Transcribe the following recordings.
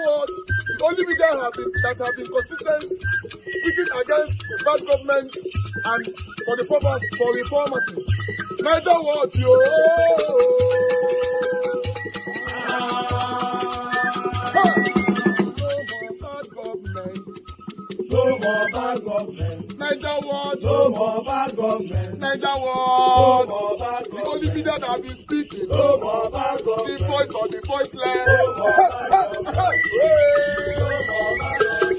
what? The only media that have been consistent speaking against the bad government and for the purpose for reformers. Niger what, yo? No more bad government. Niger what? No more bad government. Niger what? No more bad government. The only media that have been speaking. No more bad government. The voice of the voiceless. No more bad government. No more bad government.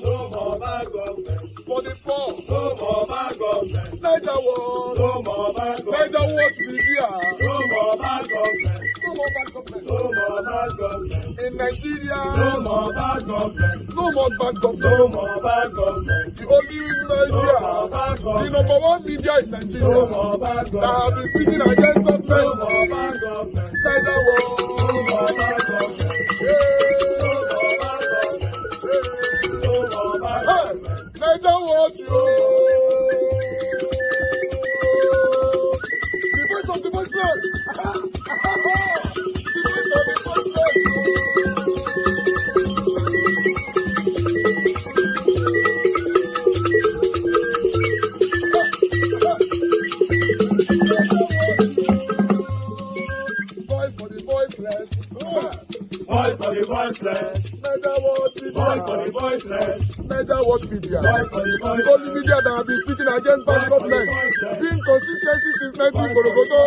No more bad government. For the poor. No more bad government. Niger what? No more bad government. Niger what media? No more bad government. No more bad government. No more bad government. In Nigeria. No more bad government. No more bad government. No more bad government. The only media. No more bad government. The number one media in Nigeria. No more bad government. That have been speaking against government. No more bad government. Niger what? No more bad government. Niger what, yo? The voice of the voiceless. The voice of the voiceless. Voice for the voiceless. Voice for the voiceless. Niger what? Voice for the voiceless. Niger watch media. The only media that have been speaking against bad government. Being consistency since 19 Borogodo.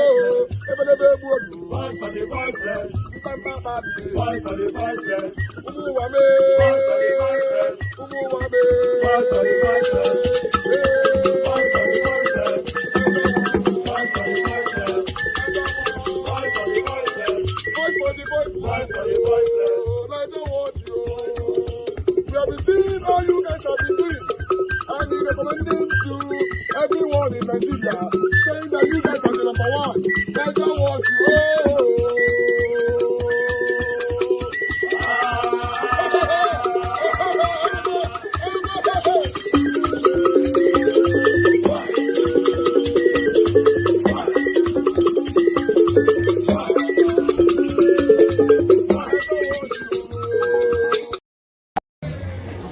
Voice for the voiceless. Voice for the voiceless. Umuwame. Voice for the voiceless. Umuwame. Voice for the voiceless. Voice for the voiceless. Voice for the voiceless. Voice for the voiceless. Voice for the voiceless. Voice for the voiceless. Niger watch you. We have been seeing all you guys have been doing, and we recommending to everyone in Nigeria, saying that you guys are the number one. Niger watch you.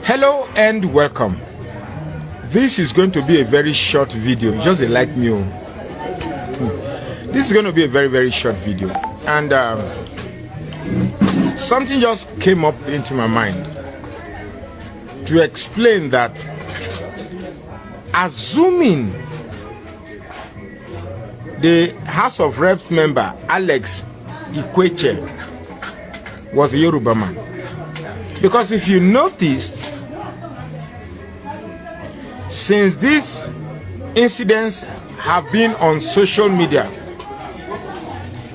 Hello and welcome. This is going to be a very short video, just like me. This is going to be a very short video, and something just came up into my mind to explain that, assuming the House of Reps member Alex Ikweche was a Yoruba man, because if you noticed, since these incidents have been on social media,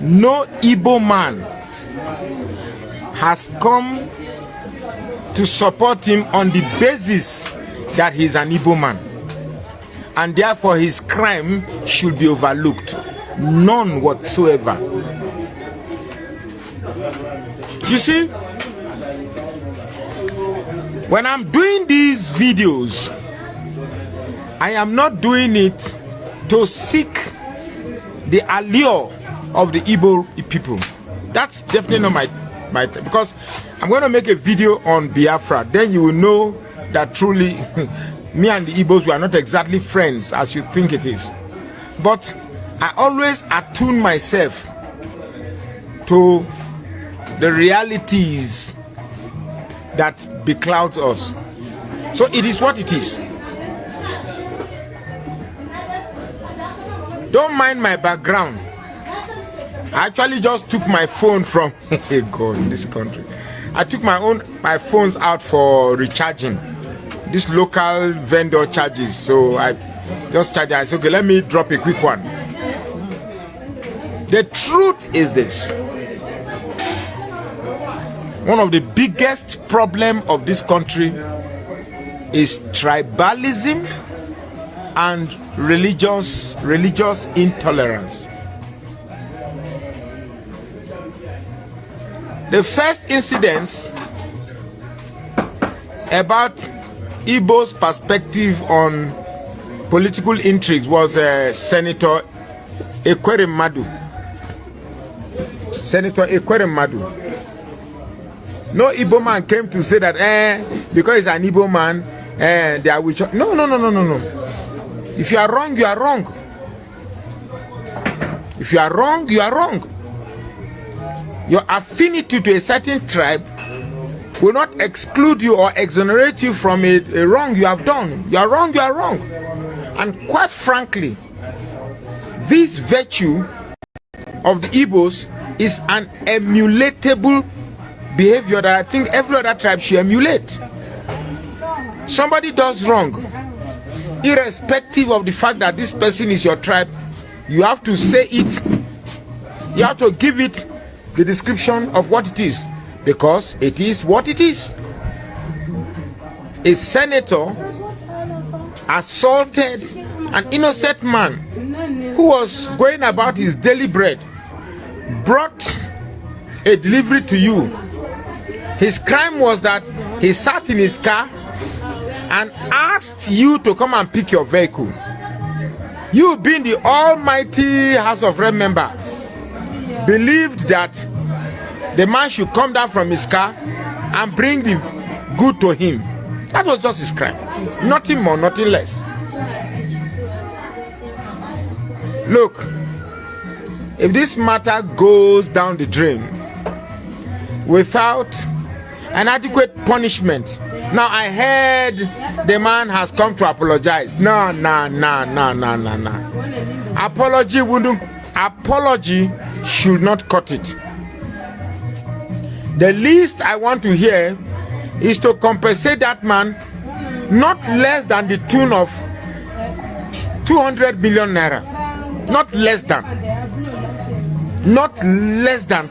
no Igbo man has come to support him on the basis that he's an Igbo man, and therefore his crime should be overlooked. None whatsoever. You see, when I'm doing these videos, I am not doing it to seek the allure of the Igbo people. That's definitely not my because I'm going to make a video on Biafra. Then you will know that truly me and the Igbos, we are not exactly friends as you think it is. But I always attune myself to the realities that beclouds us. So it is what it is. Don't mind my background. I actually just took my phone from God, in this country. I took my phones out for recharging. This local vendor charges, so I just charged it. I said, okay, let me drop a quick one. The truth is this: one of the biggest problem of this country is tribalism and religious intolerance. The first incidents about Igbo's perspective on political intrigues was Senator Ekwere Madu. Senator Ekwere Madu. No Igbo man came to say that because he's an Igbo man, they are witch. No. If you are wrong, you are wrong. If you are wrong, you are wrong. Your affinity to a certain tribe will not exclude you or exonerate you from a wrong you have done. You are wrong, you are wrong. And quite frankly, this virtue of the Igbos is an emulatable behavior that I think every other tribe should emulate. Somebody does wrong, irrespective of the fact that this person is your tribe, you have to say it. You have to give it the description of what it is, because it is what it is. A senator assaulted an innocent man who was going about his daily bread, brought a delivery to you. His crime was that he sat in his car and asked you to come and pick your vehicle. You, being the almighty House of Rep member, believed that the man should come down from his car and bring the good to him. That was just his crime. Nothing more, nothing less. Look, if this matter goes down the drain without an adequate punishment, now I heard the man has come to apologize. No. Apology should not cut it. The least I want to hear is to compensate that man not less than the tune of 200 million naira. Not less than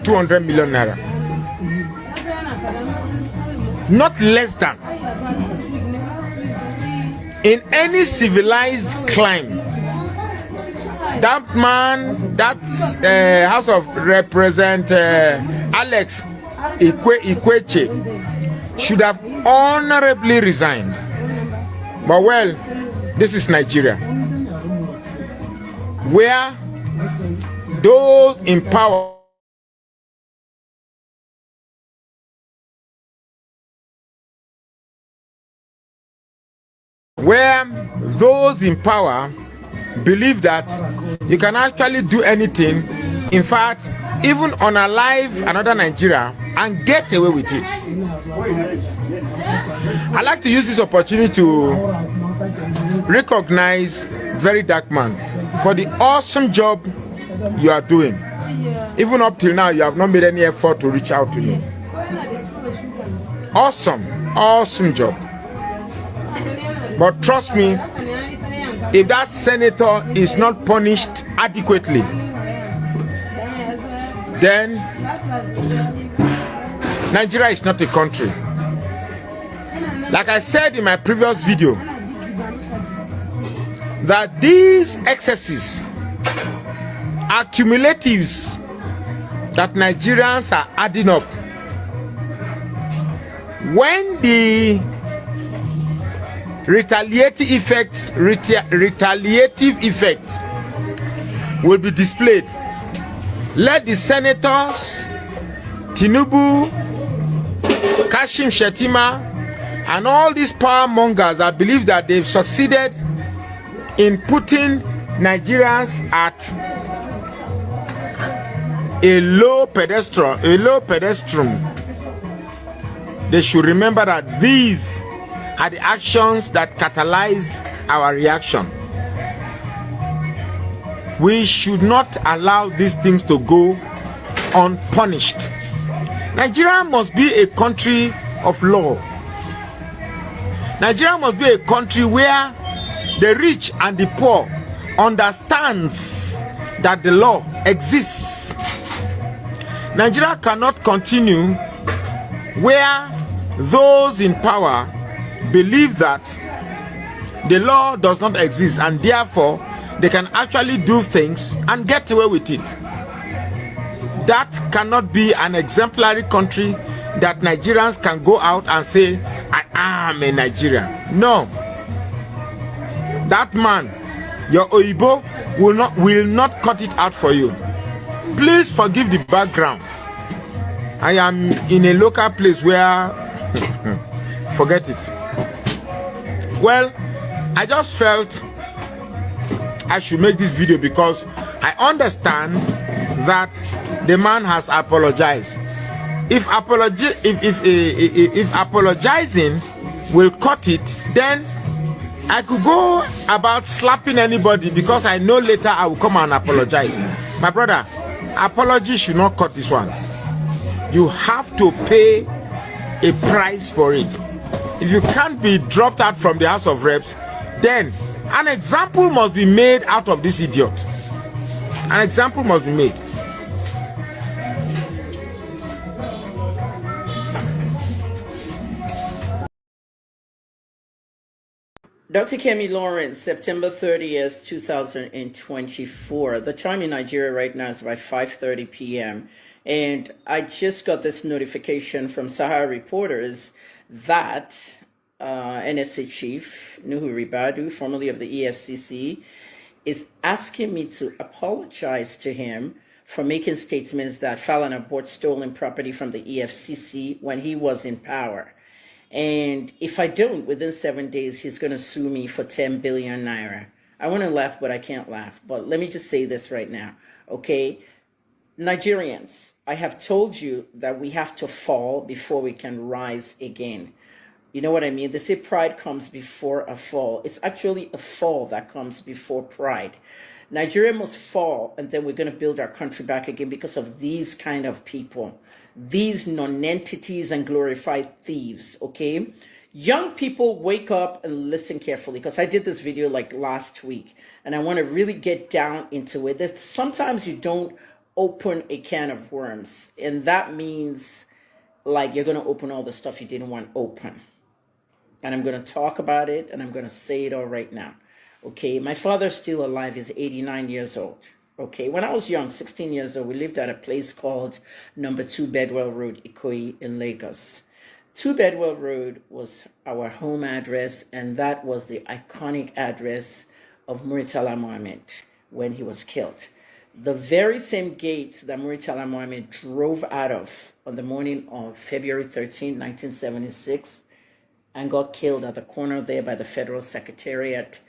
200 million naira. Not less than. In any civilized clime, that man, that House of Representatives Alex Ikweche should have honorably resigned. But well, this is Nigeria, where those in power believe that you can actually do anything, in fact, even unalive another Nigeria and get away with it. I'd like to use this opportunity to recognize Very Dark Man for the awesome job you are doing. Even up till now, you have not made any effort to reach out to me. Awesome job. But trust me, if that senator is not punished adequately, then Nigeria is not a country. Like I said in my previous video, that these excesses are cumulatives that Nigerians are adding up. When the retaliative effects will be displayed, let the senators, Tinubu, Kashim Shettima, and all these power mongers that believe that they've succeeded in putting Nigerians at a low pedestal, they should remember that these are the actions that catalyze our reaction. We should not allow these things to go unpunished. Nigeria must be a country of law. Nigeria must be a country where the rich and the poor understands that the law exists. Nigeria cannot continue where those in power believe that the law does not exist and therefore they can actually do things and get away with it. That cannot be an exemplary country that Nigerians can go out and say, I I'm a Nigerian. No. That man, your Oyibo, will not cut it out for you. Please forgive the background. I am in a local place where forget it. Well, I just felt I should make this video because I understand that the man has apologized. If apologizing will cut it, then I could go about slapping anybody because I know later I will come and apologize. My brother, apology should not cut this one. You have to pay a price for it. If you can't be dropped out from the House of Reps, then an example must be made out of this idiot. An example must be made. Dr. Kemi Lawrence, September 30th, 2024. The time in Nigeria right now is about 5:30 p.m. And I just got this notification from Sahara reporters that NSA chief Nuhu Ribadu, formerly of the EFCC, is asking me to apologize to him for making statements that Falana bought stolen property from the EFCC when he was in power. And if I don't, within 7 days, he's going to sue me for 10 billion naira. I want to laugh, but I can't laugh. But let me just say this right now, okay? Nigerians, I have told you that we have to fall before we can rise again. You know what I mean? They say pride comes before a fall. It's actually a fall that comes before pride. Nigeria must fall, and then we're going to build our country back again because of these kind of people. These non-entities and glorified thieves, okay? Young people, wake up and listen carefully, because I did this video like last week, and I want to really get down into it. That sometimes you don't open a can of worms, and that means like you're going to open all the stuff you didn't want open. And I'm going to talk about it, and I'm going to say it all right now. Okay, my father's still alive. He's 89 years old. Okay, when I was young, 16 years old, we lived at a place called number 2 Bedwell Road, Ikoyi in Lagos. 2 Bedwell Road was our home address, and that was the iconic address of Muritala Mohammed when he was killed. The very same gates that Muritala Mohammed drove out of on the morning of February 13, 1976, and got killed at the corner there by the Federal Secretariat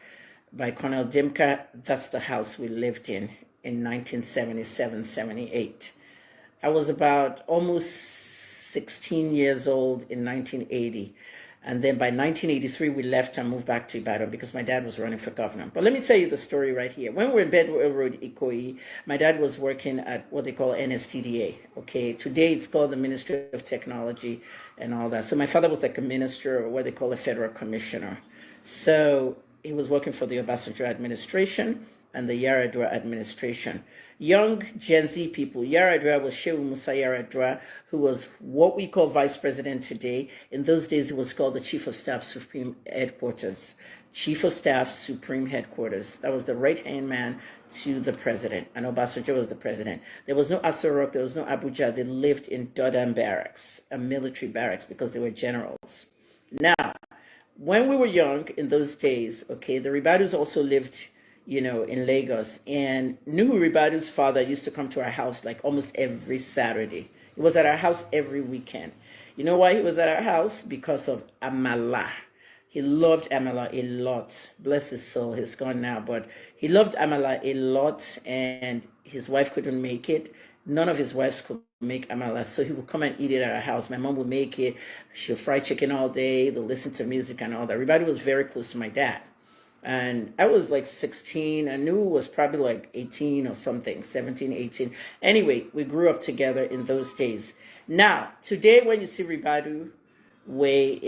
by Colonel Dimka. That's the house we lived in 1977-78. I was about almost 16 years old in 1980. And then by 1983, we left and moved back to Ibadan because my dad was running for governor. But let me tell you the story right here. When we were in Bedwell Road, Ikoyi, my dad was working at what they call NSTDA. Okay, today it's called the Ministry of Technology and all that. So my father was like a minister, or what they call a federal commissioner. So he was working for the Obasanjo administration and the Yaradua administration. Young Gen Z people, Yaradua was Shehu Musa Yaradua, who was what we call vice president today. In those days, it was called the Chief of Staff Supreme Headquarters. Chief of Staff Supreme Headquarters. That was the right-hand man to the president. And Obasanjo was the president. There was no Asari, there was no Abuja. They lived in Dodan Barracks, a military barracks, because they were generals. Now, when we were young in those days, okay, the Ribadus also lived, you know, in Lagos. And Nuhu Ribadu's father used to come to our house like almost every Saturday. He was at our house every weekend. You know why he was at our house? Because of Amala. He loved Amala a lot. Bless his soul, he's gone now. But he loved Amala a lot, and his wife couldn't make it. None of his wives could make Amala, so he would come and eat it at our house. My mom would make it. She'll fry chicken all day. They'll listen to music and all that. Everybody was very close to my dad. And I was like 16. I knew was probably like 18 or something, 17, 18. Anyway, we grew up together in those days. Now, today when you see Ribadu Way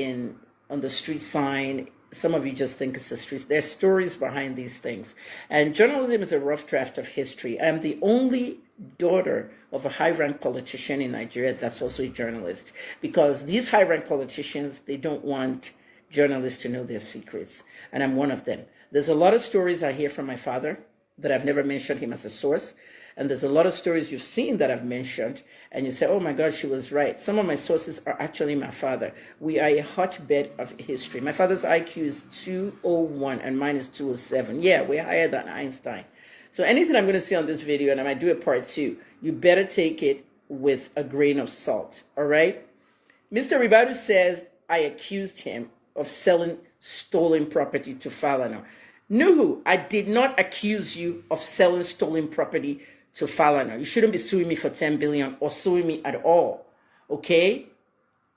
on the street sign, some of you just think it's the streets. There's stories behind these things. And journalism is a rough draft of history. I'm the only daughter of a high-ranked politician in Nigeria that's also a journalist, because these high-ranked politicians, they don't want journalists to know their secrets, and I'm one of them. There's a lot of stories I hear from my father that I've never mentioned him as a source, And there's a lot of stories you've seen that I've mentioned, and you say, oh my God, she was right. Some of my sources are actually my father. We are a hotbed of history. My father's IQ is 201 and mine is 207. Yeah, we're higher than Einstein. So anything I'm going to say on this video, and I might do a part 2, you better take it with a grain of salt, all right? Mr. Ribadu says I accused him of selling stolen property to Falana. Nuhu, I did not accuse you of selling stolen property to Falana. You shouldn't be suing me for 10 billion or suing me at all, okay?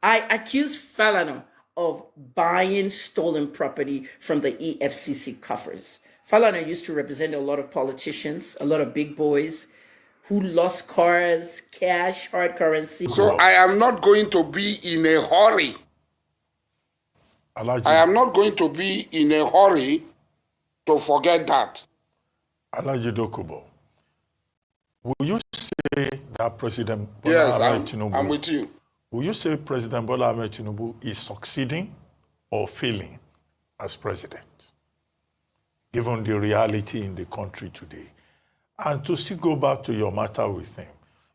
I accused Falana of buying stolen property from the EFCC coffers. Falana used to represent a lot of politicians, a lot of big boys who lost cars, cash, hard currency. So I am not going to be in a hurry. I am not going to be in a hurry to forget that. Asari Dokubo, will you say that President Bola Yes, Ahmed Tinubu, I'm with you. will you say President Bola Ahmed Tinubu is succeeding or failing as president, given the reality in the country today? And to still go back to your matter with him,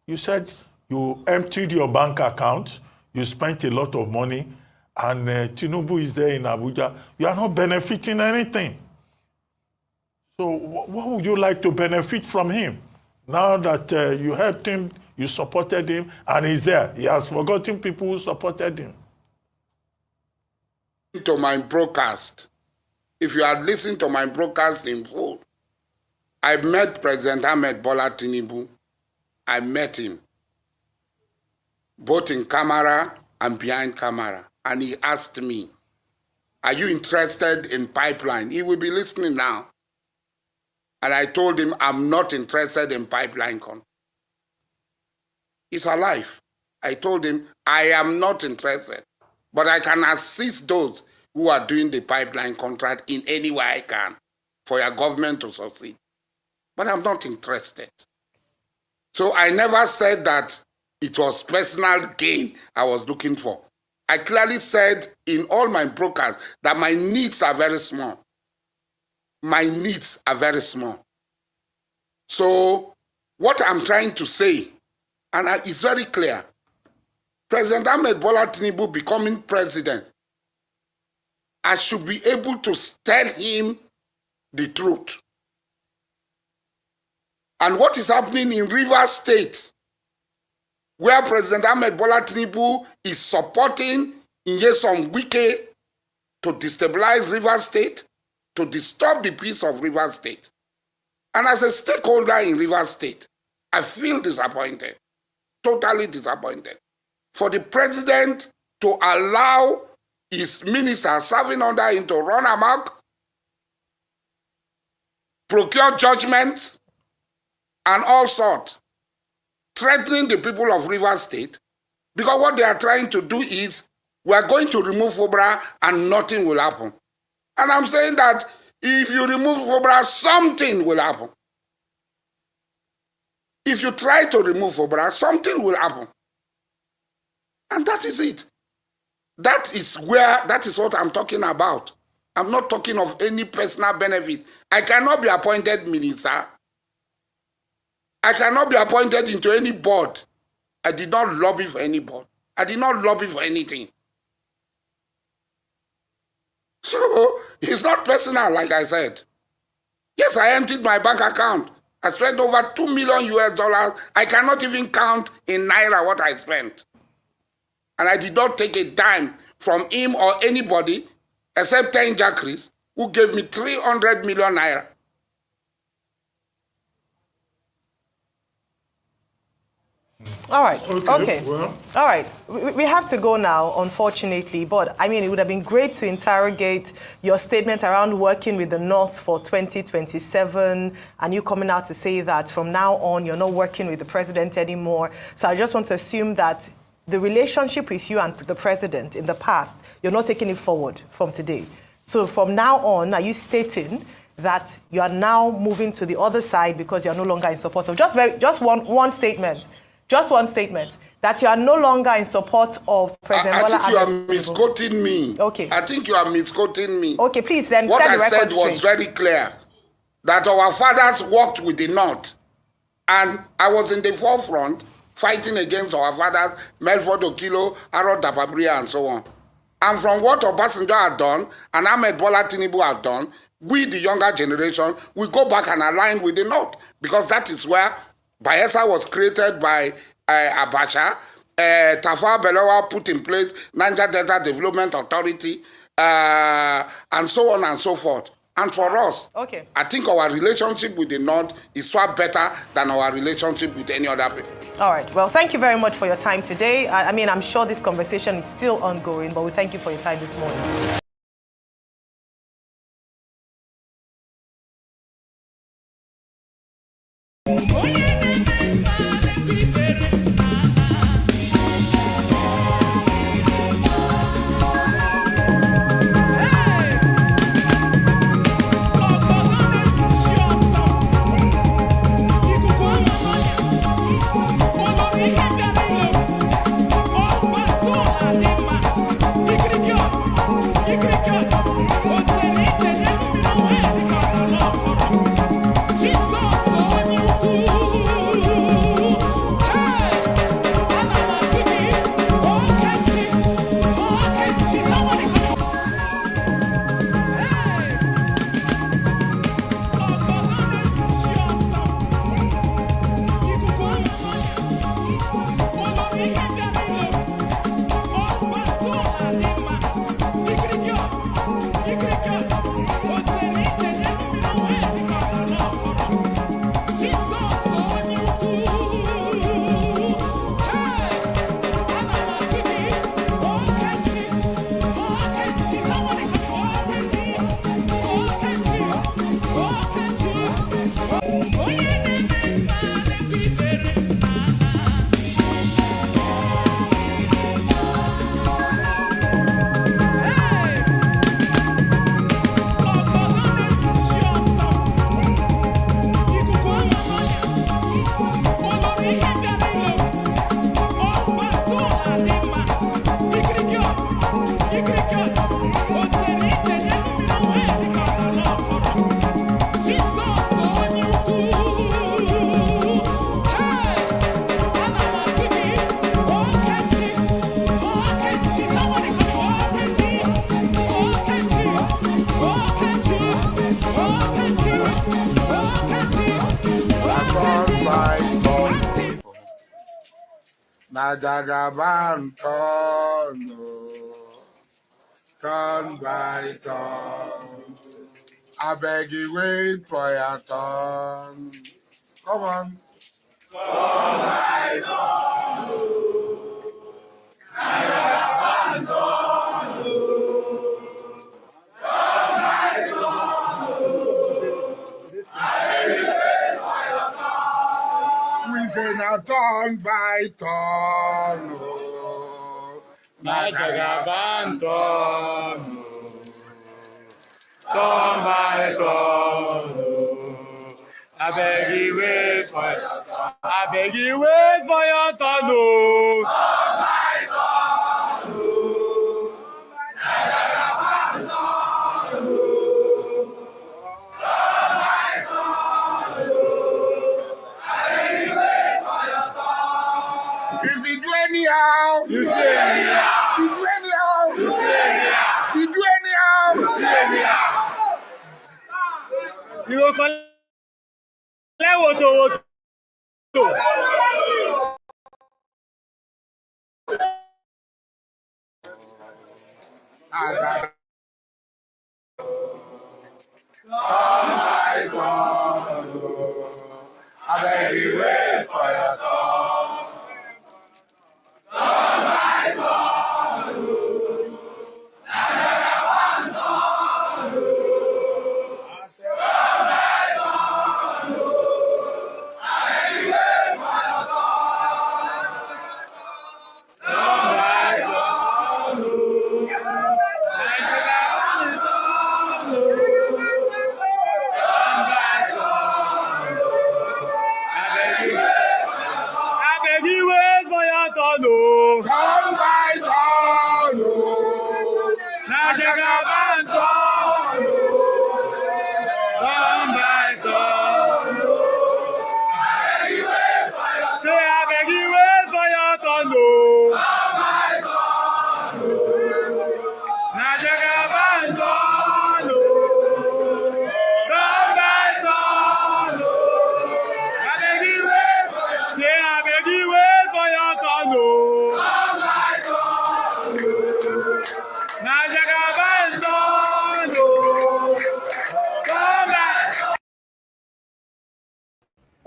you said you emptied your bank account, you spent a lot of money, and Tinubu is there in Abuja. You are not benefiting anything. So what would you like to benefit from him? Now that you helped him, you supported him, and he's there. He has forgotten people who supported him. To my broadcast, if you had listened to my broadcast in full, I met President Ahmed Bola Tinubu. I met him, both in camera and behind camera. And he asked me, are you interested in pipeline? He will be listening now. And I told him, I'm not interested in pipeline. He's alive. I told him, I am not interested. But I can assist those who are doing the pipeline contract in any way I can for your government to succeed. But I'm not interested. So I never said that it was personal gain I was looking for. I clearly said in all my broadcasts that my needs are very small. My needs are very small. So what I'm trying to say, and it's very clear, President Ahmed Bola Tinubu becoming president, I should be able to tell him the truth. And what is happening in Rivers State, where President Ahmed Bola Tinubu is supporting Nyesom Wike to destabilize Rivers State, to disturb the peace of Rivers State. And as a stakeholder in Rivers State, I feel disappointed, totally disappointed, for the president to allow his minister serving under him to run amok, procure judgments, and all sorts, threatening the people of Rivers State, because what they are trying to do is, we are going to remove FOBRA and nothing will happen. And I'm saying that if you remove FOBRA, something will happen. If you try to remove FOBRA, something will happen. And that is it. That is what I'm talking about. I'm not talking of any personal benefit. I cannot be appointed minister. I cannot be appointed into any board. I did not lobby for any board. I did not lobby for anything. So it's not personal, like I said. Yes, I emptied my bank account. I spent over $2 million US. I cannot even count in Naira what I spent. And I did not take a dime from him or anybody except 10 Jackeries who gave me 300 million Naira. All right. Okay. Well. All right. We have to go now, unfortunately. But, I mean, it would have been great to interrogate your statement around working with the North for 2027 and you coming out to say that from now on, you're not working with the president anymore. So I just want to assume that the relationship with you and the president in the past, you're not taking it forward from today. So from now on, are you stating that you are now moving to the other side because you're no longer in support of just one statement? Just one statement, that you are no longer in support of President Bola Ahmed. I think you are misquoting me. Okay. I think you are misquoting me. Okay, please then what set the I record said was straight. very clear, that our fathers worked with the North And I was in the forefront fighting against our fathers, Melford Okilo, Harold Dababria, and so on. And from what Obasanjo had done and Ahmed Bola Tinubu have done, we, the younger generation, we go back and align with the North, because that is where Bayelsa was created by Abacha. Tafawa Balewa put in place Niger Delta Development Authority, and so on and so forth. And for us, Okay. I think our relationship with the North is far better than our relationship with any other people. All right. Well, thank you very much for your time today. I mean, I'm sure this conversation is still ongoing, but we thank you for your time this morning. Najagaban turn by turn. I beg you, wait for your turn. Come on. We say now turn by turn. Najagaban turn by turn. I beg you, wait for your turn. I beg you, wait for your turn. If you do anyhow, you say anyhow. You do anyhow, you say anyhow. You do anyhow, you say anyhow. You go collect what? I beg you, wait for your turn.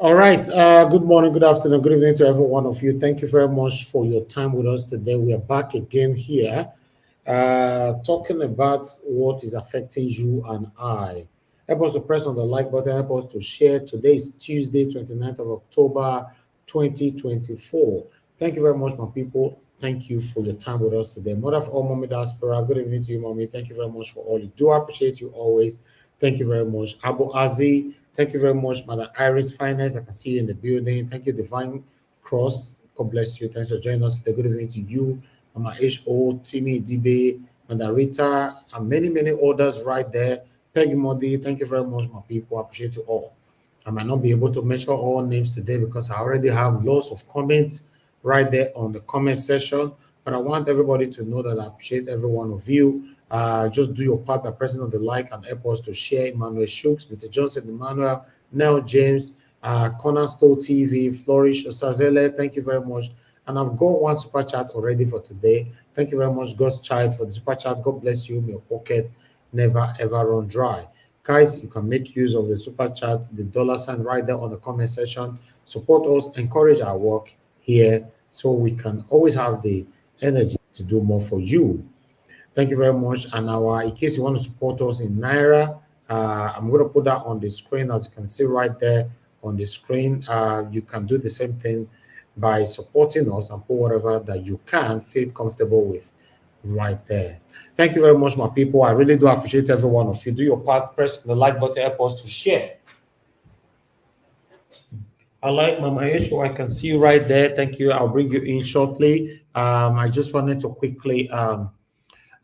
All right. Good morning, good afternoon, good evening to every one of you. Thank you very much for your time with us today. We are back again here talking about what is affecting you and I. Help us to press on the like button, help us to share. Today is Tuesday, 29th of October, 2024. Thank you very much, my people. Thank you for your time with us today. Mother of all, Mommy Diaspora, good evening to you, Mommy. Thank you very much for all you do. I appreciate you always. Thank you very much. Abu Azi, thank you very much. Madam Iris Finance, I can see you in the building. Thank you, Divine Cross. God bless you. Thanks for joining us today. Good evening to you. Mama H.O., Timmy Dibe, Madam Rita, and many, many others right there. Peggy Modi, thank you very much, my people. I appreciate you all. I might not be able to mention all names today because I already have lots of comments right there on the comment section. But I want everybody to know that I appreciate every one of you. Just do your part by pressing on the like and help us to share. Emmanuel Shooks, Mr. Johnson Emmanuel, Nell James, Cornerstone TV, Flourish, Sazele, thank you very much. And I've got one super chat already for today. Thank you very much, God's child, for the super chat. God bless you. May your pocket never ever run dry. Guys, you can make use of the super chat, the dollar sign right there on the comment section. Support us, encourage our work here so we can always have the energy to do more for you. Thank you very much. And in case you want to support us in Naira, I'm going to put that on the screen, as you can see right there on the screen. You can do the same thing by supporting us and put whatever that you can feel comfortable with right there. Thank you very much, my people. I really do appreciate every one of you. Do your part, press the like button, help us to share. I like Mama Esho. I can see you right there. Thank you. I'll bring you in shortly. I just wanted to quickly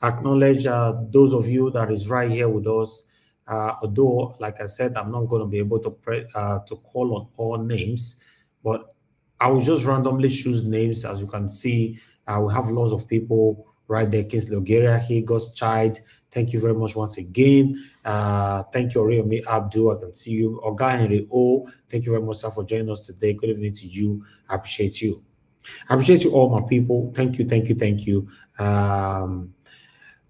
acknowledge those of you that is right here with us. Although, like I said, I'm not going to be able to call on all names, but I will just randomly choose names. As you can see, we have lots of people right there. Kingsley Ogeria here, God's child. Thank you very much once again. Thank you, Oriomi Abdul. I can see you. Oga Henry O. Thank you very much, sir, for joining us today. Good evening to you. I appreciate you. I appreciate you all, my people. Thank you, thank you, thank you.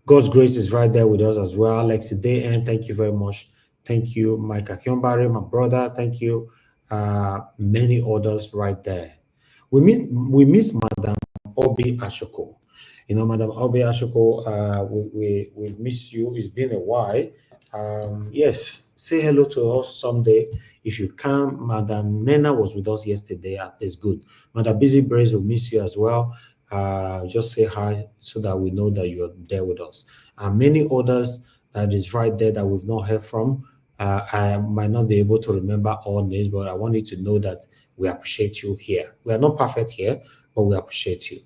God's grace is right there with us as well. Alexi Dayan, thank you very much. Thank you, Mike Akionbari, my brother. Thank you. Many others right there. We miss Madam Obi Ashoko. You know, Madam Obi Ashoko, we miss you. It's been a while. Yes, say hello to us someday if you can. Madam Nena was with us yesterday. That's good. Madam Busy Brace will miss you as well. Just say hi so that we know that you're there with us. And many others that is right there that we've not heard from. I might not be able to remember all names, but I want you to know that we appreciate you here. We are not perfect here, but we appreciate you.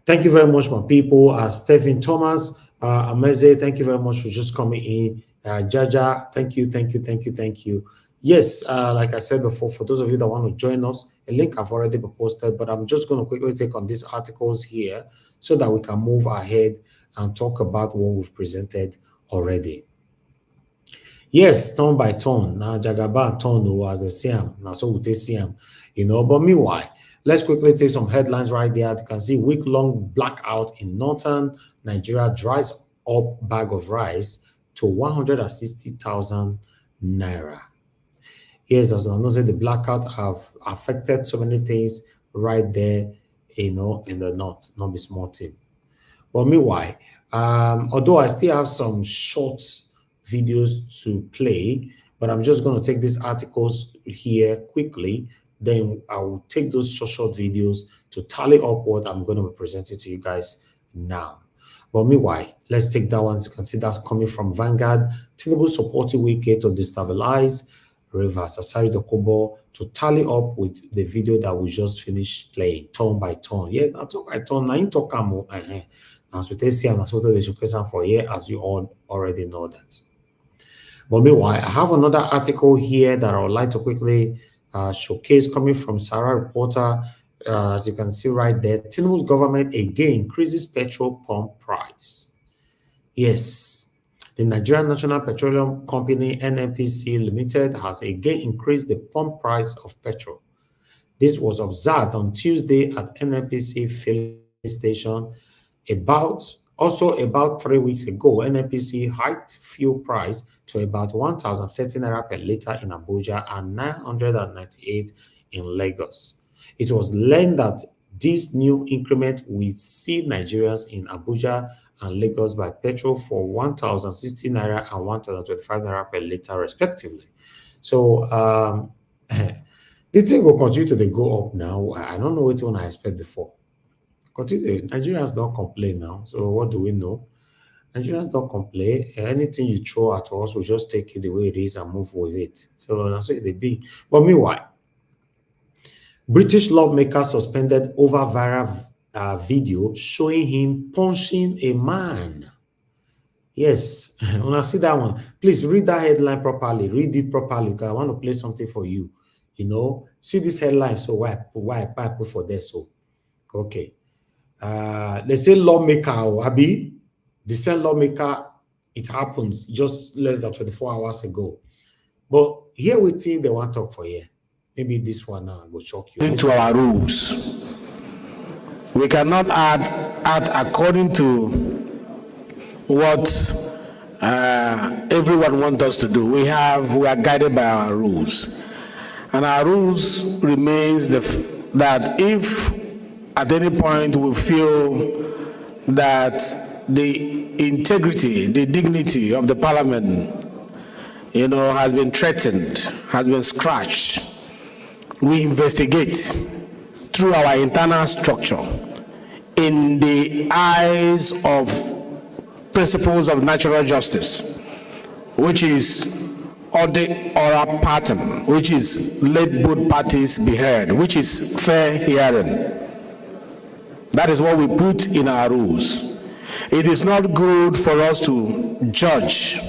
Thank you very much, my people. Stephen Thomas, Ameze, thank you very much for just coming in. Jaja, thank you, thank you, thank you, thank you. Yes, like I said before, for those of you that want to join us, a link have already been posted, but I'm just going to quickly take on these articles here so that we can move ahead and talk about what we've presented already. Yes, turn by turn. Now, Jagaba turn as the Siam. Now, so we take Siam, but meanwhile, let's quickly take some headlines right there. You can see week-long blackout in northern Nigeria dries up bag of rice to 160,000 naira. Yes, as I know, the blackout have affected so many things right there, in the north, not be small thing. But meanwhile, although I still have some short videos to play, but I'm just going to take these articles here quickly. Then I will take those short videos to tally up what I'm going to be presenting to you guys now. But meanwhile, let's take that one. As you can see, that's coming from Vanguard. Tinubu supporting Wike to destabilize Rivers. Asari Dokubo to tally up with the video that we just finished playing, turn by turn. Yes, now turn by turn. Now you talk more. Now so they see and that's what they should for here, as you all already know that. But meanwhile, I have another article here that I would like to quickly showcase coming from Sarah Reporter. As you can see right there, Tinubu's government again increases petrol pump price. Yes, the Nigerian National Petroleum Company, NNPC Limited, has again increased the pump price of petrol. This was observed on Tuesday at NNPC filling station, about Also, about 3 weeks ago, NNPC hiked fuel price to about 1,030 naira per litre in Abuja and 998 in Lagos. It was learned that this new increment will see Nigerians in Abuja and Lagos buy petrol for 1,060 naira and 1,025 naira per litre, respectively. So, the thing will continue to go up now. I don't know what I expect before. Continue. Nigerians don't complain now. So what do we know? Nigerians don't complain. Anything you throw at us, we just take it the way it is and move with it. So that's what they be. But meanwhile, British lawmaker suspended over viral video showing him punching a man. Yes, when I see that one, please read that headline properly. Read it properly because I want to play something for you. You know, see this headline. So why I put for there? So, okay. They say lawmaker, Abi, the same lawmaker, it happens just less than 24 hours ago. But here we think they want to talk for here. Maybe this one now will shock you. Into our rules. We cannot add according to what everyone wants us to do. We are guided by our rules. And our rules remains that if at any point we feel that the integrity, the dignity of the parliament, has been threatened, has been scratched, we investigate through our internal structure in the eyes of principles of natural justice, which is ode ora partem, which is let both parties be heard, which is fair hearing. That is what we put in our rules. It is not good for us to judge,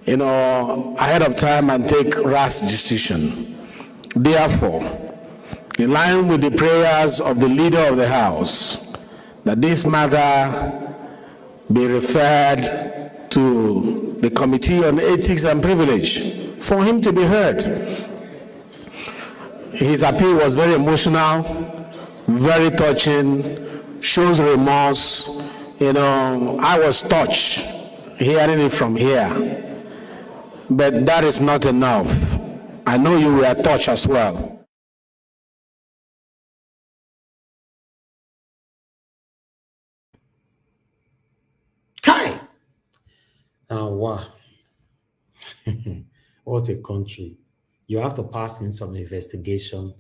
ahead of time and take rash decision. Therefore, in line with the prayers of the leader of the House, that this matter be referred to the Committee on Ethics and Privilege for him to be heard. His appeal was very emotional, very touching, shows remorse. I was touched hearing it from here, but that is not enough. I know you were touched as well. Kai! Wow. What a country. You have to pass in some investigation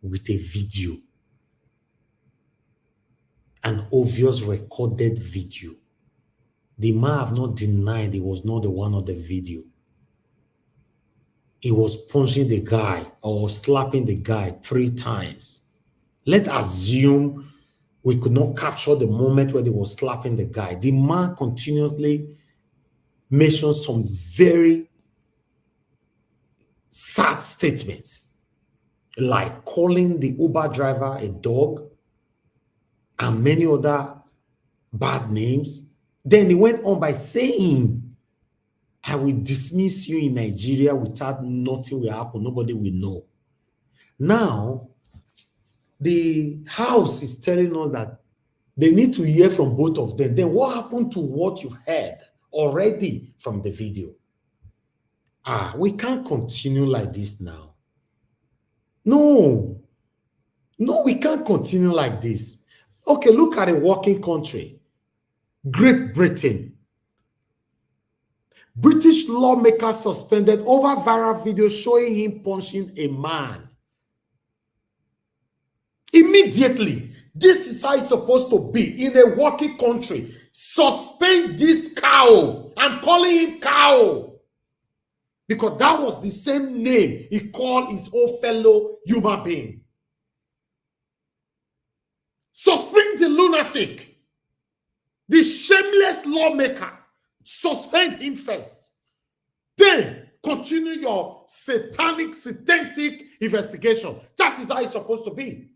with a video. An obvious recorded video. The man have not denied he was not the one on the video. He was punching the guy or slapping the guy 3 times. Let's assume we could not capture the moment where they were slapping the guy. The man continuously mentioned some very sad statements, like calling the Uber driver a dog and many other bad names. Then he went on by saying, I will dismiss you in Nigeria without nothing will happen. Nobody will know. Now, the House is telling us that they need to hear from both of them. Then what happened to what you've heard already from the video? We can't continue like this now. No, we can't continue like this. Okay, look at a working country, Great Britain. British lawmaker suspended over viral video showing him punching a man. Immediately, this is how it's supposed to be in a working country. Suspend this cow. I'm calling him cow. Because that was the same name he called his own fellow human being. Suspend the lunatic. The shameless lawmaker. Suspend him first. Then continue your satanic investigation. That is how it's supposed to be.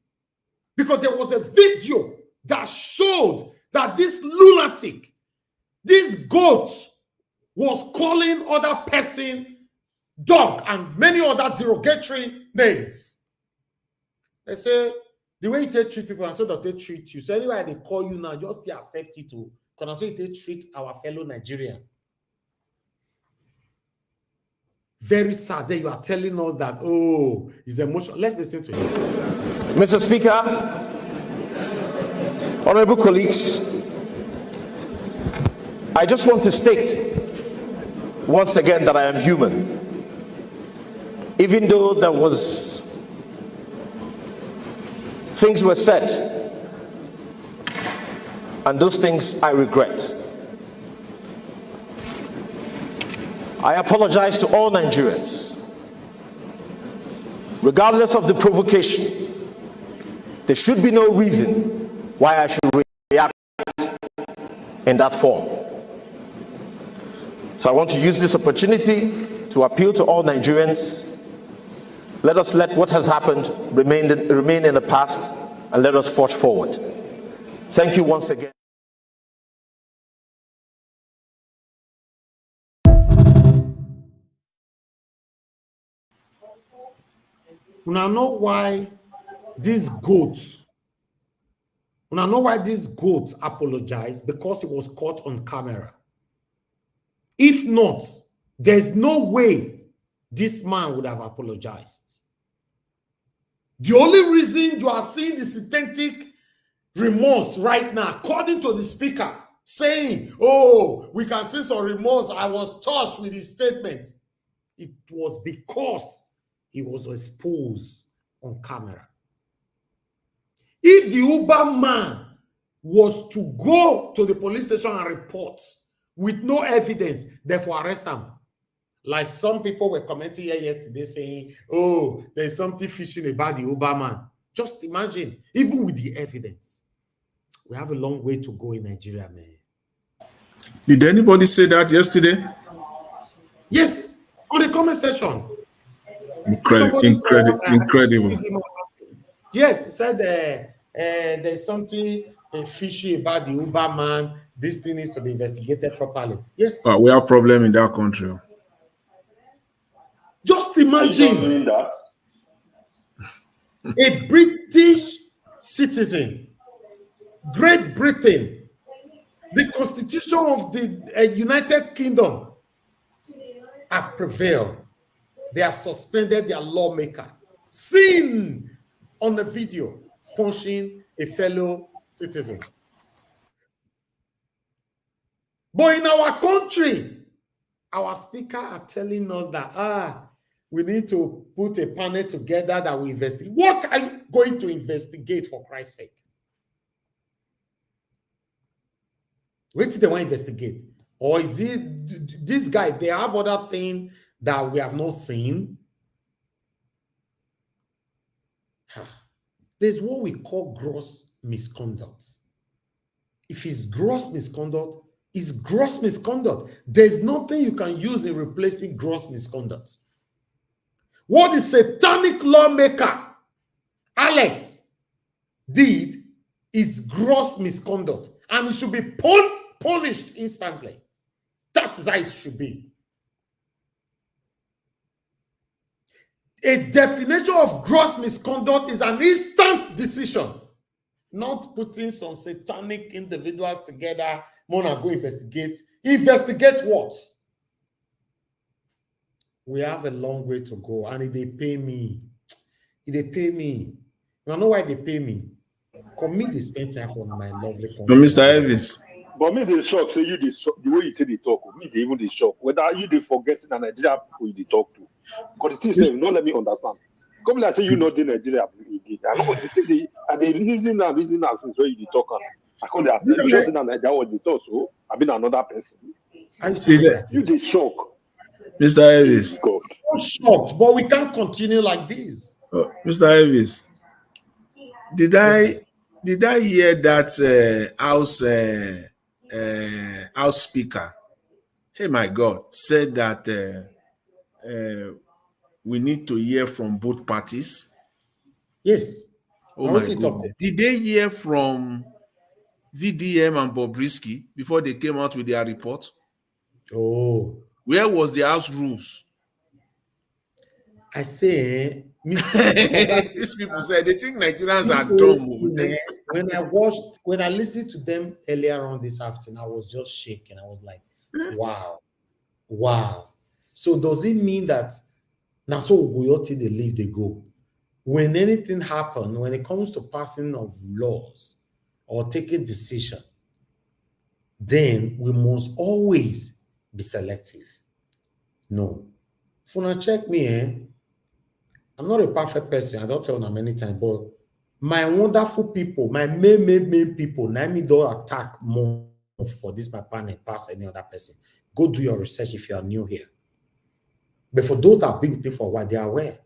Because there was a video that showed that this lunatic, this goat, was calling other person dog and many other derogatory names. They say, the way they treat people, and so that they treat you. So anyway, they call you now, just accept it. Can also treat our fellow Nigerian. Very sad that you are telling us that, oh, it's emotional. Let's listen to you. Mr. Speaker, honorable colleagues, I just want to state once again that I am human. Even though there was things were said, and those things I regret. I apologize to all Nigerians. Regardless of the provocation, there should be no reason why I should react in that form. So I want to use this opportunity to appeal to all Nigerians. Let us let what has happened remain in the past, and let us forge forward. Thank you once again. Una know why this goat apologized? Because he was caught on camera. If not, there's no way this man would have apologized. The only reason you are seeing this authentic remorse right now, according to the speaker, saying, oh, we can see some remorse, I was touched with his statement. It was because he was exposed on camera. If the Uber man was to go to the police station and report with no evidence, therefore arrest him. Like some people were commenting here yesterday saying, oh, there's something fishy about the Uber man. Just imagine, even with the evidence, we have a long way to go in Nigeria, man. Did anybody say that yesterday? Yes, on the comment section. Incredible. Yes, he said there's something fishy about the Uber man. This thing needs to be investigated properly. Yes. We have a problem in that country. Just imagine that a British citizen, Great Britain, the Constitution of the United Kingdom have prevailed. They have suspended their lawmaker, seen on the video punching a fellow citizen. But in our country, our speaker are telling us that we need to put a panel together that will investigate. What are you going to investigate, for Christ's sake? Wait till they want to investigate. Or is it this guy, they have other things that we have not seen? There's what we call gross misconduct. If it's gross misconduct, it's gross misconduct. There's nothing you can use in replacing gross misconduct. What the satanic lawmaker, Alex, did is gross misconduct. And it should be punished instantly. That's how it should be. A definition of gross misconduct is an instant decision, not putting some satanic individuals together. Mona, go investigate. Investigate what? We have a long way to go, and if they pay me, you know why they pay me? Commit the spend time for my lovely country. No, Mr. Elvis. but me the shock say you the way you say they talk, me they even the shock. Whether you the forgetting the Nigeria people you talk to. Because the thing say, don't let me understand. Come like say you know the Nigeria people. I know they reason now since where you talk. I can't understand. You know Nigeria what they talk, so I've been another person. I see that. You the shock. Mr. Elvis. God. I'm shocked, but we can't continue like this. Mr. Elvis, did I hear that House Speaker, hey my God, said that we need to hear from both parties? Yes. Oh my goodness. Did they hear from VDM and Bobrisky before they came out with their report? Oh. Where was the House rules? I say, These people say they think Nigerians are dumb. when I listened to them earlier on this afternoon, I was just shaking. I was like, wow. So does it mean that now so Goyoti they leave, they go? When anything happens, when it comes to passing of laws or taking decision, then we must always be selective. No. If you check me, I'm not a perfect person. I don't tell them many times, but my wonderful people, my main people, now me don't attack more for this my panel past any other person. Go do your research if you are new here. But for those that have been with me for a while, they are aware.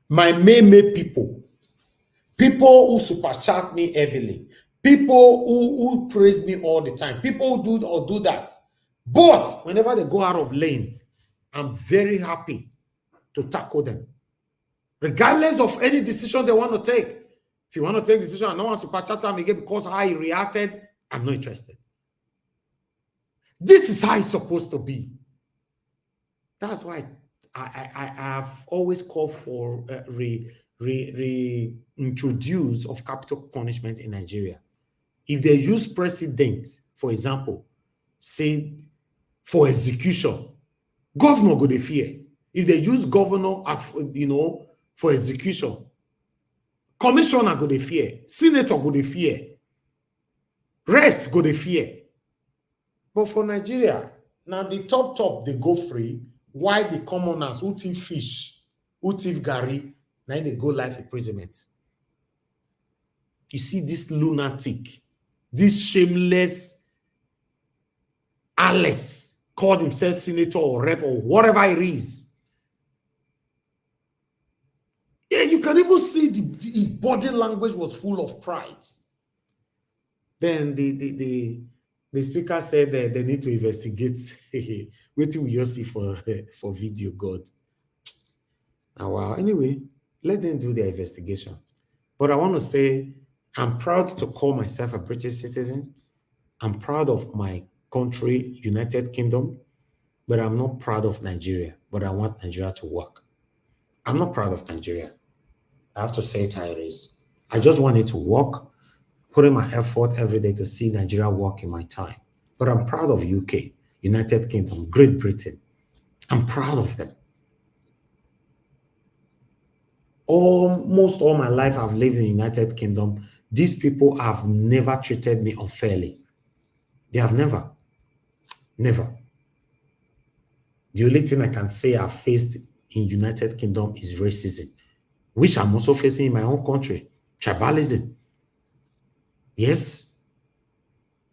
My main people who super chat me heavily, people who praise me all the time, people who do that. But whenever they go out of lane, I'm very happy to tackle them. Regardless of any decision they want to take. If you want to take a decision and no one super chat me again because how he reacted, I'm not interested. This is how it's supposed to be. That's why I have always called for reintroduce of capital punishment in Nigeria. If they use president, for example, say for execution, governor go to fear. If they use governor, for execution, commissioner go to fear, senator go to fear, reps go to fear. But for Nigeria, now the top they go free. Why the commoners who thief fish, who thief gari, now they go life imprisonment. You see this lunatic, this shameless Alex called himself senator or rep or whatever it is. Yeah, you can even see his body language was full of pride. Then the speaker said that they need to investigate. Wait till we see for video, God. Oh, wow. Anyway, let them do their investigation. But I want to say, I'm proud to call myself a British citizen. I'm proud of my country, United Kingdom, but I'm not proud of Nigeria. But I want Nigeria to work. I'm not proud of Nigeria. I have to say it how it is. I just want it to work, putting my effort every day to see Nigeria work in my time. But I'm proud of UK, United Kingdom, Great Britain. I'm proud of them. Almost all my life I've lived in the United Kingdom. These people have never treated me unfairly. They have never. Never. The only thing I can say I've faced in United Kingdom is racism, which I'm also facing in my own country. Tribalism. Yes.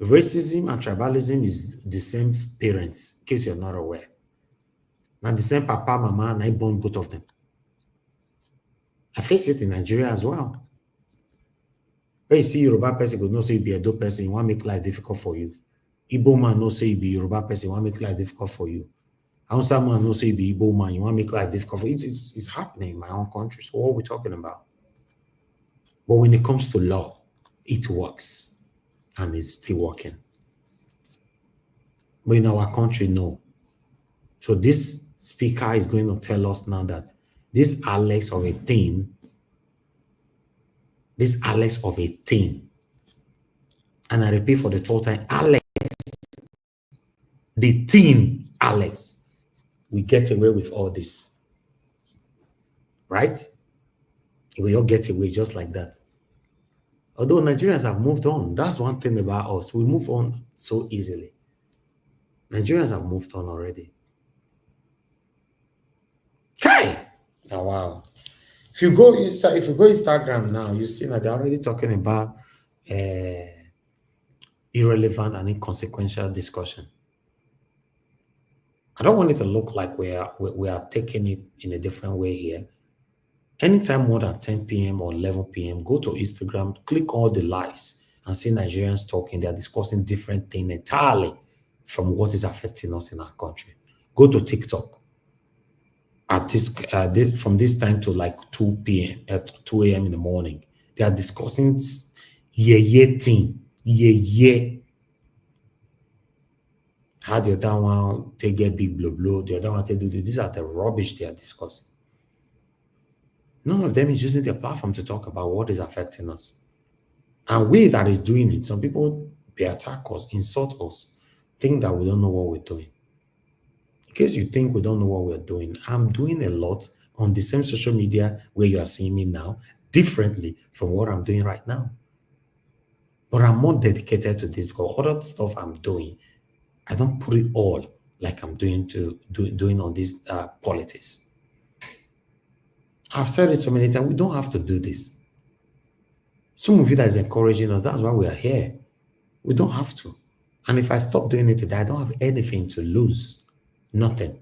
Racism and tribalism is the same parents, in case you're not aware. Now the same papa, mama, and I born both of them. I face it in Nigeria as well. When you see Yoruba person, go no say you be a dope person, you want to make life difficult for you. Igbo man no say you be Yoruba person, you want to make life difficult for you. Hausa man no say you be Igbo man, you want to make life difficult for you. It's happening in my own country. So what are we talking about? But when it comes to law, it works. And it's still working. But in our country, no. So this speaker is going to tell us now that this Alex of a thing, and I repeat for the third time, Alex, the teen Alex, we get away with all this. Right? We all get away just like that. Although Nigerians have moved on, that's one thing about us. We move on so easily. Nigerians have moved on already. Okay. Oh, wow. If you go Instagram now, you see that they're already talking about irrelevant and inconsequential discussion. I don't want it to look like we are taking it in a different way here. Anytime more than 10 p.m. or 11 p.m., go to Instagram, click all the likes, and see Nigerians talking. They are discussing different things entirely from what is affecting us in our country. Go to TikTok. At from this time to like 2 p.m. at 2 a.m. in the morning, they are discussing thing. How the other one take get big blow, the other one take do this. These are the rubbish they are discussing. None of them is using their platform to talk about what is affecting us. And we that is doing it, some people, they attack us, insult us, think that we don't know what we're doing. In case you think we don't know what we're doing, I'm doing a lot on the same social media where you are seeing me now, differently from what I'm doing right now. But I'm more dedicated to this because other stuff I'm doing, I don't put it all like I'm doing on this politics. I've said it so many times, we don't have to do this. Some of you that is encouraging us, that's why we are here. We don't have to. And if I stop doing it today, I don't have anything to lose. Nothing.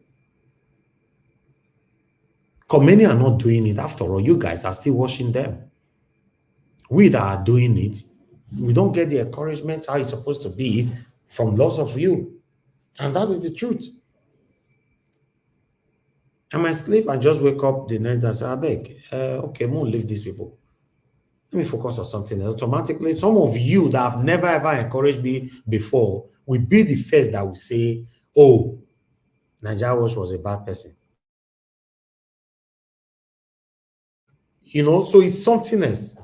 Because many are not doing it. After all, you guys are still watching them. We that are doing it, we don't get the encouragement how it's supposed to be from lots of you. And that is the truth. I might sleep and just wake up the next day and say, I beg, okay, I'm going to leave these people. Let me focus on something else. Automatically, some of you that have never ever encouraged me before will be the first that will say, oh, Nigeria Watch was a bad person. You know, so it's something else.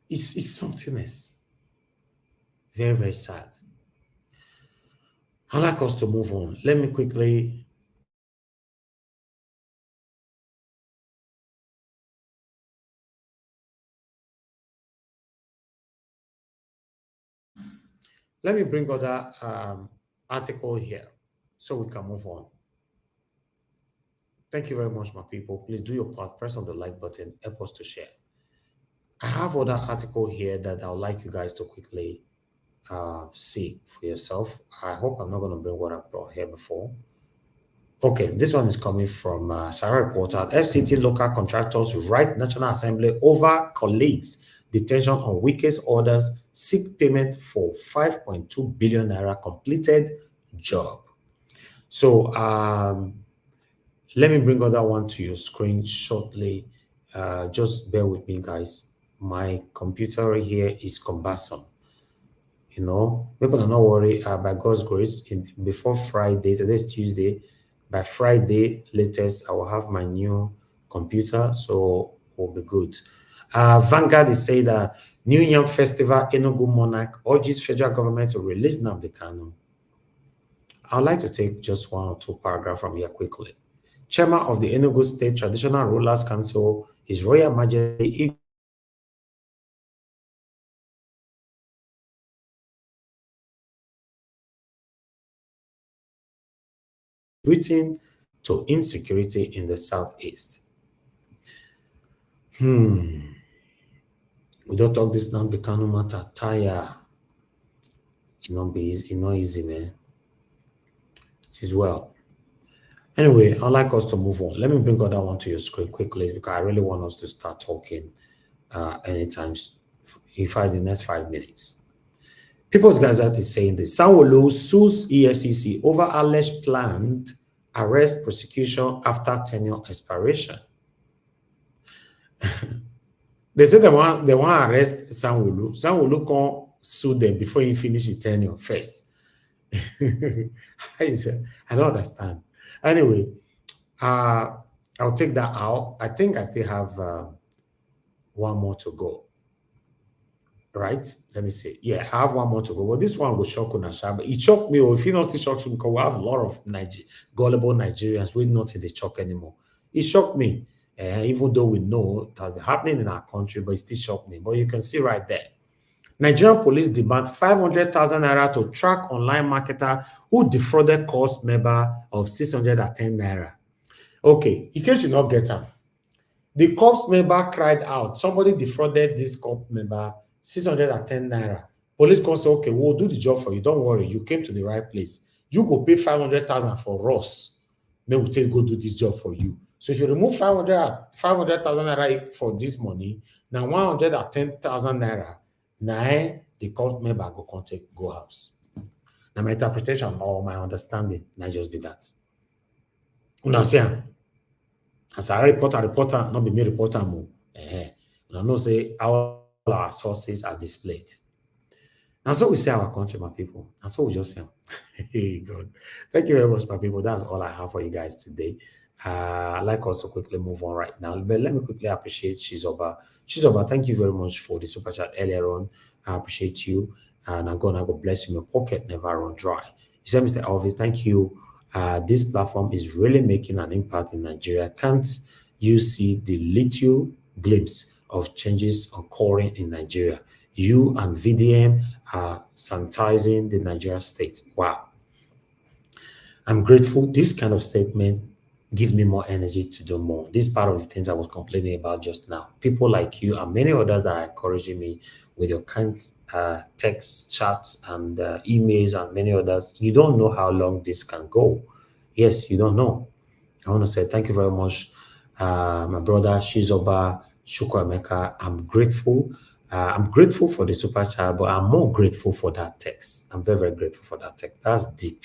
It's something else. Very, very sad. I'd like us to move on. Let me quickly. Let me bring other article here so we can move on. Thank you very much, my people. Please do your part. Press on the like button. Help us to share. I have other article here that I would like you guys to quickly see for yourself. I hope I'm not going to bring what I've brought here before. Okay, this one is coming from Asari Portal. FCT local contractors write National Assembly over colleagues' detention on Wike's orders, seek payment for 5.2 billion naira completed job. So let me bring other one to your screen shortly. Just bear with me, guys. My computer here is cumbersome. You know, people are not worried. By God's grace, before Friday, today's Tuesday, by Friday latest, I will have my new computer, so we'll be good. Vanguard is saying that New Yam Festival Enugu Monarch urges federal government to release Nnamdi Kanu. I'd like to take just one or two paragraphs from here quickly. Chairman of the Enugu State Traditional Rulers Council, His Royal Majesty Britain to insecurity in the southeast. We don't talk this Nnamdi Kanu matter. Tire. It not easy, man. It is well. Anyway, I'd like us to move on. Let me bring other one to your screen quickly because I really want us to start talking anytime, in fact, the next 5 minutes. People's Gazette is saying this. Sanwo-Olu sues EFCC over alleged planned arrest prosecution after tenure expiration. They say they want to arrest Sanwo-Olu. Sanwo-Olu can sue them before he finish his tenure first. I don't understand. Anyway, I'll take that out. I think I still have one more to go. Right? Let me see. Yeah, I have one more to go. Well, this one will shock Unasha, but it shocked me, or if it not still shocks me, because we have a lot of gullible Nigerians. We're not in the shock anymore. It shocked me, even though we know it has been happening in our country, but it still shocked me. But you can see right there. Nigerian police demand 500,000 naira to track online marketer who defrauded cost member of 610 naira. Okay, in case you not get them, the corps member cried out. Somebody defrauded this corps member 610 naira. Police can say, okay, we'll do the job for you. Don't worry, you came to the right place. You go pay 500,000 for us. Then we'll take go do this job for you. So if you remove 500,000 naira for this money, now 110,000 naira, now the court member go contact go house. Now my interpretation or my understanding, not just be that. Una say, as a reporter, not be me reporter more. Una know say all our sources are displayed. And so we say our country, my people. And so we just say, hey God. Thank you very much, my people. That's all I have for you guys today. I'd like us to quickly move on right now. But let me quickly appreciate Shizoba. Shizoba, thank you very much for the super chat earlier on. I appreciate you. And I'm gonna God bless you. My pocket never run dry. You said, Mr. Elvis, thank you. This platform is really making an impact in Nigeria. Can't you see the little glimpse of changes occurring in Nigeria? You and VDM are sanitizing the Nigerian state. Wow. I'm grateful. This kind of statement give me more energy to do more. This is part of the things I was complaining about just now. People like you and many others that are encouraging me with your kind text, chats, and emails, and many others. You don't know how long this can go. Yes, you don't know. I want to say thank you very much, my brother Shizoba Shukwemeka. I'm grateful. I'm grateful for the super chat, but I'm more grateful for that text. I'm very, very grateful for that text. That's deep.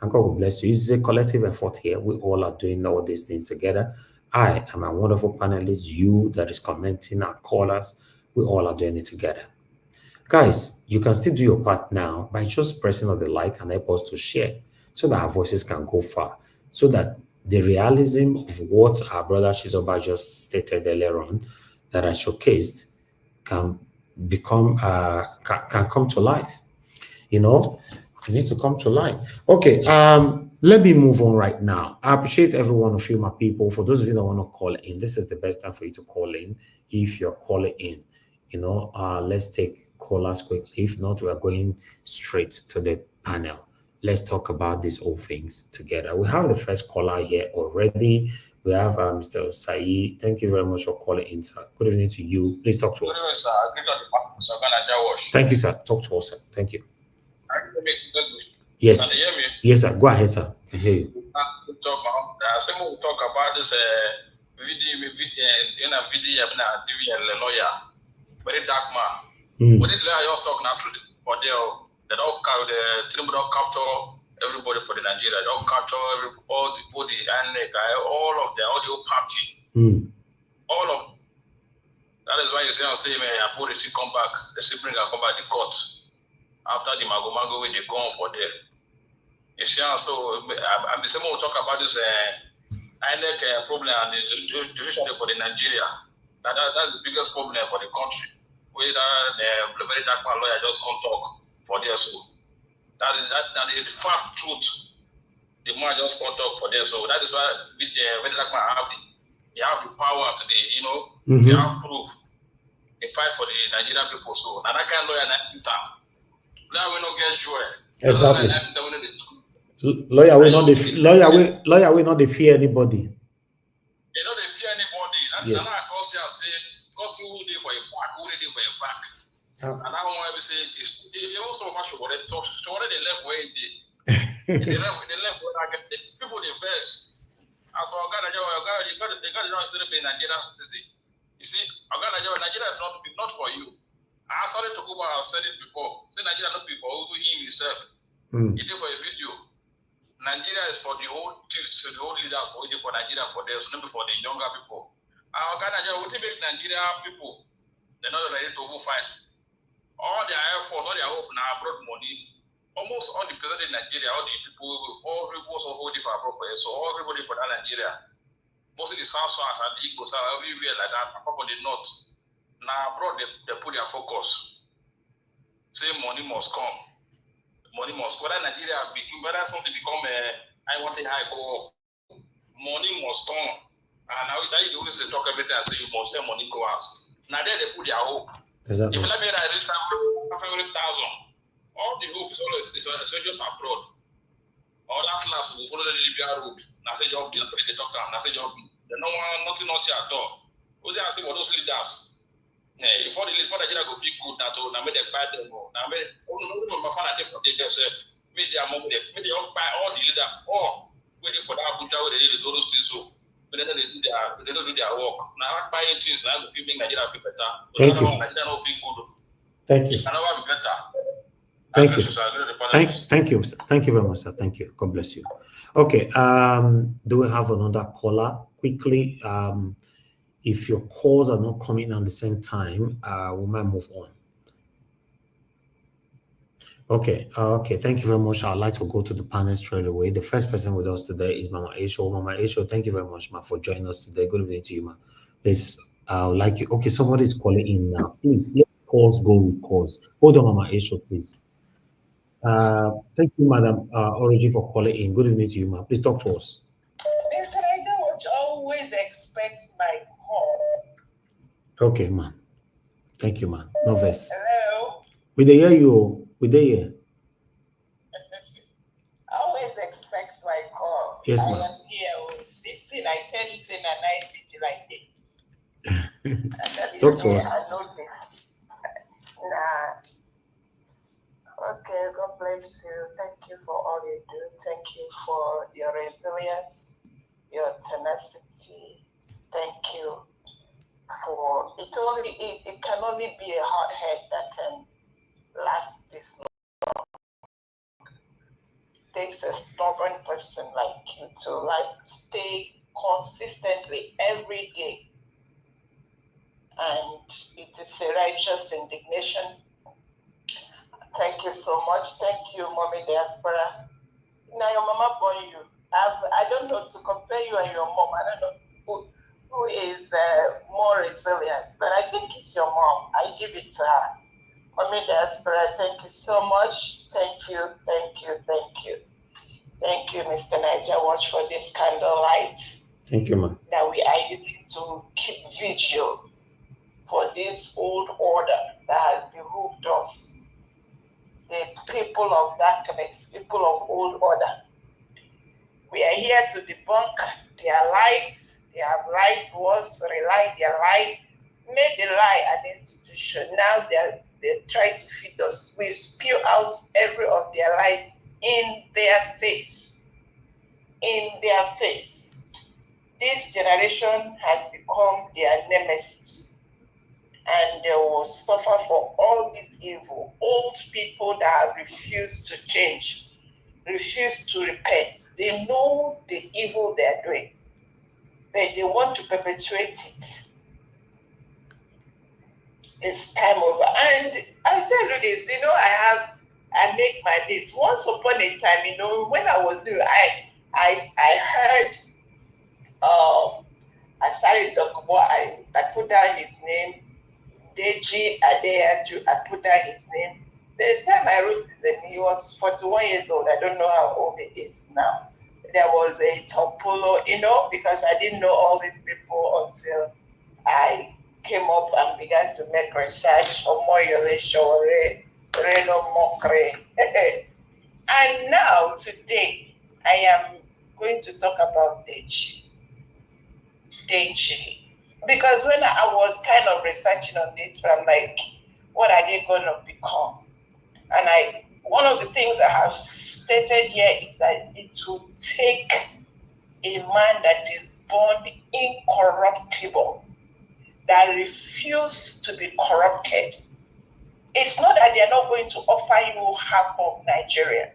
And God will bless you. It's a collective effort here. We all are doing all these things together. I am a wonderful panelist. You that is commenting, our callers, we all are doing it together. Guys, you can still do your part now by just pressing on the like and help us to share so that our voices can go far, so that the realism of what our brother Shizoba just stated earlier on that I showcased can become can come to life. You know, it needs to come to light. Okay, let me move on right now. I appreciate every one of you, my people. For those of you that want to call in, this is the best time for you to call in if you're calling in. You know, let's take callers quickly. If not, we are going straight to the panel. Let's talk about these old things together. We have the first caller here already. We have Mr. Osai. Thank you very much for calling in, sir. Good evening to you. Please talk to us. Good evening, sir. Thank you, sir. Talk to us, sir. Thank you. Yes. Can you hear me? Yes, sir. Go ahead, sir. I can hear you. We'll talk about this video, lawyer, very dark man. When this lawyer just talk now through for they don't Tinubu don't capture everybody for the Nigeria. They don't capture all the all of the whole party. All of that is why you say, man, I see come back, the sibling can come back to court after the Mago when they go on for there. You see, so I'm the same one talk about this problem and the judiciary for the Nigeria. That's the biggest problem for the country. Where the very dark man lawyer just can't talk for there. So that is the fact truth. The man just can't talk for there. So that is why with the very dark man have the power to they have proof. They fight for the Nigerian people. So and that kind of lawyer lawyer will not get joy. Exactly. Lawyer will not fear anybody. They don't fear anybody. And now I call say, because who will do for a back, who will do for a back. And I want to say, it also much about it. So already left where it did. They left where the people they first. As for Ghana, they got the Nigerian citizen. You see, Nigeria is not for you. Asari Dokubo said it before. Say Nigeria not be for him himself. He did for a video. Nigeria is for the old leaders, for Nigeria, for this, not for the younger people. Nigeria, what make Nigeria people, they're not ready to fight. All their efforts, all their hope now brought money. Almost all the people in Nigeria, all the people, all people also hold it for abroad for it. So all everybody for that Nigeria. Mostly the South and the Igbo, everywhere like that, apart from the North. Now abroad they put their focus. Say money must come. Money must go. Whether Nigeria whether something become I want a high go. Money must come. And now that you always talk everything and say you must send money go out. Now there they put their hope. Exactly. If let me reach 500,000, all the hope is always just abroad. All that class will follow the Libya road. Now say job for the doctor. Now say job. They no one nothing at all. What they are saying for those leaders. Before Nigeria go feel good, now make them buy them more. Now make no find a different themselves. Make their money, make they all buy all the leaders. All waiting for that Abuja where they do those things. So they don't do their work. Now buying things now to make Nigeria feel better. Thank you. Nigeria not feel good. Thank you. Now be better. Thank you. Thank you. Thank you very much, sir. Thank you. God bless you. Okay. Do we have another caller? Quickly. If your calls are not coming at the same time, we might move on. Okay, okay. Thank you very much. I'd like to go to the panel straight away. The first person with us today is Mama Aisho. Mama Aisho, thank you very much, ma, for joining us today. Good evening to you, ma. Please, I would like you. Okay, somebody's calling in now. Please, let calls go with calls. Hold on, Mama Aisho, please. Thank you, Madam Origi, for calling in. Good evening to you, ma. Please talk to us. Mr. Niger would always expect my call. Okay, ma. Thank you, ma. No verse. Hello? We dey hear you. We dey hear. Always expect my call. Yes, I ma'am. am here. Listen, I tell you, say, na night vigil like this. Talk to us. I know this. Nah. Okay, God bless you. Thank you for all you do. Thank you for your resilience, your tenacity. Thank you for it. It can only be a hard head that can last this long. It takes a stubborn person like you to stay consistently every day. And it is a righteous indignation. Thank you so much. Thank you, Mommy Diaspora. Now your mama born you. I don't know to compare you and your mom. I don't know who is more resilient, but I think it's your mom. I give it to her. Mommy Diaspora, thank you so much. Thank you, thank you, thank you. Thank you, Mr. Niger Watch, for this candlelight. Thank you, ma'am. That we are using to keep vigil for this old order that has behooved us. The people of darkness, people of old order. We are here to debunk their lies. They have lied to us, relied their lie, made the lie an institution. Now they're trying to feed us. We spew out every of their lies in their face. In their face. This generation has become their nemesis. And they will suffer for all this evil. Old people that have refused to change, refused to repent. They know the evil they're doing. They want to perpetuate it. It's time over. And I'll tell you this, I make my list. Once upon a time, when I was new, I heard Asari Dokubo, I put down his name. Deji Adeyanju, I put down his name. The time I wrote his name, he was 41 years old. I don't know how old he is now. There was a Tompolo, because I didn't know all these people until I came up and began to make research on Moyole Shore, Reno Mokre. And now, today, I am going to talk about Deji. Because when I was kind of researching on this, I'm like, what are they going to become? And one of the things I have stated here is that it will take a man that is born incorruptible, that refuses to be corrupted. It's not that they're not going to offer you half of Nigeria.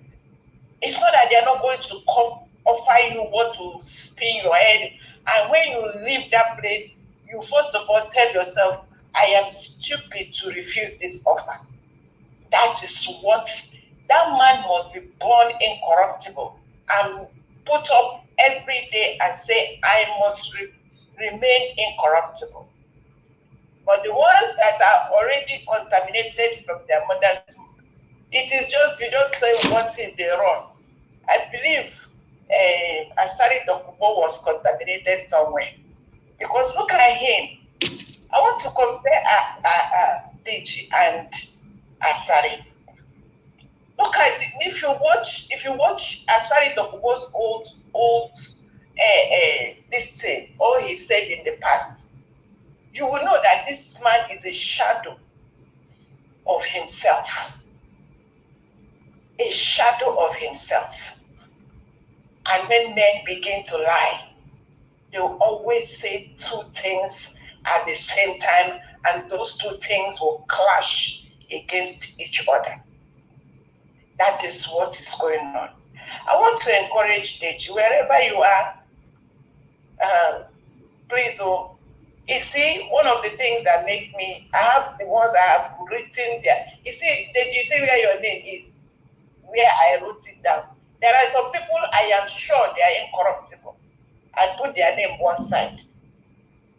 It's not that they're not going to offer you what to spin your head. And when you leave that place, you first of all tell yourself, I am stupid to refuse this offer. That is what, that man must be born incorruptible and put up every day and say, I must remain incorruptible. But the ones that are already contaminated from their mother's womb, it is just, you just say one thing, they run. I believe Asari Dokubo was contaminated somewhere. Because look at him. I want to compare Deji and Asari. Look at it. If you watch Asari Dokubo's old this thing, all he said in the past, you will know that this man is a shadow of himself. A shadow of himself. And when men begin to lie, they'll always say two things at the same time, and those two things will clash against each other. That is what is going on. I want to encourage Deji, wherever you are, please, you see, one of the things that make me, I have the ones I have written there. You see, Deji, you see where your name is. where I wrote it down. There are some people I am sure they are incorruptible. I put their name one side.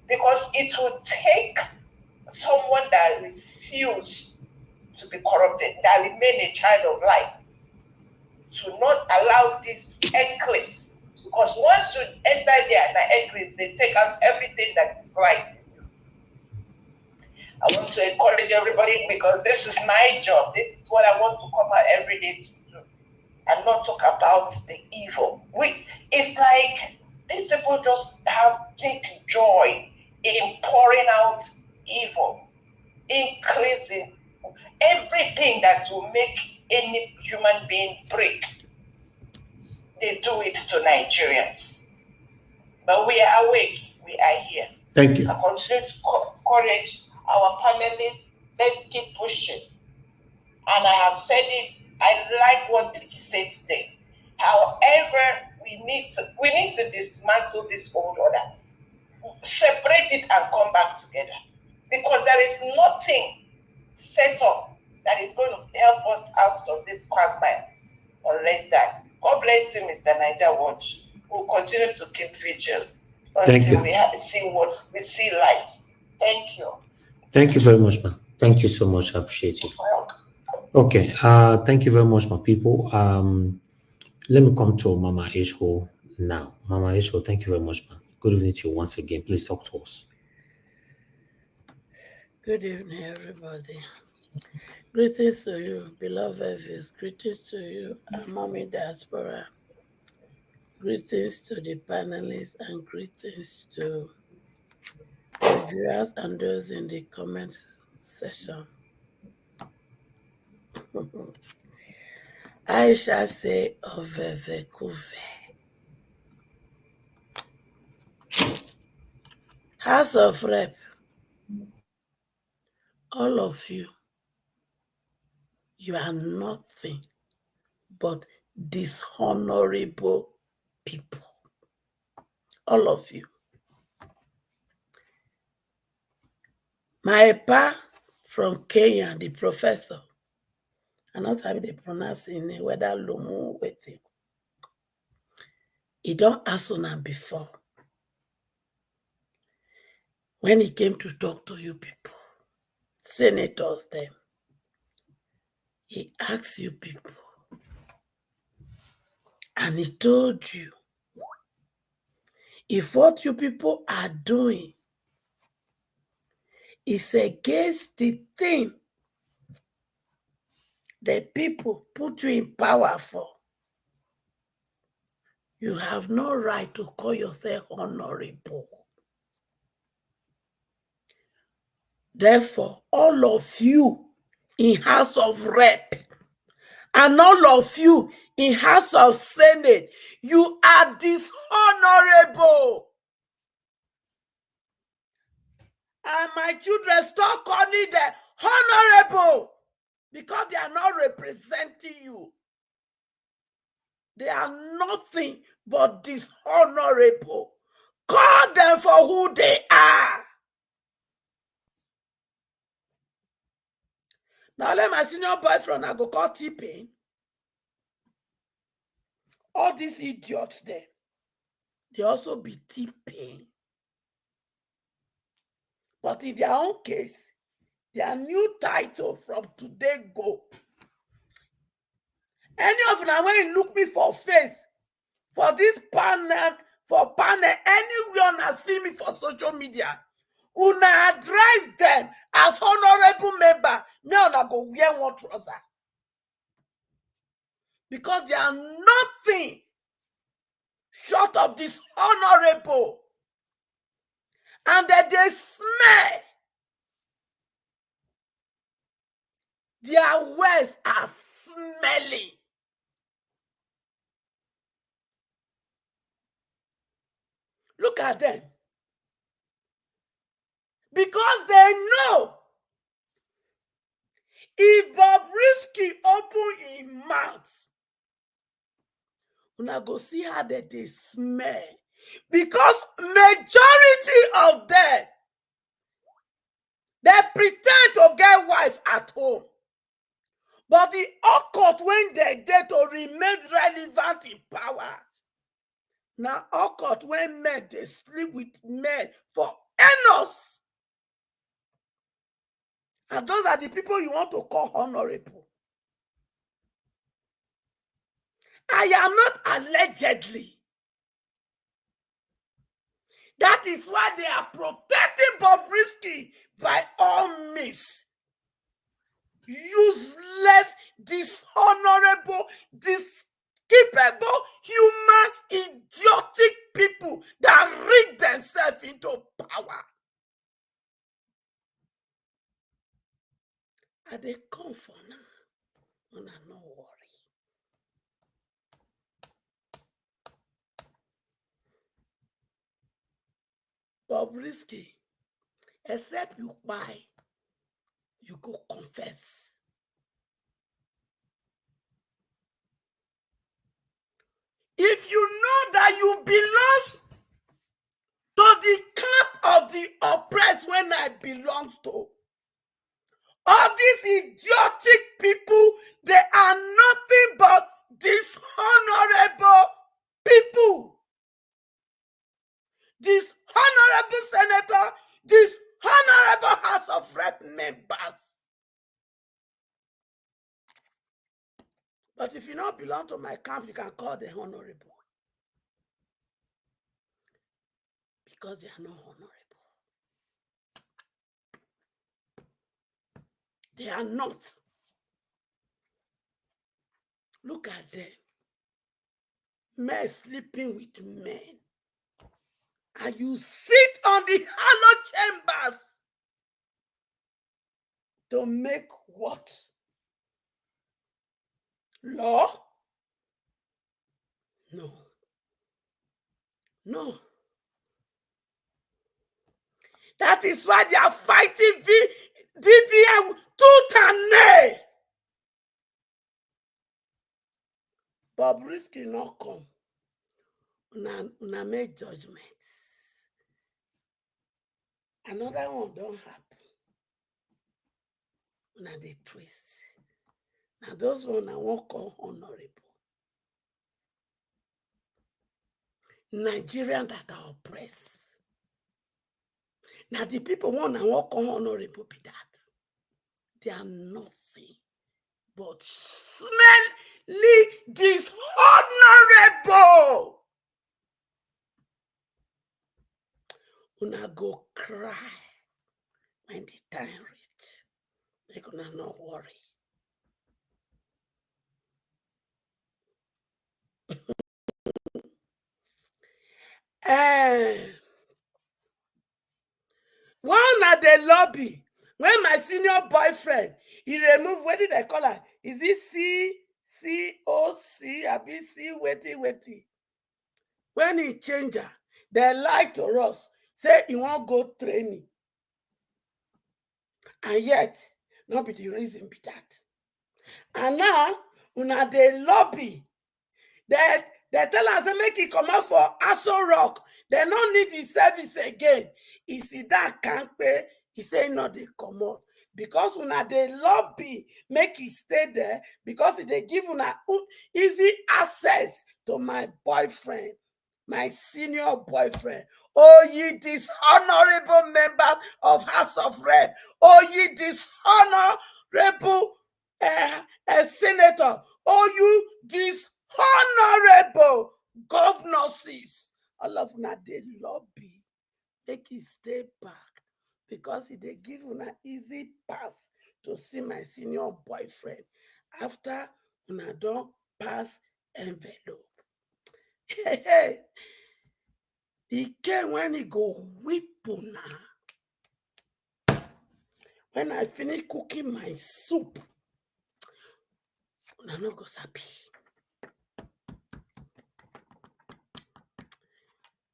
Because it will take someone that refuses to be corrupted, that remain a child of light, to not allow this eclipse. Because once you enter there, the eclipse, they take out everything that is right. I want to encourage everybody because this is my job. This is what I want to come out every day to do and not talk about the evil. It's like these people just take joy in pouring out evil, increasing everything that will make any human being break. They do it to Nigerians. But we are awake. We are here. Thank you. I continue to encourage our panelists. Let's keep pushing. And I have said it. I like what they said today. However, we need to dismantle this old order, separate it, and come back together. Because there is nothing set up that is going to help us out of this quagmire unless that. God bless you, Mr. Niger Watch. We'll continue to keep vigil until we see light. Thank you. Thank you very much, ma'am. Thank you so much. I appreciate you. Okay. Thank you very much, my people. Let me come to Mama Isho now. Mama Isho, thank you very much, ma'am. Good evening to you once again. Please talk to us. Good evening, everybody. Greetings to you, beloved viewers. Greetings to you, Mommy Diaspora. Greetings to the panelists and greetings to the viewers and those in the comments section. I shall say Ovevekuve. House of Rep, all of you, you are nothing but dishonorable people. All of you. My pa from Kenya, the professor, and not having the pronouncing whether Lomu with him. He don't ask on before. When he came to talk to you people, senators them, he asked you people, and he told you, if what you people are doing is against the thing the people put you in power for, you have no right to call yourself honorable. Therefore, all of you in House of Rep and all of you in House of Senate, you are dishonorable. And my children, stop calling them honorable because they are not representing you. They are nothing but dishonorable. Call them for who they are. Now let my senior boyfriend, I go call T-Pain. All these idiots there, they also be T-Pain. But in their own case, their new title from today go. Any of them, when you look me for face, for this panel, anywhere una see me for social media, una address them as honorable member, me una go wear one trouser. Because they are nothing short of dishonorable. And that they smell. Their words are smelly. Look at them. Because they know if Bobrisky open his mouth, una go see how they smell. Because majority of them, they pretend to get wife at home. But the occult when they did to remain relevant in power. Now occult when men they sleep with men for enos. And those are the people you want to call honorable. I am not allegedly. That is why they are protecting Bobrisky by all means. Useless, dishonorable, incapable, human, idiotic people that rig themselves into power. And they come for now. And I'm not worried. Bobrisky, except you buy, you go confess. If you know that you belong to the camp of the oppressed when I belong to, all these idiotic people, they are nothing but dishonorable people. Dishonorable senator, dishonorable House of Rep members. But if you don't belong to my camp, you can call them honorable. Because they are not honorable. They are not. Look at them. Men sleeping with men. And you sit on the hollow chambers to make what? Law? No. No. That is why they are fighting DVM tooth and nail. Bobrisky not come. Una make judgments. Another one don't happen. Una they twist. Now those one I won't call honorable. Nigerians that are oppressed. Now the people want to walk on honorable be that. They are nothing but smelly dishonorable. Una go cry when the time reach. They gonna not worry. One at the lobby, when my senior boyfriend, he removed, what did I call her? Is it COC, ABC, waiting. When he changed her, they lied to us, say he won't go training. And yet, not be the reason be that. And now, una the lobby, they tell us to make it come out for Aso Rock. They don't need the service again. He see that can't pay. He say no, they come out. Because una the lobby make it stay there because they give una easy access to my boyfriend, my senior boyfriend. Oh, ye dishonorable members of House of Rep. Oh, ye dishonorable senator. Oh, you dishonorable governors. All of una dey lobby make it stay back because they give una easy pass to see my senior boyfriend after una don pass envelope. Hey, he came when he go whip una. When I finish cooking my soup, una no go sabi.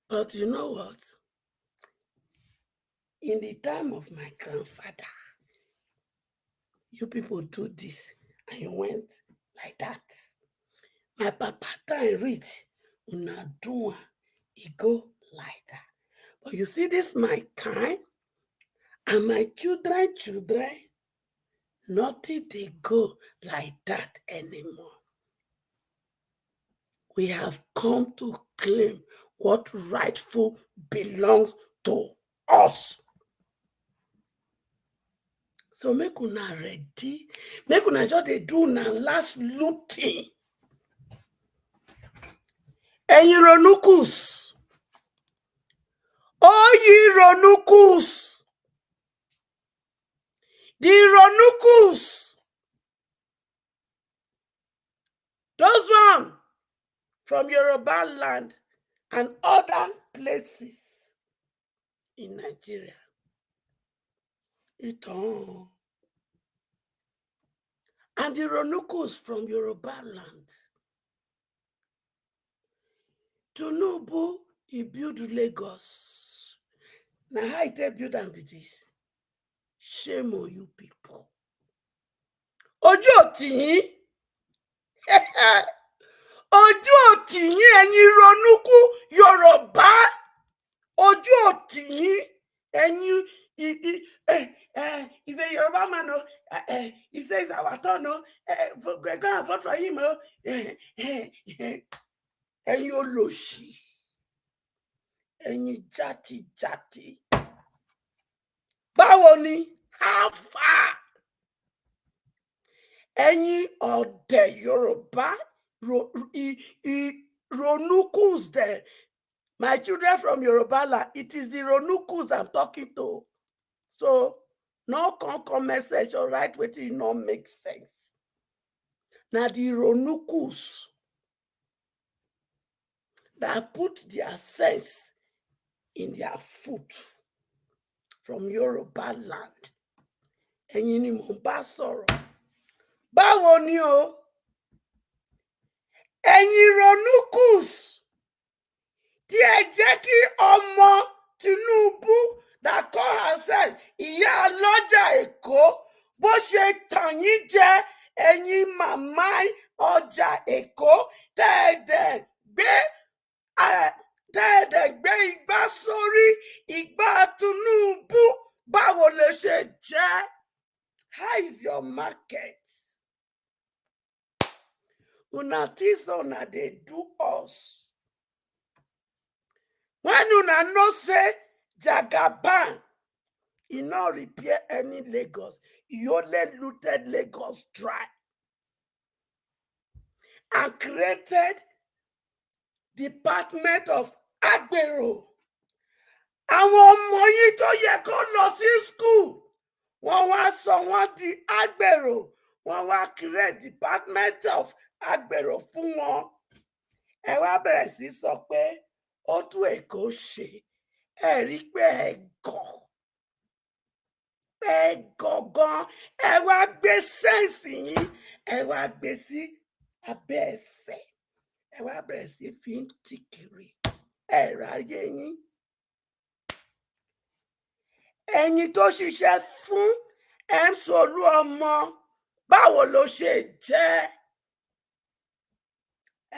But you know what? In the time of my grandfather, you people do this and you went like that. My papa time reach, una do he go like that. But you see this my time and my children, Nothing they go like that anymore. We have come to claim what rightful belongs to us. So make una ready. Make una just dey do na last looting. Ẹ̀yin Ronukus. Oyi Ronukus. The Ronukus. Those one from Yoruba land and other places in Nigeria. Iton. And the Ronukus from Yoruba land. Tinubu, he built Lagos. Now how they build and be this? Shame on you people. Ojú òtì yín. Ojú òtì yín ẹ̀yin Ronuku Yorùbá. Ojú òtì yín ẹ̀yin he's a Yoruba man. He says our turn. Go and vote for him. Ẹ̀yin olòṣì. Ẹ̀yin játijàti. Báwo ni? How far? Ẹ̀yin ọ̀dẹ̀ Yorùbá Ronukus there. My children from Yoruba land, it is the Ronukus I'm talking to. So no comment section right wetin no make sense. Now the Ronukus that put their sense in their foot from Yoruba land. Ẹ̀yin ni mo bá sọ̀rọ̀. Báwo ni o? Ẹ̀yin Ronukus. Tí ẹ jẹ́ kí ọmọ Tinubu that call herself ìyá lọ́jà Èkó bó ṣe tàn yín jẹ ẹ̀yin màmá ọjà Èkó tẹ́ẹ̀dẹ̀ gbé igbá sórí igbá Tinubu báwo lè ṣe jẹ́? How is your market? Una think una dey do us. When una know say Jagaban, he not repair any Lagos. He only looted Lagos dry and created Department of Agbero. Àwọn ọmọ yìí tó yẹ kó lọ sí school, wọ́n wá sọ wọ́n di Agbero. Wọ́n wá create Department of Agbero fún wọn. Ẹ wá bẹ̀rẹ̀ sí sọ pé ó tún Èkó ṣe. Ẹ rí pé ẹ gọ̀. Ẹ gọ̀gán. Ẹ wá gbé sẹ́ǹsì yín. Ẹ wá gbé sí abẹ́ ẹsẹ̀. Ẹ wá bẹ̀rẹ̀ sí fi ń tì kiri. Ẹ ráyé yín. Ẹ̀yin tó ṣiṣẹ́ fún Ẹ̀msọ̀lú ọmọ. Báwo ló ṣe jẹ́?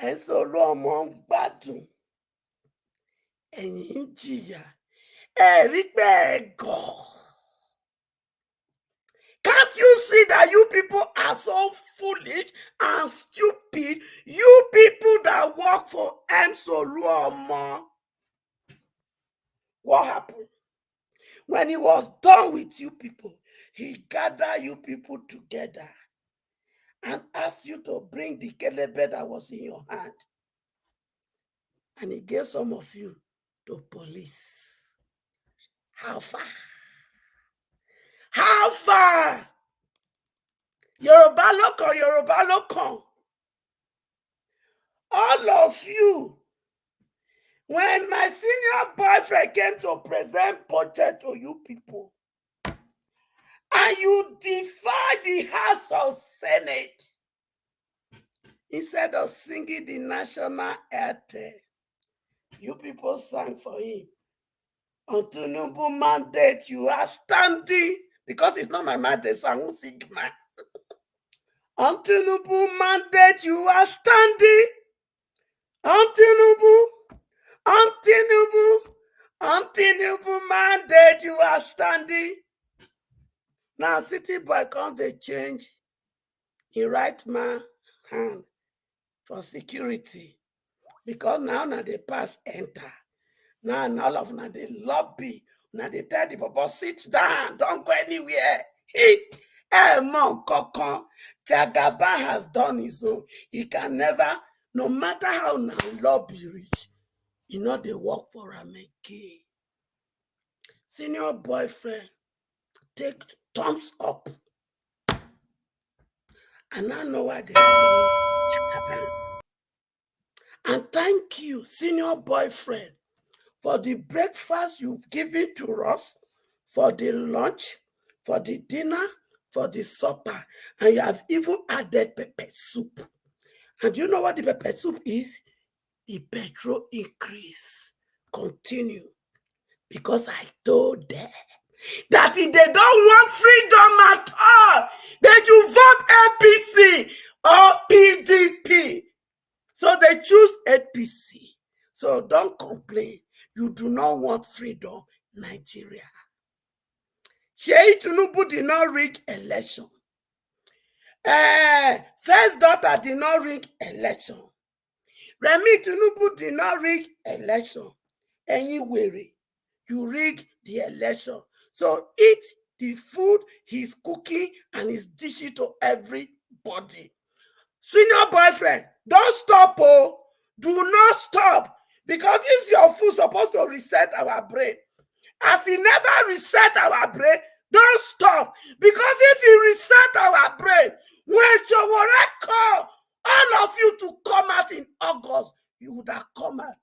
Ẹ̀msọ̀lú ọmọ ń gbádùn. Ẹ̀yin ń jìyà. Ẹ rí pé ẹ gọ̀. Can't you see that you people are so foolish and stupid? You people that work for Ẹ̀msọ̀lú ọmọ. What happened? When he was done with you people, he gathered you people together and asked you to bring the kelebe that was in your hand. And he gave some of you to police. How far? How far? Yoruba lokan. All of you. When my senior boyfriend came to present budget to you people, and you defy the House of Senate, instead of singing the national anthem, you people sang for him. On Tinubu mandate, you are standing, because it's not my mandate, so I won't sing mine. On Tinubu mandate, you are standing. On Tinubu mandate, you are standing. Now city boy come dey change in right man hand for security because now na dey pass enter. Now all of una dey lobby, una dey tell the bobo sit down, don't go anywhere. Mom, Kokon, Jagaban has done his own. He can never, no matter how now lobby reach, he not dey work for am again. Senior boyfriend, take thumbs up. And I know why they call you Jagaban. And thank you, senior boyfriend, for the breakfast you've given to us, for the lunch, for the dinner, for the supper, and you have even added pepper soup. And you know what the pepper soup is? The petrol increase. Continue. Because I told them that if they don't want freedom at all, they should vote APC or PDP. So they choose APC. So don't complain. You do not want freedom, Nigeria. Tinubu did not rig election. First daughter did not rig election. Remi Tinubu did not rig election. Anyway, you rig the election. So eat the food he's cooking and he's dishing to everybody. Senior boyfriend, don't stop, oh. Do not stop. Because this your food supposed to reset our brain. As he never reset our brain, don't stop. Because if he reset our brain, when Chowore call all of you to come out in August, you would have come out.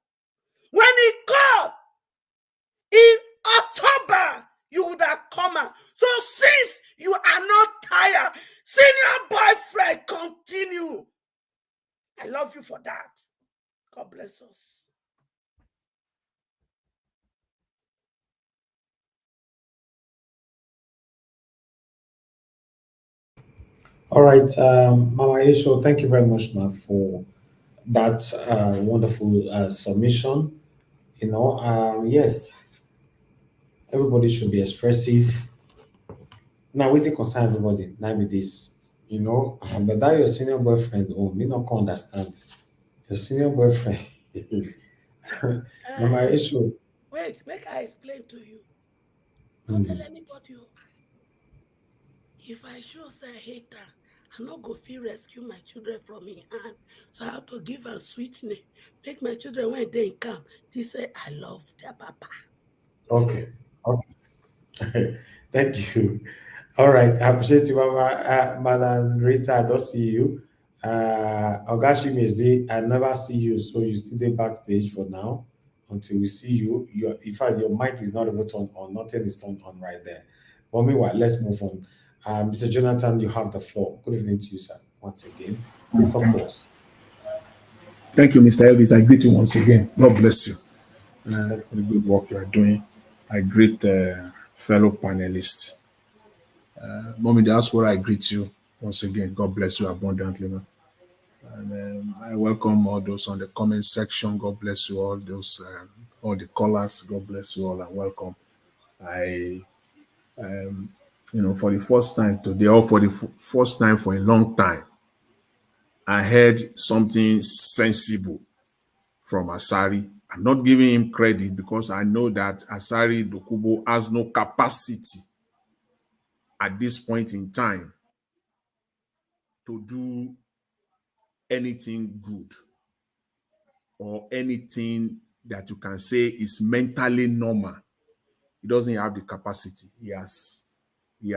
When he called in October, you would have come out. So since you are not tired, senior boyfriend, continue. I love you for that. God bless us. All right, Mama Isho, thank you very much, ma, for that wonderful submission. Yes, everybody should be expressive. Now, we take concern everybody. Now with this, but that your senior boyfriend, me not can understand. Your senior boyfriend, Mama Isho. Wait, make I explain to you. Don't tell anybody. If I show say I hate her, I no go feel rescue my children from his hand. So I have to give her sweet name. Make my children when they come, they say I love their papa. Okay. Thank you. All right. I appreciate you, Mama. Madam Rita, I don't see you. Ogashi Mezi, I never see you, so you still there backstage for now until we see you. In fact, your mic is not even turned on. Nothing is turned on right there. But meanwhile, let's move on. Mr. Jonathan, you have the floor. Good evening to you, sir. Once again, please talk to us. Thank you, Mr. Elvis. I greet you once again. God bless you for the good work you are doing. I greet fellow panelists. Mommy Diaspora, I greet you once again. God bless you abundantly. Man. And I welcome all those on the comment section. God bless you all. All the callers. God bless you all and welcome. For the first time today, or for the first time for a long time, I heard something sensible from Asari. I'm not giving him credit because I know that Asari Dokubo has no capacity at this point in time to do anything good or anything that you can say is mentally normal. He doesn't have the capacity. He has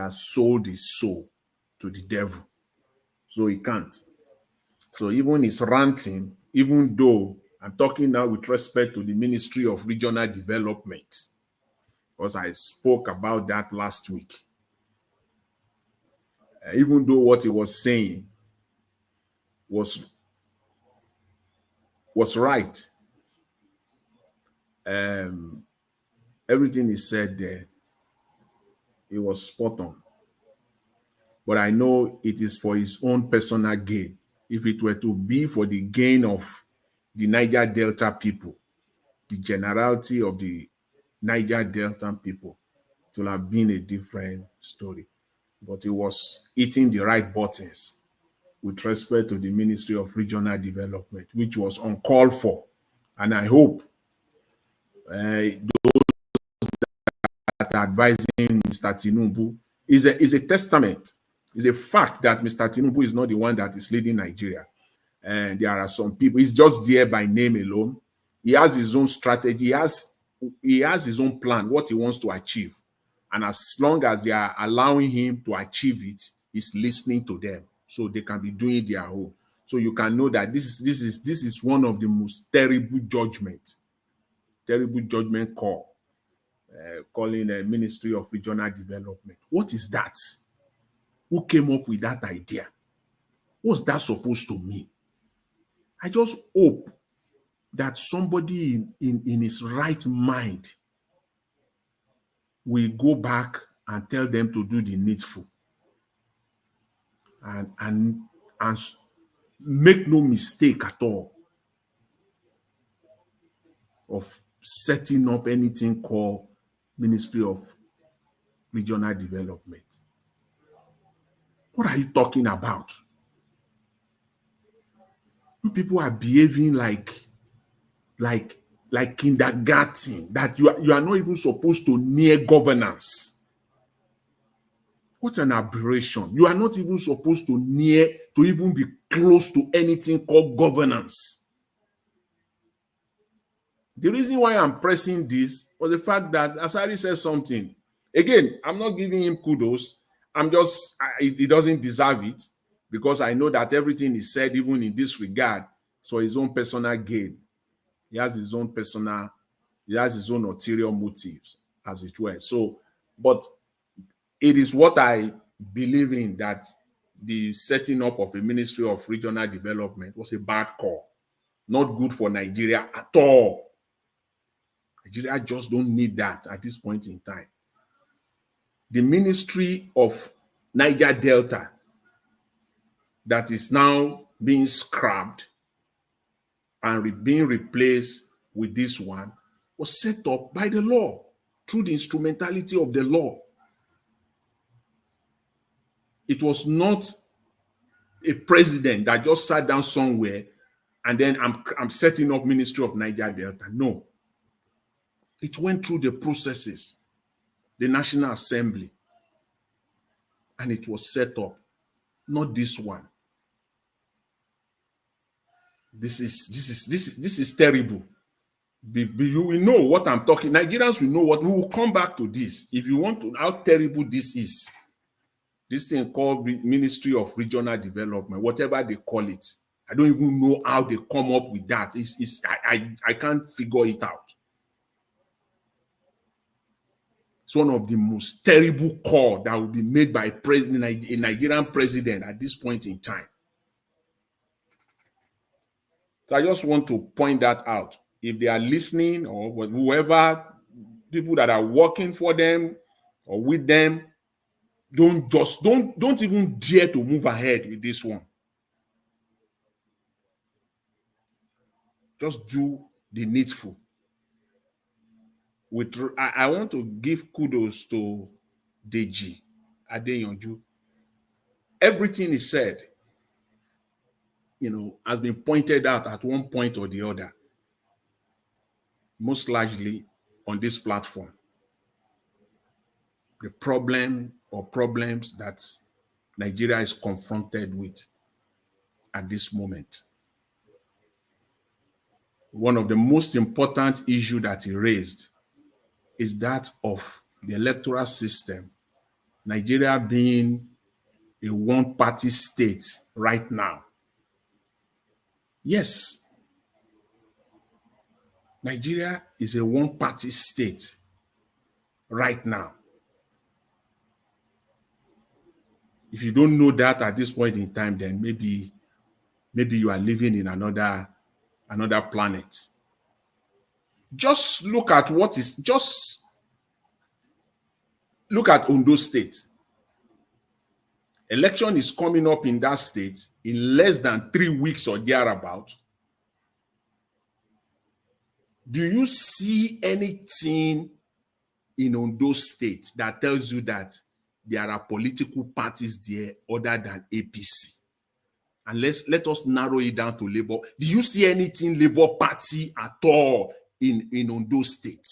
sold his soul to the devil. So he can't. So even his ranting, even though I'm talking now with respect to the Ministry of Regional Development, because I spoke about that last week. Even though what he was saying was right, everything he said there, it was spot on. But I know it is for his own personal gain. If it were to be for the gain of the Niger Delta people, the generality of the Niger Delta people, it would have been a different story. but he was hitting the right buttons with respect to the Ministry of Regional Development, which was uncalled for. And I hope those that are advising Mr. Tinubu is a testament, is a fact that Mr. Tinubu is not the one that is leading Nigeria. And there are some people, he's just there by name alone. He has his own strategy. He has his own plan, what he wants to achieve. And as long as they are allowing him to achieve it, he's listening to them so they can be doing their own. So you can know that this is one of the most terrible judgment call, calling a Ministry of Regional Development. What is that? Who came up with that idea? What's that supposed to mean? I just hope that somebody in his right mind will go back and tell them to do the needful and make no mistake at all of setting up anything called Ministry of Regional Development. What are you talking about? You people are behaving like kindergarten, that you are not even supposed to near governance. What an aberration. You are not even supposed to even be close to anything called governance. The reason why I'm pressing this was the fact that Asari said something. Again, I'm not giving him kudos. He doesn't deserve it, because I know that everything he said, even in this regard, for his own personal gain. He has his own ulterior motives, as it were. So, but it is what I believe in, that the setting up of a Ministry of Regional Development was a bad call. Not good for Nigeria at all. Nigeria just don't need that at this point in time. The Ministry of Niger Delta that is now being scrapped and being replaced with this one was set up by the law, through the instrumentality of the law. It was not a president that just sat down somewhere and then I'm setting up Ministry of Niger Delta. No. It went through the processes, the National Assembly, and it was set up. Not this one. This is terrible. You will know what I'm talking. Nigerians will know what. We will come back to this. If you want to know how terrible this is, this thing called Ministry of Regional Development, whatever they call it, I don't even know how they come up with that. I can't figure it out. It's one of the most terrible calls that will be made by a Nigerian president at this point in time. So I just want to point that out. If they are listening, or whoever, people that are working for them or with them, don't even dare to move ahead with this one. Just do the needful. I want to give kudos to Deji Adeyonju. Everything he said, has been pointed out at one point or the other, most largely on this platform. The problem or problems that Nigeria is confronted with at this moment. One of the most important issues that he raised is that of the electoral system, Nigeria being a one-party state right now. Yes, Nigeria is a one-party state right now. If you don't know that at this point in time, then maybe you are living in another planet. Just look at look at Ondo State. Election is coming up in that state in less than 3 weeks or thereabout. Do you see anything in Ondo State that tells you that there are political parties there other than APC. And let us narrow it down to Labour. Do you see anything Labour Party at all in Ondo State?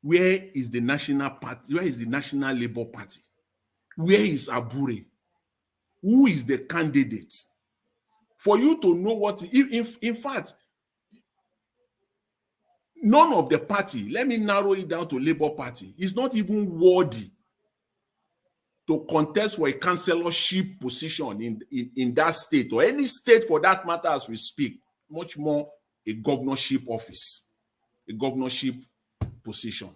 Where is the National Party? Where is the National Labour Party? Where is Abure? Who is the candidate? For you to know what, in fact, none of the party, let me narrow it down to Labour Party, is not even worthy to contest for a councillorship position in that state, or any state for that matter as we speak, much more a governorship office, a governorship position.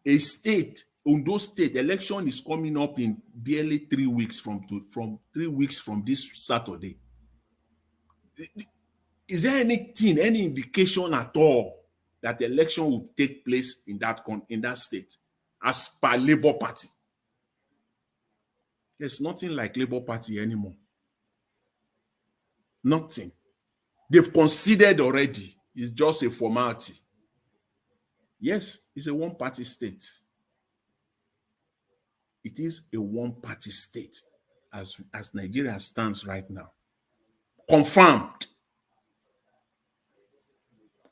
A state, Ondo State, election is coming up in barely 3 weeks from 3 weeks from this Saturday. Is there anything, any indication at all that the election will take place in that state as per Labour Party? There's nothing like Labour Party anymore. Nothing. They've considered already. It's just a formality. Yes, it's a one-party state. It is a one-party state as Nigeria stands right now. Confirmed,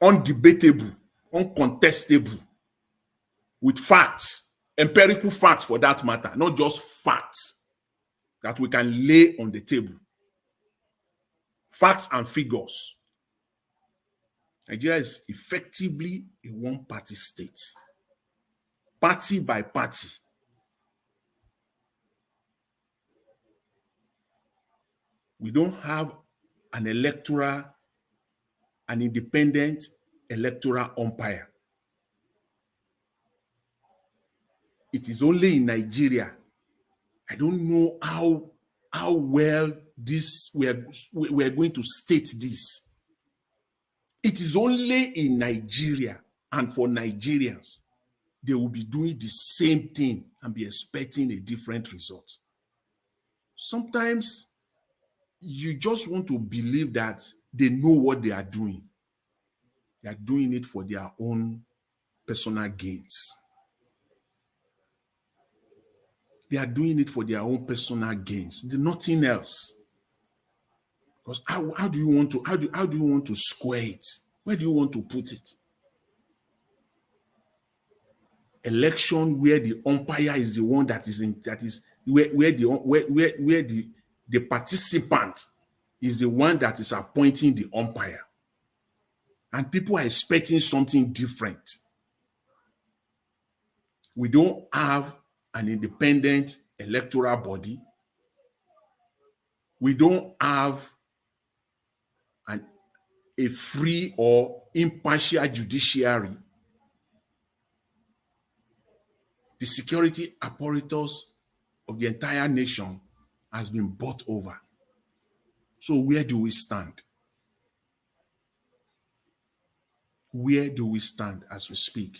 undebatable, uncontestable, with facts, empirical facts for that matter, not just facts that we can lay on the table. Facts and figures. Nigeria is effectively a one-party state, party by party. We don't have an independent electoral umpire. It is only in Nigeria. I don't know how well we are going to state this. It is only in Nigeria, and for Nigerians, they will be doing the same thing and be expecting a different result. Sometimes you just want to believe that they know what they are doing. They are doing it for their own personal gains. They are doing it for their own personal gains. Nothing else. Because how do you want to square it? Where do you want to put it? Election where the umpire is the one where the participant is the one that is appointing the umpire. And people are expecting something different. We don't have an independent electoral body. We don't have a free or impartial judiciary. The security apparatus of the entire nation has been bought over. So where do we stand? Where do we stand as we speak?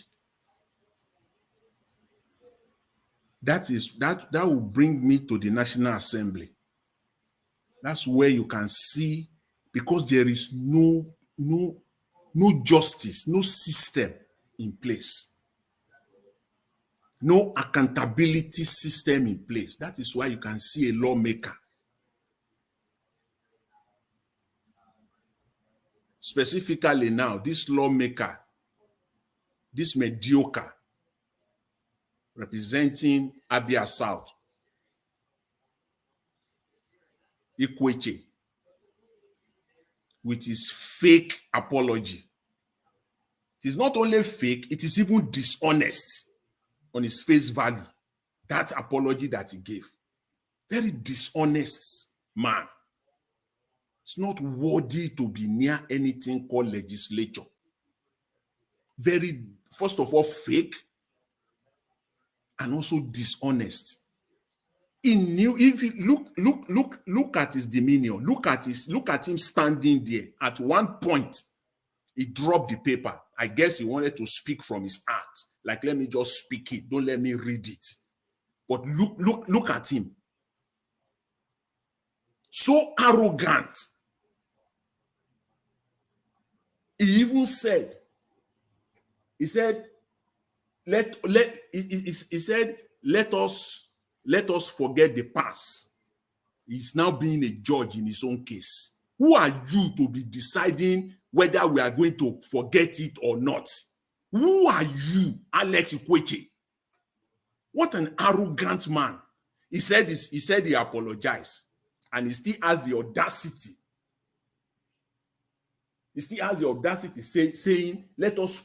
That will bring me to the National Assembly. That's where you can see, because there is no justice, no system in place, no accountability system in place. That is why you can see a lawmaker, specifically now, this lawmaker, this mediocre, representing Abia South, Ikweche, with his fake apology. It is not only fake, it is even dishonest on his face value. That apology that he gave. Very dishonest man. It's not worthy to be near anything called legislature. Very, first of all, fake, and also dishonest. He knew, if you look at his demeanor, look at him standing there. At one point, he dropped the paper. I guess he wanted to speak from his heart. Like, let me just speak it. Don't let me read it. But look at him. So arrogant. He even said, he said, let us forget the past. He's now being a judge in his own case. Who are you to be deciding whether we are going to forget it or not? Who are you, Alex Ikweche? What an arrogant man. He said he apologized, and he still has the audacity. He still has the audacity saying, let us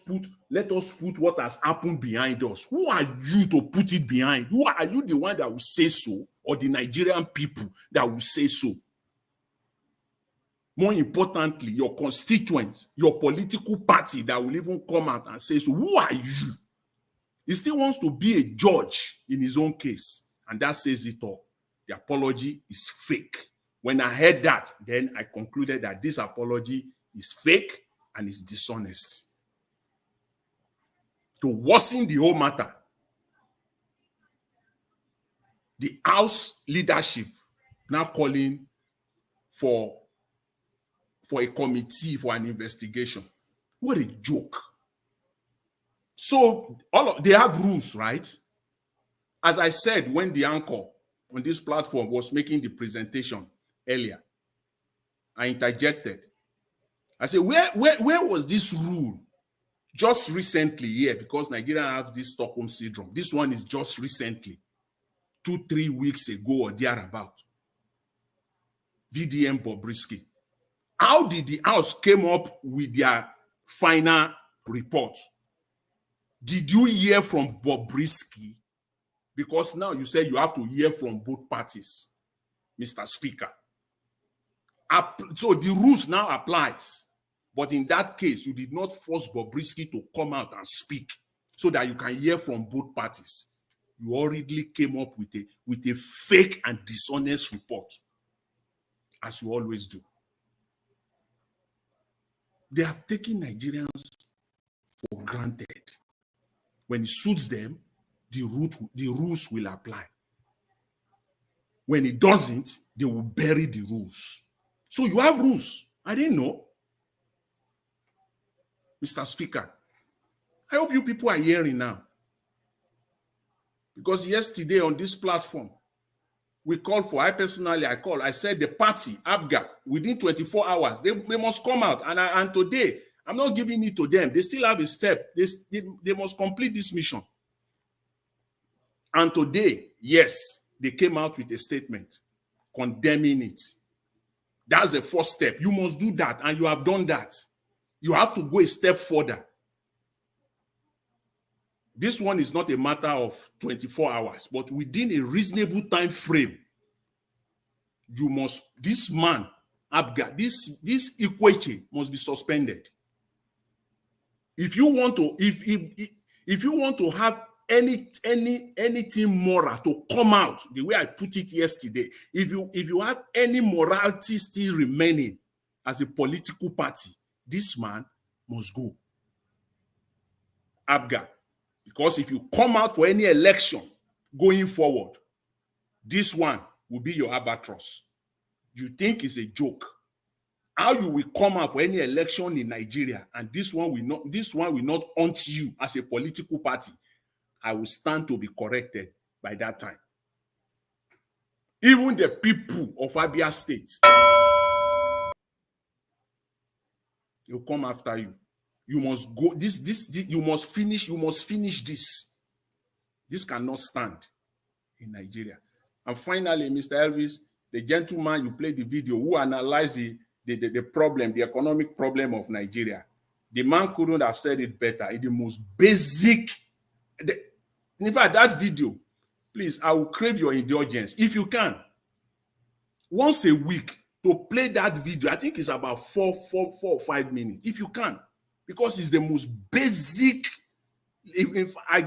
put what has happened behind us. Who are you to put it behind? Who are you, the one that will say so, or the Nigerian people that will say so? More importantly, your constituents, your political party that will even come out and say so. Who are you? He still wants to be a judge in his own case, and that says it all. The apology is fake. When I heard that, then I concluded that this apology is fake and is dishonest. To worsen the whole matter, the House leadership now calling for a committee for an investigation. What a joke. So they have rules, right? As I said, when the anchor on this platform was making the presentation earlier, I interjected. I said, where was this rule just recently here? Because Nigeria have this Stockholm syndrome. This one is just recently, 2-3 weeks ago or thereabout. VDM Bobrisky. How did the House came up with their final report? Did you hear from Bobrisky? Because now you say you have to hear from both parties, Mr. Speaker. So the rules now applies. But in that case, you did not force Bobrisky to come out and speak so that you can hear from both parties. You already came up with a fake and dishonest report, as you always do. They have taken Nigerians for granted. When it suits them, the rules will apply. When it doesn't, they will bury the rules. So you have rules. I didn't know. Mr. Speaker, I hope you people are hearing now. Because yesterday on this platform, we called for, I said the party, ABGA, within 24 hours, they must come out. And today, I'm not giving it to them. They still have a step. They must complete this mission. And today, yes, they came out with a statement condemning it. That's the first step. You must do that, and you have done that. You have to go a step further. This one is not a matter of 24 hours, but within a reasonable time frame, you must, this man, Abga, this equation must be suspended. If you want to, if you want to have anything moral to come out, the way I put it yesterday, if you have any morality still remaining as a political party, this man must go. Abga. Because if you come out for any election going forward, this one will be your albatross. You think it's a joke. How you will come out for any election in Nigeria and this one will not haunt you as a political party. I will stand to be corrected by that time. Even the people of Abia State will come after you. You must go. This you must finish this. This cannot stand in Nigeria. And finally, Mr. Elvis, the gentleman you played the video who analyzed the problem, the economic problem of Nigeria, the man couldn't have said it better. It's the most basic. In fact, that video, please, I will crave your indulgence. If you can, once a week, to play that video, I think it's about 4 or 5 minutes. If you can, because it's the most basic. If I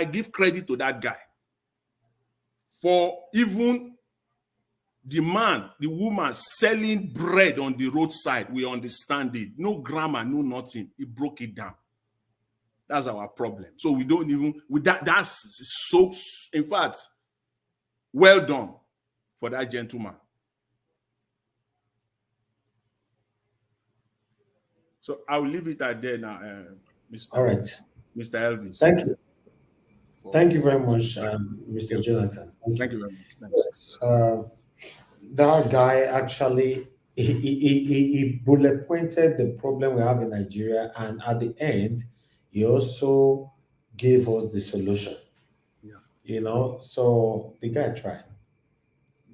give credit to that guy for even the man, the woman selling bread on the roadside. We understand it. No grammar, no nothing. He broke it down. That's our problem. So we don't even with that. That's so. In fact, well done for that gentleman. So I will leave it at there now, All right. Mr. Elvis. Thank you. Thank you very much, Right. Mr. Jonathan. Thank you very much. Thanks. Yes, that guy actually he bullet pointed the problem we have in Nigeria, and at the end, he also gave us the solution. Yeah. You know, so the guy tried.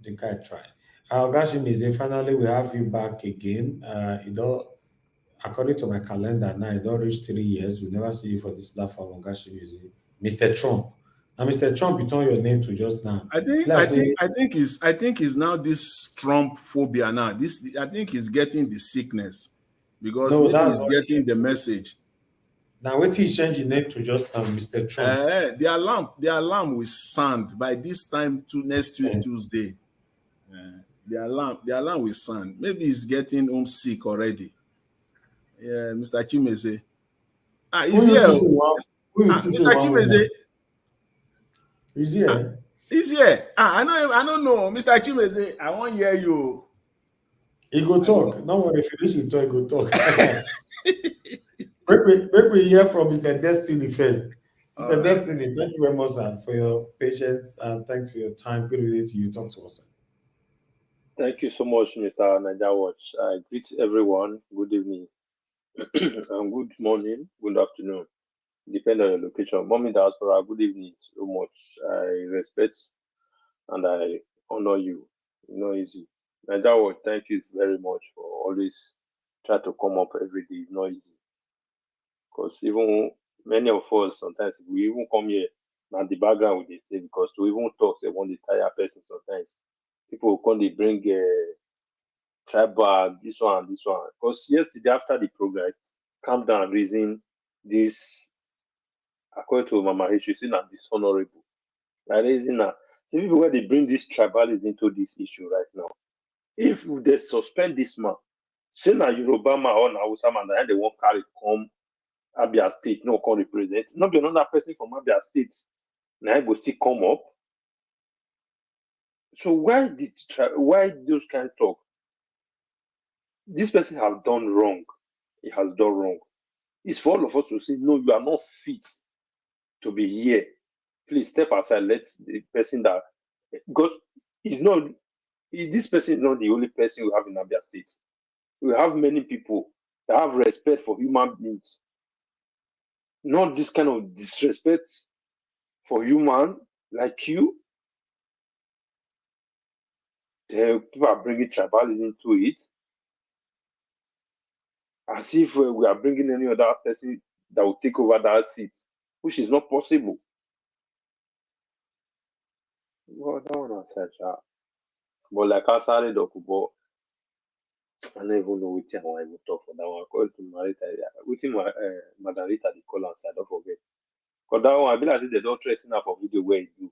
The guy tried. Gashimize, finally we have you back again. You know, according to my calendar now, it don't reach 3 years. We never see you for this platform on Gashimize. Mr. Trump. Now, Mr. Trump, you turn your name to just now. I think it's now this Trump phobia now. I think he's getting the sickness because No, maybe that's he's what it getting is. the message. Now, wait till he change the name to just now, Mr. Trump. The alarm will sound by this time to next week Tuesday. The alarm will sound. Maybe he's getting homesick already. Yeah, Mr. Chimeze. He's here. Mr. Chimeze. He's here. He's here. I don't know. Mr. Chimeze, I won't hear you. He go talk. No worry, if you reach the talk, he go talk. Make we hear from Mr. Destiny first. Mr. Destiny, thank you very much, sir, for your patience and thanks for your time. Good evening to you. Talk to us, sir. Thank you so much, Mr. Naija Watch. I greet everyone. Good evening, and good morning, good afternoon, depending on your location. Mommy Diaspora, good evening so much. I respect and I honor you. No easy. Naija Watch, thank you very much for always try to come up every day. Not easy. Because even many of us sometimes we even come here and the background we dey say because to even talk say one the tire person sometimes people will come they bring tribal this one and this one. Because yesterday after the program, calm down reason this according to Mama History, say na dishonorable. Like reason na see people where they bring this tribalism into this issue right now. If they suspend this man, say na Yoruba man or na Hausa man, then they won't carry come Abia State, no come represent. Not be another person from Abia State. Now go still come up. So why those kind of talk? This person have done wrong. He has done wrong. It's for all of us to say, no, you are not fit to be here. Please step aside. Let the person that because it's not this person is not the only person we have in Abia State. We have many people that have respect for human beings. Not this kind of disrespect for human like you. People are bringing tribalism to it. As if we are bringing any other person that will take over that seat, which is not possible. Well, that one was such a... But like Asari Dokubo, I don't even know which one I will talk for that one. Call to Marita. Which Madam Rita the call and I don't forget. Because that one, I be like they don't trace enough of video where you do.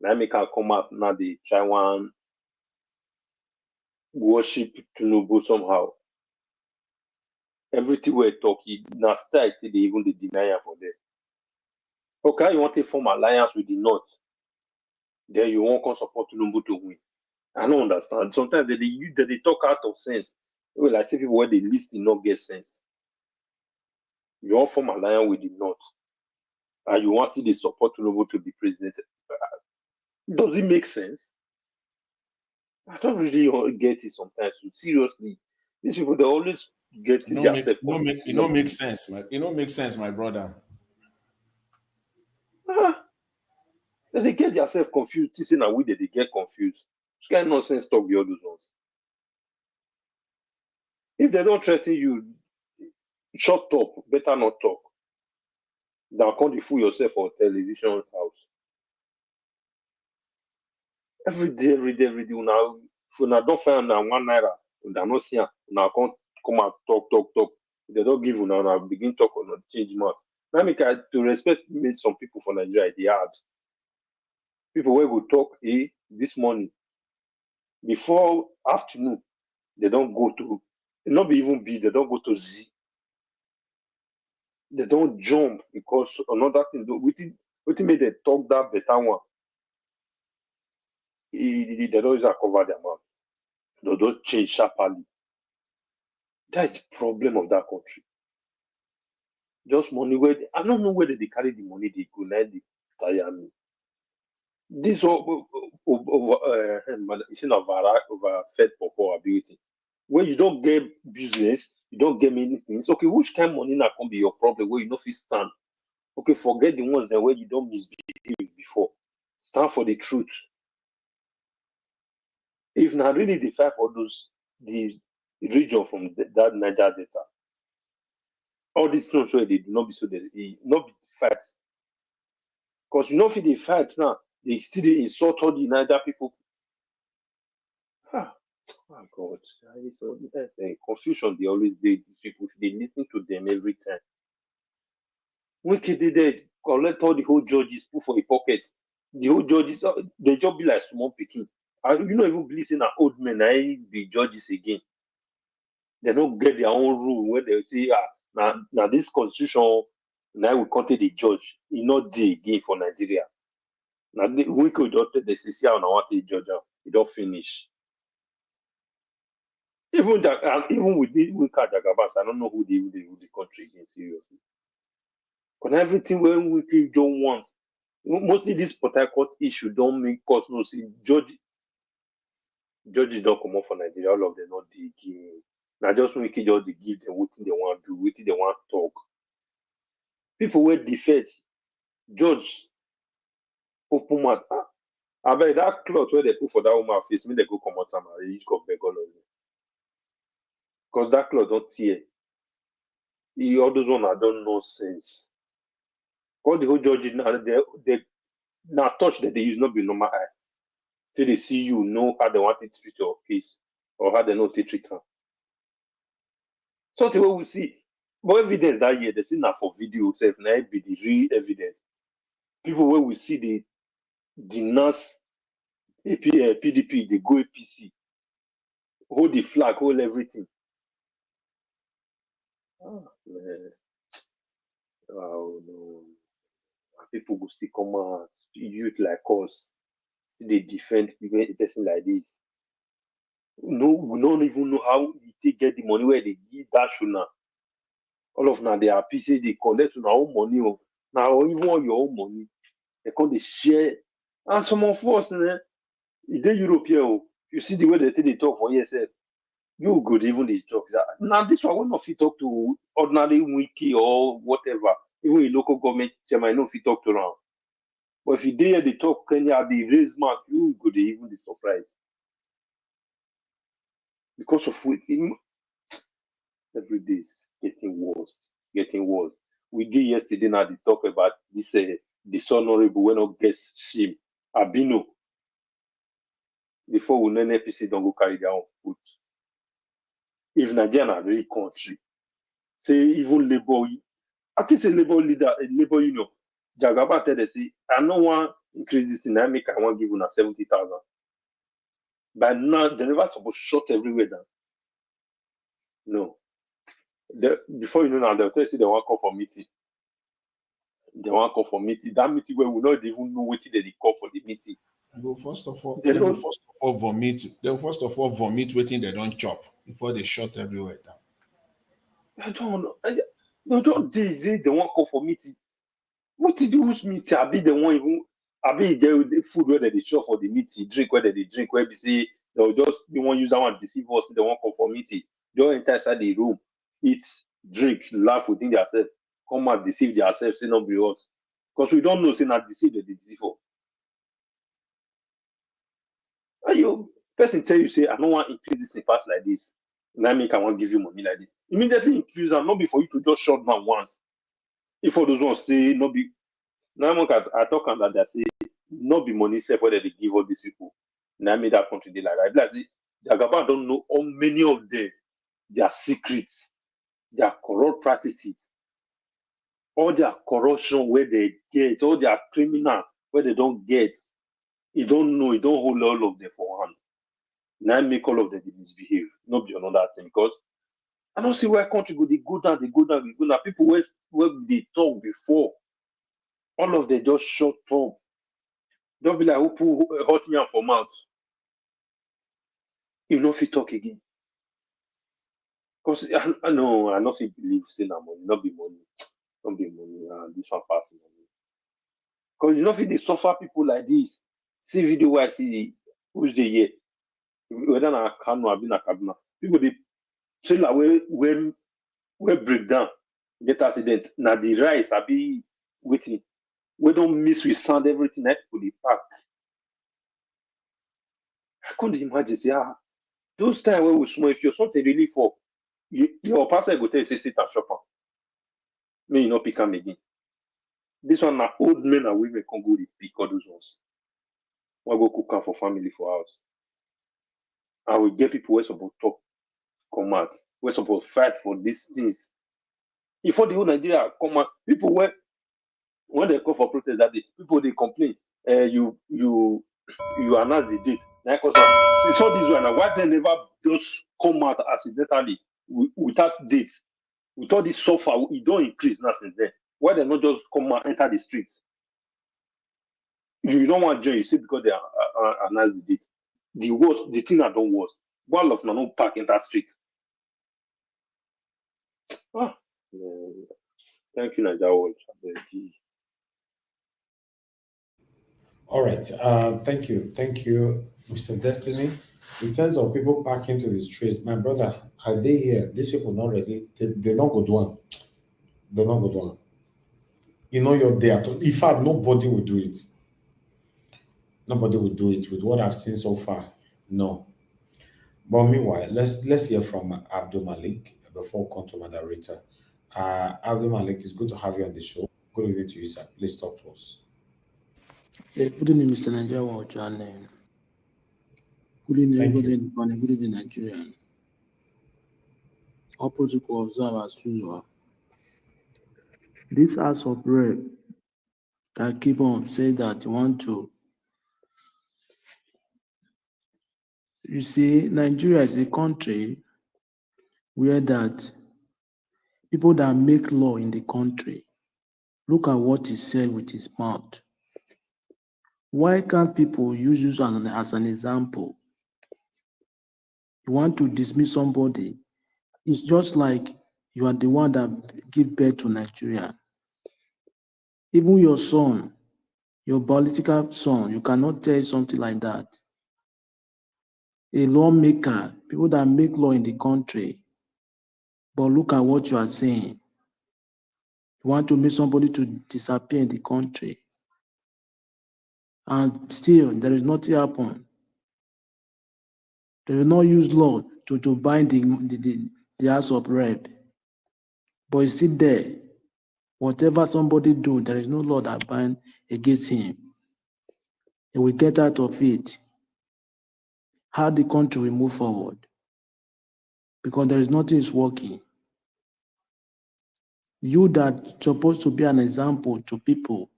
Now make her come up now they try one worship Tinubu somehow. Everything we talk, now start they even the denier for them. Okay, you want to form alliance with the North, then you won't come support Tinubu to win. I don't understand. Sometimes they talk out of sense. Well, I see people where they listen not get sense. You want form alliance with the North, and you want to support Tinubu to be president. Does it make sense? I don't really get it sometimes. Seriously, these people they always get themselves confused. It don't make sense, man. It don't make sense, my brother. They get themselves confused. This is we they get confused. This kind of nonsense talk the other ones. If they don't threaten you, shut up. Better not talk. Now can't fool yourself on television house. Every day. Now, if you don't find ₦1, you don't see her. Now can't come out talk. They don't give you now begin talk or not change mouth. Now make to respect some people for Nigeria, they hard. People where will talk this morning before afternoon, they don't go to not be even B, they don't go to Z. They don't jump because another thing we made them talk that better one. They don't use cover their mouth. They don't change sharply. That's the problem of that country. Just money where I don't know whether they carry the money they go like the tire me. This over overfed for poor ability. When you don't get business, you don't get many things. Okay, which kind of money now can be your problem where you know fit stand? Okay, forget the ones that where you don't misbehave before. Stand for the truth. If not really the fight for those the region from that Niger Delta, all these things where they do not be so they not be fight. Because you know if they fight now, they still dey insult all the Niger people. Ah, oh God, confusion. They always dey these people. They listen to them every time. Wike dey there collect all the whole judges put for a pocket. The whole judges they just be like small pikin. And you know even believe say na old men na be judges again. They don't get their own rule where they say now this constitution now we come take the judge. E not dey again for Nigeria. Now we could just take the CCR and I want the judge. It don't finish. Even that, even with the Jagabas, I don't know who the country against seriously. But everything when we don't want, mostly this Port Harcourt issue don't make us no see judges don't come up for Nigeria. All of them not the again. Now just we can just give them what they want to do, what they want to talk. People were defend judge open mouth. I bet that cloth where they put for that woman face, me they go come out and each go beg all of them. Because that cloth don't tear. All those one I don't know sense. All the whole judges now they now touch that they use not be normal eye. So they see you know how they want to treat your case or how they know to treat her. Something what we see. But evidence that year, they see now for video itself, now it be the real evidence. People where we see the nurse PDP, they go APC, hold the flag, hold everything. Oh, man. Oh no. People will still come out, youth like us, see they defend a person like this. No, we don't even know how they get the money where they give that show now. All of now they are happy say they collect on our own money. Now even on your own money, they call the share. And some of us, they European. You see the way they talk for yourself. You good even they talk that. Now this one will not fit talk to ordinary wiki or whatever. Even a local government chairman, no fit talk to them. But if you dare they talk Kenya, they raise mark, you go they even be surprised. Because of every day is getting worse, getting worse. We did yesterday now they talk about this dishonorable when not guest shame. Abino. Before we know NPC don't go carry their own foot. If Nigeria are really country, say even labor, I think say labor leader, labor union, Jagaba tell they say, I no want increase this in I make I want give you 70,000. But now they never supposed to shut everywhere down. No. Before you know now, they'll tell you they want to call for meeting. They want to call for meeting. That meeting where we not even know what they call for the meeting. Go first of all vomit. They first of all vomit waiting they don't chop before they shut everywhere down. I don't know. They don't they want to call for meeting. What did you use meeting? I be the one even I be the food where they shop for the meeting, drink where they drink where they say they'll just be one use that one deceive us, they want to call for meeting. They all enter inside the room, eat, drink, laugh within themselves, come out, deceive themselves, say not be us. Because we don't know, say not deceive, they deceive us. And you person tell you, say, I don't want to increase this in past like this. Now make I want to give you money like this. Immediately increase them, not before you to just shut down once. If all those ones say not be now I talk on that they say not be money safe whether they give all these people. Now make that country they like that. Like Jagaba don't know how many of them their secrets, their corrupt practices, all their corruption where they get, all their criminal where they don't get. He don't know, he don't hold all of them for hand. Now make all of them misbehave, not be another thing. Because I don't see where country go, they go down, they go down, they go down. People where they talk before, all of them just shut up. Don't be like who put hot yam for mouth. You know if you talk again. Because I know I not believe saying that money, not be money, not be money. This one passing money. Because you know, if they suffer people like this, see video where I see who's the year, whether na Kano or na Kaduna, people they trailer where break down, get accident. Now the rise, I be waiting. We don't miss with sound everything that people they pack. I couldn't imagine say those times where we small, if you're something really for your pastor go tell you say sit and shop am. May you not pick am again. This one na old men and women can go dey pick all those ones. Why go cook am for family for house? And we get people where suppose talk, come out, where suppose fight for these things. Before the whole Nigeria come out, people when they call for protest that day, people they complain. You announce the date. Now, since all this one, why they never just come out accidentally without date, without this suffer, it don't increase now since then. Why they not just come out enter the streets? You don't want to join, you say because they announce the date. The worst, the thing that don't worse. One of no park in that street. Thank you, Nigeria Watch. All right. Thank you, Mr. Destiny. In terms of people packing to the streets, my brother, are they here? These people not ready. They not go do one. They're not go do one. You know you're there. In fact, nobody will do it. Nobody will do it with what I've seen so far. No. But meanwhile, let's hear from Abdul Malik before we come to my narrator. Abdul Malik, it's good to have you on the show. Good evening to you, sir. Please talk to us. Good evening, Mr. Nigeria Watch, and good evening, everybody in the panel. Good evening, Nigeria. All protocol observed as usual. This House of Rep that keep on saying that you want to. You see, Nigeria is a country where that people that make law in the country look at what he said with his mouth. Why can't people use you as an example? You want to dismiss somebody. It's just like you are the one that give birth to Nigeria. Even your son, your biological son, you cannot tell something like that. A lawmaker, people that make law in the country, but look at what you are saying. You want to make somebody to disappear in the country. And still, there is nothing happen. They will not use law to bind the House of Rep. But it's still there. Whatever somebody do, there is no law that bind against him. He will get out of it. How the country will move forward. Because there is nothing is working. You that supposed to be an example to people,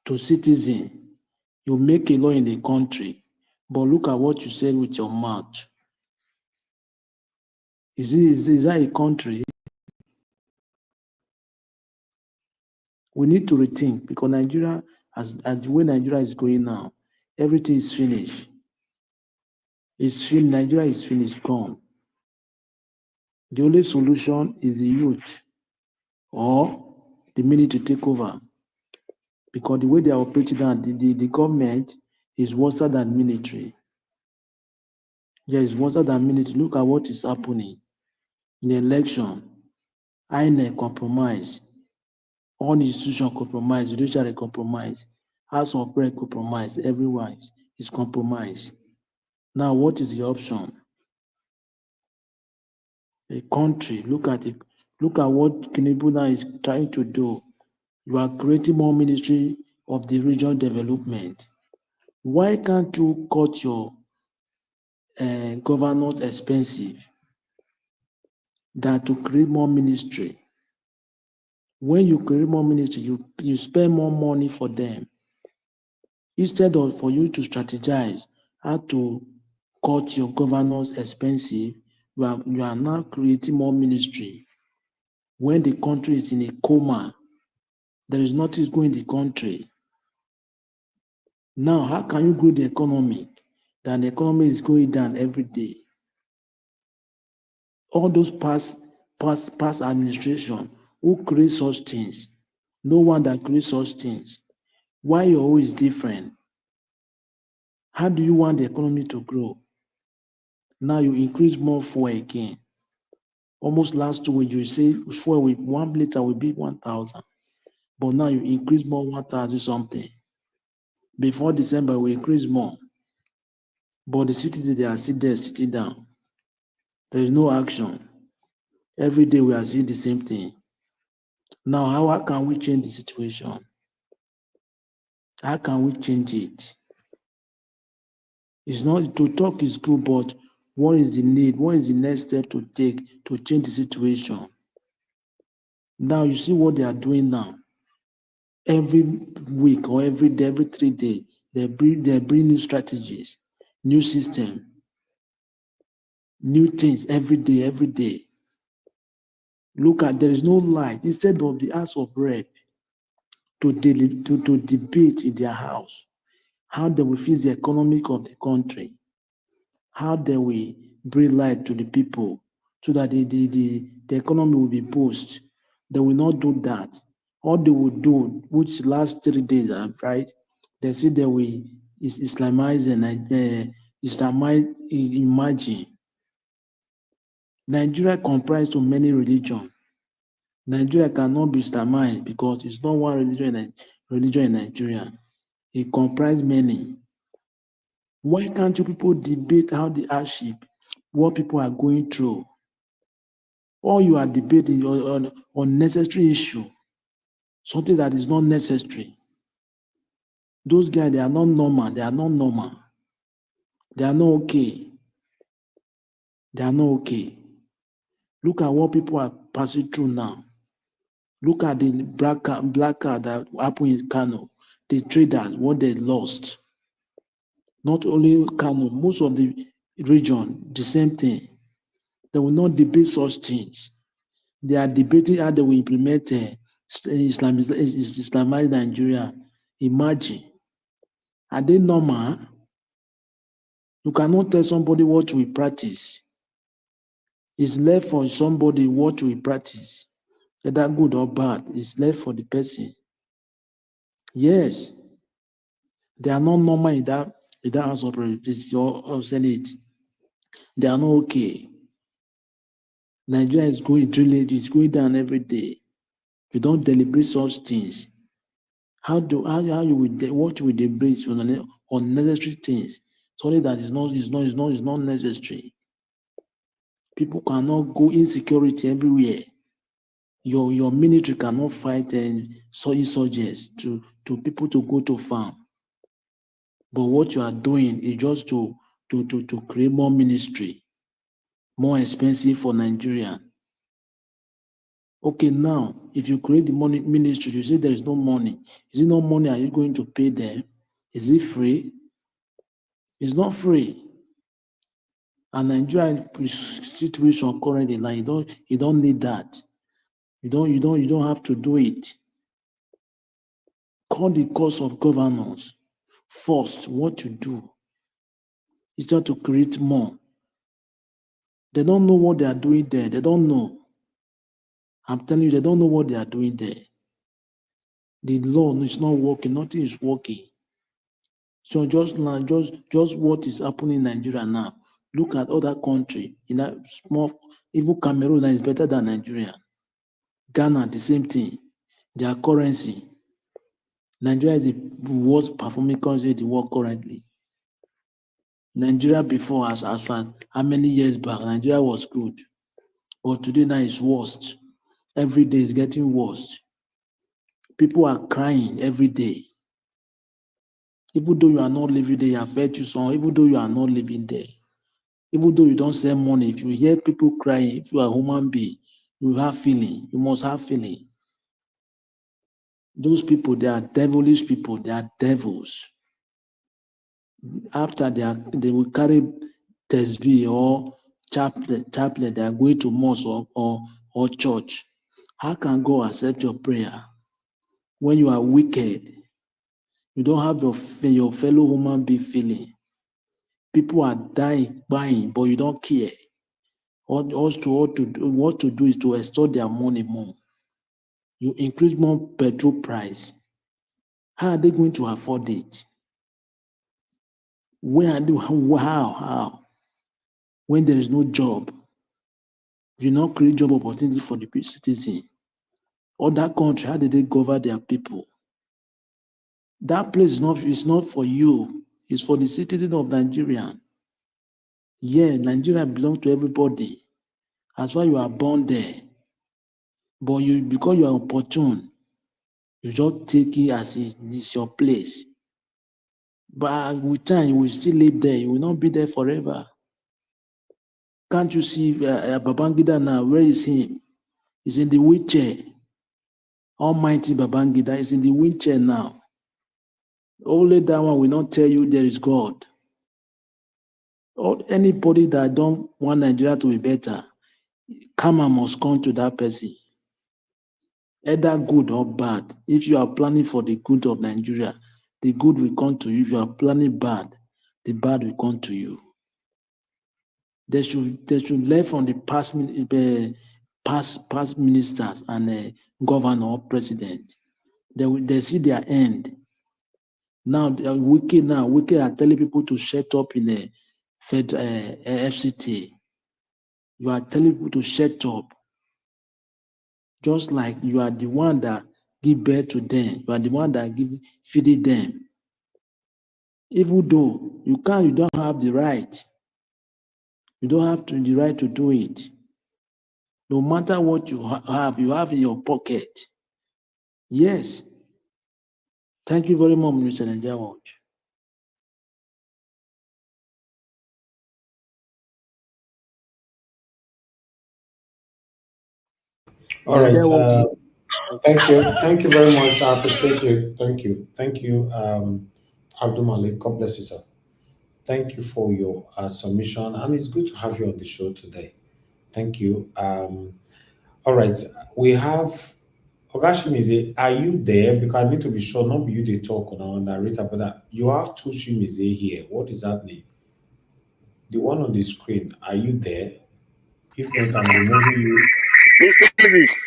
to citizens, you make a law in the country, but look at what you said with your mouth. Is that a country? We need to rethink because Nigeria, as the way Nigeria is going now, everything is finished. It's finished. Nigeria is finished, gone. The only solution is the youth or the military to take over. Because the way they are operating now, the government is worse than military. Yeah, it's worse than military. Look at what is happening in the election. INEC compromise. All institutions compromise. Judiciary compromise. House of Rep compromise. Everyone is compromised. Now, what is the option? A country, look at it. Look at what Tinubu now is trying to do. You are creating more ministry of the regional development. Why can't you cut your governance expensive than to create more ministry? When you create more ministry, you spend more money for them. Instead of for you to strategize how to cut your governance expensive, you are now creating more ministry. When the country is in a coma, there is nothing going in the country. Now, how can you grow the economy? That the economy is going down every day. All those past administration who create such things. No one that creates such things. Why your own is different? How do you want the economy to grow? Now you increase more fuel again. Almost last week you say fuel with 1 liter will be 1,000, but now you increase more 1,000 something. Before December we increase more, but the citizens they are still there sitting down. There is no action. Every day we are seeing the same thing. Now how can we change the situation? How can we change it? It's not to talk is good, but what is the need? What is the next step to take to change the situation? Now you see what they are doing now. Every week or every day, every 3 days, they bring new strategies, new system, new things every day, every day. Look at, there is no lie. Instead of the House of Rep to debate in their house how they will fix the economic of the country, how they will bring light to the people so that the economy will be boosted. They will not do that. All they will do, which last 3 days, right? They say they will Islamize and imagine. Nigeria comprised of many religions. Nigeria cannot be Islamized because it's not one religion in Nigeria. It comprises many. Why can't you people debate how the hardship, what people are going through? All you are debating on unnecessary issue, something that is not necessary. Those guys, they are not normal. They are not normal. They are not okay. They are not okay. Look at what people are passing through now. Look at the black card that happened in Kano. The traders, what they lost. Not only Kano, most of the region, the same thing. They will not debate such things. They are debating how they will implement Islamized Nigeria. Imagine. Are they normal? You cannot tell somebody what we practice. It's left for somebody what we practice. Whether good or bad, it's left for the person. Yes. They are not normal in that House of Representatives or Senate. They are not okay. Nigeria is going down every day. You don't deliberate such things. What you will deliberate on unnecessary things? Something that is not necessary. People cannot go insecurity everywhere. Your military cannot fight insurgents to people to go to farm. But what you are doing is just to create more ministry, more expensive for Nigeria. Okay, now, if you create the money ministry, you say there is no money. Is it no money? Are you going to pay them? Is it free? It's not free. And Nigeria situation currently, like you don't need that. You don't have to do it. Call the course of governance. First, what you do is just to create more. They don't know what they are doing there. They don't know. I'm telling you, they don't know what they are doing there. The law is not working. Nothing is working. So just what is happening in Nigeria now. Look at other country. In that small, even Cameroon is better than Nigeria. Ghana, the same thing. Their currency. Nigeria is the worst performing country in the world currently. Nigeria before, as far how many years back, Nigeria was good. But today now it's worst. Every day is getting worse. People are crying every day. Even though you are not living there, you have fed you some, even though you are not living there. Even though you don't send money, if you hear people crying, if you are a human being, you have feeling. You must have feeling. Those people, they are devilish people. They are devils. After they will carry tesbih or chaplet, they are going to mosque or church. How can God accept your prayer when you are wicked? You don't have your fellow human being feeling. People are dying, but you don't care. what to do is to extort their money more. You increase more petrol price. How are they going to afford it? How? When there is no job, you not create job opportunity for the citizen. Other country, how did they govern their people? That place is not for you. It's for the citizen of Nigeria. Yeah, Nigeria belongs to everybody. That's why you are born there. But because you are opportune, you just take it as it's your place. But with time, you will still live there. You will not be there forever. Can't you see Babangida now? Where is he? He's in the wheelchair. Almighty Babangida is in the wheelchair now. Only that one will not tell you there is God. Or anybody that don't want Nigeria to be better, karma must come to that person. Either good or bad. If you are planning for the good of Nigeria, the good will come to you. If you are planning bad, the bad will come to you. They should learn from the past ministers and governor or president. They see their end. Now Wike are telling people to shut up in the FCT. You are telling people to shut up. Just like you are the one that give birth to them. You are the one that feeding them. Even though you don't have the right. You don't have the right to do it. No matter what you have in your pocket. Yes. Thank you very much, Mr. Nigeria Watch. All right. Thank you very much. I appreciate you. Thank you, Abdul Malik. God bless you, sir. Thank you for your submission, and it's good to have you on the show today. Thank you. All right, we have Ogashimize. Are you there? Because I need to be sure, not be you they talk on the narrator, but you have two Shimize here. What is that name? The one on the screen. Are you there? If not, I'm removing you. Mr. Davis.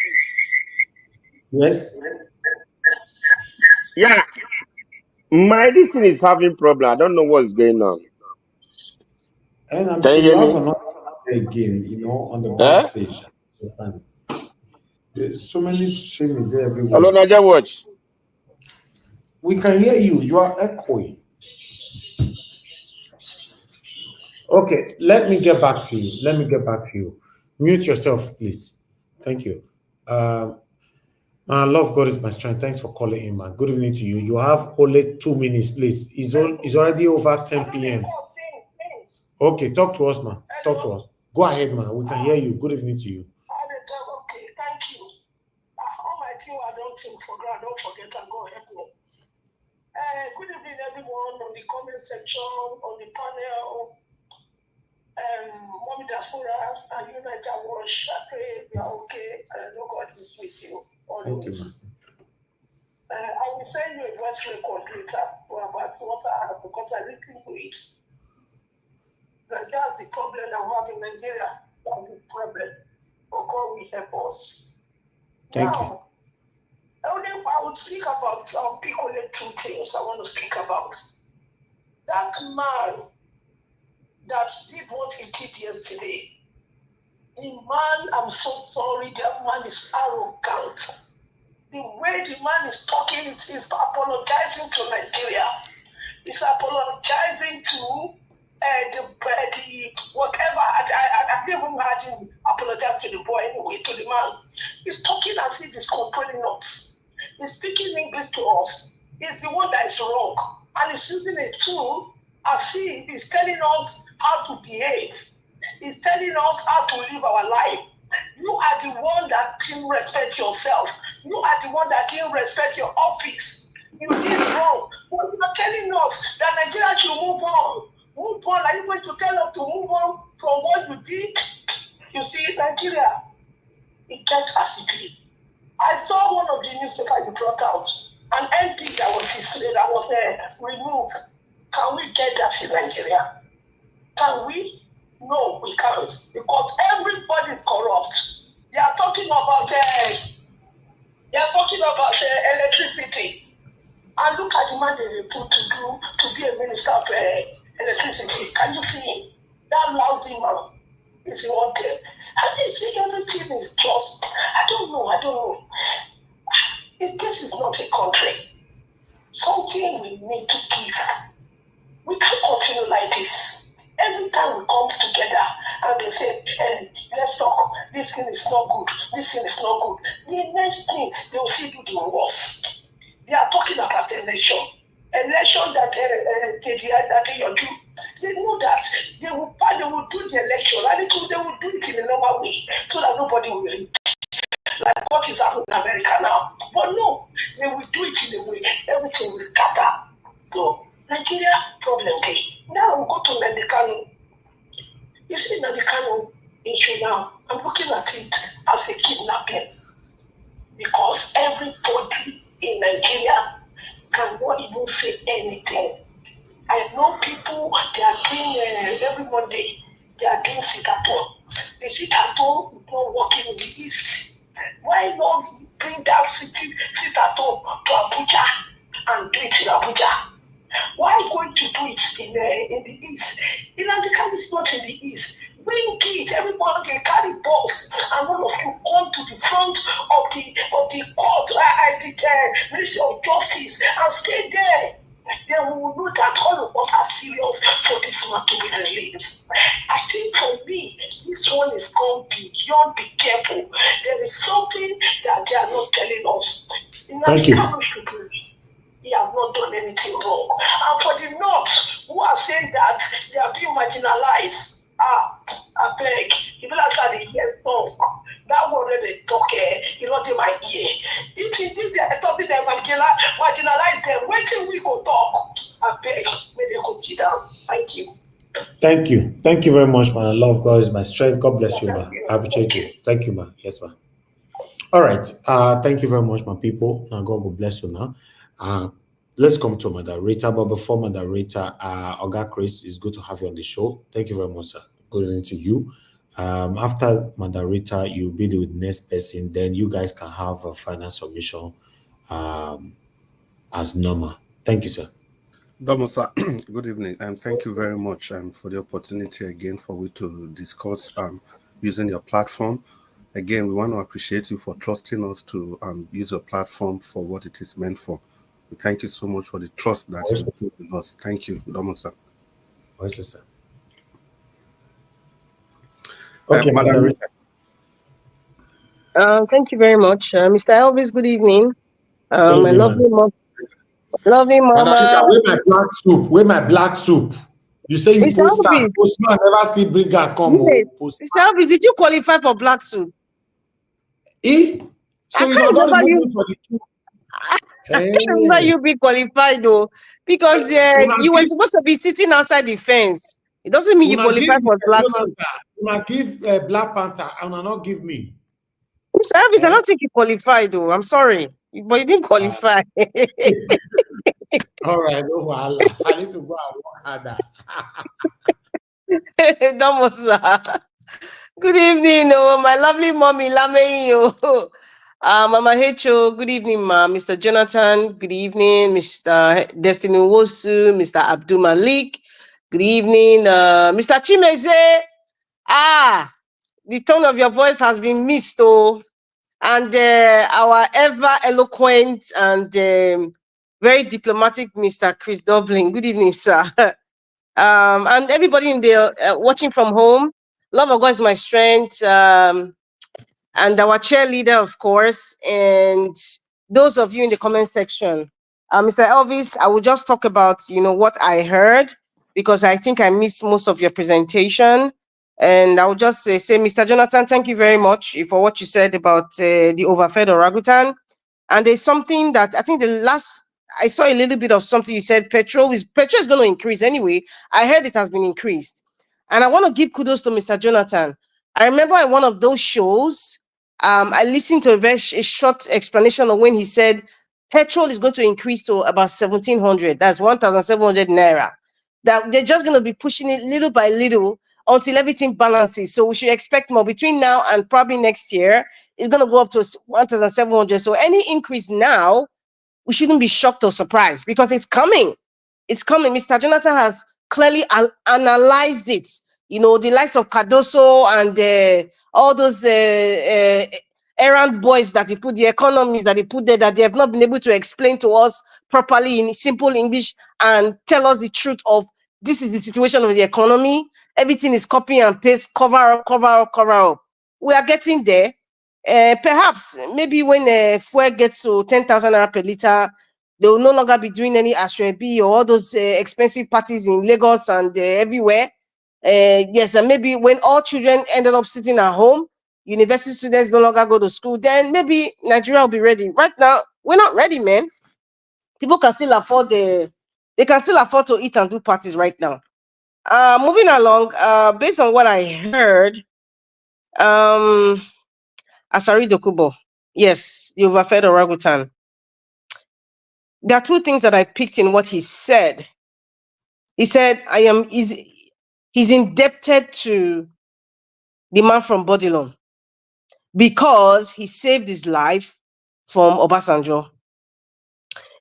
Yes. Yeah, my this thing is having problem. I don't know what's going on. And I'm Can sure you you hear have me? another again, on the backstage. Understand? There's so many Shimize everywhere. Hello, Nigeria Watch. We can hear you. You are echoing. Okay, let me get back to you. Mute yourself, please. Thank you. I love God is my strength. Thanks for calling in, man. Good evening to you. You have only 2 minutes, please. It's already over 10 p.m. Okay, talk to us, man. Talk to us. Go ahead, man. We can hear you. Good evening to you. Okay, thank you. All my team, I don't think for God, don't forget and go help me. Good evening, everyone on the comment section, on the panel. Mommy Diaspora and you, Nigeria Watch. I pray you are okay, and I know God is with you always. Thank you, man. I will send you a voice record later about what I have because I listened to it. That's the problem that we have in Nigeria. That's the problem. But God will help us. Thank you. I would speak about pick only 2 things I want to speak about. That man that did what he did yesterday. The man, I'm so sorry, that man is arrogant. The way the man is talking is apologizing to Nigeria. He's apologizing to the whatever. I didn't even heard him apologize to the boy anyway, to the man. He's talking as if he's controlling us. He's speaking English to us. He's the one that is wrong. And he's using a tool as if he's telling us how to behave. He's telling us how to live our life. You are the one that didn't respect yourself. You are the one that didn't respect your office. You did wrong. But you are telling us that Nigeria should move on. Move on. Are you going to tell us to move on from what you did? You see, Nigeria, it gets acidly. I saw one of the newspapers you brought out, an MP that was removed. Can we get that in Nigeria? Can we? No, we can't. Because every talking about electricity. And look at the man they put to be a minister of electricity. Can you see him? That lousy man is wanted. And they say everything is just, I don't know. This is not a country. Something we need to give. We can't continue like this. Every time we come together and they say, hey, let's talk, this thing is not good, this thing is not good. The next thing, they will see do the worst. They are talking about election. Election that they do. They know that they will do the election and they will do it in a normal way so that nobody will leak. Like what is happening in America now. But no, they will do it in a way everything will scatter. So Nigeria problem day. Now we'll go to Medicano. You see Medicano issue now. I'm looking at it as a kidnapping. Because everybody in Nigeria cannot even say anything. I know people, they are doing every Monday, they are doing sit-at-home. The sit-at-home is not working in the East. Why not bring that sit-at-home to Abuja and do it in Abuja? Why going to do it in the East? Iradically is not in the East. Bring it, everybody can carry balls, and all of you come to the front of the court, the Ministry of Justice, and stay there. Then we will know that all of us are serious for this man to be released. I think for me, this one is gone beyond be careful. There is something that they are not telling us. Thank you. He has not done anything wrong. And for the North, who are saying that they are being marginalized, I beg, if that's how they hear talk, that one that they talk, you know, they might hear. If they are talking, they marginalize them, wait till we go talk. I beg, may they go sit down. Thank you. Thank you. Thank you very much, man. Love God is my strength. God bless you, man. I appreciate you. Thank you, man. Yes, man. All right. Thank you very much, my people. Now, God will bless you now. Let's come to moderator. But before moderator, Oga Chris, it's good to have you on the show. Thank you very much, sir. Good evening to you. After moderator, you'll be the next person. Then you guys can have a final submission as normal. Thank you, sir. Domosa, good evening, and thank you very much for the opportunity again for we to discuss using your platform. Again, we want to appreciate you for trusting us to use your platform for what it is meant for. We thank you so much for the trust that you put in us. Thank you, Domosa. Sir. Okay, Madam. Thank you very much, Mr. Elvis. Good evening. My lovely mom. Lovely mama. Where my black soup? Where my black soup? You say you Mr. post Elvis. Postman never still bring her come. Mr. Elvis, did you qualify for black soup? So I can't remember you. For the two. I can't remember you being qualified though, because you were supposed to be sitting outside the fence. It doesn't mean you qualify for black soup. You give Black Panther and not give me. Mr. Elvis, I don't think you qualified though. I'm sorry, but you didn't qualify. All right, no wahala. I need to go and work harder. Good evening, my lovely mommy Lameyo. Mama Hecho, good evening, ma. Mr. Jonathan, good evening. Mr. Destiny Wosu, Mr. Abdul Malik, good evening. Mr. Chimeze, the tone of your voice has been missed, oh. And our ever eloquent and very diplomatic Mr. Chris Dublin, good evening, sir. And everybody in there watching from home, love of God is my strength. And our cheerleader, of course, and those of you in the comment section. Mr. Elvis, I will just talk about, what I heard, because I think I missed most of your presentation. And I will just say, Mr. Jonathan, thank you very much for what you said about the overfed orangutan. And there's something that I think I saw a little bit of something you said, petrol is going to increase anyway. I heard it has been increased. And I want to give kudos to Mr. Jonathan. I remember in one of those shows, I listened to a short explanation of when he said petrol is going to increase to about 1,700. That's 1,700 naira. That they're just going to be pushing it little by little until everything balances. So we should expect more between now and probably next year. It's going to go up to 1,700. So any increase now, we shouldn't be shocked or surprised because it's coming. It's coming. Mr. Jonathan has clearly analyzed it. You know, the likes of Cardoso and all those errand boys that he put, the economies that he put there, that they have not been able to explain to us properly in simple English and tell us the truth of this is the situation of the economy. Everything is copy and paste, cover up, cover up, cover up. We are getting there. Perhaps, maybe when fuel gets to 10,000 naira per liter, they will no longer be doing any Ashwebi or all those expensive parties in Lagos and everywhere. Yes, and maybe when all children ended up sitting at home, university students no longer go to school, then maybe Nigeria will be ready. Right now, we're not ready, man. People can still afford they can still afford to eat and do parties right now. Moving along, based on what I heard, Asari Dokubo, yes, the overfed orangutan. There are two things that I picked in what he said. He said, he's indebted to the man from Bodilon because he saved his life from Obasanjo.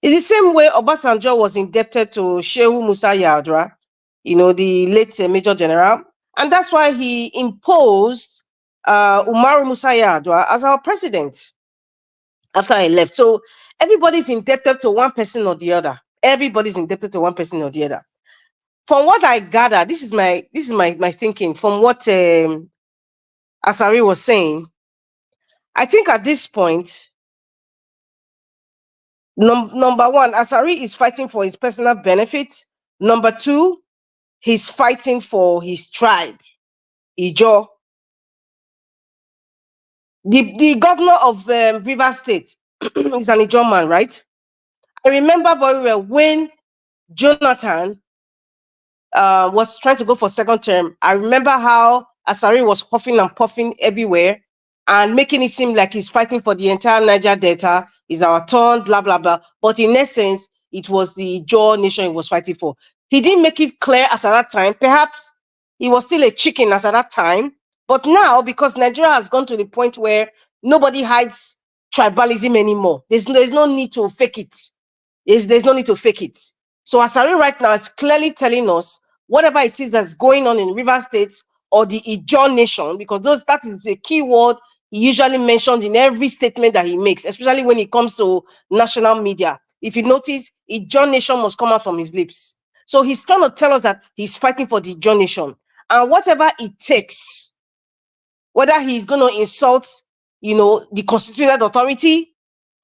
It's the same way Obasanjo was indebted to Shehu Musa Yadra, you know, the late Major General. And that's why he imposed Umaru Musa Yadra as our president after I left. So everybody's indebted to one person or the other. Everybody's indebted to one person or the other. From what I gather, this is my thinking. From what Asari was saying, I think at this point, number one, Asari is fighting for his personal benefit. Number two, he's fighting for his tribe, Ijo. The governor of Rivers State is an Ijo man, right? I remember very well when Jonathan was trying to go for second term. I remember how Asari was huffing and puffing everywhere and making it seem like he's fighting for the entire Niger Delta, is our turn, blah, blah, blah. But in essence, it was the Ijaw nation he was fighting for. He didn't make it clear as at that time. Perhaps he was still a chicken as at that time. But now, because Nigeria has gone to the point where nobody hides tribalism anymore, there's no need to fake it. There's no need to fake it. So Asari right now is clearly telling us whatever it is that's going on in River State or the Ijaw nation, because that is a key word he usually mentions in every statement that he makes, especially when it comes to national media. If you notice, Ijaw nation must come out from his lips. So he's trying to tell us that he's fighting for the Ijaw nation. And whatever it takes, whether he's going to insult, the constituted authority,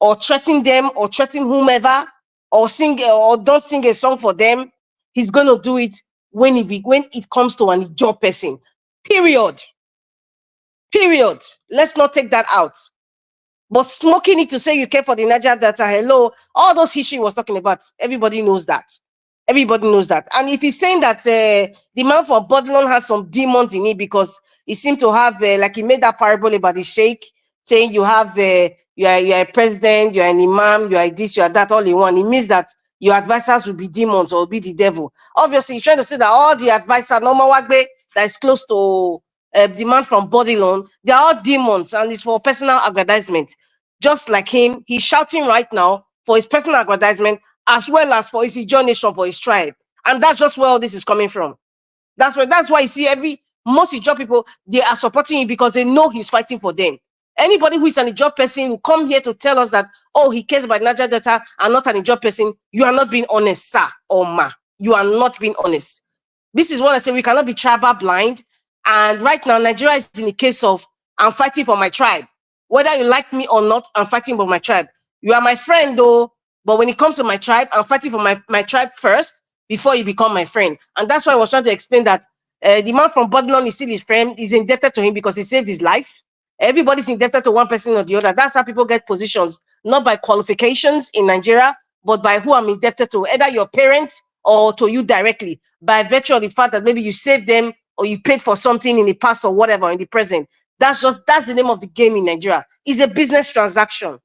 or threaten them, or threaten whomever, or sing or don't sing a song for them, he's going to do it when it comes to an Ijaw person. Period. Let's not take that out. But smoking it to say you care for the Niger Delta, hello, all those history was talking about, everybody knows that. Everybody knows that. And if he's saying that the man from Bodilon has some demons in it because he seemed to have, like he made that parable about the sheikh, saying you have, you are a president, you are an imam, you are this, you are that, all in one. It means that your advisors will be demons or will be the devil. Obviously, he's trying to say that all the advisors, normal Wagbe, that is close to the man from Bodilon, they are all demons and it's for personal aggrandizement. Just like him, he's shouting right now for his personal aggrandizement as well as for his Ijaw nation, for his tribe. And that's just where all this is coming from. That's why you see most Ijaw people, they are supporting him because they know he's fighting for them. Anybody who is an Ijaw person who come here to tell us that, oh, he cares about Niger Delta and not an Ijaw person, you are not being honest, sir or ma. You are not being honest. This is what I say, we cannot be tribal blind. And right now, Nigeria is in the case of, I'm fighting for my tribe. Whether you like me or not, I'm fighting for my tribe. You are my friend though, but when it comes to my tribe, I'm fighting for my tribe first before you become my friend. And that's why I was trying to explain that the man from Bodilon is still his friend, is indebted to him because he saved his life. Everybody's indebted to one person or the other. That's how people get positions, not by qualifications in Nigeria, but by who I'm indebted to, either your parents or to you directly, by virtue of the fact that maybe you saved them or you paid for something in the past or whatever in the present. That's the name of the game in Nigeria. It's a business transaction.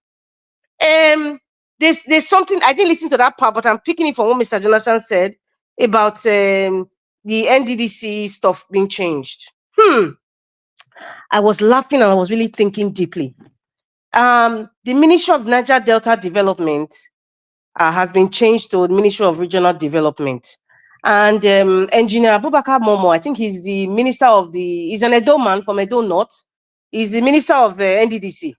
There's something, I didn't listen to that part, but I'm picking it from what Mr. Jonathan said about the the NDDC stuff being changed. I was laughing and I was really thinking deeply. The Ministry of Niger Delta Development has been changed to the Ministry of Regional Development. And Engineer Abubakar Momo, I think he's the minister of he's an Edo man from Edo North. He's the minister of NDDC.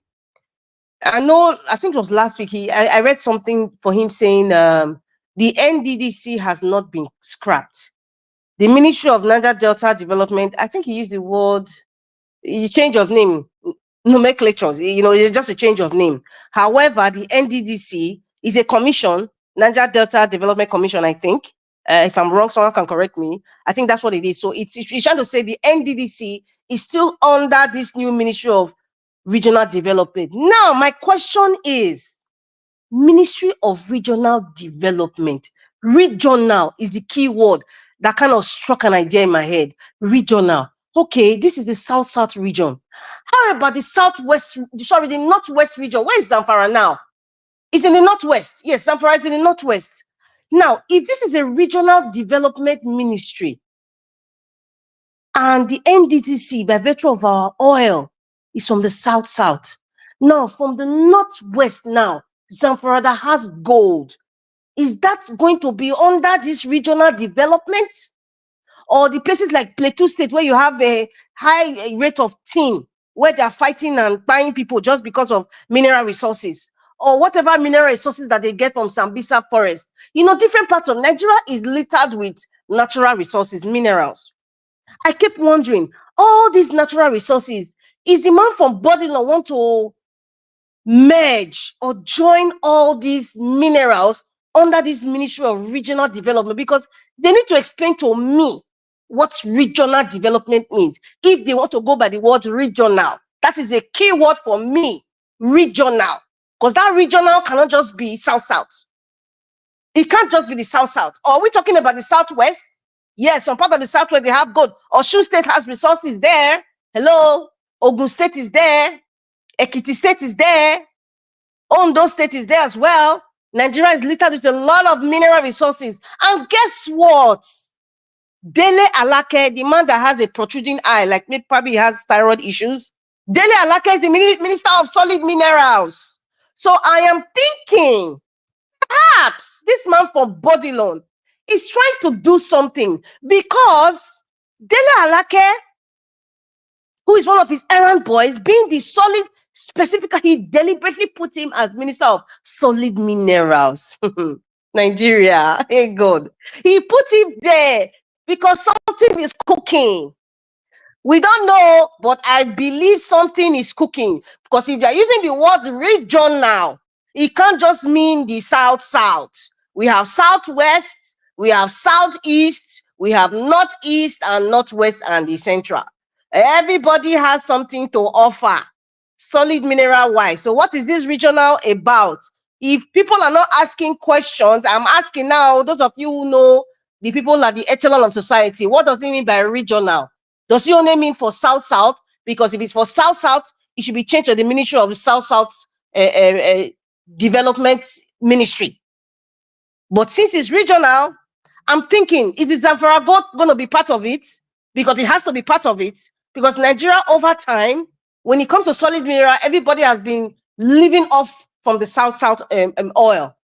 I think it was last week, I read something for him saying the NDDC has not been scrapped. The Ministry of Niger Delta Development, I think he used the word, change of name, nomenclature, it's just a change of name. However, the NDDC is a commission, Niger Delta Development Commission, I think. If I'm wrong, someone can correct me. I think that's what it is. So it's trying to say the NDDC is still under this new Ministry of Regional Development. Now, my question is, Ministry of Regional Development. Regional is the key word that kind of struck an idea in my head. Regional. Okay, this is the South-South region. How about the the Northwest region? Where is Zamfara now? It's in the Northwest. Yes, Zamfara is in the Northwest. Now, if this is a regional development ministry and the NDTC, by virtue of our oil, is from the South-South. Now, from the Northwest now, Zamfara that has gold, is that going to be under this regional development? Or the places like Plateau State where you have a high rate of tin, where they are fighting and buying people just because of mineral resources, or whatever mineral resources that they get from Sambisa Forest. Different parts of Nigeria is littered with natural resources, minerals. I kept wondering, all these natural resources, is the man from Bodilon want to merge or join all these minerals under this Ministry of Regional Development? Because they need to explain to me what regional development means. If they want to go by the word regional, that is a key word for me, regional. Because that regional cannot just be South-South. It can't just be the South-South. Or are we talking about the Southwest? Yes, some part of the Southwest, they have gold. Osun State has resources there. Hello? Ogun State is there. Ekiti State is there. Ondo State is there as well. Nigeria is littered with a lot of mineral resources. And guess what? Dele Alake, the man that has a protruding eye, like maybe probably has thyroid issues. Dele Alake is the Minister of Solid Minerals. So I am thinking, perhaps this man from Bodilon is trying to do something, because Dele Alake, who is one of his errand boys, being the solid, specifically, he deliberately put him as Minister of Solid Minerals. Nigeria, hey God. He put him there because something is cooking. We don't know, but I believe something is cooking. Because if they're using the word region now, it can't just mean the South-South. We have Southwest, we have Southeast, we have Northeast and Northwest and the Central. Everybody has something to offer, solid mineral wise. So what is this regional about? If people are not asking questions, I'm asking now, those of you who know the people at the echelon of society, what does it mean by regional? Does it only mean for South-South? Because if it's for South-South, it should be changed to the Ministry of the South-South Development Ministry. But since it's regional, I'm thinking, is Zamfara going to be part of it? Because it has to be part of it. Because Nigeria, over time, when it comes to solid mineral, everybody has been living off from the South-South oil.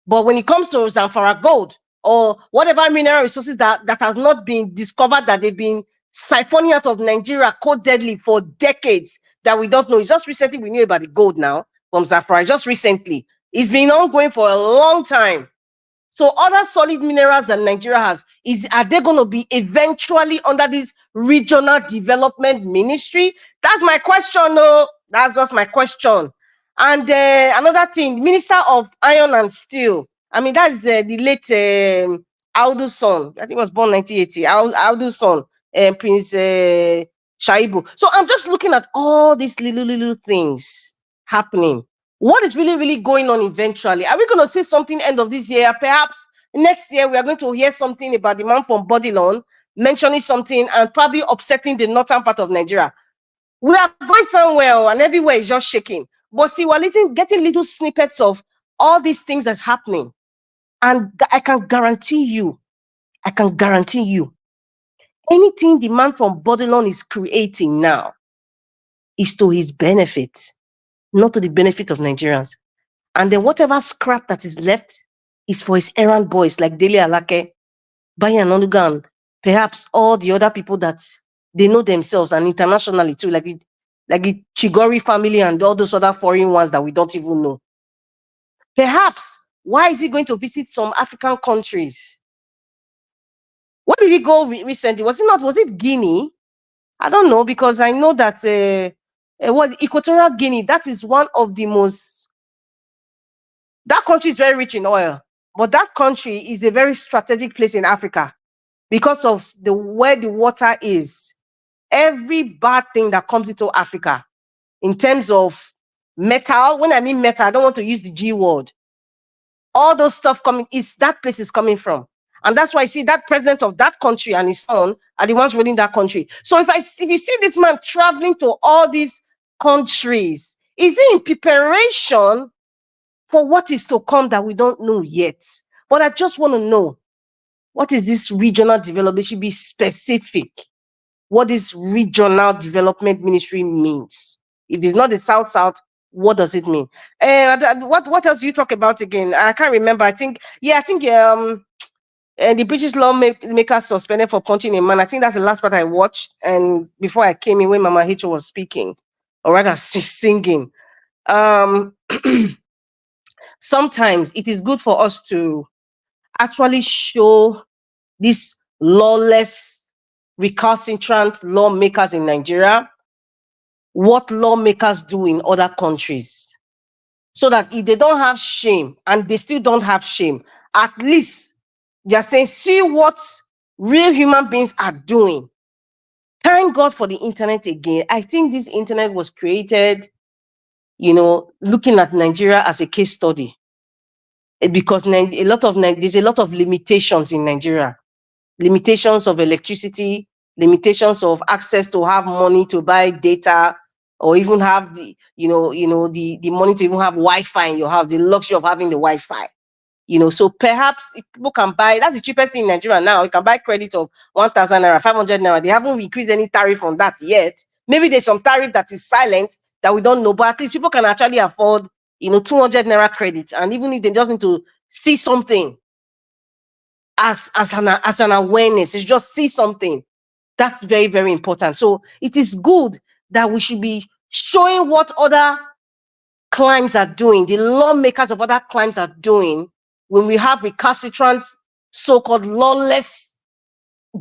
But when it comes to Zamfara gold, or whatever mineral resources that has not been discovered, that they've been siphoning out of Nigeria codedly for decades, that we don't know. It's just recently we knew about the gold now from Zamfara, just recently. It's been ongoing for a long time. So other solid minerals that Nigeria has, are they going to be eventually under this regional development ministry? That's my question, no. That's just my question. And another thing, Minister of Iron and Steel. I mean, that's the late Audu's son. I think he was born 1980. Audu's son, Prince Shaibu. So I'm just looking at all these little things happening. What is really going on eventually? Are we going to see something end of this year? Perhaps next year we are going to hear something about the man from Bodilon mentioning something and probably upsetting the northern part of Nigeria. We are going somewhere and everywhere is just shaking. But see, we're getting little snippets of all these things that's happening. And I can guarantee you, Anything the man from Babylon is creating now is to his benefit, not to the benefit of Nigerians. And then whatever scrap that is left is for his errand boys like Dele Alake, Bayan Onugan, perhaps all the other people that they know themselves, and internationally too, like the Chigori family and all those other foreign ones that we don't even know. Perhaps, why is he going to visit some African countries? What did he go recently? Was it Guinea? I don't know, because I know that it was Equatorial Guinea. That is one of the most, that country is very rich in oil, but that country is a very strategic place in Africa because of where the water is. Every bad thing that comes into Africa in terms of metal, when I mean metal, I don't want to use the G word. All those stuff coming, that place is coming from. And that's why I see that president of that country and his son are the ones running that country. So if you see this man traveling to all these countries, is he in preparation for what is to come that we don't know yet? But I just want to know, what is this regional development? They should be specific. What this regional development ministry means. If it's not the South-South, what does it mean? What else do you talk about again? I can't remember. I think the British lawmaker suspended for punching a man. I think that's the last part I watched. And before I came in, when Mama Hicho was speaking, or rather singing. Sometimes it is good for us to actually show these lawless, recalcitrant lawmakers in Nigeria what lawmakers do in other countries, so that if they don't have shame, and they still don't have shame, at least they are saying, see what real human beings are doing. Thank God for the internet again. I think this internet was created, looking at Nigeria as a case study, because there's a lot of limitations in Nigeria. Limitations of electricity, limitations of access to have money to buy data, or even have the money to even have Wi-Fi in your house, the luxury of having the Wi-Fi. So perhaps if people can buy, that's the cheapest thing in Nigeria now. You can buy credit of 1,000 naira, 500 naira. They haven't increased any tariff on that yet. Maybe there's some tariff that is silent that we don't know, but at least people can actually afford, 200 naira credit. And even if they just need to see something as an awareness, it's just see something. That's very, very important. So it is good that we should be showing what other climes are doing, the lawmakers of other climes are doing, when we have recalcitrant, so-called lawless,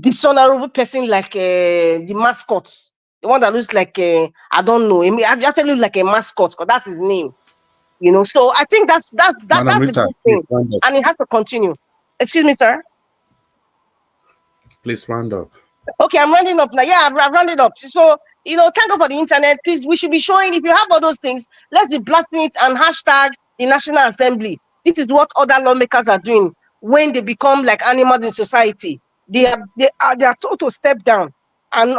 dishonorable person like the mascot, the one that looks like, I don't know, I just tell you like a mascot, because that's his name. So I think that's Madam the Rita, good please thing. round up. And it has to continue. Excuse me, sir. Please round up. Okay, I'm rounding up now. Yeah, I've rounded up. So, thank God for the internet. Please, we should be showing, if you have all those things, let's be blasting it and hashtag the National Assembly. This is what other lawmakers are doing when they become like animals in society. They are told to step down and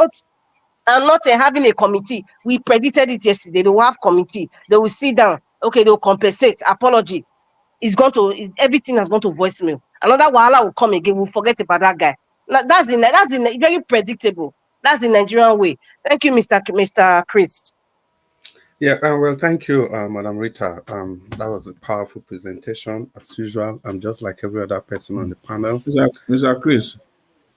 not having a committee. We predicted it yesterday. They will have committee. They will sit down. Okay, they will compensate. Apology. Everything has gone to voicemail. Another wahala will come again. We'll forget about that guy. Now, that's very predictable. That's the Nigerian way. Thank you, Mr. Chris. Yeah, well, thank you, Madam Rita. That was a powerful presentation, as usual. I'm just like every other person on the panel. Mr. Chris.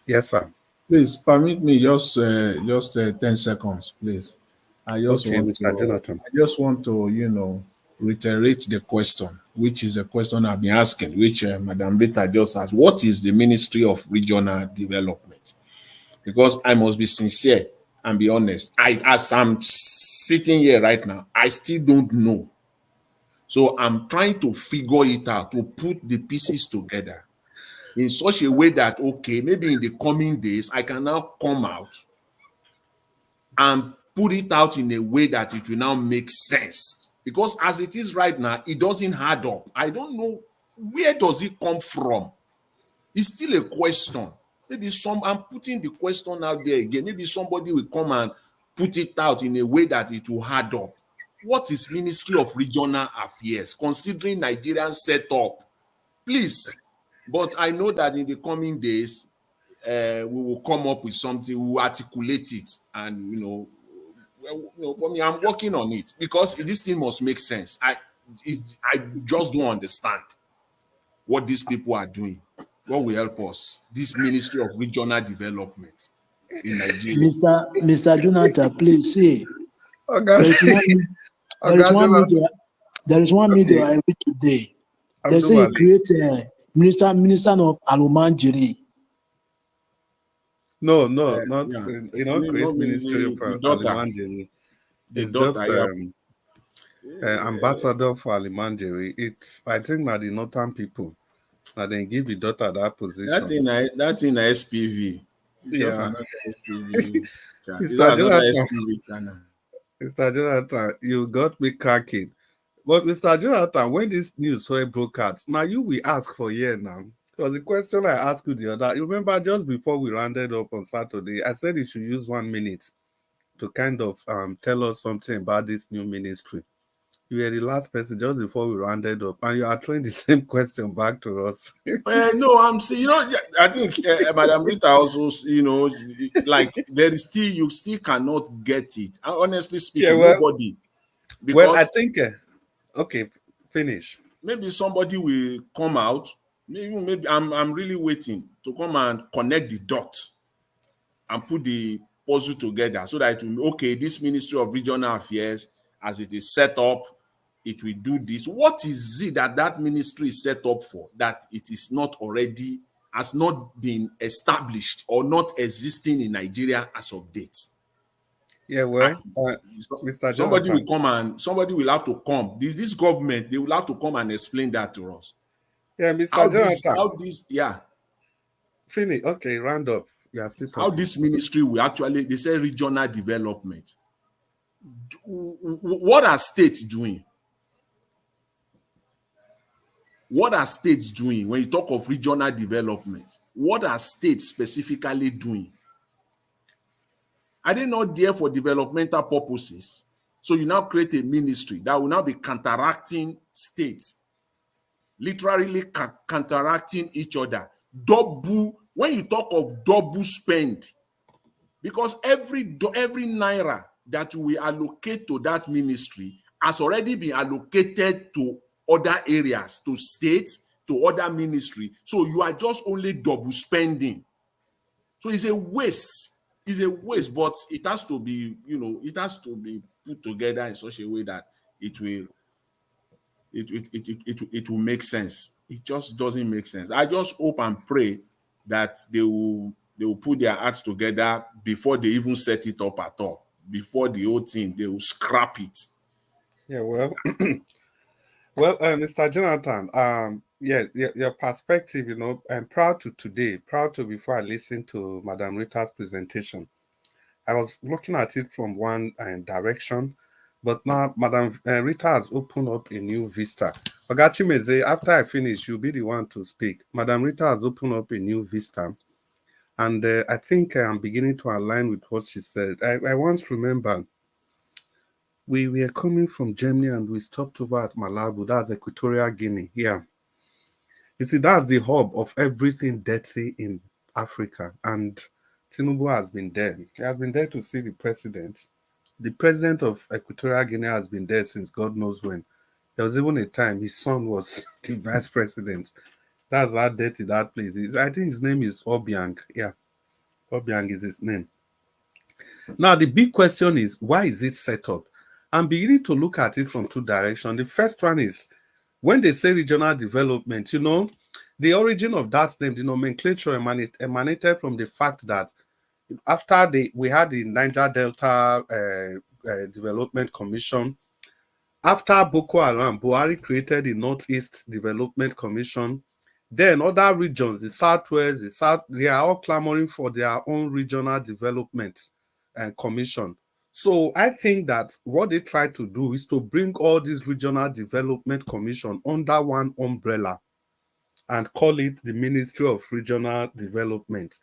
Yes, sir. Please permit me just 10 seconds, please. I just want to reiterate the question, which is a question I've been asking, which Madam Rita just asked. What is the Ministry of Regional Development? Because I must be sincere and be honest. As I'm sitting here right now, I still don't know. So I'm trying to figure it out, to put the pieces together in such a way that, okay, maybe in the coming days, I can now come out and put it out in a way that it will now make sense. Because as it is right now, it doesn't add up. I don't know, where does it come from? It's still a question. Maybe I'm putting the question out there again. Maybe somebody will come and put it out in a way that it will add up. What is Ministry of Regional Affairs, considering Nigerian setup? Please. But I know that in the coming days, we will come up with something, we will articulate it, and for me, I'm working on it because this thing must make sense. I just don't understand what these people are doing. What will help us? This Ministry of Regional Development in Nigeria. Mr. Jonathan, please see. Okay. There is one media Okay. I read today. They Abdul say he Malik. create a minister of Alumanjiri. No, not Yeah. you know, create ministry of The daughter. Alimanjeri. The It's daughter, just yeah. ambassador for Alimanjeri. It's I think that the northern people that they give the daughter that position. That in SPV. It's just Yeah. another SPV. It's Mr. just another Jonathan, SPV channel. Mr. Jonathan, you got me cracking. But Mr. Jonathan, when this news were broadcast, now you will ask for here now. Because the question I asked you the other, you remember just before we rounded up on Saturday, I said you should use 1 minute to kind of tell us something about this new ministry. You were the last person just before we rounded up, and you are throwing the same question back to us. No, I'm saying, I think Madam Rita also, like there is still, you still cannot get it. And honestly Yeah, speaking, nobody, well, I because think, okay, finish. maybe somebody will come out. Maybe I'm really waiting to come and connect the dot and put the puzzle together so that it will be okay. This Ministry of Regional Affairs, as it is set up, it will do this. What is it that ministry is set up for that it is not already, has not been established or not existing in Nigeria as of date? Yeah, well, Mr. Somebody will Jonathan. come and somebody will have to come. This government, they will have to come and explain that to us. Yeah, Mr. Jonathan. Finish. Okay, round up. You are still talking. How this ministry will actually, they say regional development. What are states doing? What are states doing when you talk of regional development? What are states specifically doing? Are they not there for developmental purposes? So you now create a ministry that will now be counteracting states, literally counteracting each other. When you talk of double spend, because every naira that we allocate to that ministry has already been allocated to other areas, to states, to other ministry. So you are just only double spending. So it's a waste. It's a waste, but it has to be, it has to be put together in such a way that it will make sense. It just doesn't make sense. I just hope and pray that they will put their acts together before they even set it up at all. Before the whole thing, they will scrap it. Yeah, well, Mr. Jonathan, your perspective, I'm proud to before I listened to Madam Rita's presentation. I was looking at it from one direction, but now Madam Rita has opened up a new vista. Ogachimeze, after I finish, you'll be the one to speak. Madam Rita has opened up a new vista, and I think I'm beginning to align with what she said. I once remember we were coming from Germany and we stopped over at Malabo, that's Equatorial Guinea. Yeah. You see, that's the hub of everything dirty in Africa. And Tinubu has been there. He has been there to see the president. The president of Equatorial Guinea has been there since God knows when. There was even a time his son was the vice president. That's how dirty that place is. I think his name is Obiang. Yeah, Obiang is his name. Now, the big question is, why is it set up? I'm beginning to look at it from two directions. The first one is, when they say regional development, the origin of that name, the nomenclature emanated from the fact that after we had the Niger Delta Development Commission, after Boko Haram, Buhari created the Northeast Development Commission. Then other regions, the Southwest, the South, they are all clamoring for their own regional development commission. So I think that what they try to do is to bring all these regional development commission under one umbrella and call it the Ministry of Regional Development.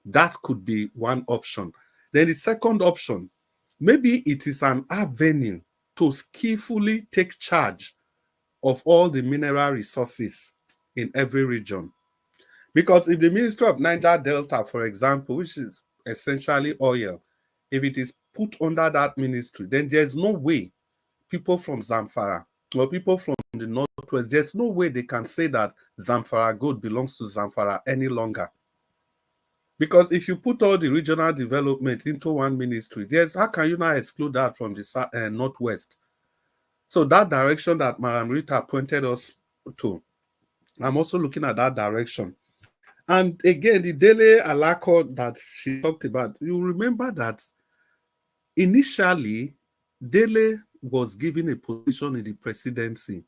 That could be one option. Then the second option, maybe it is an avenue to skillfully take charge of all the mineral resources in every region. Because if the Ministry of Niger Delta, for example, which is essentially oil, if it is put under that ministry, then there's no way people from Zamfara or people from the Northwest, there's no way they can say that Zamfara Gold belongs to Zamfara any longer. Because if you put all the regional development into one ministry, how can you not exclude that from the Northwest? So that direction that Madam Rita pointed us to, I'm also looking at that direction. And again, the Dele Alako that she talked about, you remember that initially, Dele was given a position in the presidency.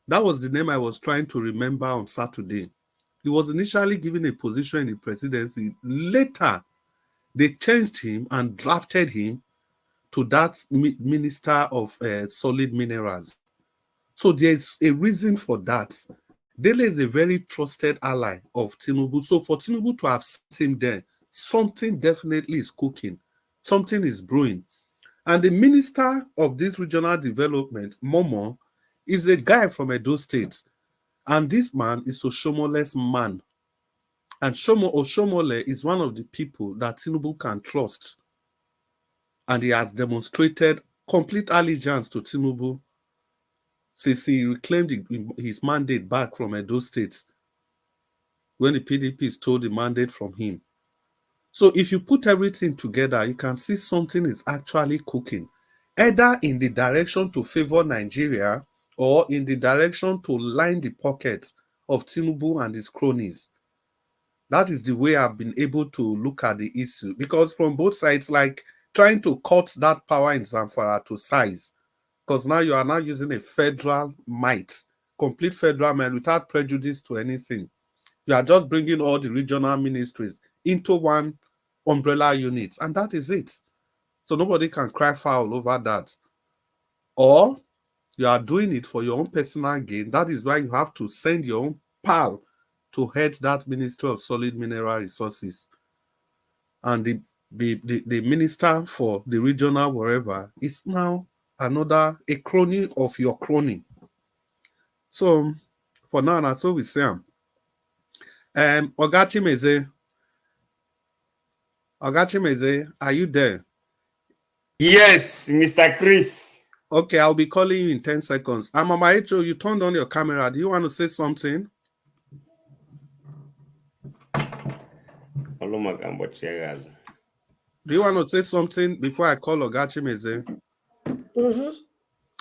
That was the name I was trying to remember on Saturday. He was initially given a position in the presidency. Later, they changed him and drafted him to that Minister of Solid Minerals. So there's a reason for that. Dele is a very trusted ally of Tinubu. So for Tinubu to have sent him there, something definitely is cooking. Something is brewing. And the minister of this regional development, Momo, is a guy from Edo State. And this man is Oshomole's man. And Oshomole is one of the people that Tinubu can trust. And he has demonstrated complete allegiance to Tinubu since he reclaimed his mandate back from Edo State when the PDP stole the mandate from him. So if you put everything together, you can see something is actually cooking, either in the direction to favor Nigeria or in the direction to line the pockets of Tinubu and his cronies. That is the way I've been able to look at the issue, because from both sides, like trying to cut that power in Zamfara to size, because now you are now using a federal might, complete federal might without prejudice to anything. You are just bringing all the regional ministries into one umbrella unit, and that is it. So nobody can cry foul over that. Or you are doing it for your own personal gain. That is why you have to send your own pal to head that Ministry of Solid Mineral Resources. And the minister for the regional wherever is now a crony of your crony. So for now, that's what we say. Ogachimeze, are you there? Yes, Mr. Chris. Okay, I'll be calling you in 10 seconds. Mama Echo, you turned on your camera. Do you want to say something? Do you want to say something before I call Ogachimeze?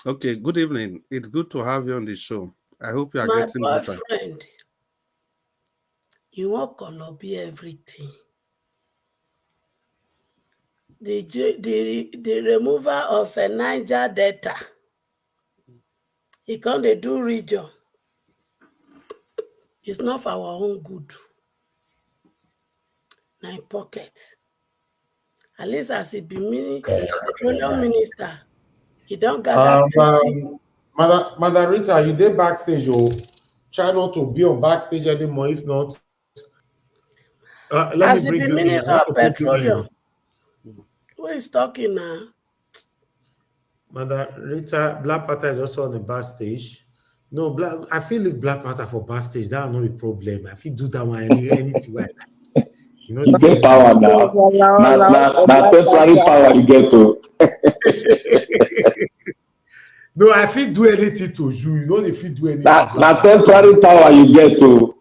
Okay, good evening. It's good to have you on the show. I hope you are getting better. My boyfriend, you won't gonna be everything. The removal of a Niger Delta, he can't do region. It's not for our own good. My pocket. At least as he be petroleum minister, he don't gather. Madam Rita, you there backstage? Try not to be on backstage anymore. If not, let me bring you in. Minister of Petroleum. Who is talking now? Madam Rita, Black Panther is also on the backstage. No, I feel if Black Panther for backstage, that will not be a problem. I feel do that one anything like that. You know, you get power now. Now temporary power you get to. No, I feel do anything to you. You know, if you do anything. Now temporary power you get to.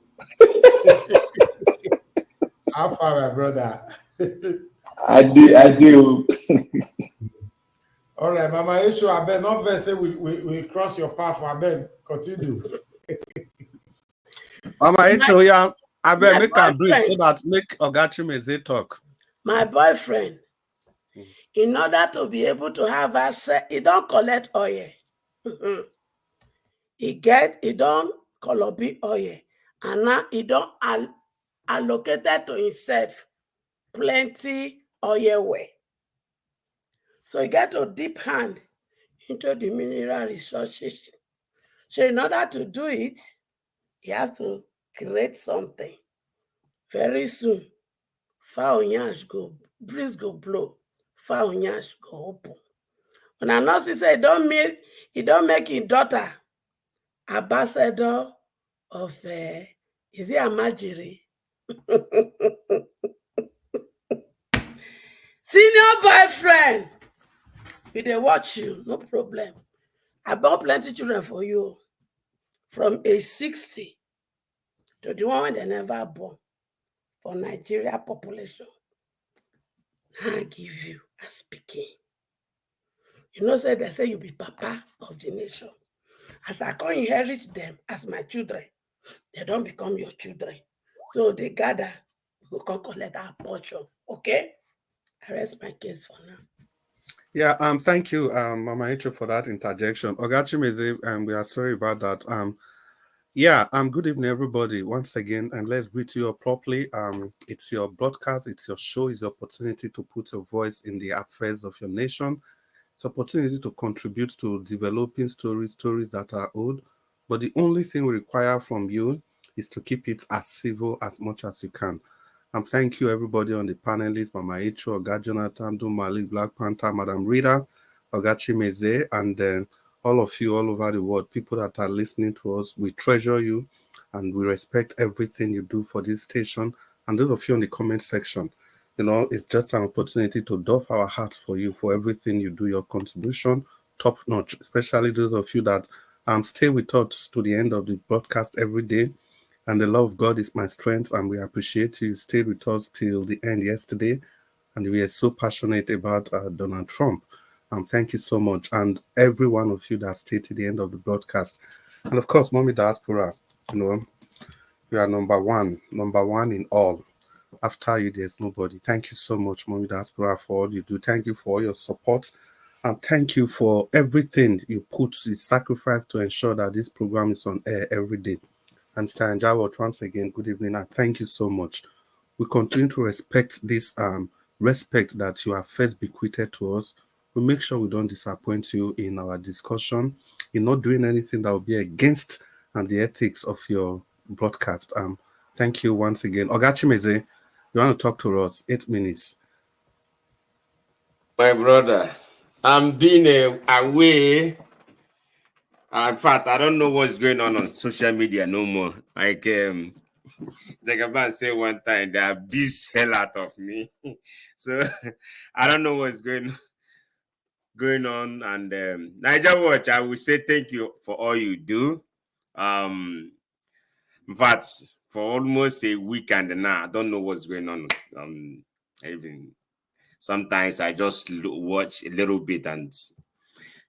How far, my brother? I do. All right, Mama Esho, I bet not very say we cross your path. I bet continue. Mama Esho, yeah, I bet make a brief so that make Ogachimeze talk. My boyfriend, in order to be able to have access, he don't collect oil. He don't Colobi oil, and now he don't allocated to himself plenty oil well. So he get a deep hand into the mineral resources. So in order to do it, he has to create something. Very soon, breeze go blow, fowl nyash go open. When I know he say he don't make his daughter ambassador of is it Amajiri? Senior boyfriend, we dey watch you, no problem. I born plenty children for you, from age 60 to the one they never born for Nigeria population. I give you as speaking. You know, say they say you be papa of the nation. As I can inherit them as my children, they don't become your children. So they gather, we go come collect our portion. Okay? I rest my case for now. Yeah, thank you, Mama Icho, for that interjection. Ogachimeze, we are sorry about that. Yeah, good evening, everybody, once again, and let's greet you all properly. It's your broadcast, it's your show, it's your opportunity to put your voice in the affairs of your nation. It's opportunity to contribute to developing stories that are old. But the only thing we require from you is to keep it as civil as much as you can. Thank you, everybody on the panelists, Mama Icho, Oga Jonathan, Dumali, Black Panther, Madam Rita, Ogachimeze, and then all of you all over the world, people that are listening to us. We treasure you and we respect everything you do for this station. And those of you in the comment section, you know, it's just an opportunity to doff our hearts for you for everything you do. Your contribution, top notch, especially those of you that stay with us to the end of the broadcast every day. And the love of God is my strength, and we appreciate you stayed with us till the end yesterday. And we are so passionate about Donald Trump. Thank you so much. And every one of you that stayed to the end of the broadcast. And of course, Mommy Diaspora, you know, you are number one in all. After you, there's nobody. Thank you so much, Mommy Diaspora, for all you do. Thank you for all your support. And thank you for everything you put, the sacrifice to ensure that this program is on air every day. And Mr. Anjawat, once again, good evening, and thank you so much. We continue to respect this respect that you have first bequeathed to us. We make sure we don't disappoint you in our discussion, in not doing anything that will be against the ethics of your broadcast. Thank you once again. Ogachimeze, you want to talk to us? 8 minutes. My brother, I'm being away. In fact, I don't know what's going on social media no more. Like Jagaban said one time, they abuse hell out of me. So I don't know what's going on. And Niger Watch, I will say thank you for all you do. In fact, for almost a week and now, I don't know what's going on. Even sometimes I just watch a little bit, and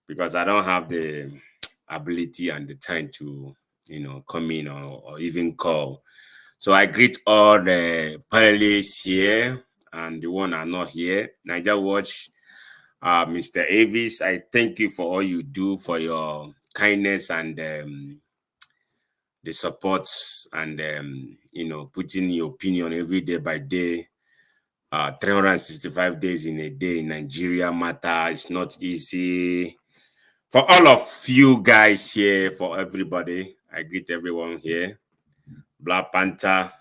because I don't have the ability and the time to, you know, come in or even call. So I greet all the panelists here and the one are not here. Niger Watch, Mr. Avis, I thank you for all you do, for your kindness and the supports and you know, putting your opinion every day by day. 365 days in a day in Nigeria matter. It's not easy. For all of you guys here, for everybody, I greet everyone here. Black Panther,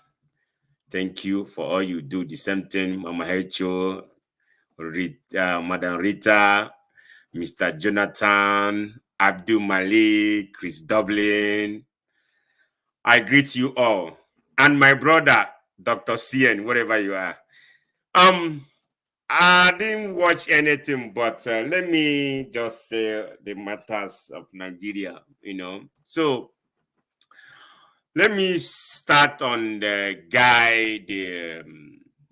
thank you for all you do. The same thing, Mama Hecho, Madam Rita, Mr. Jonathan, Abdul Malik, Chris Dublin. I greet you all. And my brother, Dr. CN, wherever you are. I didn't watch anything, but let me just say the matters of Nigeria, you know. So let me start on the guy,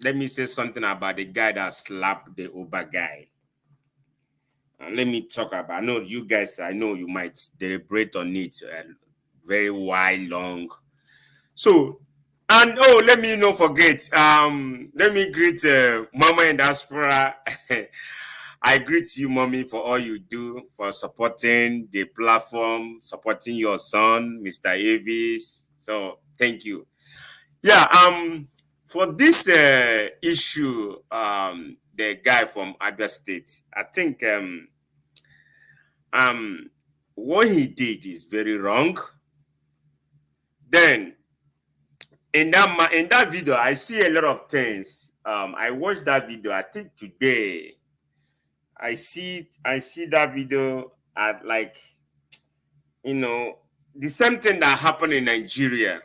let me say something about the guy that slapped the Uber guy. Let me talk about, I know you guys, I know you might deliberate on it very while long. So, and let me not forget, let me greet Mama in Diaspora. I greet you, Mommy, for all you do, for supporting the platform, supporting your son, Mr. Avis. So thank you. Yeah, for this issue, the guy from Abia State, I think what he did is very wrong. Then in that video, I see a lot of things. I watched that video, I think today. I see that video at, like, you know, the same thing that happened in Nigeria,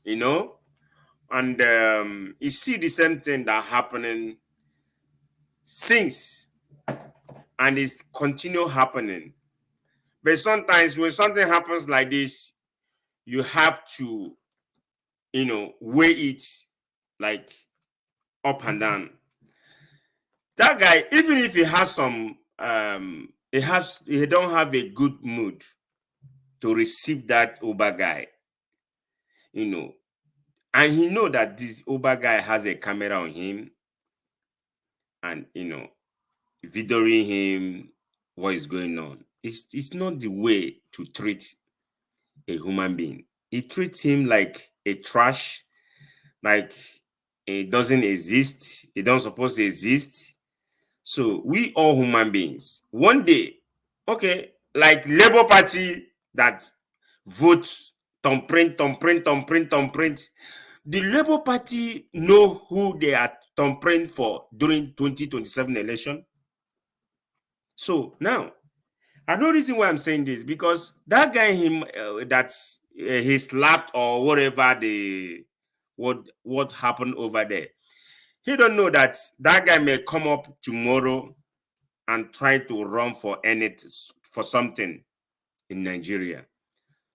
you know. And you see the same thing that happening since, and it's continue happening. But sometimes when something happens like this, you have to, weigh it like up and down. That guy, even if he has some, he don't have a good mood to receive that Uber guy, and he know that this Uber guy has a camera on him, and videoing him what is going on. It's not the way to treat a human being. He treats him like a trash, like it doesn't exist. It don't supposed to exist. So we all human beings. One day, okay, like Labour Party that vote thumbprint. The Labour Party know who they are thumbprint for during 2027 election. So now, I know reason why I'm saying this, because that guy he slapped or whatever what happened over there, he don't know that that guy may come up tomorrow and try to run for something in Nigeria.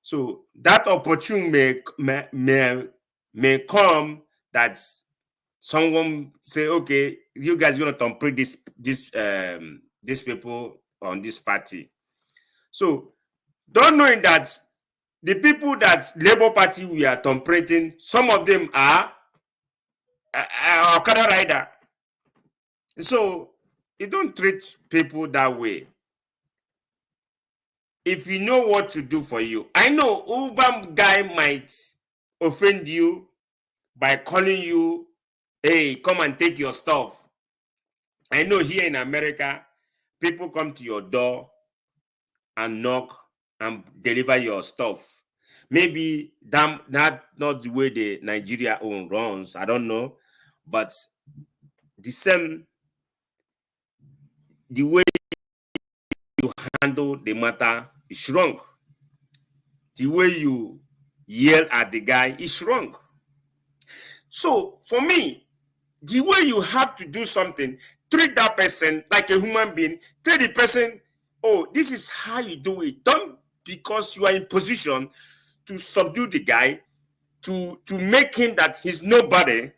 So that opportunity may come that someone say, okay, you guys gonna thumbprint these people on this party. So don't knowing that the people that Labour Party we are thumbprinting, some of them are Okada rider. So you don't treat people that way. If you know what to do for you, I know Uber guy might offend you by calling you, hey, come and take your stuff. I know here in America, people come to your door and knock and deliver your stuff. Maybe that's not the way the Nigeria own runs. I don't know, but the way you handle the matter is wrong. The way you yell at the guy is wrong. So for me, the way you have to do something, treat that person like a human being. Tell the person, oh, this is how you do it. Don't, because you are in position to subdue the guy, to make him that he's nobody.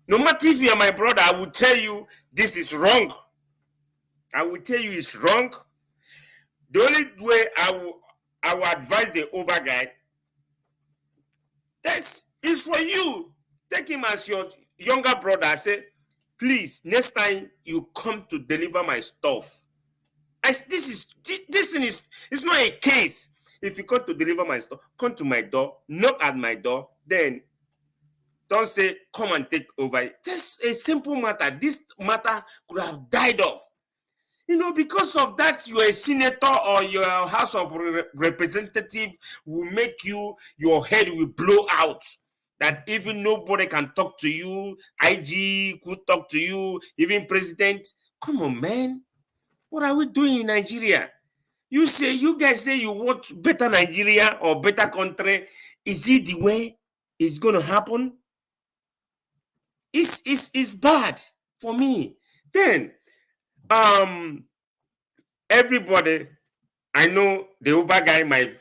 No matter if you are my brother, I will tell you this is wrong. I will tell you it's wrong. The only way I will advise the Uber guy, that's is for you. Take him as your younger brother. Say, please, next time you come to deliver my stuff, this thing is, it's not a case. If you come to deliver my stuff, come to my door, knock at my door, then don't say, come and take over. Just a simple matter. This matter could have died off. Because of that, you're a senator or your House of Representative will make your head will blow out. That even nobody can talk to you. IG could talk to you, even president. Come on, man. What are we doing in Nigeria? You guys say you want better Nigeria or better country. Is it the way it's going to happen? It's bad for me. Then, everybody, I know the Uber guy might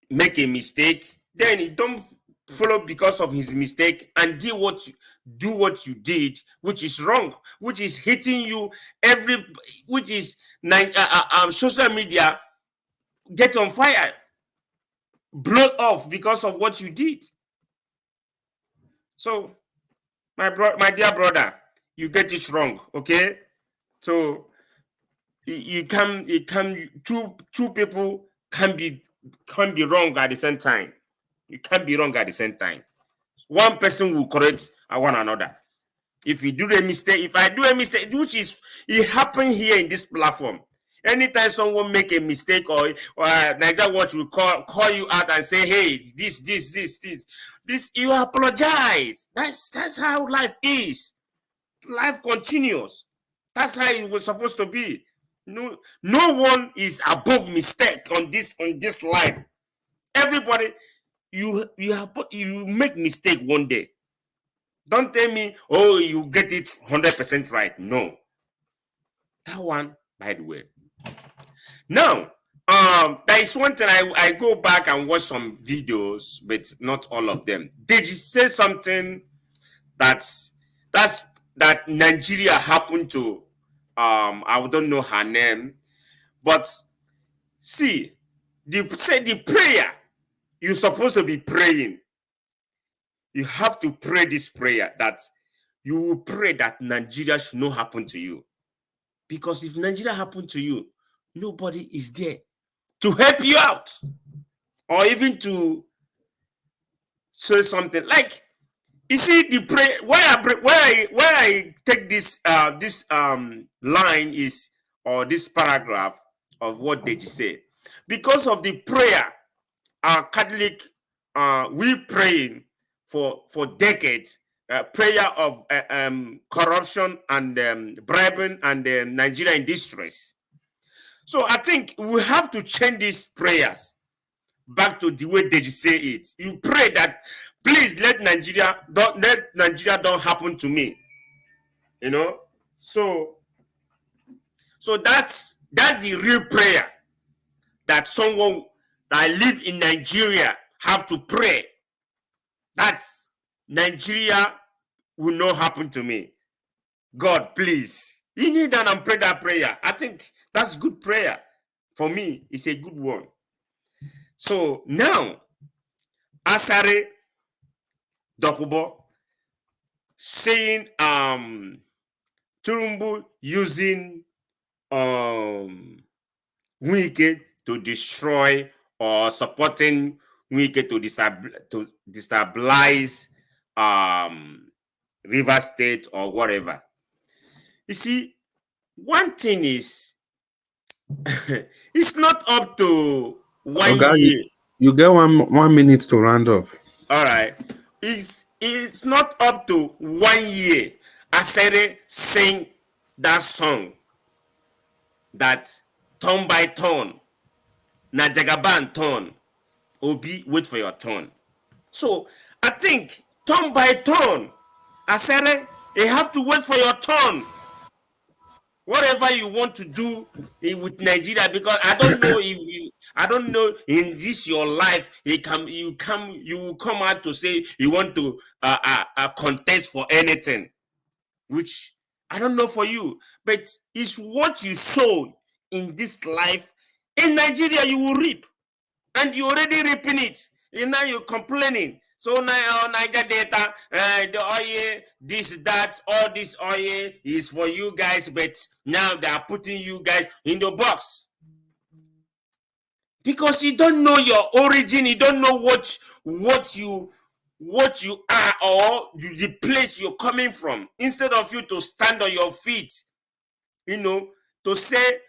make a mistake. Then he don't follow because of his mistake and do what you did, which is wrong, which is hitting you which is social media get on fire, blow off because of what you did. So my dear brother, you get it wrong, okay? So two people can be wrong at the same time. You can't be wrong at the same time. One person will correct one another. If you do a mistake, if I do a mistake, which is it happened here in this platform. Anytime someone make a mistake or Nigeria Watch will call you out and say, hey, this, you apologize. That's how life is. Life continues. That's how it was supposed to be. No one is above mistake on this life. Everybody, you make mistake one day. Don't tell me, oh, you get it 100% right. No. That one, by the way. Now, there is one thing I go back and watch some videos, but not all of them. Did you say something that Nigeria happened to? I don't know her name, but see, the prayer you're supposed to be praying. You have to pray this prayer that you will pray that Nigeria should not happen to you. Because if Nigeria happened to you, nobody is there to help you out or even to say something. Like, you see, the prayer why I take this line is, or this paragraph of what they just say, because of the prayer our Catholic we praying for decades, prayer of corruption and bribing and Nigeria in distress. So I think we have to change these prayers back to the way they say it. You pray that, please let Nigeria don't happen to me. You know, so that's the real prayer that someone that live in Nigeria have to pray. That's Nigeria will not happen to me. God, please. You need and pray that prayer. I think that's good prayer. For me, it's a good one. So now, Asari Dokubo saying Tinubu using Wike to destroy or supporting Wike to destabilize River State or whatever. You see, one thing is, it's not up to 1 year. You get 1 minute to round up. All right. It's not up to 1 year. Asari sing that song that turn by turn, na Jagaban turn, Obi wait for your turn. So I think turn by turn, Asari, you have to wait for your turn. Whatever you want to do with Nigeria, because I don't know in this your life you will come out to say you want to contest for anything, which I don't know for you, but it's what you sow in this life in Nigeria you will reap, and you already reaping it. And now you're complaining. So now Niger data, the oil, this, that, all this oil is for you guys, but now they are putting you guys in the box. Because you don't know your origin, you don't know what you are, or the place you're coming from. Instead of you to stand on your feet, to say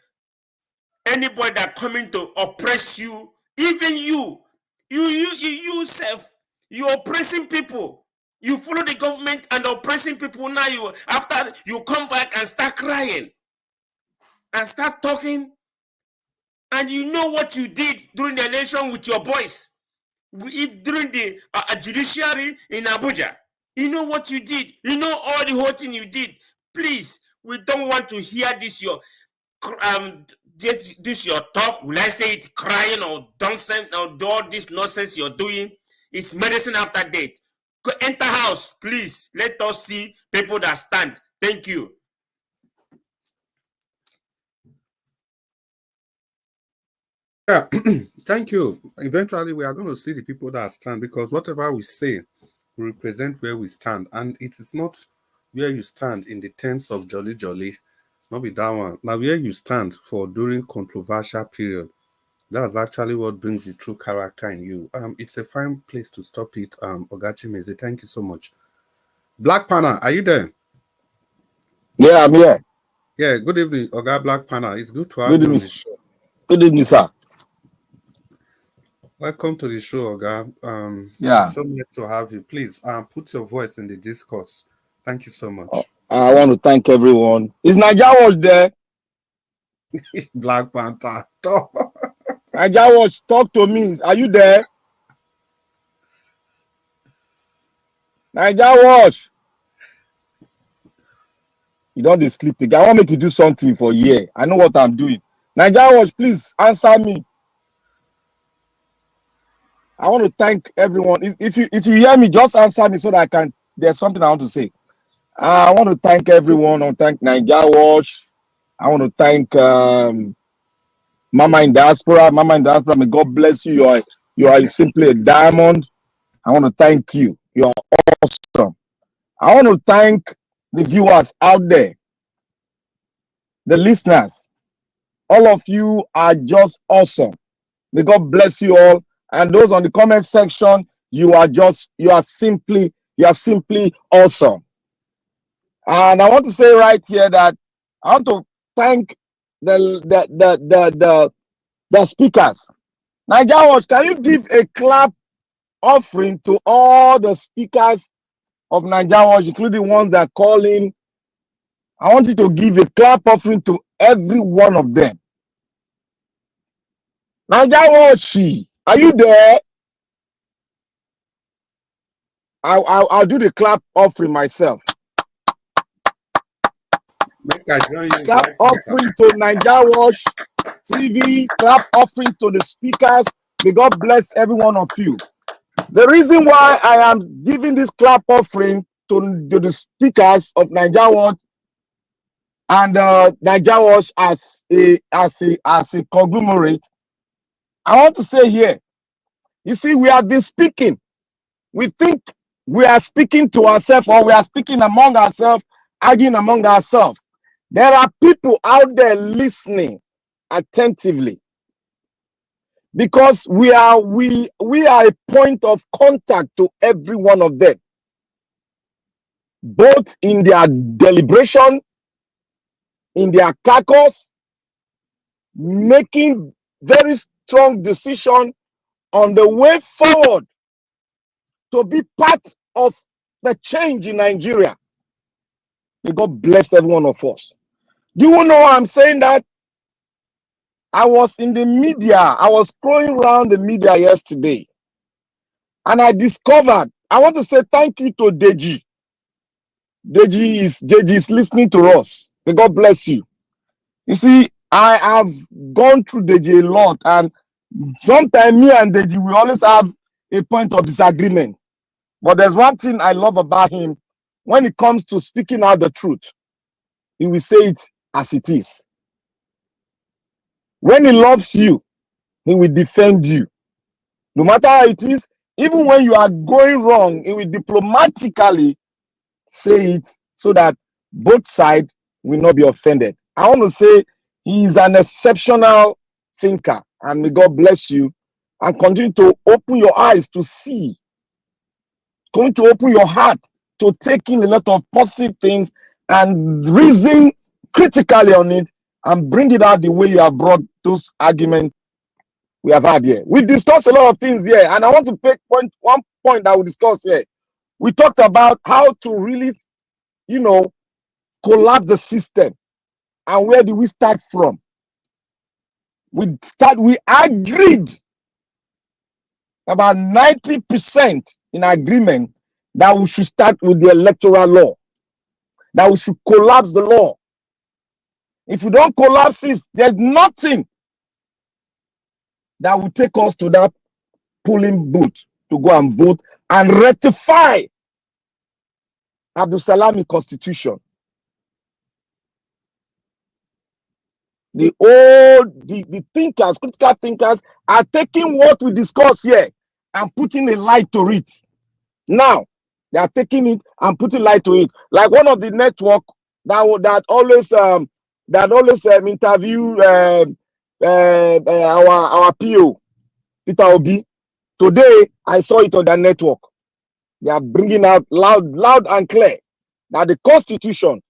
anybody that coming to oppress you, even you yourself, you're oppressing people. You follow the government and oppressing people. Now after you come back and start crying and start talking, and you know what you did during the election with your boys, during the judiciary in Abuja. You know what you did. You know all the whole thing you did. Please, we don't want to hear this your this your talk. Will I say it crying or nonsense or all this nonsense you're doing? It's medicine after death. Go enter house, please. Let us see people that stand. Thank you. Yeah, thank you. Eventually, we are going to see the people that stand, because whatever we say will represent where we stand, and it is not where you stand in the terms of jolly jolly, not be that one. Now, where you stand for during controversial period, that's actually what brings the true character in you. It's a fine place to stop it. Ogachi Meze, thank you so much. Black Panther, are you there? Yeah, I'm here. Yeah, good evening, Oga Black Panther. It's good to have you on the show. Good evening, sir. Welcome to the show, Oga. Yeah. It's so nice to have you. Please put your voice in the discourse. Thank you so much. I want to thank everyone. Is Naija Watch there? Black Panther. Naija Watch, talk to me. Are you there? Naija Watch. You don't dey sleep again. I want to make you do something for a year. I know what I'm doing. Nigeria Watch, please answer me. I want to thank everyone. If you hear me, just answer me so that I can. There's something I want to say. I want to thank everyone. I want to thank Nigeria Watch. I want to thank Mama in Diaspora. Mama in Diaspora, may God bless you. You are simply a diamond. I want to thank you. You are awesome. I want to thank the viewers out there, the listeners. All of you are just awesome. May God bless you all. And those on the comment section, you are simply awesome. And I want to say right here that I want to thank the speakers. Nigeria Watch, can you give a clap offering to all the speakers of Nigeria Watch, including ones that call in? I want you to give a clap offering to every one of them. Nigeria Watch, are you there? I'll do the clap offering myself. Clap offering to Nigeria Watch TV. Clap offering to the speakers. May God bless every one of you. The reason why I am giving this clap offering to the speakers of Nigeria Watch and Nigeria Watch as a conglomerate, I want to say here, you see, we have been speaking. We think we are speaking to ourselves, or we are speaking among ourselves, arguing among ourselves. There are people out there listening attentively, because we are a point of contact to every one of them, both in their deliberation, in their caucus, making very strong decision on the way forward to be part of the change in Nigeria. May God bless every one of us. Do you know why I'm saying that? I was in the media. I was scrolling around the media yesterday, and I discovered, I want to say thank you to Deji. Deji is listening to us. May God bless you. You see, I have gone through Deji a lot, and sometimes me and Deji, we always have a point of disagreement. But there's one thing I love about him. When it comes to speaking out the truth, he will say it as it is. When he loves you, he will defend you. No matter how it is, even when you are going wrong, he will diplomatically say it so that both sides will not be offended. I want to say he is an exceptional thinker, and may God bless you and continue to open your eyes to see, continue to open your heart to take in a lot of positive things and reason critically on it and bring it out the way you have brought those arguments we have had here. We discussed a lot of things here, and I want to pick one point that we discussed here. We talked about how to really, collapse the system, and where do we start from? We agreed about 90% in agreement that we should start with the electoral law, that we should collapse the law. If you don't collapse it, there's nothing that will take us to that polling booth to go and vote and rectify Abdul Salami constitution. The thinkers, critical thinkers, are taking what we discuss here and putting a light to it. Now they are taking it and putting light to it. Like one of the network that always interview our PO Peter Obi. Today I saw it on their network. They are bringing out loud and clear that the Constitution,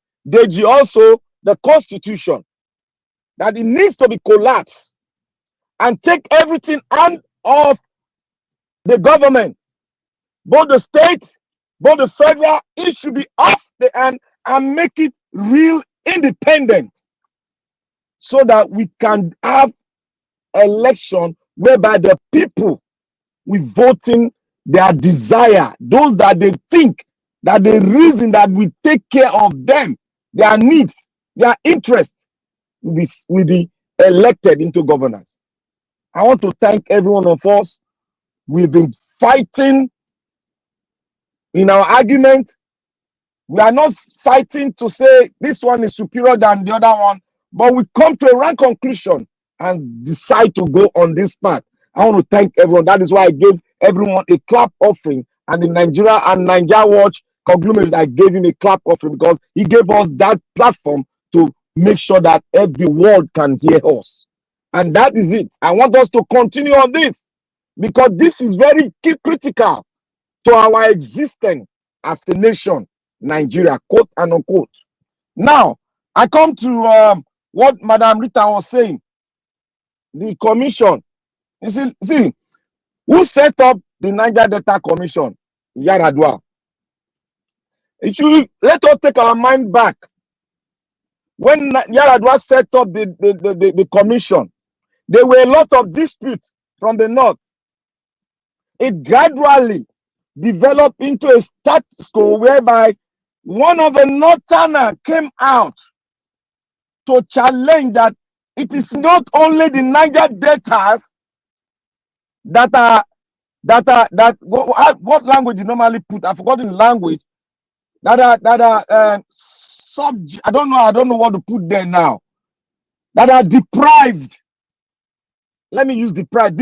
also the Constitution, that it needs to be collapsed and take everything out of the government, both the state, both the federal. It should be off the hand and make it real independent, so that we can have election whereby the people we voting their desire, those that they think, that the reason that we take care of them, their needs, their interests will be elected into governors. I want to thank every one of us. We've been fighting in our argument. We are not fighting to say this one is superior than the other one, but we come to a right conclusion and decide to go on this path. I want to thank everyone. That is why I gave everyone a clap offering, and the Nigeria and Nigeria Watch conglomerate, I gave him a clap offering because he gave us that platform to make sure that the world can hear us. And that is it. I want us to continue on this because this is very critical to our existence as a nation, Nigeria, quote and unquote. Now, I come to what Madam Rita was saying. The commission. You see, who set up the Niger Delta Commission? Yaradua. Let us take our mind back. When Yaradua set up the commission, there were a lot of disputes from the north. It gradually developed into a status quo whereby one of the northerners came out to challenge that it is not only the Niger Deltas what language you normally put? I've forgotten the language I don't know what to put there now. That are deprived. Let me use deprived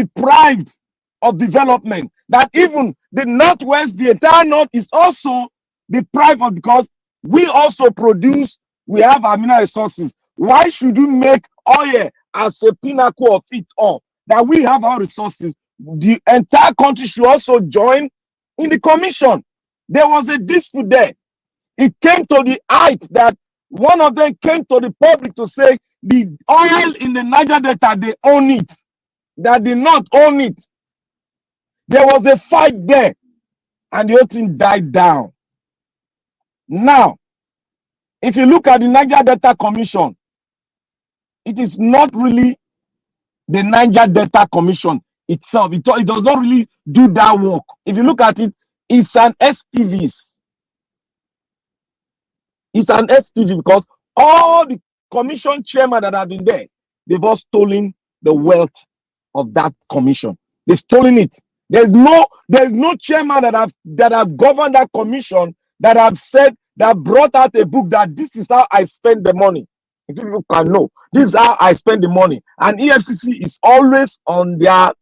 of development. That even the Northwest, the entire North is also deprived of, because we also produce, we have our mineral resources. Why should we make oil as a pinnacle of it all? That we have our resources. The entire country should also join in the commission. There was a dispute there. It came to the height that one of them came to the public to say the oil in the Niger Delta, they own it. That did not own it. There was a fight there, and the whole thing died down. Now, if you look at the Niger Delta Commission, it is not really the Niger Delta Commission itself. It does not really do that work. If you look at it, it's an SPVs. It's an SPV because all the commission chairmen that have been there, they've all stolen the wealth of that commission. They've stolen it. There's no chairman that have governed that commission that have said, that brought out a book that this is how I spend the money. If people can know, this is how I spend the money. And EFCC is always on their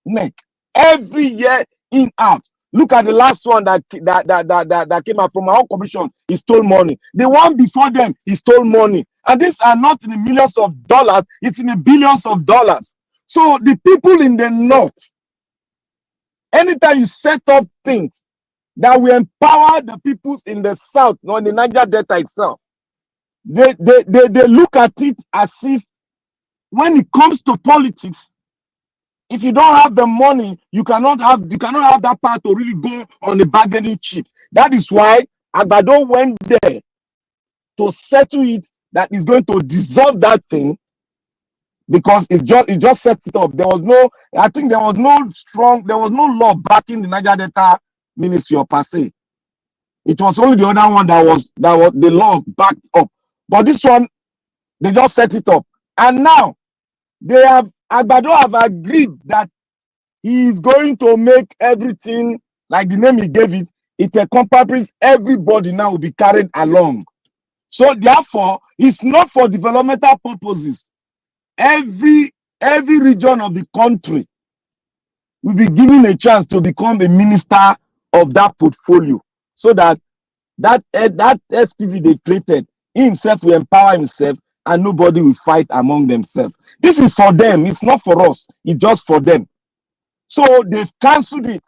neck. Every year in out. Look at the last one that came out from our own commission. He stole money. The one before them, he stole money. And these are not in the millions of dollars, it's in the billions of dollars. So the people in the north, anytime you set up things that will empower the peoples in the south, or in the Niger Delta itself, they look at it as if when it comes to politics, if you don't have the money, you cannot have that power to really go on the bargaining chip. That is why Agbado went there to settle it, that is going to dissolve that thing, because it just set it up. There was no law backing the Niger Delta Ministry or per se. It was only the other one that was the law backed up. But this one, they just set it up. And now Agbado have agreed that he is going to make everything like the name he gave it. It encompasses everybody now will be carried along. So therefore, it's not for developmental purposes. Every region of the country will be given a chance to become a minister of that portfolio, so that SPV they created, he himself will empower himself and nobody will fight among themselves. This is for them. It's not for us. It's just for them. So they've cancelled it.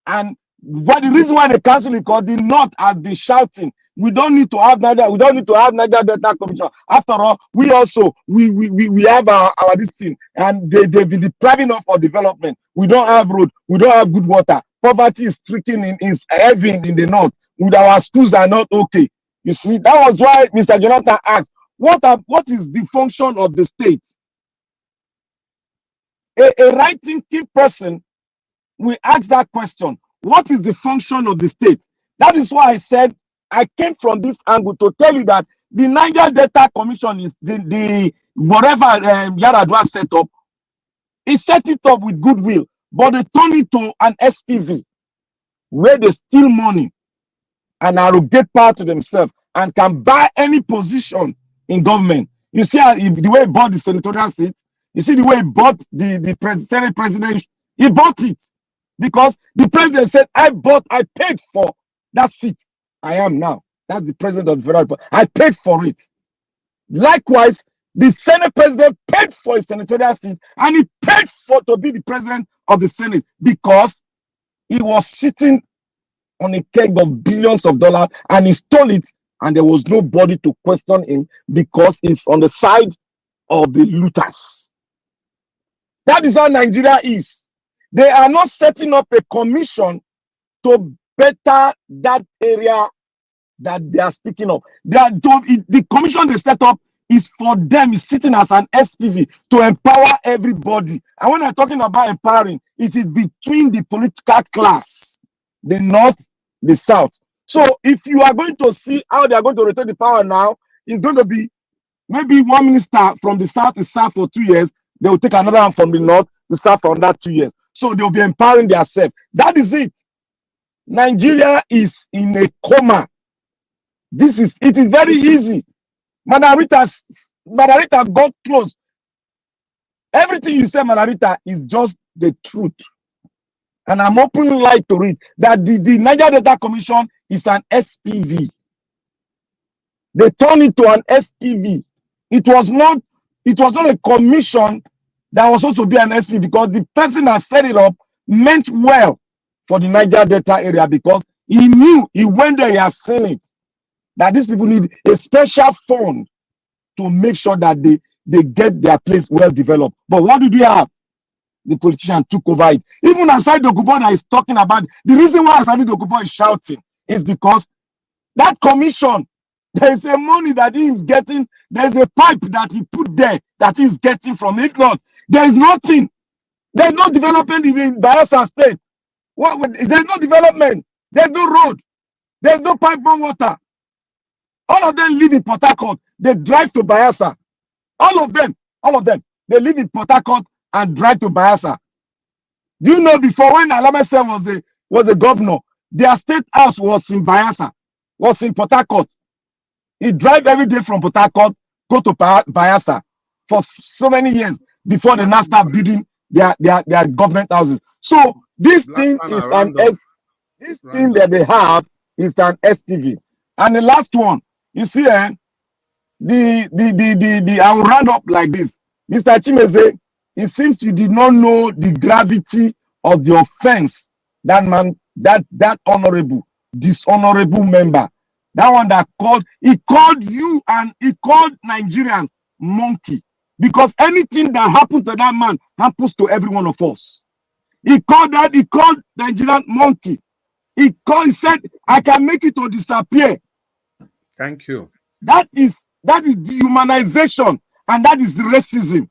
And but the reason why they cancelled it, because the North has been shouting, we don't need to have Niger Delta Commission. After all, we also we have our this thing, and they've been depriving us of development. We don't have road, we don't have good water. Poverty is stricken is heavy in the North. With our schools are not okay. You see, that was why Mr. Jonathan asked, what is the function of the state? A right-thinking person will ask that question. What is the function of the state? That is why I said I came from this angle to tell you that The Niger Delta Commission is the whatever Yaradua set up. He set it up with goodwill, but they turn it to an SPV where they steal money and arrogate power to themselves and can buy any position in government. You see the way he bought the senatorial seat. You see the way he bought the Senate president. He bought it because the president said, I paid for that seat I am now. That's the president of the federal republic. I paid for it. Likewise, the Senate president paid for his senatorial seat and he paid for to be the president of the Senate because he was sitting on a keg of billions of dollars and he stole it, and there was nobody to question him because he's on the side of the looters. That is how Nigeria is. They are not setting up a commission to better that area that they are speaking of. The commission they set up is for them, is sitting as an SPV to empower everybody. And when I'm talking about empowering, it is between the political class, the North, the South. So if you are going to see how they are going to retain the power now, it's going to be maybe one minister from the South is served for 2 years, they will take another one from the North to serve for that 2 years. So they'll be empowering themselves. That is it. Nigeria is in a coma. It is very easy. Madam Rita got close. Everything you say, Madam Rita, is just the truth. And I'm openly like to read that the Niger Delta Commission is an SPV. They turned it to an SPV. It was not a commission that was supposed to be an SPV because the person that set it up meant well for the Niger Delta area because he knew, he went there, he has seen it, that these people need a special fund to make sure that they get their place well developed. But what did we have? The politician took over it. Even Asari Dokubo that is talking about, the reason why Asari Dokubo is shouting is because that commission, there is a money that he is getting, there's a pipe that he put there that he is getting from it. Not, there is nothing. There's no development in Bayelsa State. There's no development. There's no road. There's no pipeline water. All of them live in Port Harcourt. They drive to Bayelsa. All of them. They live in Port Harcourt and drive to Bayelsa. Do you know before when Alamese was a governor, their state house was in Bayelsa, was in Port Harcourt. He drive every day from Port Harcourt, go to Bayelsa for so many years before they now start building their government houses. So this thing is this thing that they have is an SPV. And the last one, you see, I will round up like this. Mr. Chimeze, it seems you did not know the gravity of the offense that man, that honorable, dishonorable member, that one that he called you and he called Nigerians monkey. Because anything that happened to that man happens to every one of us. He called Nigerian monkey. He said, I can make it to disappear. Thank you. That is dehumanization, and that is the racism.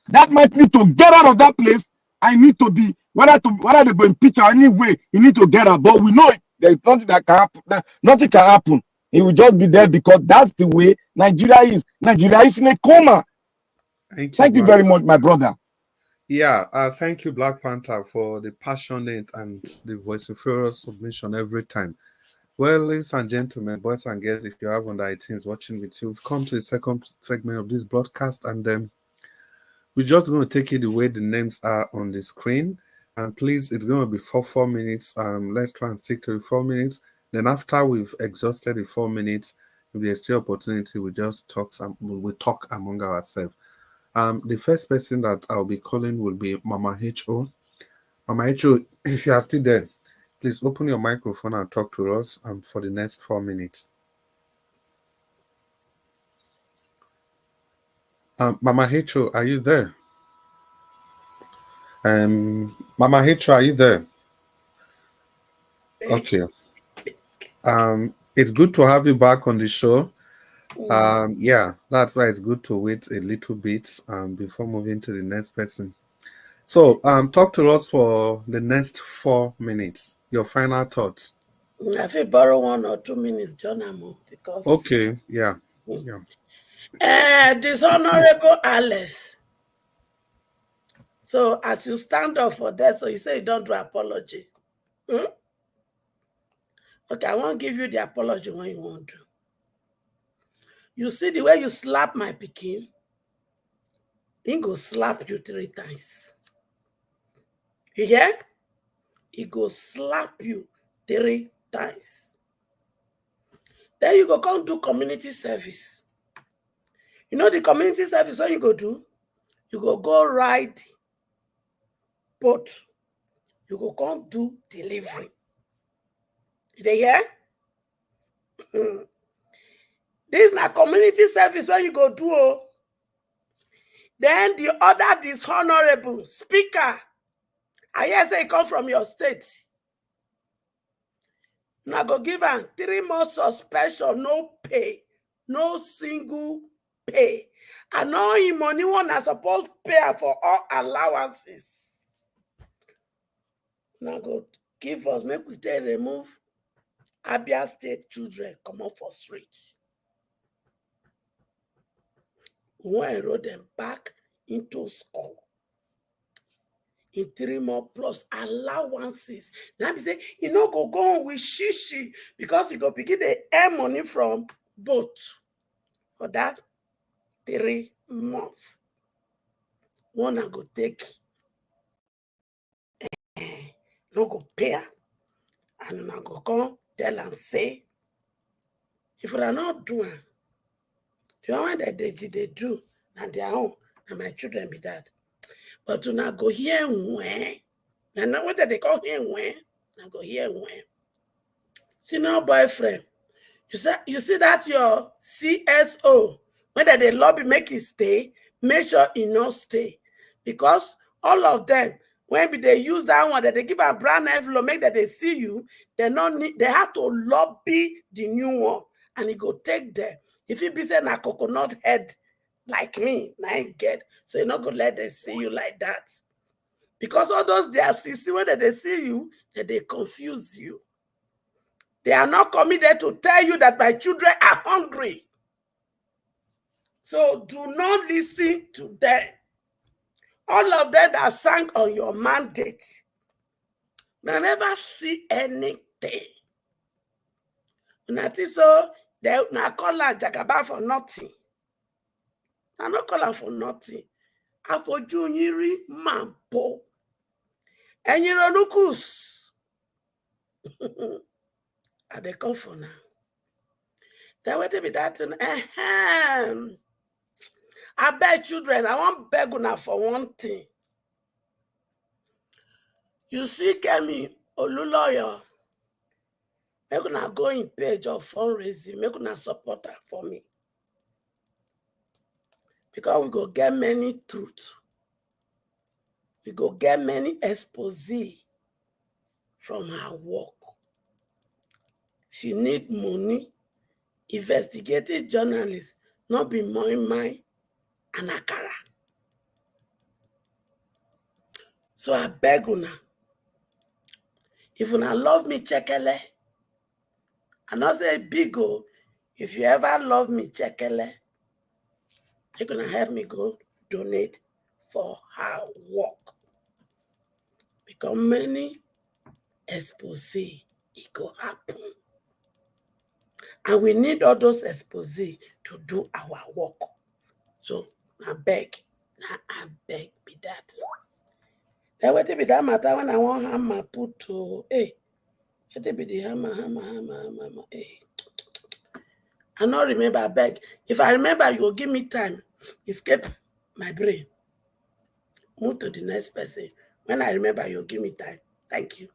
That might need to get out of that place. I need to be, whether they go impeach or anyway, you need to get out. But we know there's nothing that can happen. Nothing can happen. He will just be there because that's the way Nigeria is. Nigeria is in a coma. Thank you very much, my brother. Yeah, thank you, Black Panther, for the passionate and the vociferous submission every time. Well, ladies and gentlemen, boys and girls, if you have under 18s watching with you, we've come to the second segment of this broadcast, and we're just going to take it the way the names are on the screen. And please, it's going to be 4 minutes. Let's try and stick to the 4 minutes. Then after we've exhausted the 4 minutes, if there's still opportunity, we just talk among ourselves. The first person that I'll be calling will be Mama H.O. Mama H.O., if you are still there, please open your microphone and talk to us for the next 4 minutes. Mama H.O., are you there? Mama H.O., are you there? Okay. It's good to have you back on the show. Yeah, that's why it's good to wait a little bit before moving to the next person. So talk to us for the next 4 minutes. Your final thoughts. If you borrow 1 or 2 minutes, John Amo, because Okay, yeah. Dishonorable Alice. So as you stand up for that, so you say you don't do apology. Okay, I won't give you the apology when you want to. You see the way you slap my pikin, he go slap you 3 times. You hear? He go slap you 3 times. Then you go come do community service. You know the community service, what you go do? You go ride boat. You go come do delivery. You dey hear? This is not community service where you go do. Oh. Then the other dishonorable speaker, I hear say it come from your state. Now go give am 3 months suspension, no pay, no single pay. And all him money one are supposed to pay for all allowances. Now go give us, make we take remove Abia State children come up for street. We want to enroll them back into school. In 3 more plus allowances. Now be say, you know, go on with shishi because you go begin the earn money from both for that 3 months. One I go take, no go pay, and I go come tell and say, if we are not doing, the one that they do, and their own, and my children be that. But to not go here when, and now what they call here when, I go here when. See no boyfriend. You see that your CSO, when they lobby make it stay, make sure it not stay. Because all of them, when they use that one, that they give a brand envelope, make that they see you, they have to lobby the new one. And it go take them. If it be saying a coconut head like me, I get, so you're not gonna let them see you like that. Because all those they are see when they see you, that they confuse you. They are not committed to tell you that my children are hungry. So do not listen to them. All of them that sang on your mandate, they never see anything. Una think so, they not call her Jagaba for nothing. I not call her for nothing. Afoju yiri mampo. Enyironukus. I they come for now. Then what be that? I beg children, I want beg una for one thing. You see Kemi Oluloyo, make una go in page of fundraising, make una support her for me. Because we go get many truth. We go get many expose from her work. She need money. Investigative journalists, not be my and akara. So I beg una. If una love me, chekele. I not say big o. If you ever love me, chekele. You're gonna help me go donate for her work. Because many expose, it go happen. And we need all those expose to do our work. So I beg be that. Then what be that matter when I want hammer put to what be the hammer, hey. I not remember, I beg. If I remember, you will give me time. Escape my brain. Move to the next person. When I remember, you'll give me time. Thank you.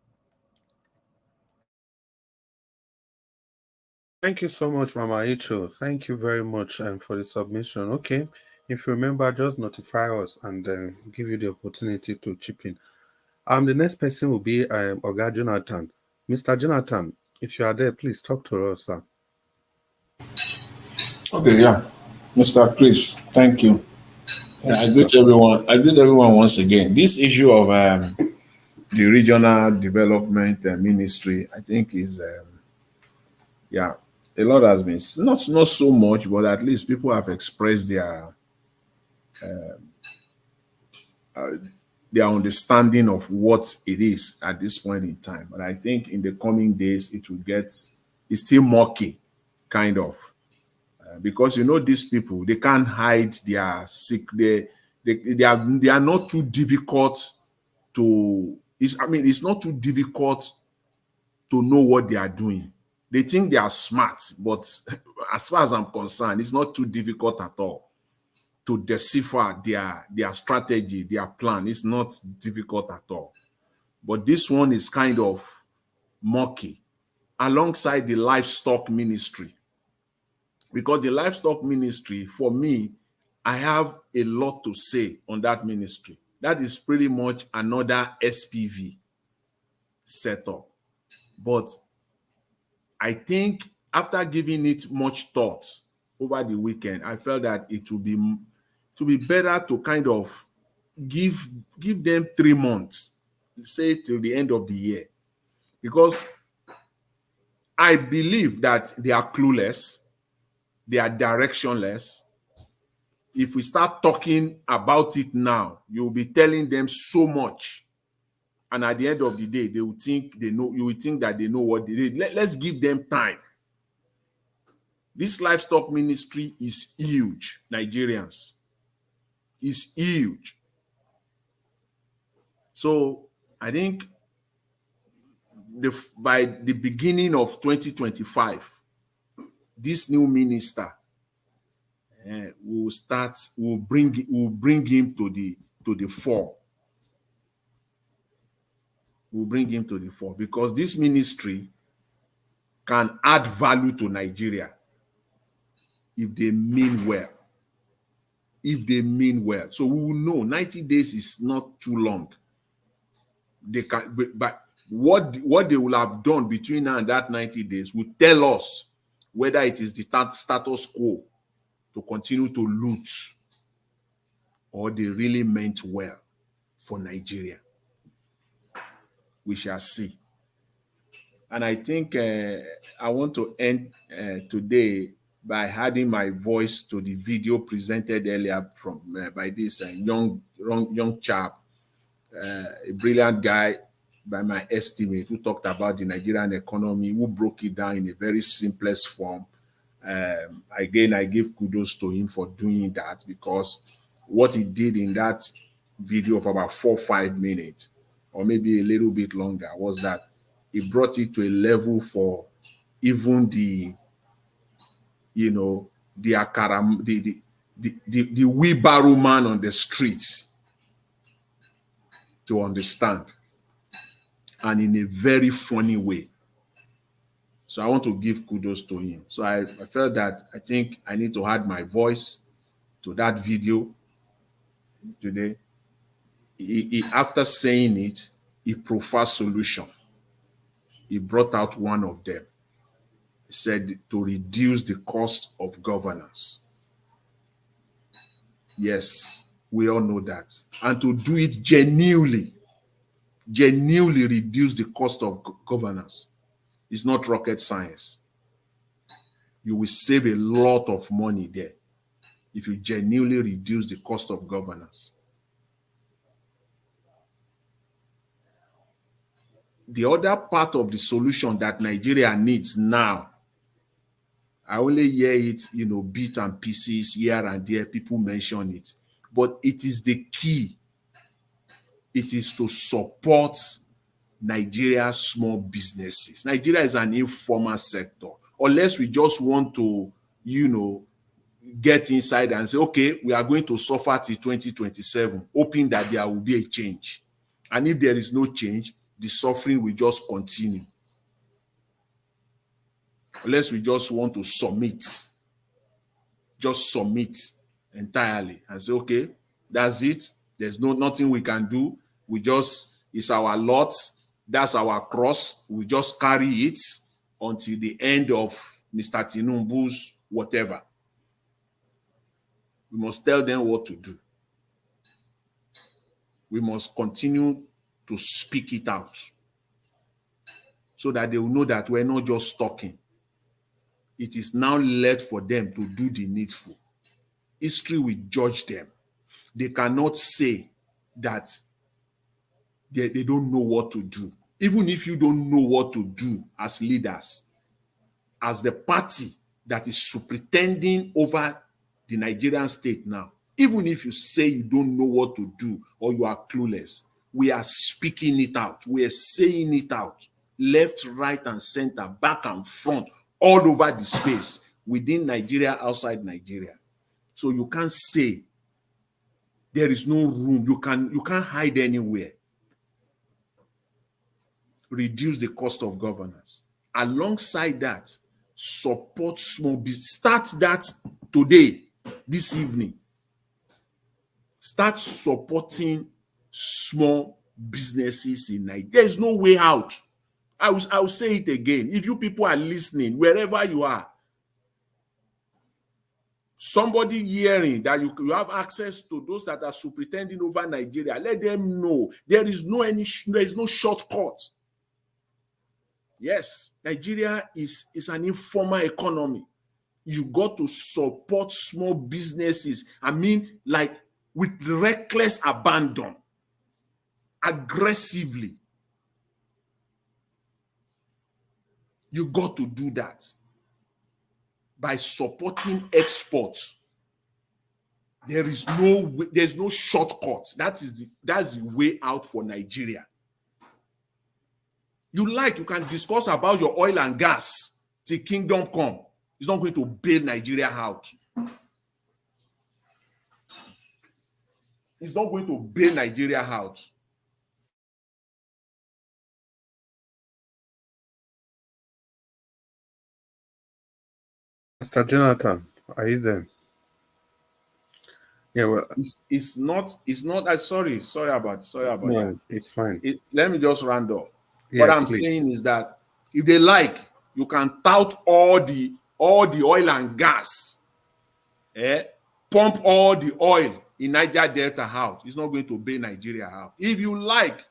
Thank you so much, Mama Icho. Thank you very much for the submission. Okay, if you remember, just notify us and give you the opportunity to chip in. The next person will be Oga Jonathan. Mr. Jonathan, if you are there, please talk to us, sir. Okay, yeah. Mr. Chris, thank you. I greet everyone. I greet everyone once again. This issue of the regional development ministry, I think, is Yeah, a lot has been not so much, but at least people have expressed their understanding of what it is at this point in time. But I think in the coming days, it's still murky, kind of, because these people, they can't hide their sick. They are not too difficult to. It's not too difficult to know what they are doing. They think they are smart, but as far as I'm concerned, it's not too difficult at all to decipher their strategy, their plan. It's not difficult at all. But this one is kind of murky alongside the livestock ministry. Because the livestock ministry, for me, I have a lot to say on that ministry. That is pretty much another SPV setup. But I think after giving it much thought over the weekend, I felt that it would be better to kind of give them 3 months, say till the end of the year, because I believe that they are clueless, they are directionless. If we start talking about it now, you'll be telling them so much, and at the end of the day, they will think they know. You will think that they know what they did. Let's give them time. This livestock ministry is huge, Nigerians. Is huge. So I think by the beginning of 2025, this new minister will bring him to the fore. We'll bring him to the fore because this ministry can add value to Nigeria if they mean well. If they mean well. So we will know 90 days is not too long. They can, but what they will have done between now and that 90 days will tell us whether it is the status quo to continue to loot or they really meant well for Nigeria. We shall see. And I think I want to end today by adding my voice to the video presented earlier by this young chap, a brilliant guy by my estimate, who talked about the Nigerian economy, who broke it down in a very simplest form. Again, I give kudos to him for doing that, because what he did in that video of about 4 or 5 minutes, or maybe a little bit longer, was that he brought it to a level for even the wheelbarrow man on the streets to understand, and in a very funny way. So I want to give kudos to him. So I felt that I think I need to add my voice to that video today. After saying it, he profiled solution. He brought out one of them. He said to reduce the cost of governance. Yes, we all know that. And to do it genuinely reduce the cost of governance. It's not rocket science. You will save a lot of money there if you genuinely reduce the cost of governance. The other part of the solution that Nigeria needs now, I only hear it, bit and pieces here and there, people mention it, but it is the key. It is to support Nigeria's small businesses. Nigeria is an informal sector. Unless we just want to, get inside and say, okay, we are going to suffer till 2027, hoping that there will be a change. And if there is no change, the suffering will just continue. Unless we just want to submit entirely and say, okay, that's it. There's nothing we can do. It's our lot. That's our cross. We just carry it until the end of Mr. Tinubu's whatever. We must tell them what to do. We must continue to speak it out so that they will know that we're not just talking. It is now left for them to do the needful. History will judge them. They cannot say that they don't know what to do. Even if you don't know what to do as leaders, as the party that is superintending over the Nigerian state now, even if you say you don't know what to do or you are clueless, we are speaking it out. We are saying it out. Left, right, and center, back and front, all over the space, within Nigeria, outside Nigeria. So you can't say there is no room. You can't hide anywhere. Reduce the cost of governance. Alongside that, support small business. Start that today, this evening. Start supporting small businesses in Nigeria. There is no way out. I will say it again. If you people are listening, wherever you are, somebody hearing that you have access to those that are superintending over Nigeria, let them know there is no shortcut. Yes, Nigeria is an informal economy. You got to support small businesses. I mean, like with reckless abandon, aggressively. You got to do that by supporting exports. There's no shortcut. That's the way out for Nigeria. You can discuss about your oil and gas till kingdom come. It's not going to bail Nigeria out. It's not going to bail Nigeria out. Mr. Jonathan, are you there? Yeah, well, it's not. Sorry about no, that. it's fine. Let me just round up. Yes, what I'm please. saying is that if they like, you can tout all the oil and gas, pump all the oil in Niger Delta out. It's not going to bail Nigeria out. If you like,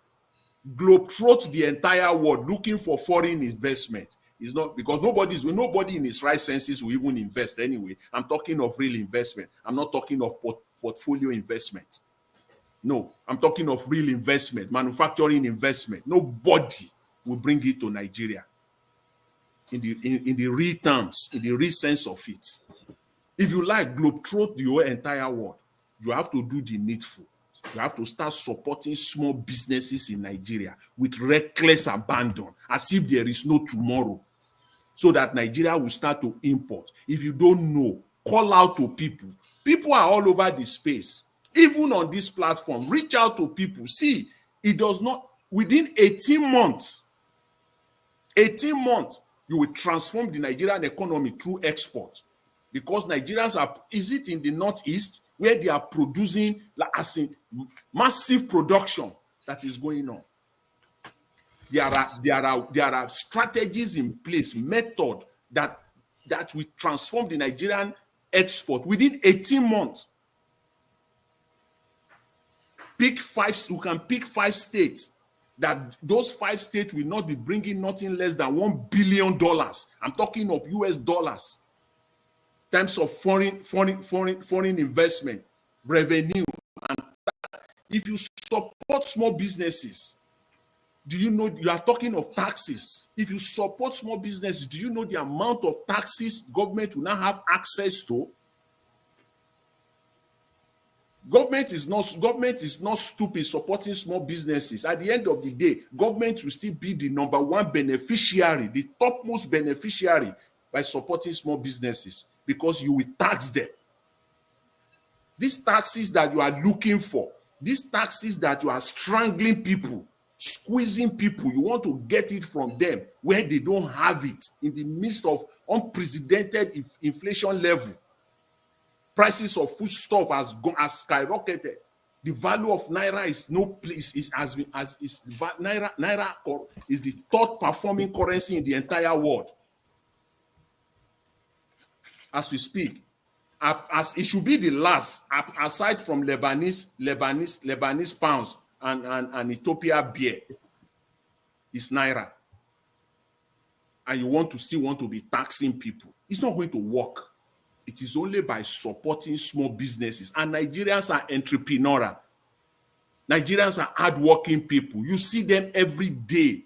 globetrot the entire world looking for foreign investment. It's not, because nobody in his right senses will even invest anyway. I'm talking of real investment. I'm not talking of portfolio investment. No, I'm talking of real investment, manufacturing investment. Nobody will bring it to Nigeria in the real terms, in the real sense of it. If you like, globetrot the whole entire world, you have to do the needful. You have to start supporting small businesses in Nigeria with reckless abandon, as if there is no tomorrow, so that Nigeria will start to import. If you don't know, call out to people. People are all over the space. Even on this platform, reach out to people. See, it does not, within 18 months, you will transform the Nigerian economy through export. Because Nigerians is it in the Northeast where they are producing, as in massive production that is going on. There are strategies in place, method that will transform the Nigerian export within 18 months. We can pick 5 states that those 5 states will not be bringing nothing less than $1 billion. I'm talking of US dollars. In terms of foreign investment, revenue, and if you support small businesses, do you know you are talking of taxes? If you support small businesses, do you know the amount of taxes government will now have access to? Government is not stupid supporting small businesses. At the end of the day, government will still be the number one beneficiary, the topmost beneficiary by supporting small businesses, because you will tax them. These taxes that you are looking for, these taxes that you are strangling people, squeezing people, you want to get it from them where they don't have it in the midst of unprecedented inflation level. Prices of foodstuff has skyrocketed. The value of naira is no place. Naira is the third performing currency in the entire world as we speak. As it should be the last, aside from Lebanese pounds and Ethiopia beer, is naira. And you still want to be taxing people. It's not going to work. It is only by supporting small businesses. And Nigerians are entrepreneurial. Nigerians are hardworking people. You see them every day.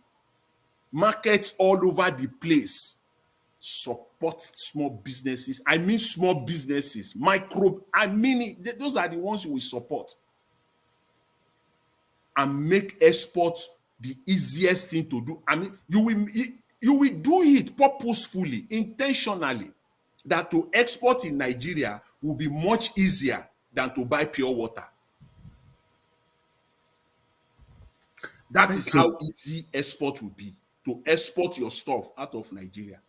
Markets all over the place. Support small businesses. I mean small businesses, micro. I mean it. Those are the ones you will support. And make export the easiest thing to do. I mean, you will do it purposefully, intentionally, that to export in Nigeria will be much easier than to buy pure water. That is how easy export will be, to export your stuff out of Nigeria.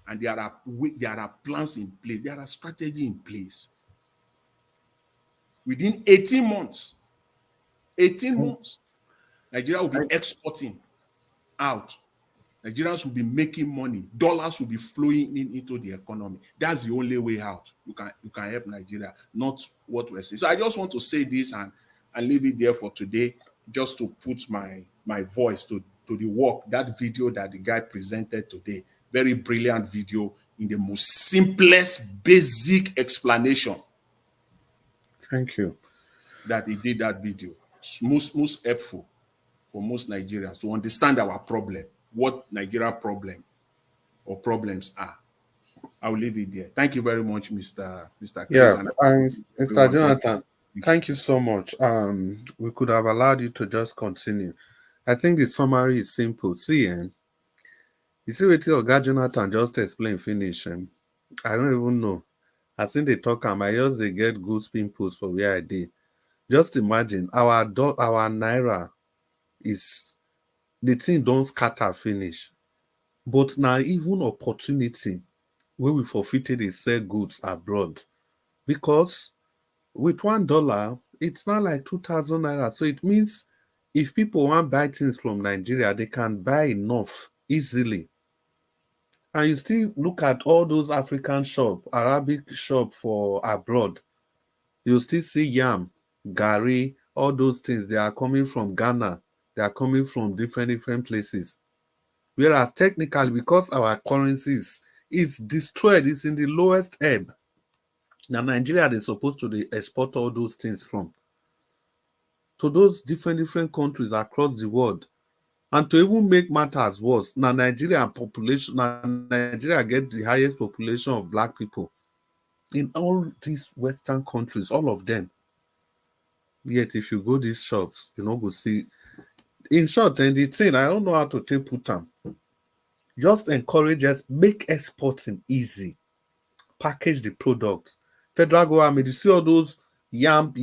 And there are plans in place, there are strategy in place. Within 18 months, Nigeria will be exporting out. Nigerians will be making money. Dollars will be flowing into the economy. That's the only way out. You can help Nigeria, not what we're saying. So I just want to say this and leave it there for today, just to put my voice to the work. That video that the guy presented today, very brilliant video in the most simplest, basic explanation. Thank you. That he did that video. Most helpful for most Nigerians to understand our problem, what Nigeria problem or problems are. I will leave it there. Thank you very much, Mr. Chris. Yeah, and Mr. Jonathan, thank you so much. We could have allowed you to just continue. I think the summary is simple. See, you see what Oga Jonathan just explained finish. I don't even know. I think they talk I just they get good pimples for where I did. Just imagine our naira is the thing don't scatter finish. But now even opportunity where we forfeited is sell goods abroad. Because with $1, it's not like 2,000 naira. So it means if people want to buy things from Nigeria, they can buy enough easily. And you still look at all those African shop, Arabic shop for abroad, you still see yam, gari, all those things. They are coming from Ghana. They are coming from different places. Whereas technically, because our currency is destroyed, it's in the lowest ebb. Now Nigeria, they're supposed to export all those things from to those different countries across the world. And to even make matters worse, now Nigeria get the highest population of black people in all these Western countries, all of them. Yet if you go these shops, you know, go see. In short, and the thing, I don't know how to put them. Just encourage us, make exporting easy. Package the products. Federal government, you see all those yam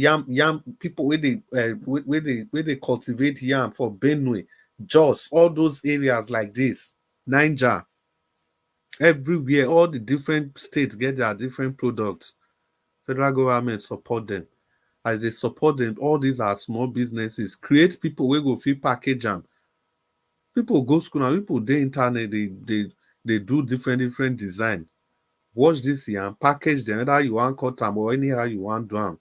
people where they cultivate yam for Benue, Jos, all those areas like this, Niger, everywhere, all the different states get their different products. Federal government support them. As they support them, all these are small businesses. Create people where go fit package them. People go school now, people dey internet, they do different design. Watch this here and package them, whether you want cut them or anyhow you want do them.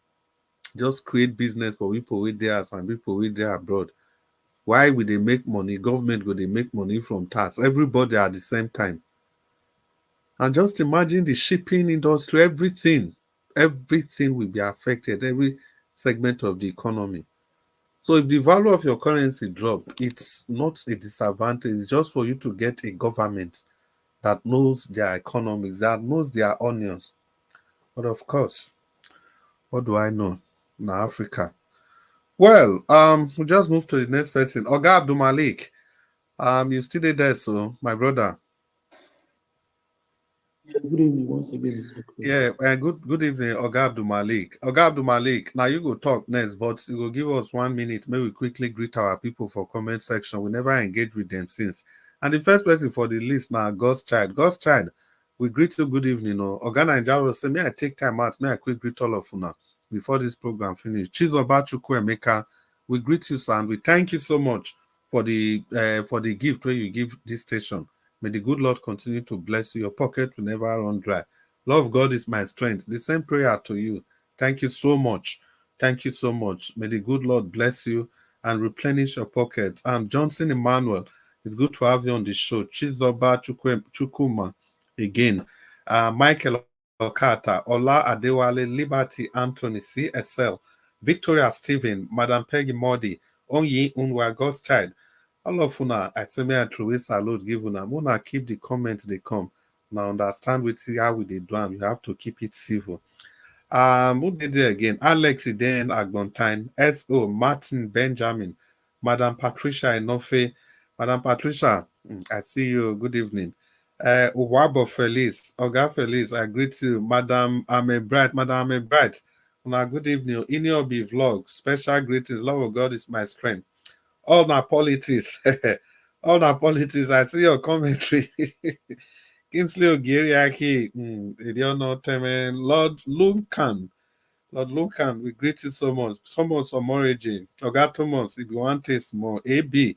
Just create business for people with theirs and people with there abroad. Why would they make money? Government go they make money from tax. Everybody at the same time. And just imagine the shipping industry, everything will be affected, every segment of the economy. So if the value of your currency drop, it's not a disadvantage. It's just for you to get a government that knows their economics, that knows their onions. But of course, what do I know? Now Africa. Well, we'll just move to the next person. Oga Abdul Malik. You still there, so my brother. Good evening once again, Mr. Chris. Yeah, good evening, Oga Abdul Malik. Oga Abdul Malik, now you go talk next, but you will give us 1 minute. Maybe we quickly greet our people for comment section. We never engage with them since. And the first person for the list now, God's Child. God's Child, we greet you good evening. Oga Naija will say, may I take time out, may I quick greet all of you now before this program finish. Chizoba Chukwu Emeka, we greet you, sir, and we thank you so much for the gift where you give this station. May the good Lord continue to bless you. Your pocket will never run dry. Love God is my strength. The same prayer to you. Thank you so much. Thank you so much. May the good Lord bless you and replenish your pockets. I'm Johnson Emmanuel. It's good to have you on the show. Chizoba Chukuma again. Michael Okata, Ola Adewale, Liberty Anthony, CSL, Victoria Stephen, Madam Peggy Modi, Onyi Unwa, God's Child. All of una, I say me and through salute give una. Una keep the comments they come. Now understand with how we dey do am. You have to keep it civil. Who did there again? Alex Iden Agbontine, S.O. Martin Benjamin, Madam Patricia Enofe. Madam Patricia, I see you. Good evening. Uwabo Felice, Oga Felice, I greet you. Madam Ame Bright, Madam Ame Bright. Good evening. Iniobi vlog, special greetings. Love of God is my strength. All my politics. All my politics. I see your commentary. Kingsley Ogiriaki, Idiono Temen, Lord Luncan. Lord Luncan, we greet you so much. Thomas Omoriji, Oga Thomas, if you want taste more. AB,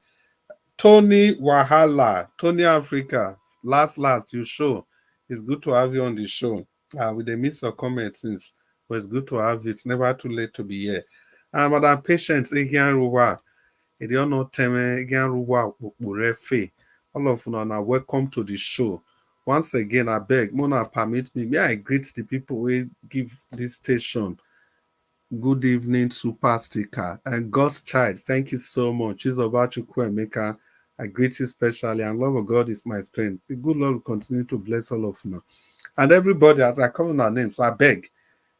Tony Wahala, Tony Africa, last, you show. It's good to have you on the show. We dey miss your comments since, but it's good to have you. It's never too late to be here. Madam Patience, Egian Ruwa, Idiono Teme, Egian Ruwa, Refe. All of you are welcome to the show. Once again, I beg, Mona, permit me. May I greet the people who give this station good evening, super sticker and God's child. Thank you so much. She's about to Emeka. I greet you specially, and love of God is my strength. The good Lord will continue to bless all of you. And everybody, as I call on our names, I beg,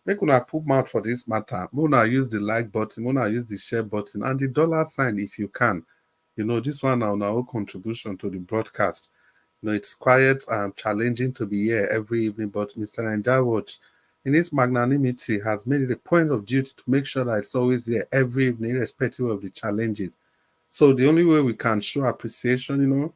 make una put mouth for this matter. Mona use the like button, Mona use the share button, and the dollar sign if you can. You know, this one now our own contribution to the broadcast. You know, it's quiet and challenging to be here every evening, but Mr. Ninja Watch, in his magnanimity, has made it a point of duty to make sure that it's always here every evening, irrespective of the challenges. So the only way we can show appreciation, you know,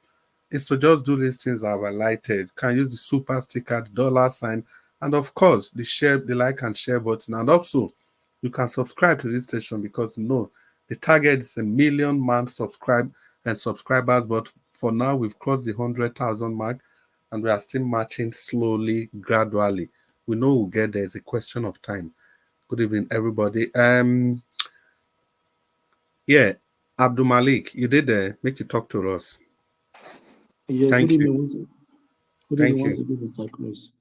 is to just do these things that I've highlighted. Can use the super sticker, the dollar sign, and of course the share, the like and share button. And also you can subscribe to this station because you know the target is 1 million man subscribers, but for now we've crossed the 100,000 mark and we are still marching slowly, gradually. We know we'll get there. It's a question of time. Good evening, everybody. Yeah, Abdul Malik, you did make you talk to us. Yeah, Thank good you. evening. Good evening Thank once you. again, Mr. Chris.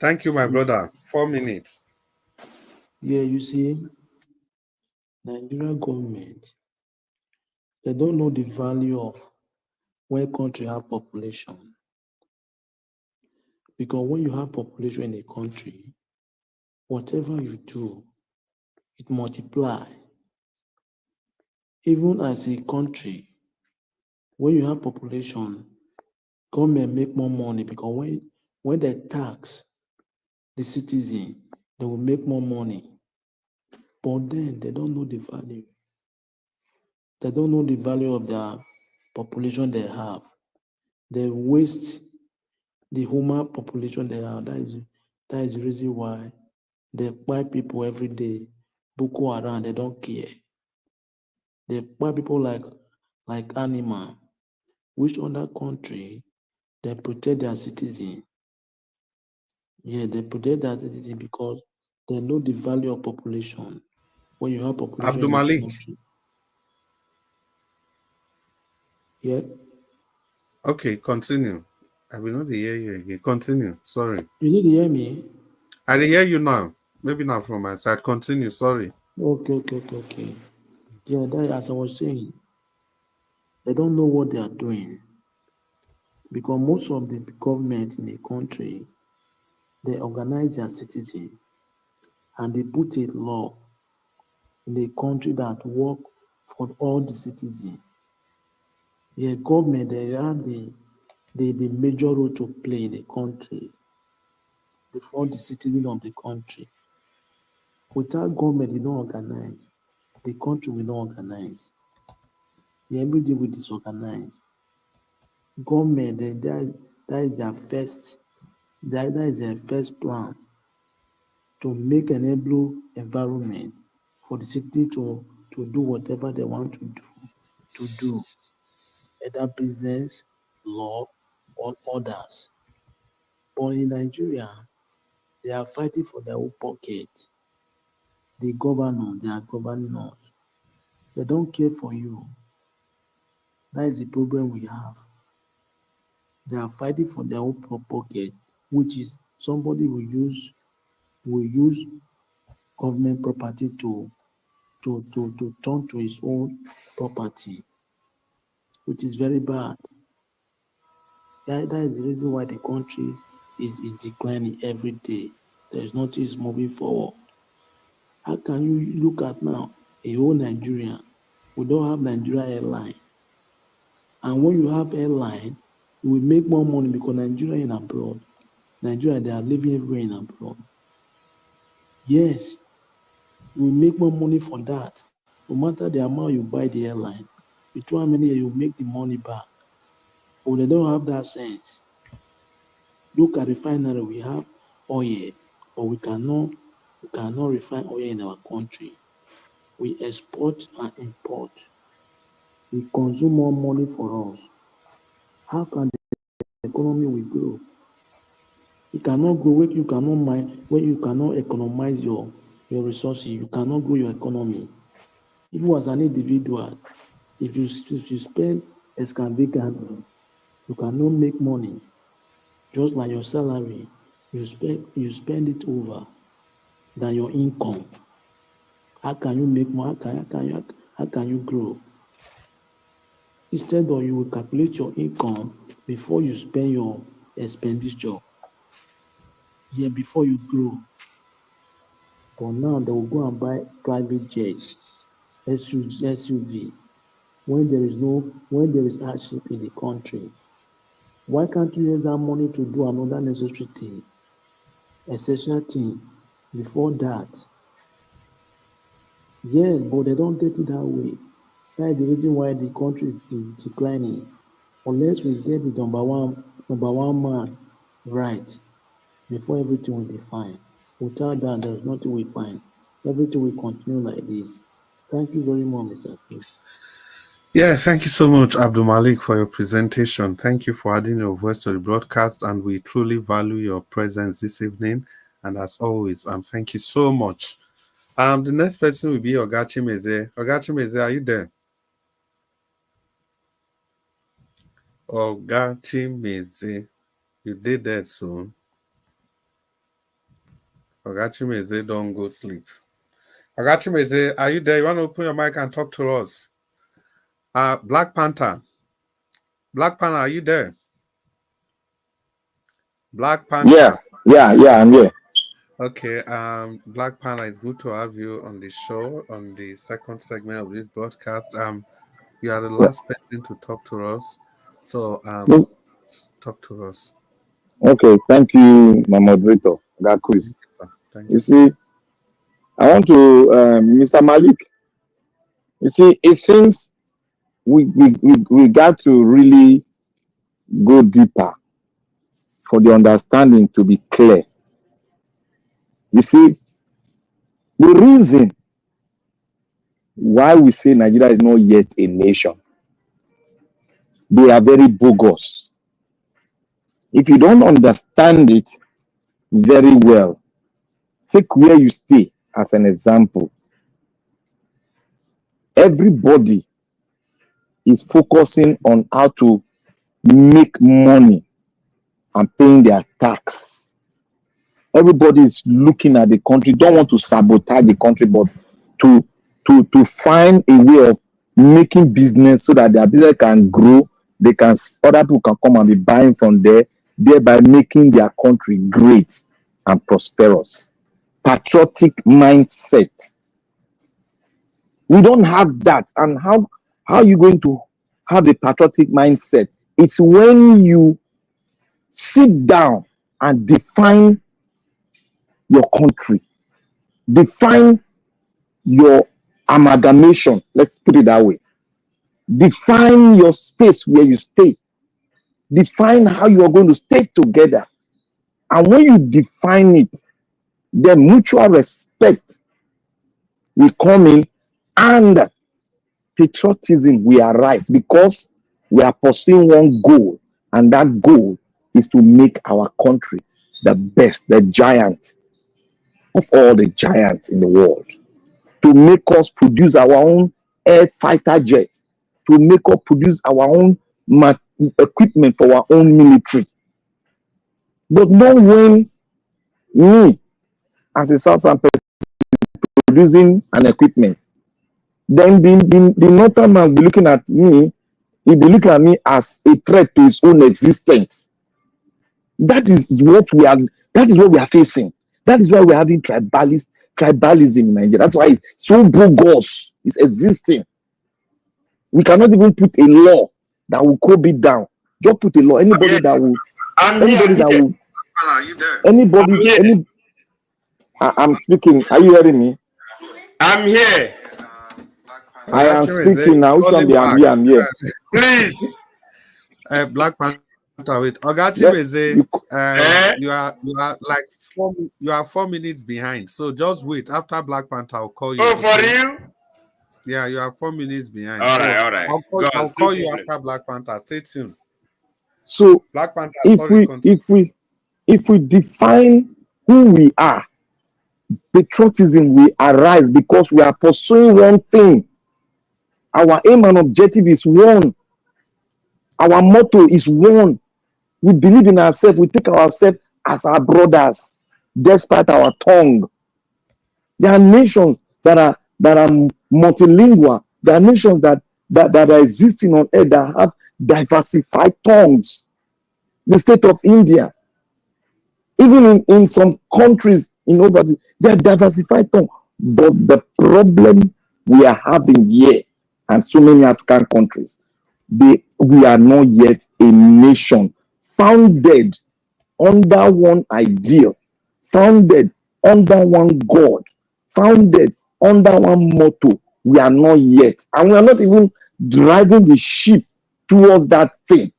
Thank you, my brother. 4 minutes. Yeah, you see, Nigerian government, they don't know the value of when country have population. Because when you have population in a country, whatever you do, it multiply. Even as a country, when you have population, government make more money because when they tax the citizen, they will make more money. But then they don't know the value. They don't know the value of their population they have. They waste the human population they have. That is the reason why they buy people every day. Boko Haram, they don't care. They buy people like animal. Which other country they protect their citizen? Yeah, they protect their citizen because they know the value of population. When you have population Abdul in a Malik. country. Yeah. Okay, continue. I will not hear you again. Continue. Sorry. You need to hear me? I hear you now. Maybe not from my side. Continue. Sorry. Okay. Yeah, that, as I was saying, they don't know what they are doing. Because most of the government in a country, they organize their citizens and they put a law in a country that work for all the citizens. Yeah, government, they have the major role to play in the country before the citizen of the country. Without government, they don't organize. The country will not organize. Yeah, everything will disorganize. Government, that is their first plan to make an enable environment for the city to do whatever they want to do, either business, law, or others. But in Nigeria, they are fighting for their own pocket. The governor, they are governing us. They don't care for you. That is the problem we have. They are fighting for their own pocket, which is somebody will use government property to turn to his own property, which is very bad. That is the reason why the country is declining every day. There is nothing is moving forward. How can you look at now a whole Nigeria? We don't have Nigeria airline. And when you have airline, you will make more money because Nigeria in abroad. Nigeria, they are living everywhere in abroad. Yes, you will make more money for that. No matter the amount you buy the airline, between how many years you make the money back. But they don't have that sense. Look at refinery, we have oil, but we cannot refine oil in our country. We export and import. It consume more money for us. How can the economy will grow? It cannot grow when you cannot mine, when you cannot economize your resources, you cannot grow your economy. Even as an individual, if you spend extravagantly, you cannot make money. Just like your salary, you spend it over than your income. How can you make more? How can you grow? Instead of you will calculate your income before you spend your expenditure. Yeah, before you grow. But now they will go and buy private jet, SUV, when there is hardship in the country. Why can't you use that money to do another necessary thing, essential thing before that? Yes, but they don't get it that way. That is the reason why the country is declining. Unless we get the number one man right, before everything will be fine. Without that, there is nothing we find. Everything will continue like this. Thank you very much, Mr. King. Yeah, thank you so much, Abdul Malik, for your presentation. Thank you for adding your voice to the broadcast, and we truly value your presence this evening. And as always, thank you so much. The next person will be Ogachi Meze. Ogachi Meze, are you there? Ogachi Meze, you did that soon. Ogachi Meze, don't go sleep. Ogachi Meze, are you there? You want to open your mic and talk to us? Black Panther. Black Panther, are you there? Black Panther. Yeah, I'm here. Okay, Black Panther, it's good to have you on the show on the second segment of this broadcast. You are the last person to talk to us, so talk to us. Okay, thank you, my moderator, Chris. Thank You see, I want to, Mr. Malik. You see, it seems we got to really go deeper for the understanding to be clear. You see, the reason why we say Nigeria is not yet a nation, they are very bogus. If you don't understand it very well, take where you stay as an example. Everybody is focusing on how to make money and paying their tax. Everybody is looking at the country, don't want to sabotage the country, but to find a way of making business so that their business can grow, other people can come and be buying from there, thereby making their country great and prosperous. Patriotic mindset. We don't have that. And how are you going to have a patriotic mindset? It's when you sit down and define your country, define your amalgamation, let's put it that way. Define your space where you stay. Define how you are going to stay together. And when you define it, then mutual respect will come in and patriotism will arise because we are pursuing one goal, and that goal is to make our country the best, the giant of all the giants in the world, to make us produce our own air fighter jet, to make us produce our own equipment for our own military. But not when me, as a Southern person, producing an equipment, then the northern man will be looking at me, he'll be looking at me as a threat to his own existence. That is what we are facing. That is why we're having tribalism in Nigeria. That's why it's so bogus. It's existing. We cannot even put a law that will curb it down. Just put a law. Anybody that will, Are you there? I'm speaking. Are you hearing me? I'm here. I am speaking now. Which one be I'm here? I'm here. Please. Black Panther, wait. Ogachimeze, you are 4 minutes behind. So just wait. After Black Panther, I'll call you. Oh, for you? Yeah, you are 4 minutes behind. All right. I'll call you after Black Panther. Stay tuned. So Black Panther, if we define who we are, patriotism will arise because we are pursuing one thing. Our aim and objective is one. Our motto is one. We believe in ourselves. We take ourselves as our brothers, despite our tongue. There are nations that are multilingual. There are nations that are existing on earth that have diversified tongues. The state of India, even in some countries in overseas, they are diversified tongues. But the problem we are having here, and so many African countries, we are not yet a nation founded under one ideal, founded under one God, founded under one motto. We are not yet. And we are not even driving the ship towards that thing.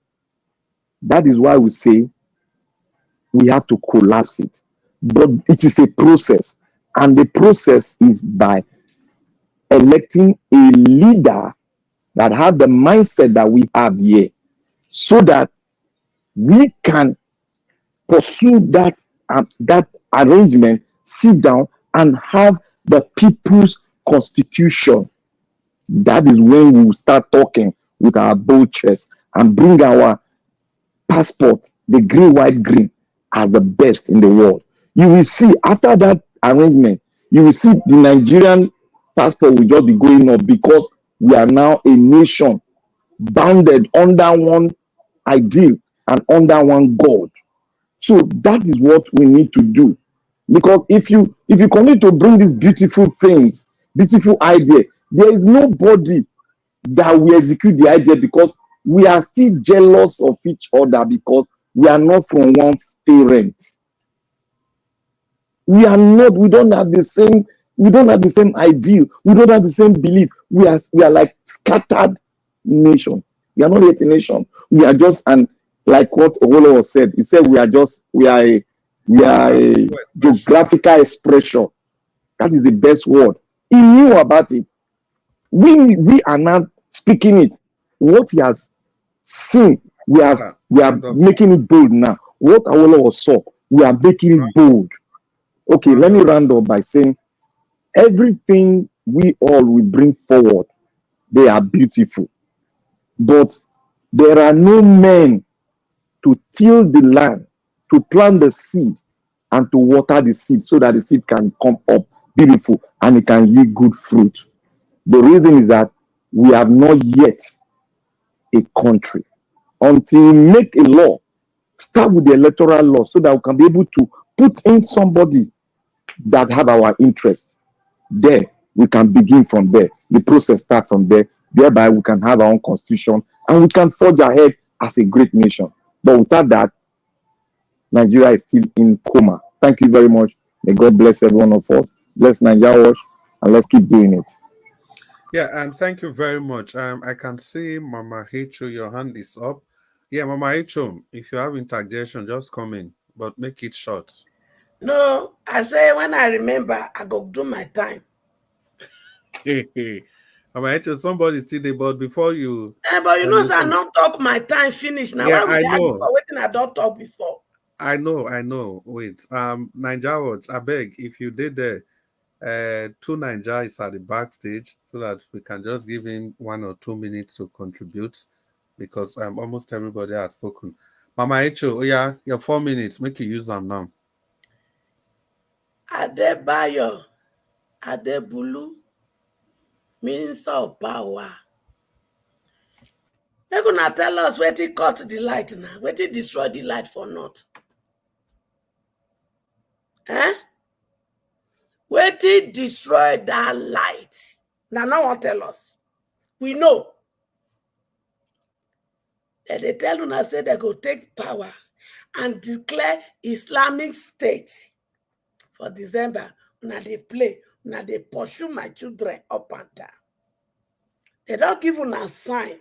That is why we say we have to collapse it. But it is a process. And the process is by electing a leader that has the mindset that we have here, so that we can pursue that arrangement, sit down and have the people's constitution. That is when we will start talking with our bold chest and bring our passport, the green, white, green, as the best in the world. You will see after that arrangement, you will see the Nigerian passport will just be going up because we are now a nation bounded under one ideal and under one God. So that is what we need to do. Because if you continue to bring these beautiful things, beautiful idea, there is nobody that will execute the idea, because we are still jealous of each other because we are not from one parent. We don't have the same ideal, we don't have the same belief. We are like scattered nation. We are not yet a nation. We are just, and like what Owolo said, he said we are a geographical expression. That is the best word. He knew about it. We are not speaking it. What he has seen, we are making it bold now. What Owolo saw, we are making it bold. Okay, let me round up by saying everything we all will bring forward, they are beautiful. But there are no men to till the land, to plant the seed, and to water the seed so that the seed can come up beautiful and it can yield good fruit. The reason is that we have not yet a country. Until we make a law, start with the electoral law so that we can be able to put in somebody that have our interest. There, we can begin from there. The process starts from there. Thereby, we can have our own constitution and we can forge ahead as a great nation. But without that, Nigeria is still in coma. Thank you very much. May God bless every one of us. Bless Nigeria Watch, and let's keep doing it. Yeah, and thank you very much. I can see Mama Hicho, your hand is up. Yeah, Mama Hicho, if you have interjection, just come in, but make it short. No, I say when I remember, I go do my time. Mama Hicho, somebody still there, but before you... but you know, I don't talk my time finish. Now, yeah, why would I know. Waiting, I don't talk before. I know. Wait, Nigeria Watch, I beg, if you did there, two Nigeria is at the backstage so that we can just give him 1 or 2 minutes to contribute. because almost everybody has spoken. Mama Echo, oh yeah, your 4 minutes. Make you use them now. Adebayo Adebulu, Minister of Power. They're gonna tell us where they cut the light now, where they destroy the light for not. Eh? Where they destroy that light. Now no one tell us. We know. That they tell us say they go take power and declare Islamic State for December. Now they play. Now they pursue my children up and down. They don't give una sign.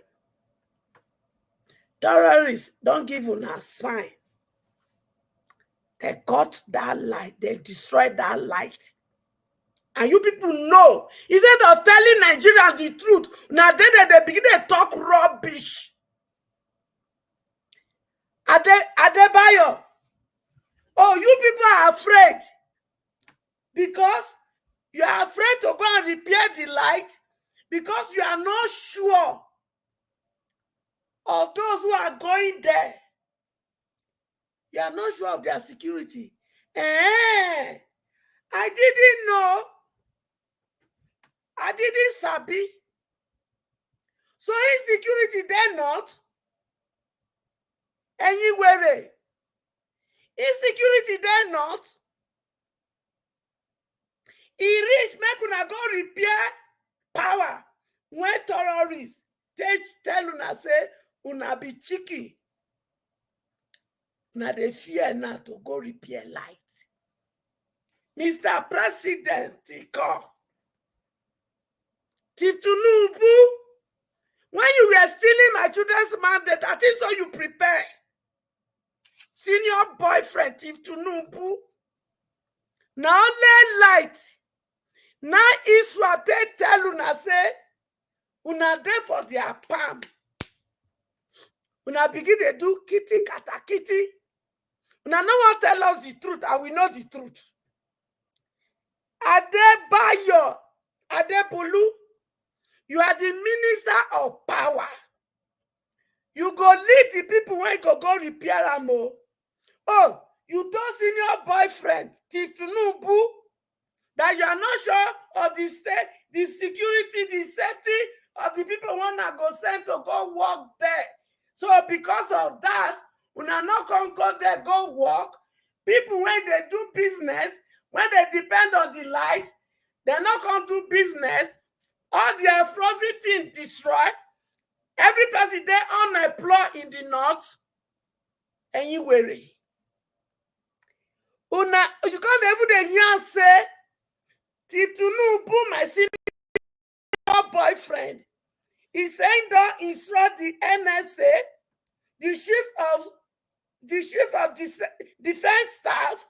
Terrorists don't give una sign. They cut that light. They destroyed that light. And you people know. Instead of telling Nigerians the truth, now they begin to talk rubbish. Adebayo. Oh, you people are afraid. Because you are afraid to go and repair the light. Because you are not sure of those who are going there. You are not sure of their security. I didn't know. I didn't sabi. So insecurity they're not. Anywhere. Insecurity they're not. He reach make una go repair power when terrorists tell una say una be cheeky. Una dey fear now to go repair light. Mr. President, he come. Tinubu, when you were stealing my children's mandate, I think so you prepare. Senior boyfriend, Tinubu. Now only light. Now Iswa they tell una say, una there for their palm. Una begin to do kitty kata kitty. Una no one tell us the truth, and we know the truth. Adebayo, Adebulu, you are the minister of power. You go lead the people when you go repair them. Oh, you told senior boyfriend, Tinubu, that you are not sure of the state, the security, the safety of the people wanna go send to go work there. So because of that, una not gonna go there, go work. People when they do business, when they depend on the light, they're not gonna do business. All their frozen things destroyed. Every person they unemployed in the north. And you worry. Una, you can't even hear say, Tinubu, my senior boyfriend, is saying don't instruct the NSA, the chief of defense staff,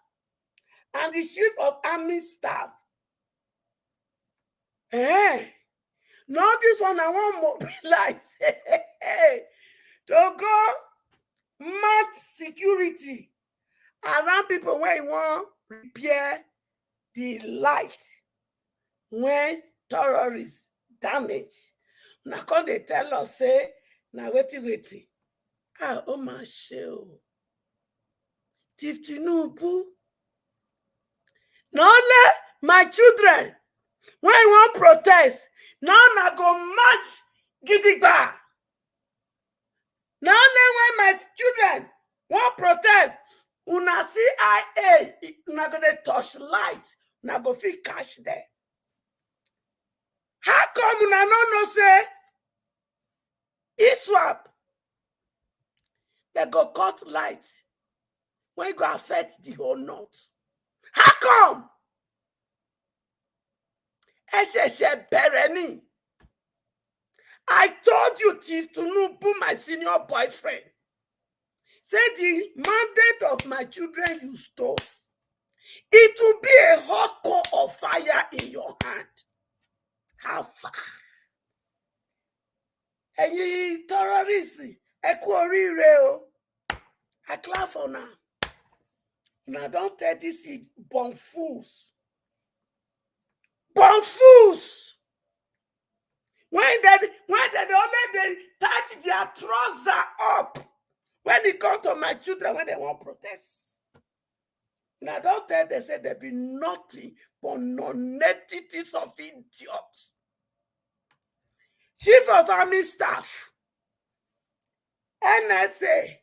and the chief of army staff. Now this one I want mobilize to go mad security around people when you want repair the light when terrorists damage. Now come they tell us say, now waiting. Oh my show. Tinubu. Now let my children when you want protest, now I go march gidigba. Now only when my children want protest, una CIA, una gonna touch light, una go feel catch them. How come una no say ISWAP? They go cut light when it go affect the whole north. How come? Bereni. I told you, Chief Tinubu, my senior boyfriend, say the mandate of my children you stole. It will be a hot coal of fire in your hand. How far? And you terrorists, I clap for now. Now don't tell this born fools. Born fools. When they only they touch their trouser up when it comes to my children when they want protest. Now don't tell they say there be nothing but non-entities of idiots. Chief of Army Staff, NSA,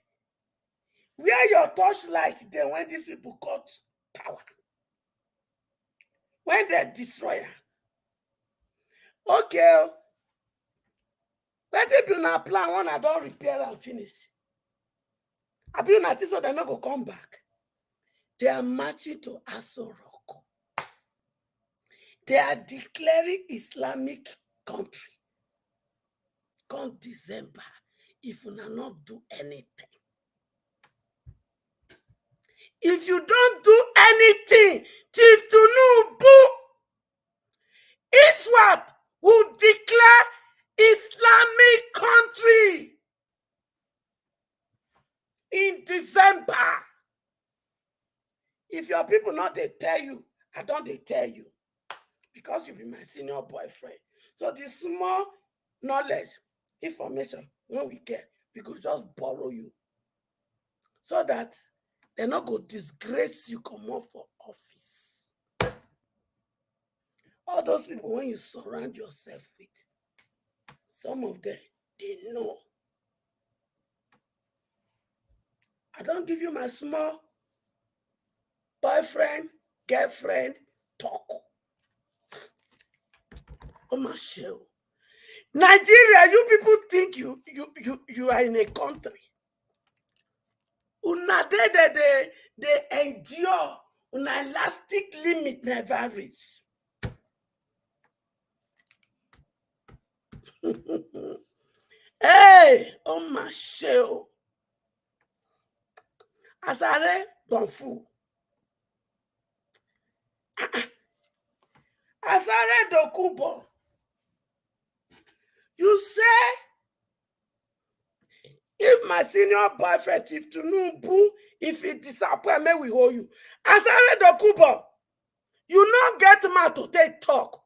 where your torchlight then when these people got power, when they destroy her. Okay, let it be a plan when I don't repair and finish. I be not so they're not going to come back. They are marching to Asari. They are declaring Islamic country. Come December, if you not do anything. If you don't do anything, Chief Tinubu, ISWAP will declare Islamic country in December. If your people not they tell you, I don't they tell you. Because you be my senior boyfriend. So the small knowledge, information, when we get, we could just borrow you. So that they're not going to disgrace you, come up for office. All those people, when you surround yourself with, some of them, they know. I don't give you my small boyfriend, girlfriend, talk. Oh my show. Nigeria, you people think you are in a country. Una they endure. Una elastic limit never reach. Hey, oh my show. Asari Donfu. Asari Dokubo. You say if my senior boyfriend, Chief Tinubu, if he disappoint me, we hold you. Asari Dokubo, you not get mad to take talk.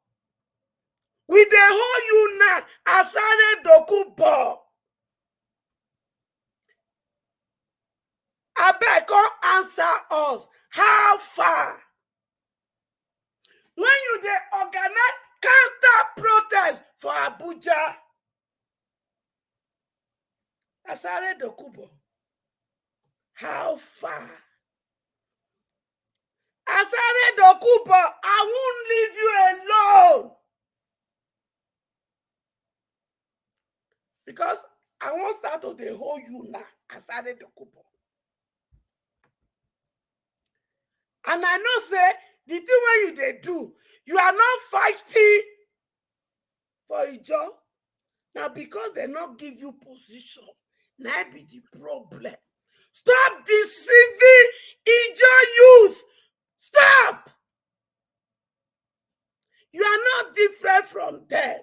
We dey hold you now. Asari Dokubo. Abeg come answer us. How far? When you dey organize counter protest for Abuja, Asari Dokubo, how far? Asari Dokubo, I won't leave you alone. Because I won't start to dey hold you now, Asari Dokubo. And I know say the thing when you dey do, you are not fighting for a job. Now because they not give you position, now be the problem. Stop deceiving Ijo youth. Stop. You are not different from them.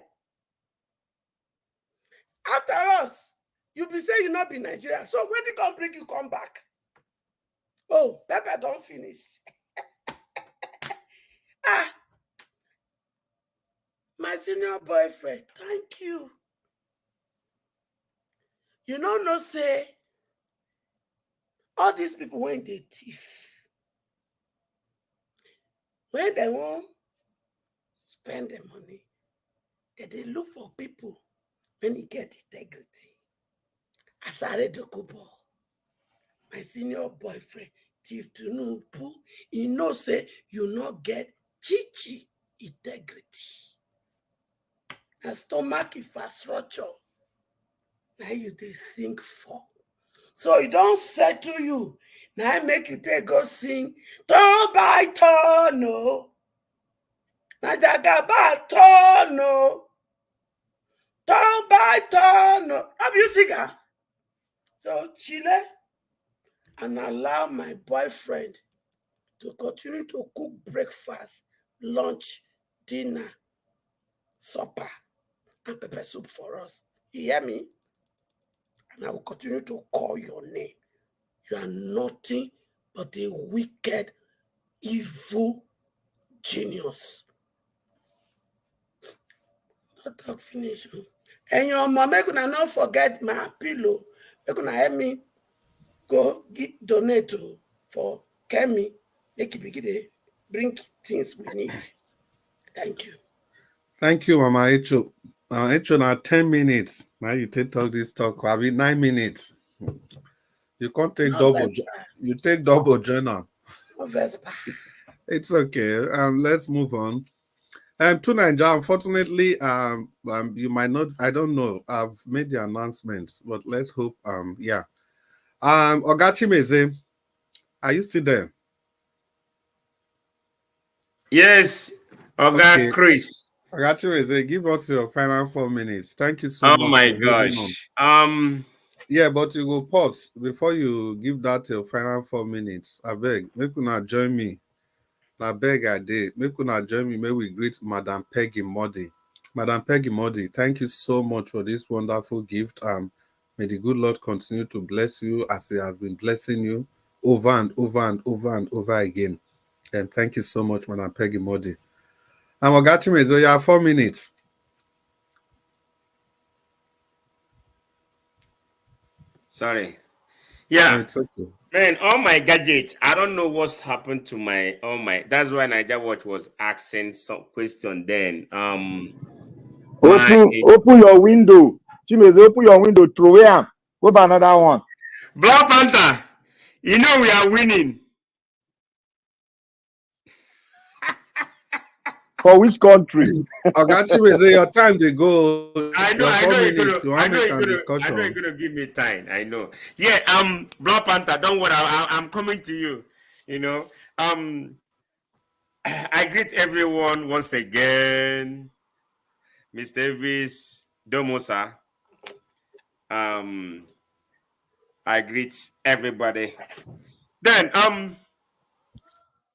After us, you be say you not be Nigeria. So when they come bring you come back. Oh, Pepper don't finish. My senior boyfriend, thank you. You know say all these people when they thief, when they won't spend the money, they look for people when you get integrity. Asari Dokubo, my senior boyfriend, Chief Tinubu, you know say you not get chichi integrity. A stomach infrastructure. Now you they sing for. So it don't settle you. Now I make you take go sing. Turn by turn, no. Now jagaba turn, no. Turn by turn, no. Have you singer? So Chile and allow my boyfriend to continue to cook breakfast, lunch, dinner, supper, and pepper soup for us. You hear me? And I will continue to call your name. You are nothing but a wicked, evil genius. Not that finish. And your mama, make una not forget my pillow. Make una help me go donate for Kemi. Make it bring things we need. Thank you. Thank you, Mama Echo. Mama Echo, now 10 minutes. Now you take talk this talk. I mean 9 minutes. You can't take double. You take double journal. It's okay. Let's move on. To Nigeria, unfortunately, you might not. I don't know. I've made the announcement, but let's hope. Yeah. Ogachi Meze, are you still there? Yes, Oga Chris. Ogachi Meze, give us your final 4 minutes. Thank you so Oh much my for holding gosh. on. Yeah, but you go pause before you give that your final 4 minutes. I beg, make una join me. I beg I did. Make una join me. May we greet Madam Peggy Modi. Madam Peggy Modi, thank you so much for this wonderful gift. May the good Lord continue to bless you as He has been blessing you over and over and over and over again. And thank you so much, Madam Peggy Modi. I'm Ogachi Mezo. You have 4 minutes. Sorry. Yeah. No, it's okay. Man, all my gadgets. I don't know what's happened to my that's why Niger Watch was asking some question then. Open your window. Chimeze, open your window, throw it. Go by another one. Black Panther, you know we are winning. For which country? Ogachi Meze, your time they go. I know, your 4 minutes. I know you're gonna give me time. I know. Yeah, Black Panther, don't worry, I'm coming to you. You know, I greet everyone once again. Mr. Elvis Domosa. I greet everybody. Then,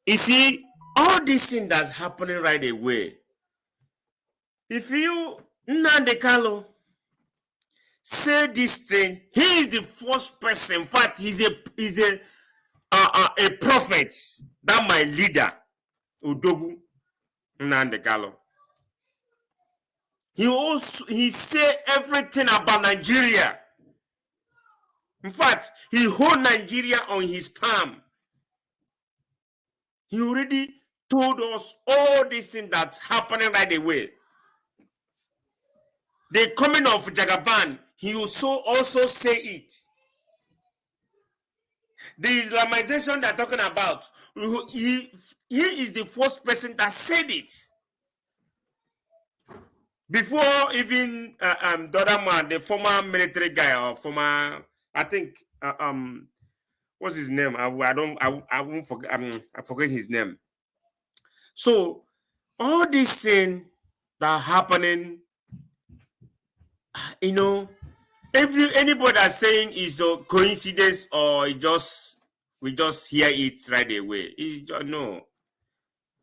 you see, all this thing that's happening right away. If you Nnamdi Kanu say this thing, he is the first person. In fact, he's a prophet. That my leader, Udogu Nnamdi Kanu. He say everything about Nigeria. In fact, he hold Nigeria on his palm. He already told us all this thing that's happening right away. The coming of Jagaban, he also say it. The Islamization they're talking about, he is the first person that said it. Before even the other man, the former military guy or former, I think, what's his name? I won't forget. I forget his name. So all these things that are happening, you know, anybody that's saying is a coincidence or we just hear it right away. It's just, no.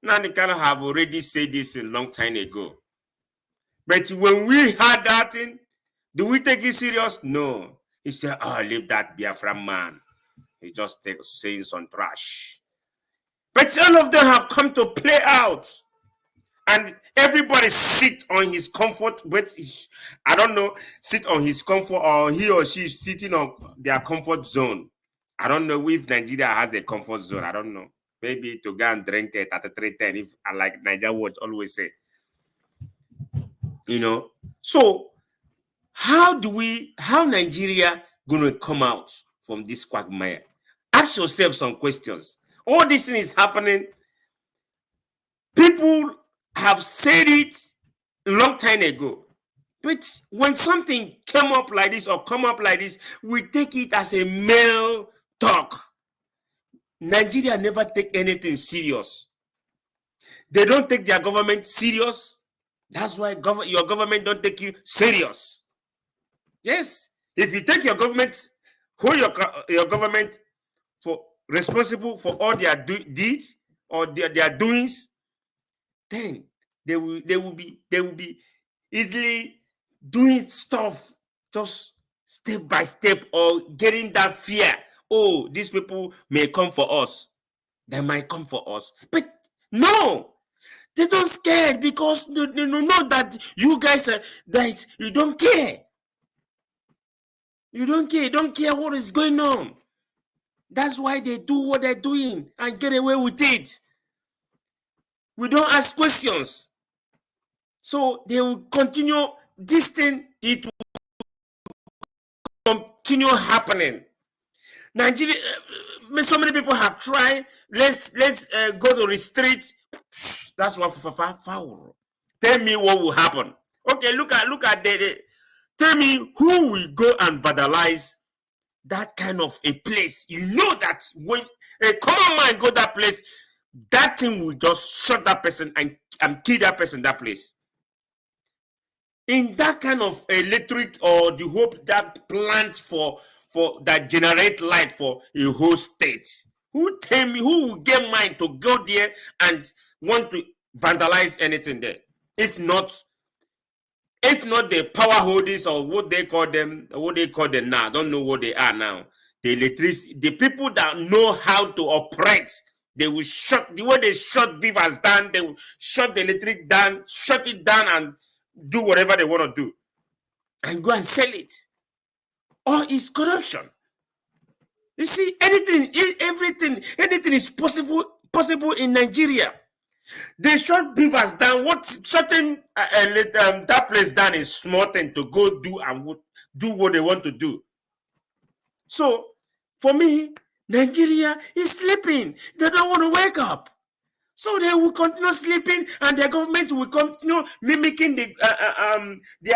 Now they kind of have already said this a long time ago. But when we had that thing, do we take it serious? No. He said, "Oh, leave that Biafra man. He just saying some trash." But all of them have come to play out. And everybody sit on his comfort, but I don't know, sit on his comfort or he or she is sitting on their comfort zone. I don't know if Nigeria has a comfort zone. I don't know. Maybe to go and drink it at 3:10, if I like Nigeria Watch always say. You know, so how Nigeria gonna come out from this quagmire? Ask yourself some questions. All this thing is happening. People have said it a long time ago. But when something came up like this or come up like this, we take it as a male talk. Nigeria never take anything serious. They don't take their government serious. That's why your government don't take you serious. Yes, if you take your government, hold your government for responsible for all their deeds or their doings, then they will be easily doing stuff just step by step or getting that fear. Oh, these people may come for us. They might come for us. But no, They don't scare because they know that you guys that you don't care. You don't care. You don't care what is going on. That's why they do what they're doing and get away with it. We don't ask questions. So they will continue this thing. It will continue happening. Nigeria, so many people have tried. Let's go to retreat. That's what foul. Tell me what will happen. Okay, look at the tell me who will go and vandalize that kind of a place. You know that when a common man go that place, that thing will just shut that person and kill that person that place. In that kind of electric or the hope that plant for that generate light for a whole state. Who tell me who will get mind to go there and want to vandalize anything there? If not the power holders or what they call them now, I don't know what they are now. The people that know how to operate, they will shut the way they shut beavers down, they will shut the electric down, shut it down and do whatever they want to do and go and sell it. Or it's corruption. You see, anything is possible in Nigeria. They shut beavers down. What certain that place down is small thing to go do and do what they want to do. So for me, Nigeria is sleeping. They don't want to wake up. So they will continue sleeping, and the government will continue mimicking their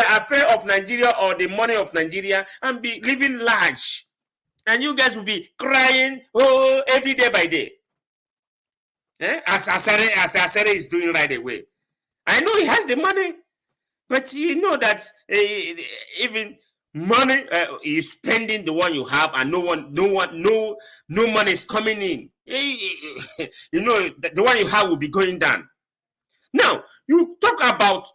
affair of Nigeria or the money of Nigeria and be living large. And you guys will be crying every day by day. As Asari is doing right away. I know he has the money, but you know that even money is spending the one you have, and no money is coming in. You know the one you have will be going down. Now you talk about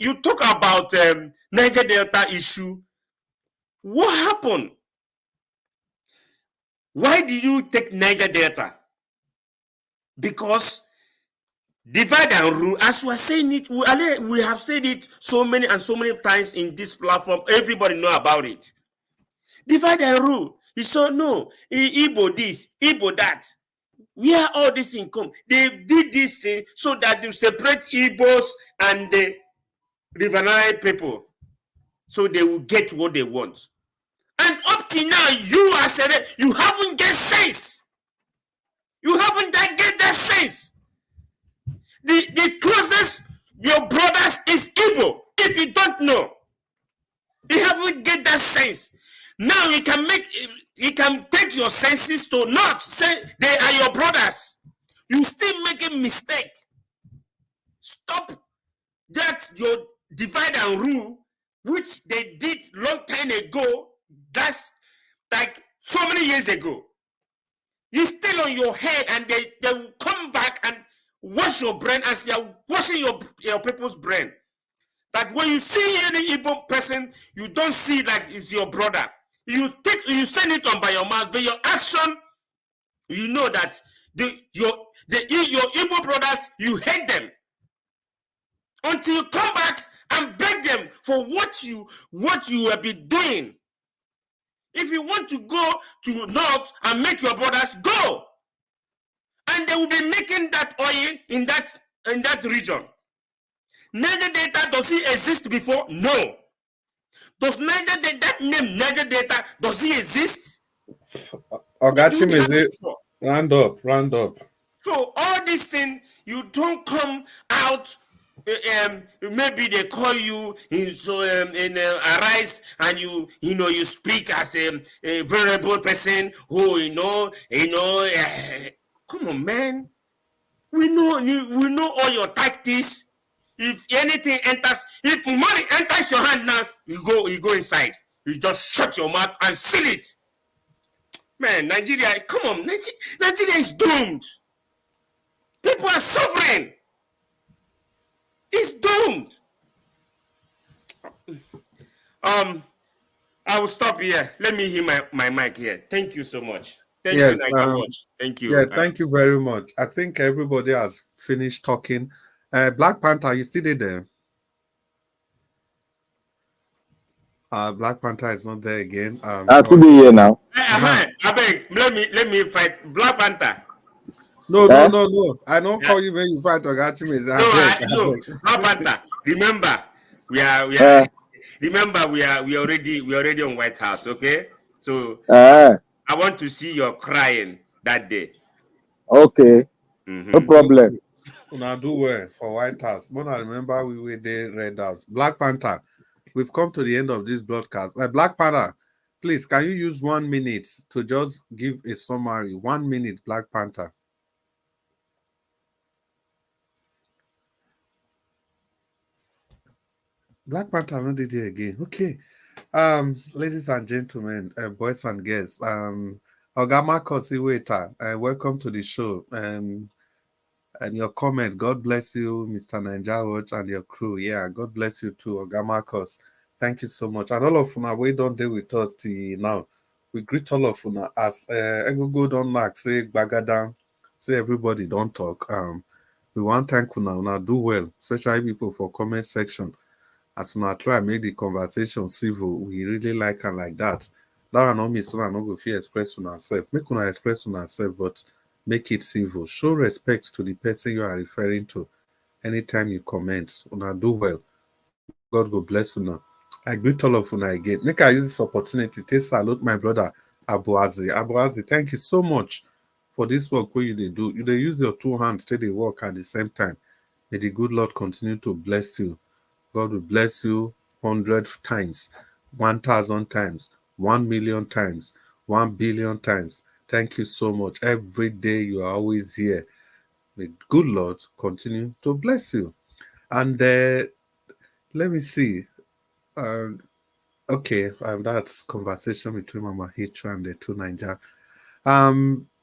Niger Delta issue. What happened? Why did you take Niger Delta? Because divide and rule, as we are saying it, we have said it so many times in this platform. Everybody know about it. Divide and rule. You saw no Igbo this, Igbo that. Where all this income? They did this thing so that they separate Igbos and the Riverine people, so they will get what they want. And up to now, you haven't get sense. You haven't get that sense. The closest your brothers is Igbo. If you don't know, you haven't get that sense. Now you can take your senses to not say they are your brothers. You still making mistake. Stop that your divide and rule, which they did long time ago. That's like so many years ago. You still on your head, and they will come back and wash your brain as they are washing your people's brain. That when you see any Igbo person, you don't see like it's your brother. You send it on by your mouth, but your action, you know that your Igbo brothers, you hate them until you come back and beg them for what you have been doing. If you want to go to North and make your brothers go, and they will be making that oil in that region. Niger Delta, does it exist before? No. Does that name Niger Delta, does it exist? Round up. So all these things, you don't come out. Maybe they call you in Arise, and you speak as a vulnerable person who come on, man. We know all your tactics. If anything enters, if money enters your hand now, you go inside. You just shut your mouth and seal it. Man, Nigeria, come on, Nigeria is doomed. People are suffering. It's doomed. I will stop here. Let me hear my mic here. Thank you so much. Thank you, Niger Watch. Thank you. Yeah, thank you very much. I think everybody has finished talking. Black Panther, you still there? Black Panther is not there again. I still be here now. I beg, let me fight Black Panther. No. I don't call you when you fight Ogachimeze. No, Black Panther. Remember, we are remember we are already on White House, okay? So I want to see your crying that day. Okay. No problem. Una do well for White House. But I remember we were there, Red House. Black Panther, we've come to the end of this broadcast. Black Panther, please, can you use 1 minute to just give a summary? 1 minute, Black Panther. Black Panther not did it again. Okay. Ladies and gentlemen, boys and girls, Ogama Kosi Waiter, welcome to the show. And your comment, God bless you, Mr. Ninja Watch, and your crew. Yeah, God bless you too, Ogamakos. Thank you so much. And all of you, we don't deal with us till now. We greet all of you as Egogo don't knock, say Bagadan, say everybody don't talk. We want to thank you now do well, especially people for comment section. As soon as try make the conversation civil, we really like and like that. That one not me, so I not go feel express on ourselves. Make una express on ourselves, but make it civil. Show respect to the person you are referring to. Anytime you comment, una do well. God will bless you now. I greet all of you again. Make I use this opportunity to salute my brother Abuazi. Abuazi, thank you so much for this work where you do. You use your 2 hands to they work at the same time. May the good Lord continue to bless you. God will bless you 100 times, 1,000 times, 1 million times, 1 billion times. Thank you so much. Every day you are always here. May good Lord continue to bless you. And let me see. Okay, that's conversation between Mama Hicho and the two Ninja.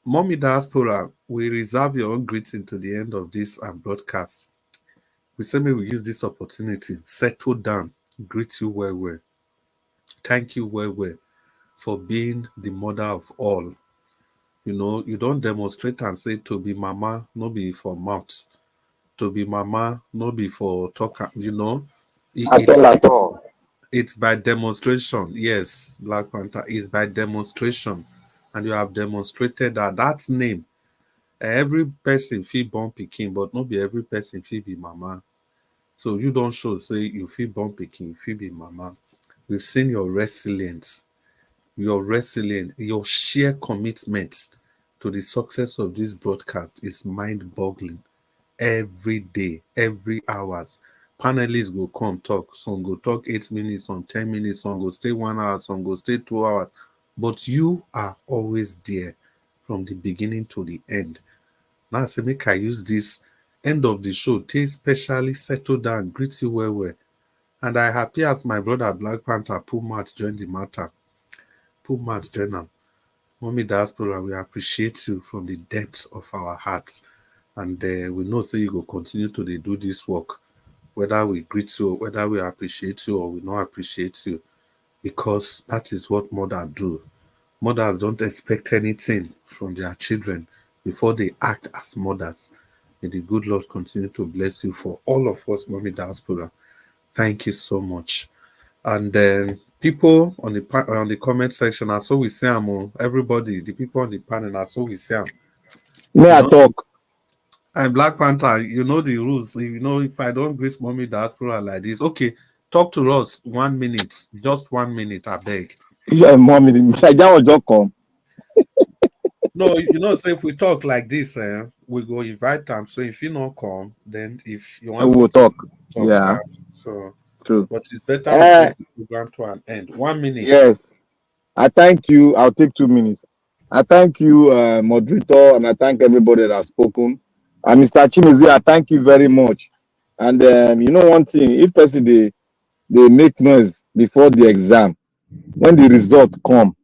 Mommy Diaspora, we reserve your own greeting to the end of this broadcast. We say we use this opportunity, settle down, greet you well. Thank you well for being the mother of all. You know, you don't demonstrate and say to be mama, no be for mouth. To be mama, no be for talk, you know. It's by demonstration. Yes, Black Panther is by demonstration. And you have demonstrated that name. Every person feel born pikin, but not be every person feel be mama. So you don't show say you feel born pikin, you feel be mama. We've seen your resilience, your sheer commitment to the success of this broadcast is mind-boggling. Every day, every hours, panelists will come talk. Some go talk 8 minutes, some 10 minutes, some go stay 1 hour, some go stay 2 hours. But you are always there from the beginning to the end. Now, say make I use this end of the show, take specially settle down, greet you well. And I happy as my brother Black Panther pull mouth join the matter. Pull mouth join them. Mommy Diaspora, we appreciate you from the depth of our hearts. And we know say you go continue to do this work, whether we greet you, whether we appreciate you or we not appreciate you, because that is what mothers do. Mothers don't expect anything from their children before they act as mothers. May the good Lord continue to bless you for all of us, Mommy Diaspora. Thank you so much. And people on the comment section, I saw we see them. Everybody, the people on the panel, I saw we see them. May I talk? And Black Panther, you know the rules. You know, if I don't greet Mommy Diaspora like this, okay, talk to us 1 minute, just 1 minute, I beg. Yeah, Mommy, Ninja will just come. No, you know, so if we talk like this, we go invite them. So if you don't come, then if you want, We will talk. Yeah, so it's true. But it's better we take the program to an end. 1 minute. Yes, I thank you. I'll take 2 minutes. I thank you, moderator, and I thank everybody that has spoken. And Mr. Chimezi, I thank you very much. And you know one thing, if person they make noise before the exam, when the result come,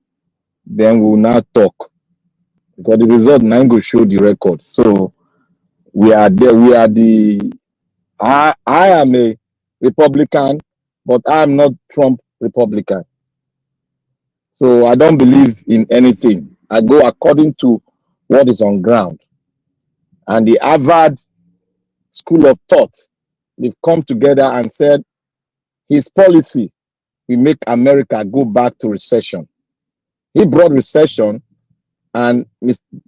then we will now talk. Because the result now go show the record. So we are there. We are I am a Republican, but I am not Trump Republican. So I don't believe in anything. I go according to what is on ground. And the Harvard school of thought. They've come together and said his policy will make America go back to recession. He brought recession, and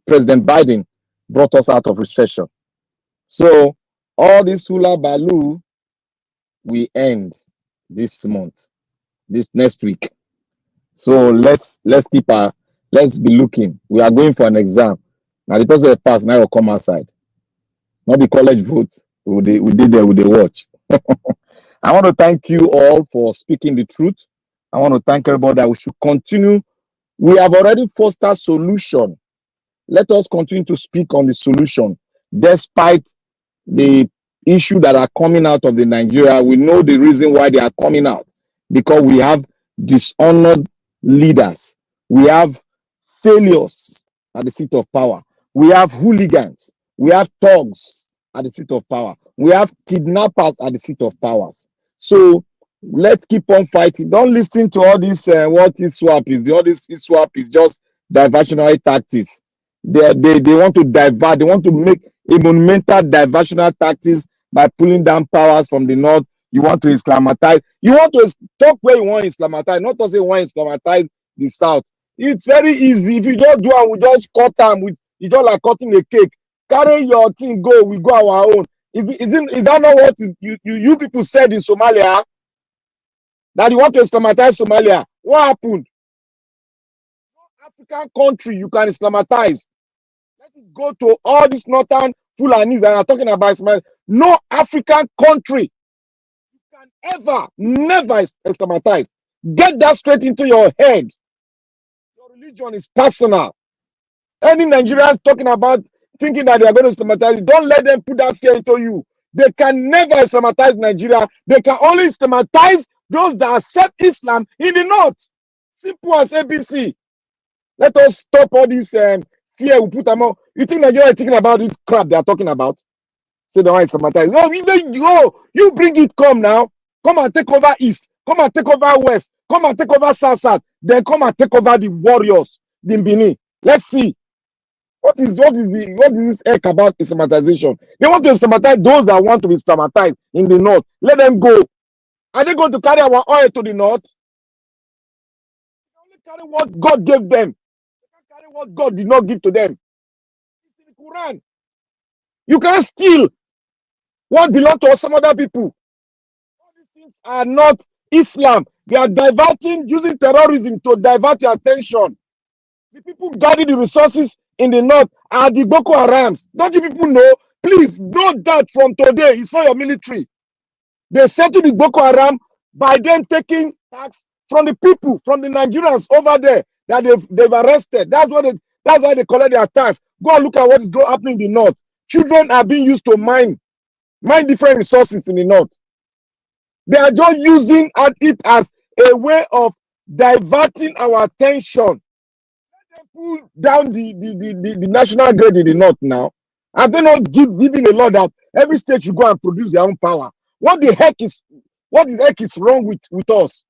President Biden brought us out of recession. So all this hula baloo we end this month, this next week. So let's be looking. We are going for an exam. Now the person that pass now will come outside. Not the college vote. We did there with the watch. I want to thank you all for speaking the truth. I want to thank everybody that we should continue. We have already fostered solution. Let us continue to speak on the solution, despite the issue that are coming out of the Nigeria. We know the reason why they are coming out, because we have dishonored leaders. We have failures at the seat of power. We have hooligans. We have thugs at the seat of power. We have kidnappers at the seat of powers. So let's keep on fighting. Don't listen to all this what is swap is. All this swap is just diversionary tactics. They want to divert. They want to make a monumental diversionary tactics by pulling down powers from the north. You want to Islamatize. You want to talk where you want to Islamatize, not to say you want to Islamatize the south. It's very easy. If you just do and we just cut them with, it's just like cutting a cake. Carry your thing, go. We go our own. Is that not what you people said in Somalia? That you want to Islamatize Somalia? What happened? No African country you can Islamatize. Let it go to all these northern Fulanis that are talking about Islam. No African country you can ever, never Islamatize. Get that straight into your head. Your religion is personal. Any Nigerians talking about thinking that they are going to Islamatize, don't let them put that fear into you. They can never Islamatize Nigeria. They can only Islamatize those that accept Islam in the north. Simple as ABC. Let us stop all this fear we put them on. You think Nigeria is thinking about this crap they are talking about? Say the one Islamatize. No, you bring it, come now. Come and take over East. Come and take over West. Come and take over South. Then come and take over the warriors, the Mbini. Let's see. What is this heck about Islamatization? They want to Islamatize those that want to be Islamatized in the north. Let them go. Are they going to carry our oil to the north? They only carry what God gave them. They can't carry what God did not give to them. It's in the Quran. You can't steal what belongs to some other people. All these things are not Islam. They are diverting, using terrorism to divert your attention. The people guarding the resources in the north are the Boko Harams. Don't you people know? Please note that from today. It's for your military. They settle the Boko Haram by them taking tax from the people, from the Nigerians over there that they've arrested. That's why they collect their tax. Go and look at what is happening in the north. Children are being used to mine different resources in the north. They are just using it as a way of diverting our attention. Pull down the national grid in the north now. Have they not giving a law that every state should go and produce their own power? What the heck is wrong with us?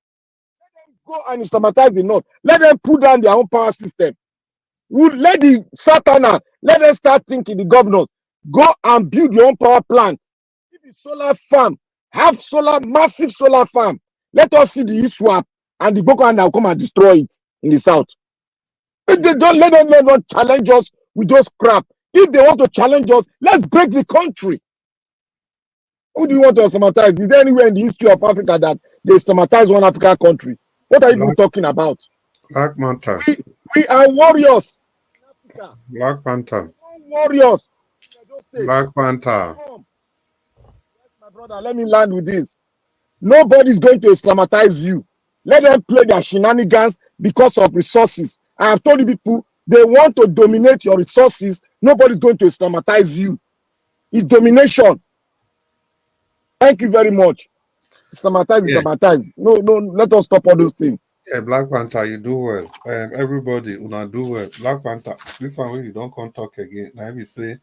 Let them go and Islamatize the north. Let them pull down their own power system. Let the Satana, let them start thinking, the governors, go and build your own power plant. If it's solar farm, have massive solar farm. Let us see the ISWAP and the Boko Haram will come and destroy it in the south. If they don't let them challenge us with those crap. If they want to challenge us, let's break the country. Who do you want to Islamatize? Is there anywhere in the history of Africa that they Islamatize one African country? What are you talking about? Black Manta. We are warriors in Africa. Black Panther. Warriors. Black Panther. Yes, my brother, let me land with this. Nobody's going to Islamatize you. Let them play their shenanigans because of resources. I have told you people, they want to dominate your resources. Nobody's going to Islamatize you. It's domination. Thank you very much. Islamatize. No, let us stop all those things. Yeah, Black Panther, you do well. Everybody, una do well. Black Panther, this one when you don't come talk again. Now we say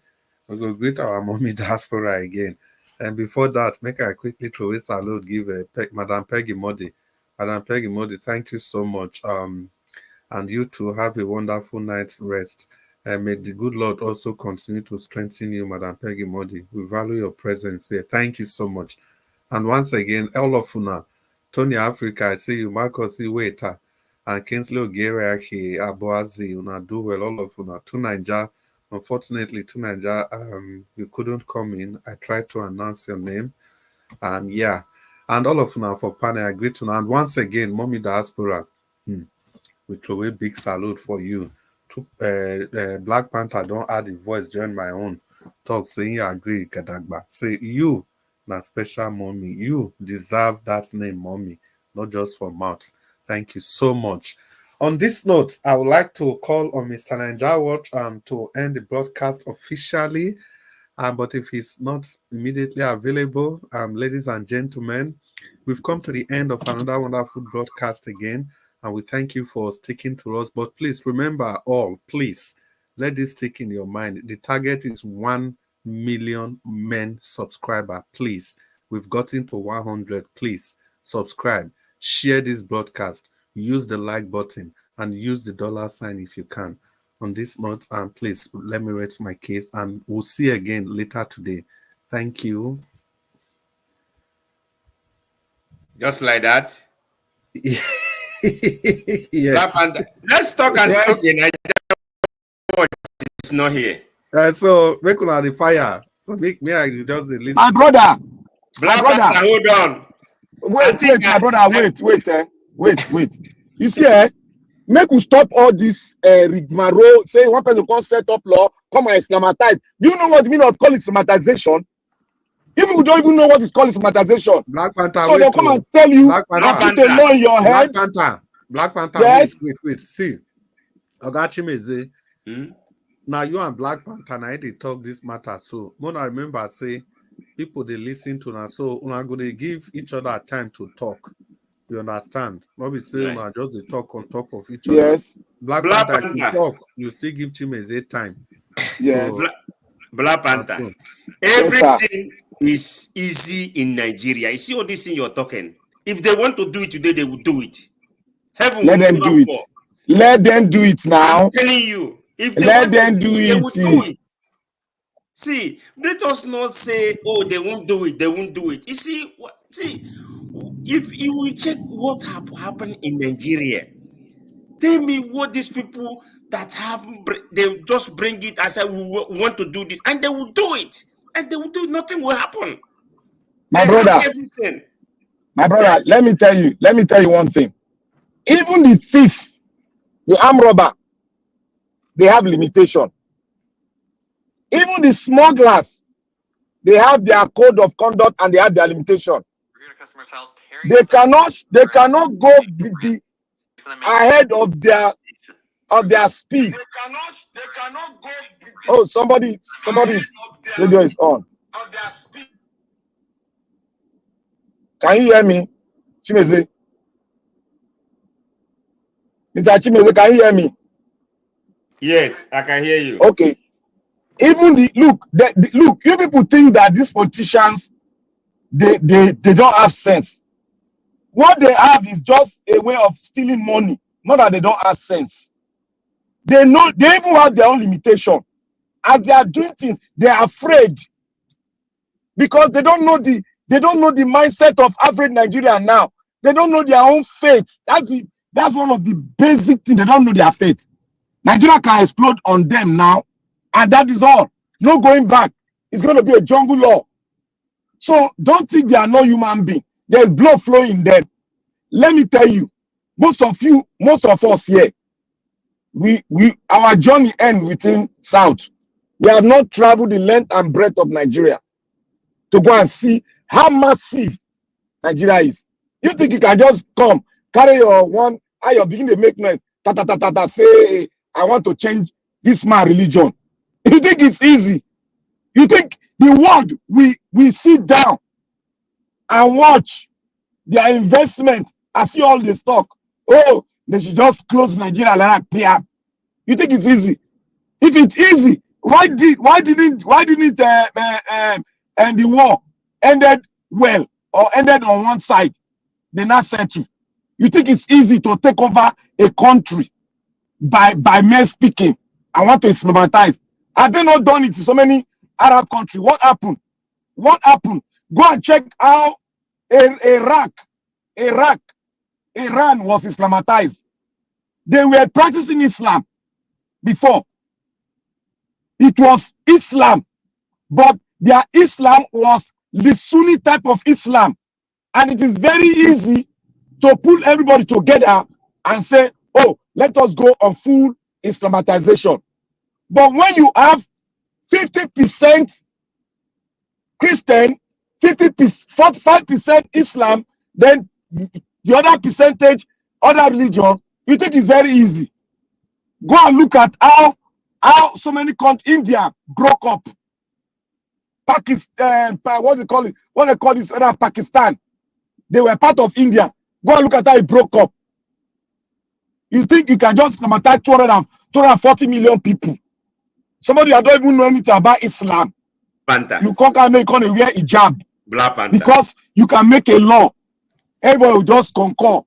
we go greet our mommy diaspora again. And before that, make I quickly throw a salute, give Madam Peggy Modi. Madam Peggy Modi, thank you so much. And you too have a wonderful night's rest. And may the good Lord also continue to strengthen you, Madam Peggy Modi. We value your presence here. Thank you so much. And once again, all of Una, Tony Africa, I see you, Marcos Iweta, and Kingsley Ogere, Aboazi, Una do well, all of Una. To Niger, unfortunately, to Niger, you couldn't come in. I tried to announce your name. Yeah. And all of Una for panel, I agree to now. And once again, Mommy Diaspora, we throw a big salute for you. Black Panther don't add the voice, join my own talk, saying you agree, Kadagba. Say you, na special mommy. You deserve that name, mommy, not just for mouth. Thank you so much. On this note, I would like to call on Mr. Naija Watch to end the broadcast officially. But if he's not immediately available, ladies and gentlemen, we've come to the end of another wonderful broadcast again, and we thank you for sticking to us. But please remember all, please, let this stick in your mind. The target is 1 million men subscriber. Please, we've gotten to 100. Please subscribe, share this broadcast, use the like button, and use the $sign if you can. On this note, please let me rest my case, and we'll see you again later today. Thank you. Just like that. Yes. Let's talk and talk in it's not here. So make on the fire. So make me I just listen. My brother. Black Panther, hold on. Wait, my brother. Wait. You see, make we stop all this rigmarole. Say one person can't set up law, come and Islamatize. Do you know what the meaning of call Islamatization? People don't even know what is called Islamatization. Black Panther, so they'll come and tell you, I put a law in your head. Black Panther, yes. Wait. See, Ogachimeze, now you and Black Panther, now they talk this matter. So, Mona remember, say, people they listen to now. So, una go they give each other time to talk. You understand? Not be say una just they talk on top of each other. Yes. Black Panther, if you talk, you still give Chimeze time. Yes. So, Black Panther. Everything is easy in Nigeria. You see all this thing you're talking. If they want to do it today, they will do it. Heaven let them do it. Let them do it now. I'm telling you. If they let them do it. They will do it. See, let us not say, oh, they won't do it. They won't do it. You see, if you will check what happened in Nigeria, tell me what these people that they just bring it and say we want to do this, and they will do it, and they will do nothing will happen. My brother, let me tell you one thing. Even the thief, the armed robber, they have limitation. Even the smugglers, they have their code of conduct and they have their limitation. They cannot go ahead of their speed. They cannot go. Oh, somebody's radio is on. Can you hear me, Chimeze? Mr. Chimeze, can you hear me? Yes, I can hear you. Okay. Even look, you people think that these politicians they don't have sense. What they have is just a way of stealing money, not that they don't have sense. They know they even have their own limitation. As they are doing things, they are afraid because they don't know the mindset of average Nigerian now. They don't know their own fate. That's one of the basic things. They don't know their fate. Nigeria can explode on them now, and that is all. No going back. It's going to be a jungle law. So don't think they are no human being. There's blood flowing in them. Let me tell you, most of us here, our journey ends within South. We have not traveled the length and breadth of Nigeria to go and see how massive Nigeria is. You think you can just come, carry your one, how you begin to make noise, say, I want to change this man religion. You think it's easy? You think the world we sit down and watch their investment and see all this talk? Oh, they should just close Nigeria like that. You think it's easy? If it's easy, why didn't and the war ended well or ended on one side? They not settle. You think it's easy to take over a country by mere speaking I want to Islamatize. Have they not done it in so many Arab countries? What happened? What happened? Go and check how Iran was Islamatized. They were practicing Islam before. It was Islam, but their Islam was the Sunni type of Islam. And it is very easy to pull everybody together and say, oh, let us go on full Islamatization. But when you have 50% Christian, 45% Islam, then the other percentage, other religions, you think it's very easy. Go and look at how so many countries, India broke up. Pakistan, what they call it? What they call this other Pakistan. They were part of India. Go and look at how it broke up. You think you can just traumatize 240 million people? Somebody that don't even know anything about Islam. Panther. You can't make on a wear hijab. Black Panther. Because you can make a law. Everybody will just concur.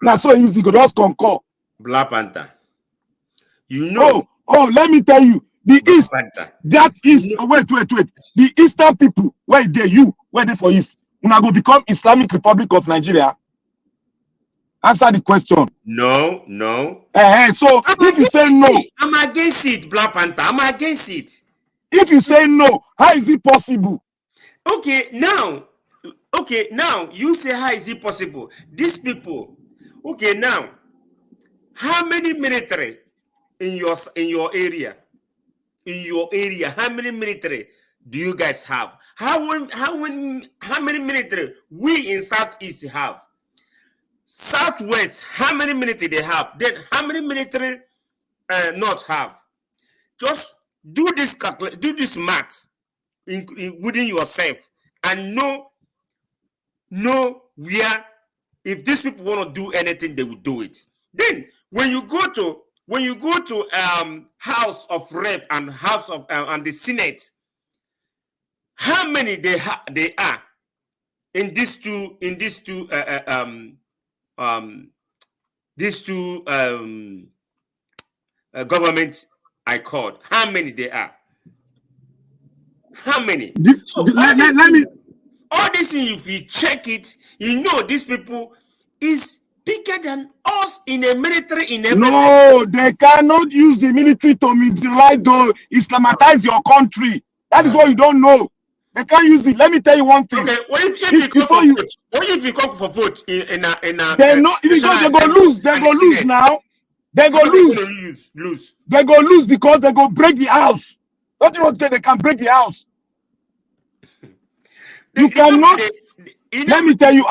Not so easy, you just concur. Black Panther. You know. Oh, let me tell you. The Black East, Panther. that is, wait. The Eastern people, where they for East? Una go become Islamic Republic of Nigeria? Answer the question. No. So if you say no, I'm against it, Black Panther. I'm against it. If you say no, how is it possible? Okay, now you say how is it possible? These people, okay, now how many military in your area? In your area, how many military do you guys have? How many military we in Southeast have? Southwest, how many military they have? Then how many military North have? Just do this math within yourself and know where, if these people want to do anything, they will do it. Then when you go to House of Rep and House of and the Senate, how many they are in these two governments I called? How many they are? How many? All this thing, if you check it, you know these people is bigger than us in a military, in everything. No, they cannot use the military to militarize to Islamatize your country. That is what you don't know. They can't use it. Let me tell you one thing. Okay, what if you come for vote? What if you come for vote in they know because they go lose. They go lose now. They go lose. They go lose because they go break the house. Don't you know they can break the house? You cannot. Let me tell you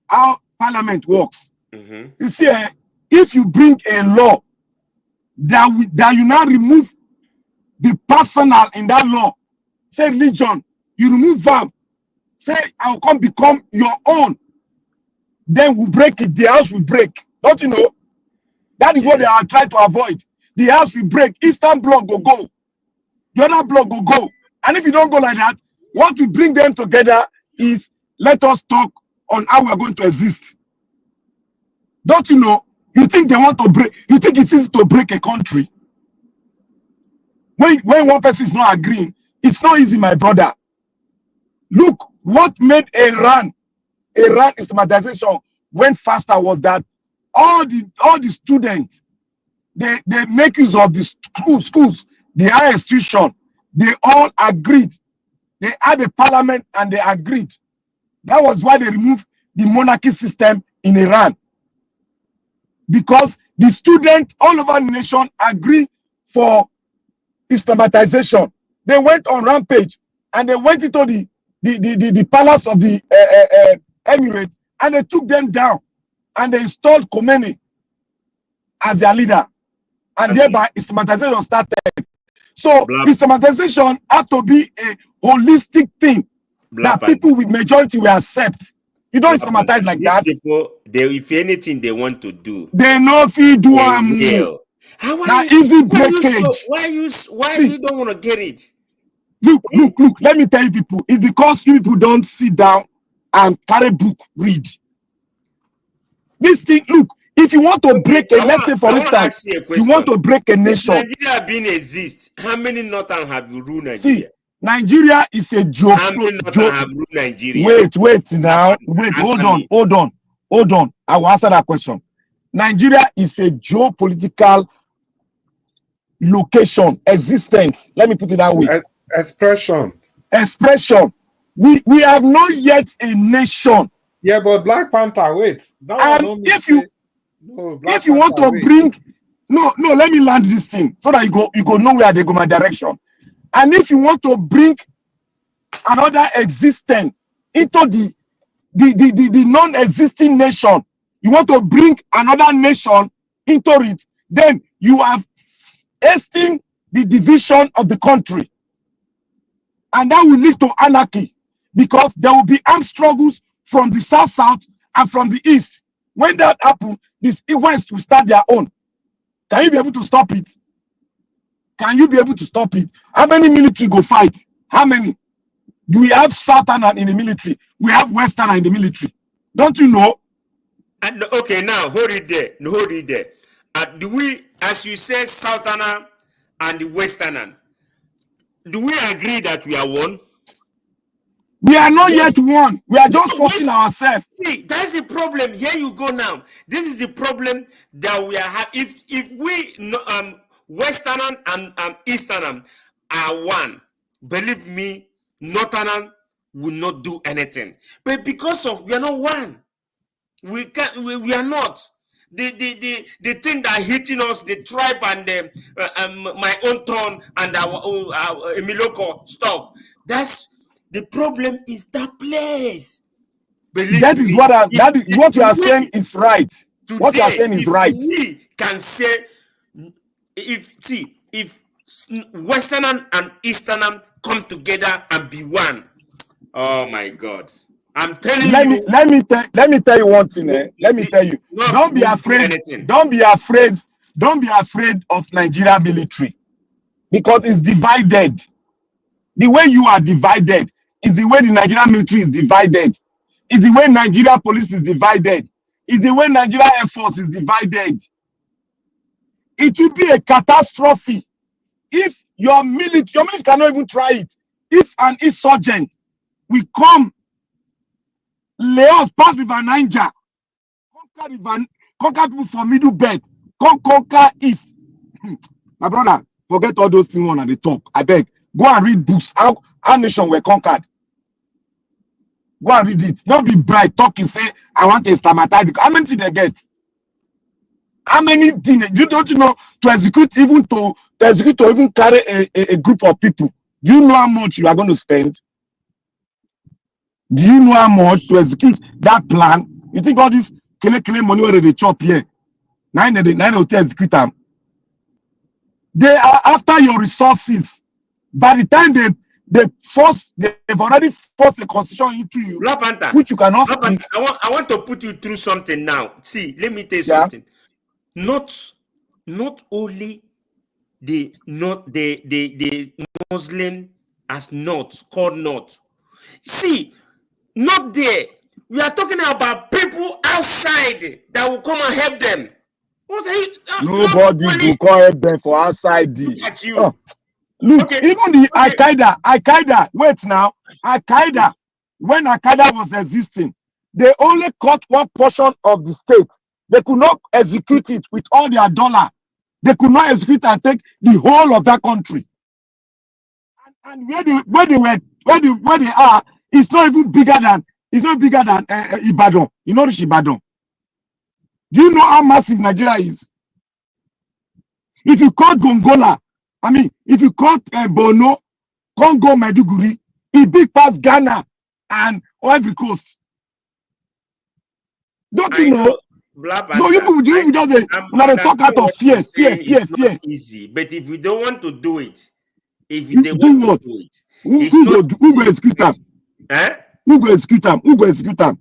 how Parliament works. You see, if you bring a law that you now remove the personal in that law, say religion, you remove them, say I'll come become your own, then we break it, the house will break. Don't you know? That is what they are trying to avoid. The house will break, Eastern bloc will go, the other bloc will go. And if you don't go like that, what will bring them together is let us talk on how we are going to exist. Don't you know? You think they want to break? You think it's easy to break a country? When one person is not agreeing, it's not easy, my brother. Look, what made Iran Islamization went faster was that all the students, they make use of the schools, the higher institution, they all agreed. They had a parliament and they agreed. That was why they removed the monarchy system in Iran. Because the students all over the nation agree for Islamatization. They went on rampage and they went into the palace of the Emirates and they took them down and they installed Khomeini as their leader, and thereby Islamatization started. So Islamatization has to be a holistic thing that people with majority will accept. You don't Islamatize like that. People, if anything they want to do, they know if you do now easy breakage. Why you don't want to get it? Look, let me tell you people, it's because you people don't sit down and carry book, read. This thing, look, If you want to break a, let's say for I want to instance, ask you a you want question. to break a Since nation. Nigeria being exist, how many northern have ruled Nigeria? See, Nigeria is a joke. How many northern have ruled Nigeria? Wait now. Wait, hold on. I will answer that question. Nigeria is a geopolitical location, existence. Let me put it that way. Expression. We have not yet a nation. Yeah, but Black Panther, wait. And if you want to bring no, let me land this thing so that you go know where they go my direction. And if you want to bring another existence into the non-existing nation, you want to bring another nation into it, then you are hastening the division of the country. And that will lead to anarchy, because there will be armed struggles from the south and from the east. When that happens, the west will start their own. Can you be able to stop it? Can you be able to stop it? How many military go fight? How many? Do we have southerner in the military? We have westerner in the military. Don't you know? And okay, now hold it there. Do we, as you say, southerner and the westerner, do we agree that we are one? We are not yet one. We are just forcing ourselves. See, that's the problem. Here you go now. This is the problem that we are having. If we westerner and easterner are one, believe me, northerner will not do anything. But because of we are not one, we can't. We are not. The thing that hitting us, the tribe and my own turn and our Emiloko stuff. That's the problem. Is that place? Believe that is me, what you are saying is right. Today, what you are saying is right. We can say if Western and Eastern come together and be one. Oh my God. I'm telling you. Let me tell you one thing. Let me tell you. Don't be afraid. Don't be afraid of Nigeria military, because it's divided. The way you are divided is the way the Nigerian military is divided. It's the way Nigeria police is divided. It's the way Nigeria Air Force is divided. It will be a catastrophe if your military cannot even try it. If an insurgent will come, lay us pass River Niger, conquer people from Middle Belt, conquer East. My brother, forget all those things on at the top. I beg, go and read books. How nation were conquered. Go and read it. Don't be bright talking. Say I want to stamatize. How many things they get? How many things you don't know to execute, even to even carry a group of people? Do you know how much you are going to spend? Do you know how much to execute that plan? You think all this kele money where they chop here? Nine to execute them. They are after your resources. By the time they've already forced a constitution into you, which you cannot speak. I want to put you through something now. See, let me tell you something. Not only the Muslim as not called not. See, not there. We are talking about people outside that will come and help them. What are you? Nobody will call help them for outside. Look at you. Oh. Look, okay. Even the Al-Qaeda, wait now, Al-Qaeda, when Al-Qaeda was existing, they only cut one portion of the state. They could not execute it with all their dollar. They could not execute and take the whole of that country. And where they are, it's not even bigger than Ibadan. You know Ibadan. Do you know how massive Nigeria is? If you cut Gongola, if you cut Bono, Congo, Maiduguri, it big past Ghana and Ivory Coast. Don't you know? So you just talk out of fear. Easy, but if you don't want to do it, if you they do want what? to do it, who go execute them? Who go execute them? Who go execute them?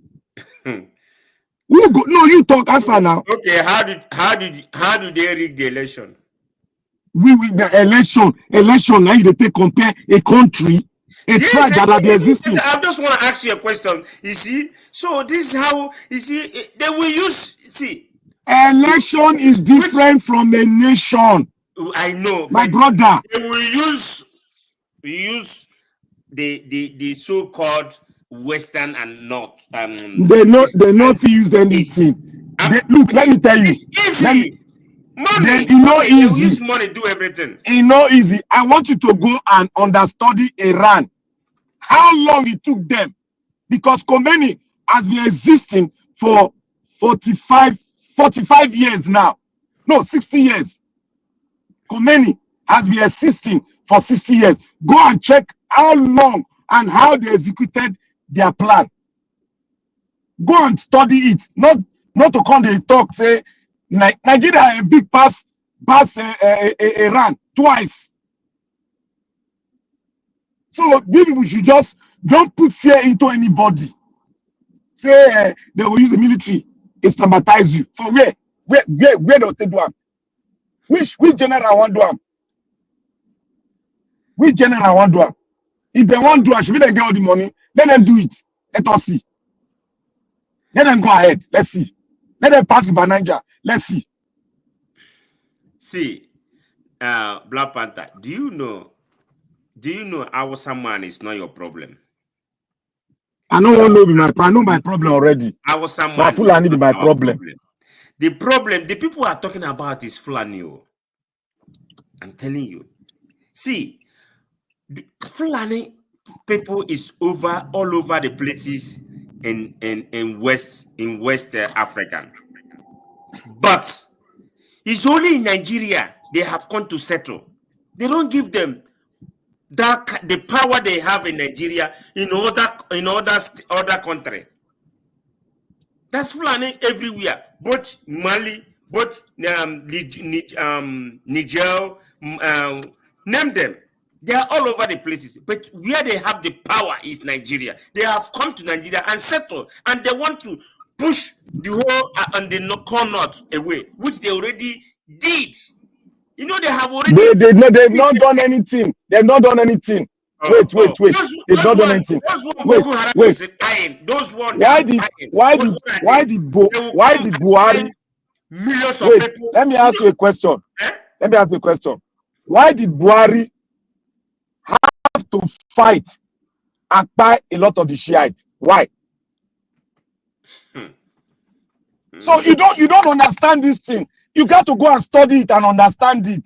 Who go? No, you talk answer now. Okay, how did they rig the election? The election now you take compare a country, a tribe that have been existing. I just want to ask you a question. You see, so this is how you see they will use. See, Election is different from a nation. I know, my but brother. They will use the so-called Western and North. They not use anything. Look, let me tell you. It's easy. Money. They not They will use easy. money do everything. It's not easy. I want you to go and understudy Iran. How long it took them? Because Khomeini has been existing for 45 years now. No, 60 years. Khomeini has been existing for 60 years. Go and check how long and how they executed their plan. Go and study it. Not to come they talk, say, Nigeria a big pass Iran twice. So people should just don't put fear into anybody. Say they will use the military, Islamatize you. For where? Where don't they do them? Which general want do them? Which general want do them? If they want to do it, should they get all the money? Let them do it. Let us see. Let them go ahead. Let's see. Let them pass with Niger. Let's see. See, Black Panther, do you know our man is not your problem? I don't want to know my problem. I know my problem already. Our man but Fulani be my problem. The problem the people are talking about is Fulani. I'm telling you. See, Fulani people is all over the places in West Africa. But it's only in Nigeria they have come to settle. They don't give them the power they have in Nigeria in other country. That's Fulani everywhere, both Mali, both Niger, name them. They are all over the places, but where they have the power is Nigeria. They have come to Nigeria and settled, and they want to push the whole and the north away, which they already did. You know, they have already. They've not done anything. They've not done anything. Wait. They've not done anything. Wait. Those ones. Why did Buhari? Millions of Wait. people. Let me ask you a question. Let me ask you a question. Why did Buhari have to fight and buy a lot of the Shiites? Why? So you don't understand this thing. You got to go and study it and understand it.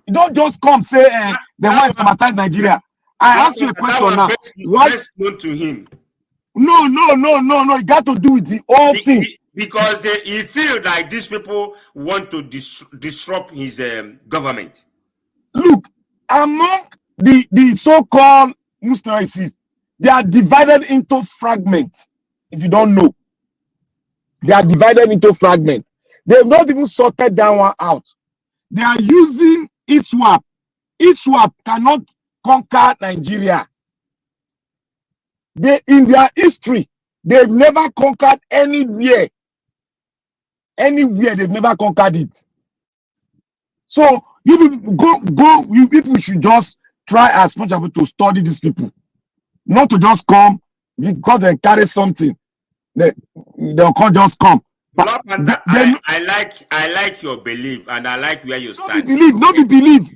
You don't just come say the West attack Nigeria. I ask you a question now. Best known to him. No. You got to do with the whole thing. Because he feel like these people want to disrupt his government. Look, among the so-called Muslims, they are divided into fragments. If you don't know, they are divided into fragments. They have not even sorted that one out. They are using ISWAP. ISWAP cannot conquer Nigeria. In their history, they've never conquered anywhere. Anywhere, they've never conquered it. So you people go. You people should just try as much as possible to study these people, not to just come because they carry something. They'll just come. But I like your belief, and I like where you stand. Not be believe.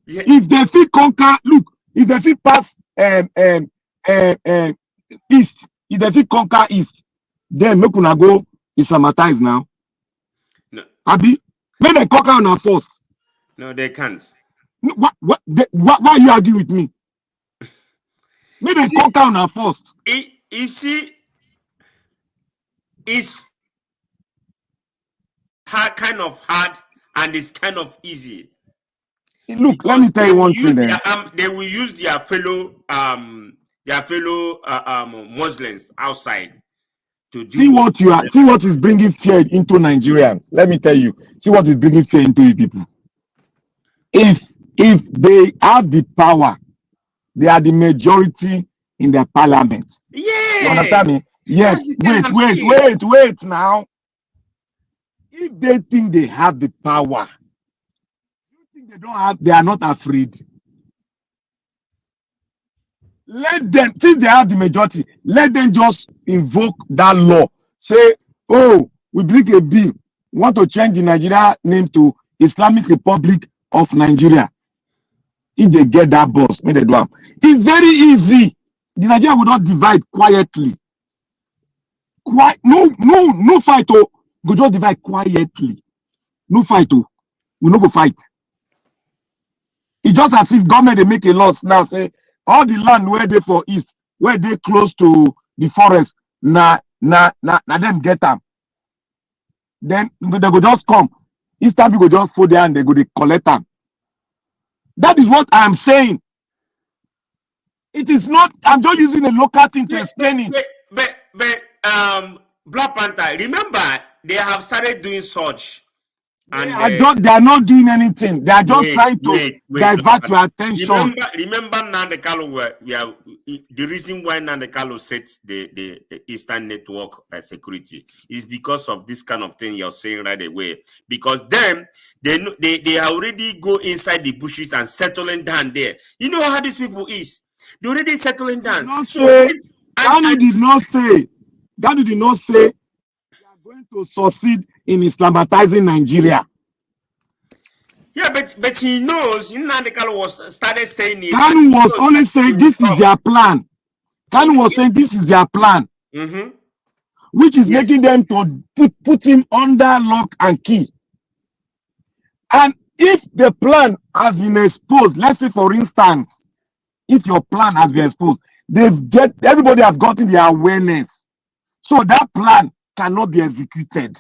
Yeah. If they feel conquer, look. If they feel pass east, if they feel conquer east, then make una go Islamatize now. No. Abi, when they conquer on first. No, they can't. Why you argue with me? When they conquer on first. You see, it's kind of hard and it's kind of easy. Look, let me tell you one thing. They will use their fellow Muslims outside to see what is bringing fear into Nigerians. Let me tell you. See what is bringing fear into you people. If they have the power, they are the majority in their parliament. Yes. You understand me? Yes. Wait now. If they think they have the power, you think they are not afraid. Let them, since they have the majority, let them just invoke that law. Say, oh, we bring a bill, want to change the Nigeria name to Islamic Republic of Nigeria. If they get that boss, may they do it. It's very easy. The Nigeria will not divide quietly. No fight. Oh, go just divide quietly. No fight. Oh, we no go fight. It's just as if government they make a loss now. Say all the land where they for east, where they close to the forest, na them get them. Then they go just come. Eastern people just fold there and they go to collect them. That is what I am saying. It is not. I'm just using a local thing to explain it. But Black Panther, remember they have started doing such. And they are not doing anything. They are just trying to divert your attention. Remember Nandekalo, the reason why Nandekalo set the Eastern Network security is because of this kind of thing you're saying right away. Because them, they already go inside the bushes and settling down there. You know how these people is. They already settling down. Ganu did not say they are going to succeed in Islamatizing Nigeria. Yeah, but he knows. Nandekalo was started saying it. Ganu was only saying this is their plan. Ganu was saying this is their plan, which is making them to put him under lock and key. And if the plan has been exposed, let's say for instance, if your plan has been exposed, everybody has gotten the awareness. So that plan cannot be executed.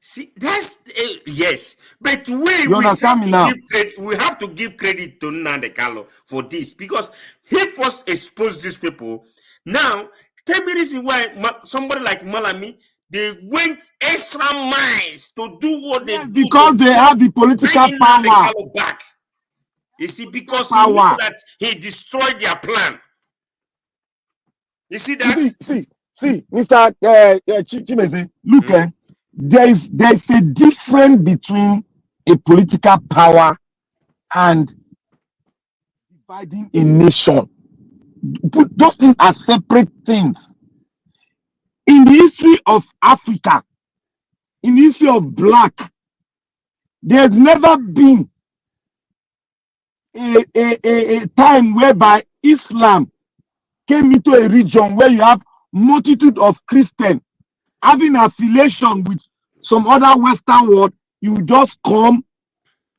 See, that's yes, but we understand me now? We have to give credit to Nandekalo for this because he first exposed these people. Now, tell me reason why somebody like Malami they went extra miles to do what they do because they have the political power. Back. You see, because he knew that he destroyed their plan. You see that? See, Mr. Chimeze, look, there is a difference between a political power and dividing a nation. Those things are separate things. In the history of Africa, in the history of Black, there's never been a time whereby Islam came into a region where you have multitude of Christians having affiliation with some other Western world. You just come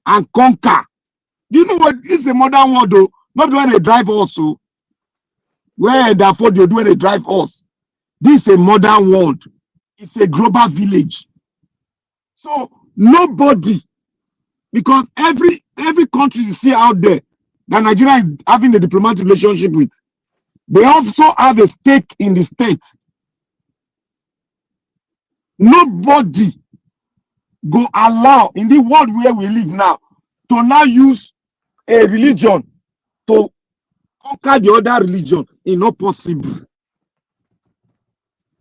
and conquer. Do you know what this is a modern world though? Not when they drive also. Where therefore they do when they drive us. This is a modern world. It's a global village. So nobody, because every country you see out there that Nigeria is having a diplomatic relationship with, they also have a stake in the state. Nobody go allow in the world where we live now to now use a religion to conquer the other religion. It's not possible.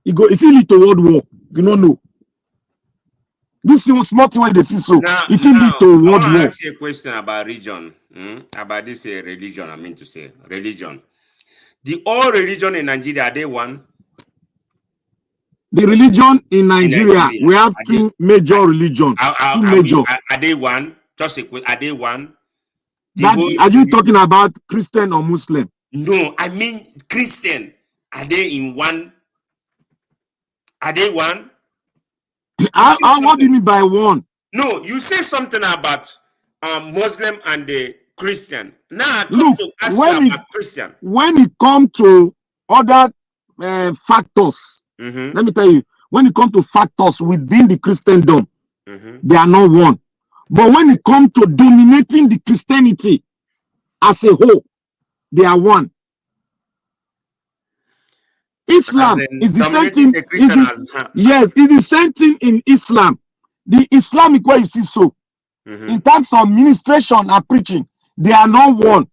It will lead to world war. You don't know. This is small thing they see so. It will lead to world war. I want to ask you a question about religion. About this religion, I mean to say religion. The all religion in Nigeria, are they one? The religion in Nigeria, we have two major religions. Are they one? Just a question. Are they one? Are you talking about Christian or Muslim? No, I mean Christian. Are they in one? Are they one? What do you mean by one? No, you say something about Muslim and the Christian. Now I come look, to ask you about Christian. When it comes to other factors, let me tell you, when it comes to factors within the Christendom, they are not one. But when it comes to dominating the Christianity as a whole, they are one. Islam is the same thing. Yes, it's the same thing in Islam. The Islamic way you see so. In terms of ministration and preaching, they are not one.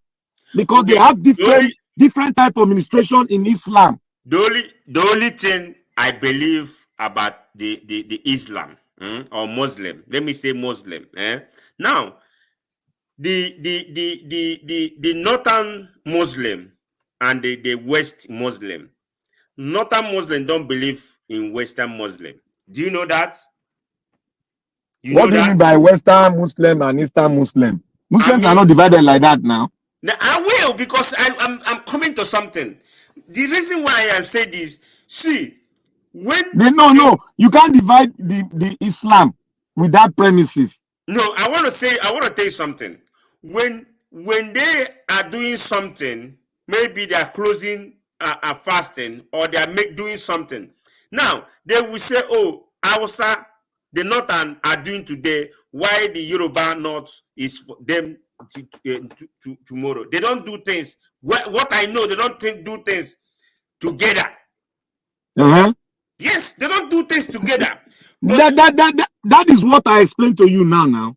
Because they have different type of ministration in Islam. The only thing I believe about the Islam or Muslim, let me say Muslim. Now, the northern Muslim and the West Muslim. Northern Muslim don't believe in Western Muslim. Do you know that? You What know do you that? mean by Western Muslim and Eastern Muslim? Muslims are not divided like that now. Now, I will, because I'm coming to something. The reason why I say this, see, No, you can't divide the Islam with that premises. No, I want to tell you something. When they are doing something, maybe they are closing a fasting, or they are doing something. Now they will say, "Oh, Hausa, the Northern are doing today, why the Yoruba North is for them tomorrow." They don't do things. What I know, they don't do things together. Yes, they don't do things together. But that is what I explained to you now.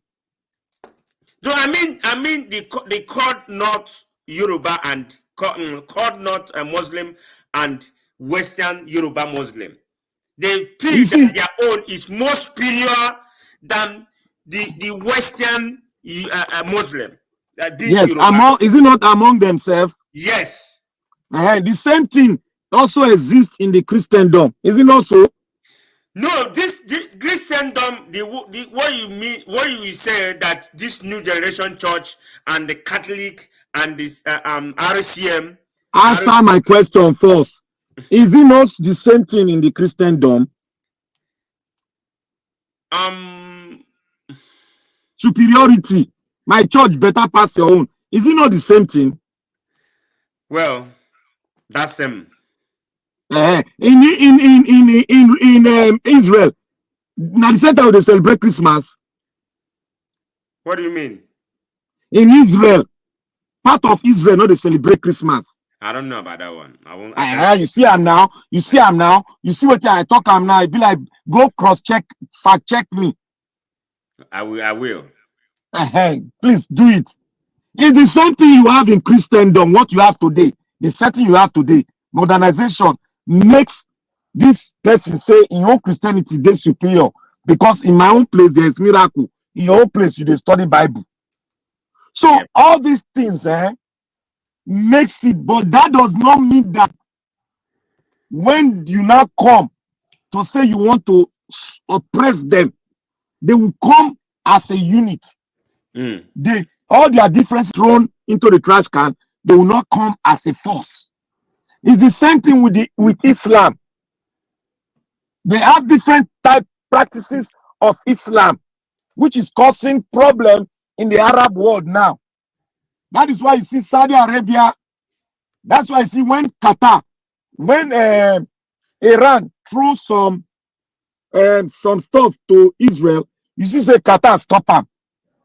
So I mean the called not Yoruba and called not Muslim and Western Yoruba Muslim. They feel that their own is more superior than the Western Muslim. Yes, Yoruba. is it not among themselves? Yes. The same thing also exists in the Christendom. Is it not so? No, this Christendom, what you mean, what you say that this new generation church and the Catholic and this RCM. Answer my question first. Is it not the same thing in the Christendom? Superiority. My church better pass your own. Is it not the same thing? Well, that's them. In Israel, now the center they celebrate Christmas. What do you mean? In Israel, part of Israel, not they celebrate Christmas. I don't know about that one. I won't. You see I'm now. You see I'm now. You see what I talk I'm now. I be like, go cross check, fact check me. I will. Please do it. It's the same thing you have in Christendom. What you have today, the setting you have today, modernization makes this person say in your Christianity they superior, because in my own place there is miracle. In your own place you dey study Bible. So all these things makes it, but that does not mean that when you now come to say you want to oppress them, they will come as a unit. All their differences thrown into the trash can, they will not come as a force. It's the same thing with Islam. They have different type practices of Islam, which is causing problem in the Arab world now. That is why you see Saudi Arabia. That's why you see when Qatar, when Iran threw some stuff to Israel, you see say Qatar stop them.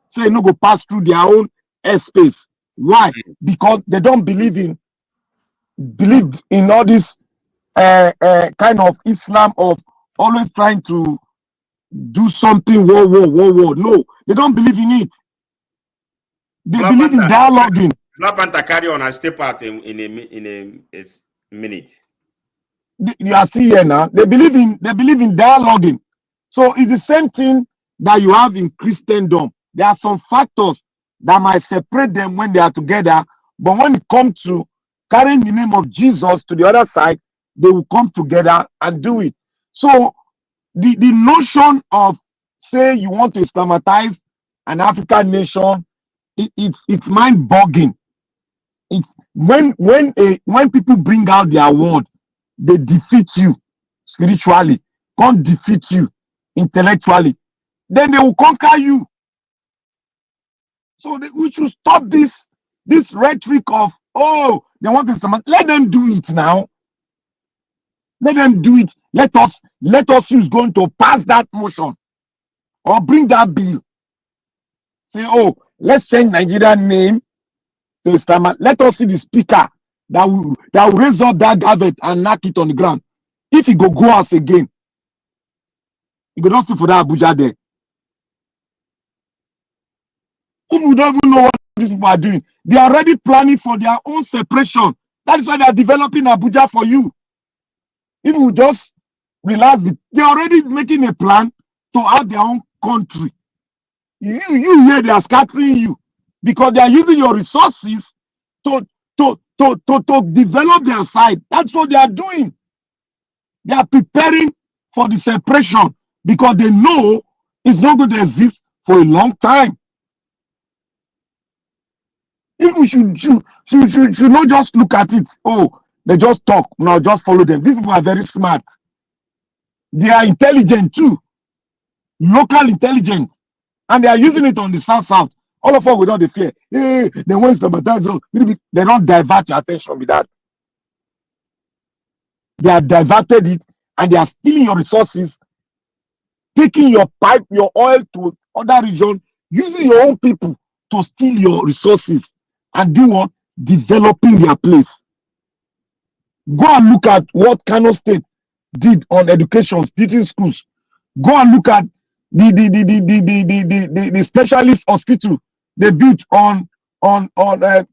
Say no go pass through their own airspace. Why? Because they don't believe in all this kind of Islam of always trying to do something war. No, they don't believe in it. They believe in dialoguing. Black Panther carry on and step out in a minute. You are still here now. They believe in dialoguing. So it's the same thing that you have in Christendom. There are some factors that might separate them when they are together, but when it comes to carrying the name of Jesus to the other side, they will come together and do it. So the notion of say you want to Islamatize an African nation, it's mind-boggling. It's when people bring out their word, they defeat you spiritually, can't defeat you intellectually, then they will conquer you. So we should stop this rhetoric of, oh, they want to Islamatize. Let them do it now. Let them do it. Let us who's going to pass that motion or bring that bill. Say, oh, let's change Nigerian name to Islam. Let us see the speaker that will raise up that garbage and knock it on the ground. If he go us again, he go not still for that Abuja there. People don't even know what these people are doing. They are already planning for their own separation. That is why they are developing Abuja for you. People will just relax. They are already making a plan to have their own country. You here, they are scattering you. because they are using your resources to develop their side. That's what they are doing. They are preparing for the separation because they know it's not going to exist for a long time. If we should not just look at it. Oh, they just talk. Now just follow them. These people are very smart. They are intelligent too. Local intelligence. And they are using it on the south. All of us without the fear. Hey, they want to sabotage. They don't divert your attention with that. They have diverted it and they are stealing your resources, taking your pipe, your oil to other region, using your own people to steal your resources and do what? Developing their place. Go and look at what Kano State did on education, teaching schools. Go and look at the specialist hospital they built on I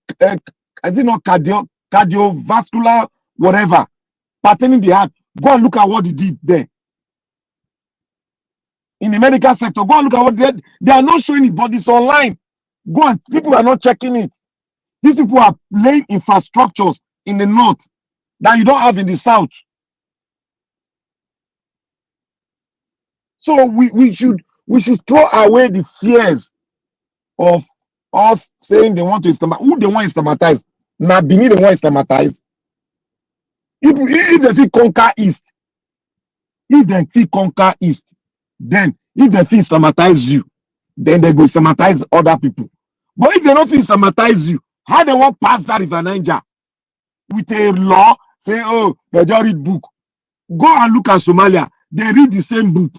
think not cardiovascular whatever pertaining the heart. Go and look at what they did there. In the medical sector, go and look at what they are not showing it, but it's online. Go and people are not checking it. These people are laying infrastructures in the north that you don't have in the south. So we should throw away the fears of us saying they want to Islamatize. Who they want to Islamatize? Now Benin they want to Islamatize. If they feel conquer East, then if they feel Islamatize you, then they go Islamatize other people. But if they don't feel Islamatize you, how they want pass that River Niger with a law saying, oh, they just read book. Go and look at Somalia. They read the same book.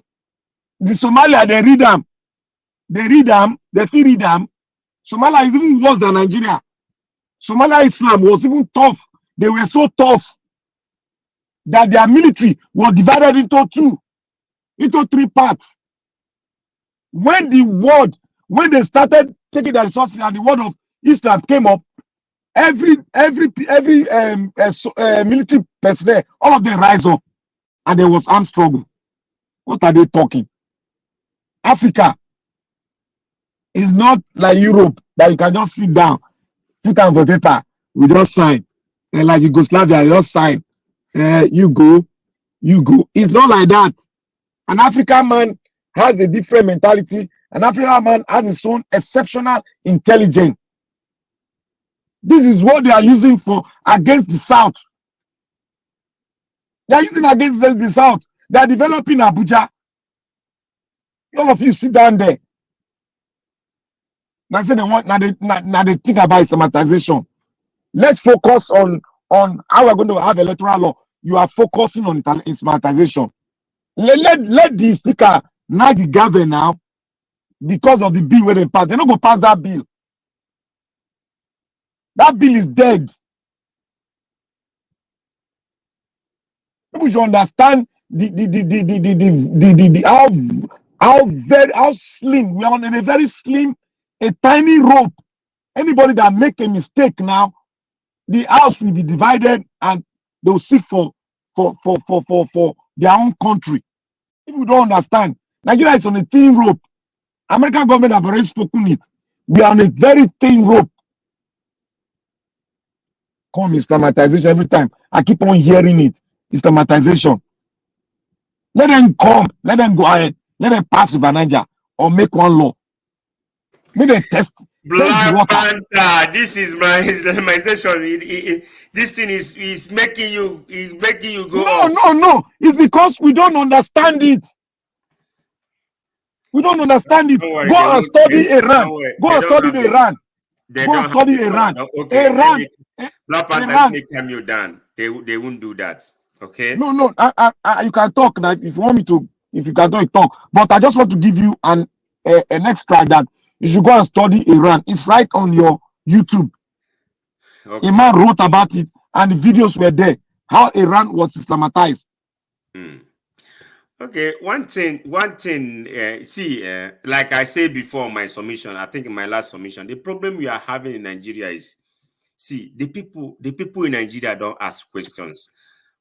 The Somalia, they read them. They feel read them. Somalia is even worse than Nigeria. Somalia Islam was even tough. They were so tough that their military was divided into three parts. When they started taking the resources and the word of Islam came up, every military personnel, all of them rise up, and there was armed struggle. What are they talking? Africa is not like Europe that you can just sit down, put down for paper, we just sign. And like Yugoslavia, you just sign. You go. It's not like that. An African man has a different mentality. An African man has his own exceptional intelligence. This is what they are using against the South. They are using against the South. They are developing Abuja. All of you sit down there. Now say they think about Islamization. Let's focus on how we're going to have electoral law. You are focusing on Islamization. Let the speaker nag the governor now because of the bill where they pass. They're not going to pass that bill. That bill is dead. People should understand how slim we are on a very slim, a tiny rope. Anybody that make a mistake now, the house will be divided and they will seek for their own country. People don't understand. Nigeria is on a thin rope. American government have already spoken it. We are on a very thin rope. Come Islamization every time. I keep on hearing it. Islamization. Let them come. Let them go ahead. Let them pass River Niger or make one law. Make them test the water. Panther, this is my Islamization. This thing is making you go off. No. It's because we don't understand it. We don't understand it. Worry, go and study Iran. Go and study Iran. Go and study Iran. Okay. Iran. Black Panther may calm you down. They won't do that. Okay. No. You can talk now if you want me to. If you can talk. But I just want to give you an extra that you should go and study Iran. It's right on your YouTube. Okay. A man wrote about it, and the videos were there. How Iran was Islamized. Okay, one thing. Like I said before, my submission, I think in my last submission, the problem we are having in Nigeria is, the people in Nigeria don't ask questions.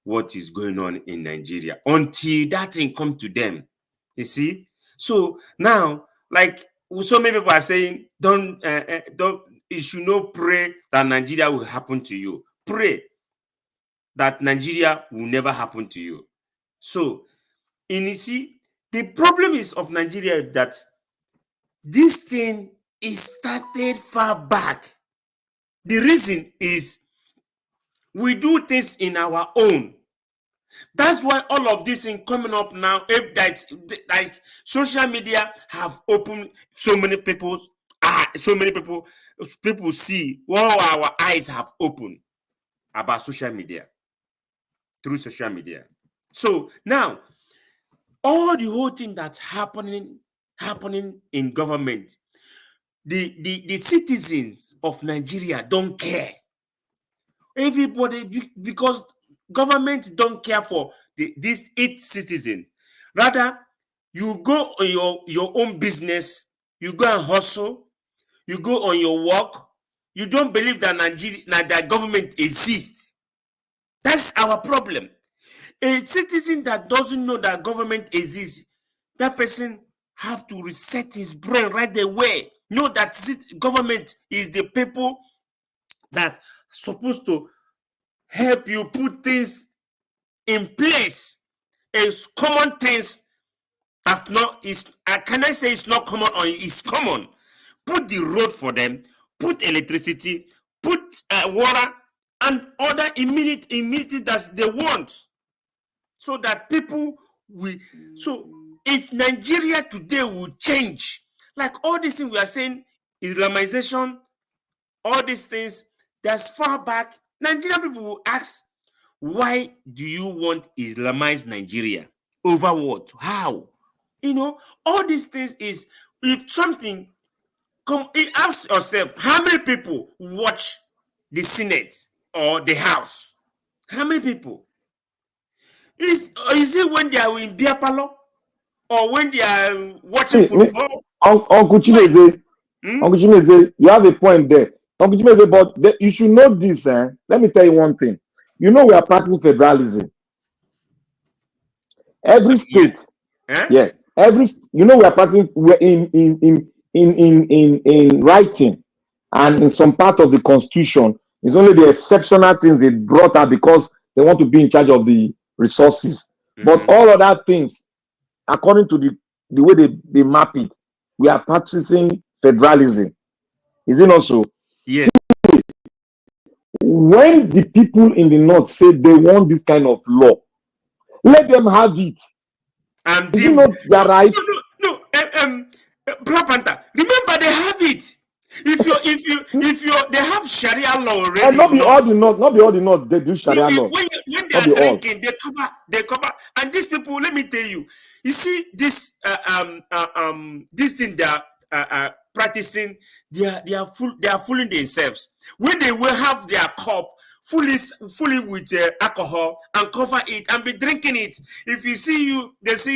What is going on in Nigeria until that thing come to them? You see? So now, like so many people are saying, don't, you should not pray that Nigeria will happen to you. Pray that Nigeria will never happen to you. So, you see, the problem is of Nigeria that this thing is started far back. The reason is we do things in our own. That's why all of this thing coming up now. If that, like, social media have opened so many people's people see what our eyes have opened about social media, through social media. So now all the whole thing that's happening in government, the citizens of Nigeria don't care. Everybody, because government don't care for this each citizen. Rather, you go on your own business, you go and hustle, you go on your work. You don't believe that that government exists. That's our problem. A citizen that doesn't know that government exists, that person have to reset his brain right away. Know that government is the people that supposed to help you put things in place. It's common things that's not is can I say it's not common or it's common? Put the road for them, put electricity, put water and other immediate that they want, so that people will. So if Nigeria today will change, like all these things we are saying, Islamization, all these things that's far back, Nigerian people will ask, why do you want Islamized Nigeria? Over what? How? All these things is, if something ask yourself, how many people watch the Senate or the House? How many people? Is it when they are in beer parlor or when they are watching football? Uncle Chimeze, Uncle Chimeze, you have a point there. Uncle Chimeze, but you should know this. Let me tell you one thing. We are practicing federalism. Every state, we are practicing. We're in writing, and in some part of the constitution, it's only the exceptional things they brought out because they want to be in charge of the resources. But all other things, according to the way they map it, we are practicing federalism. Is it not so? Yes. When the people in the north say they want this kind of law, let them have it. And is it not their right? No, Black Panther. Remember, they have it. If they have Sharia law already. And not be all the north, they do Sharia law. When they are drinking, they cover. And these people, let me tell you, you see this this thing they are practicing. They are fooling themselves. When they will have their cup fully with alcohol and cover it and be drinking it. If they see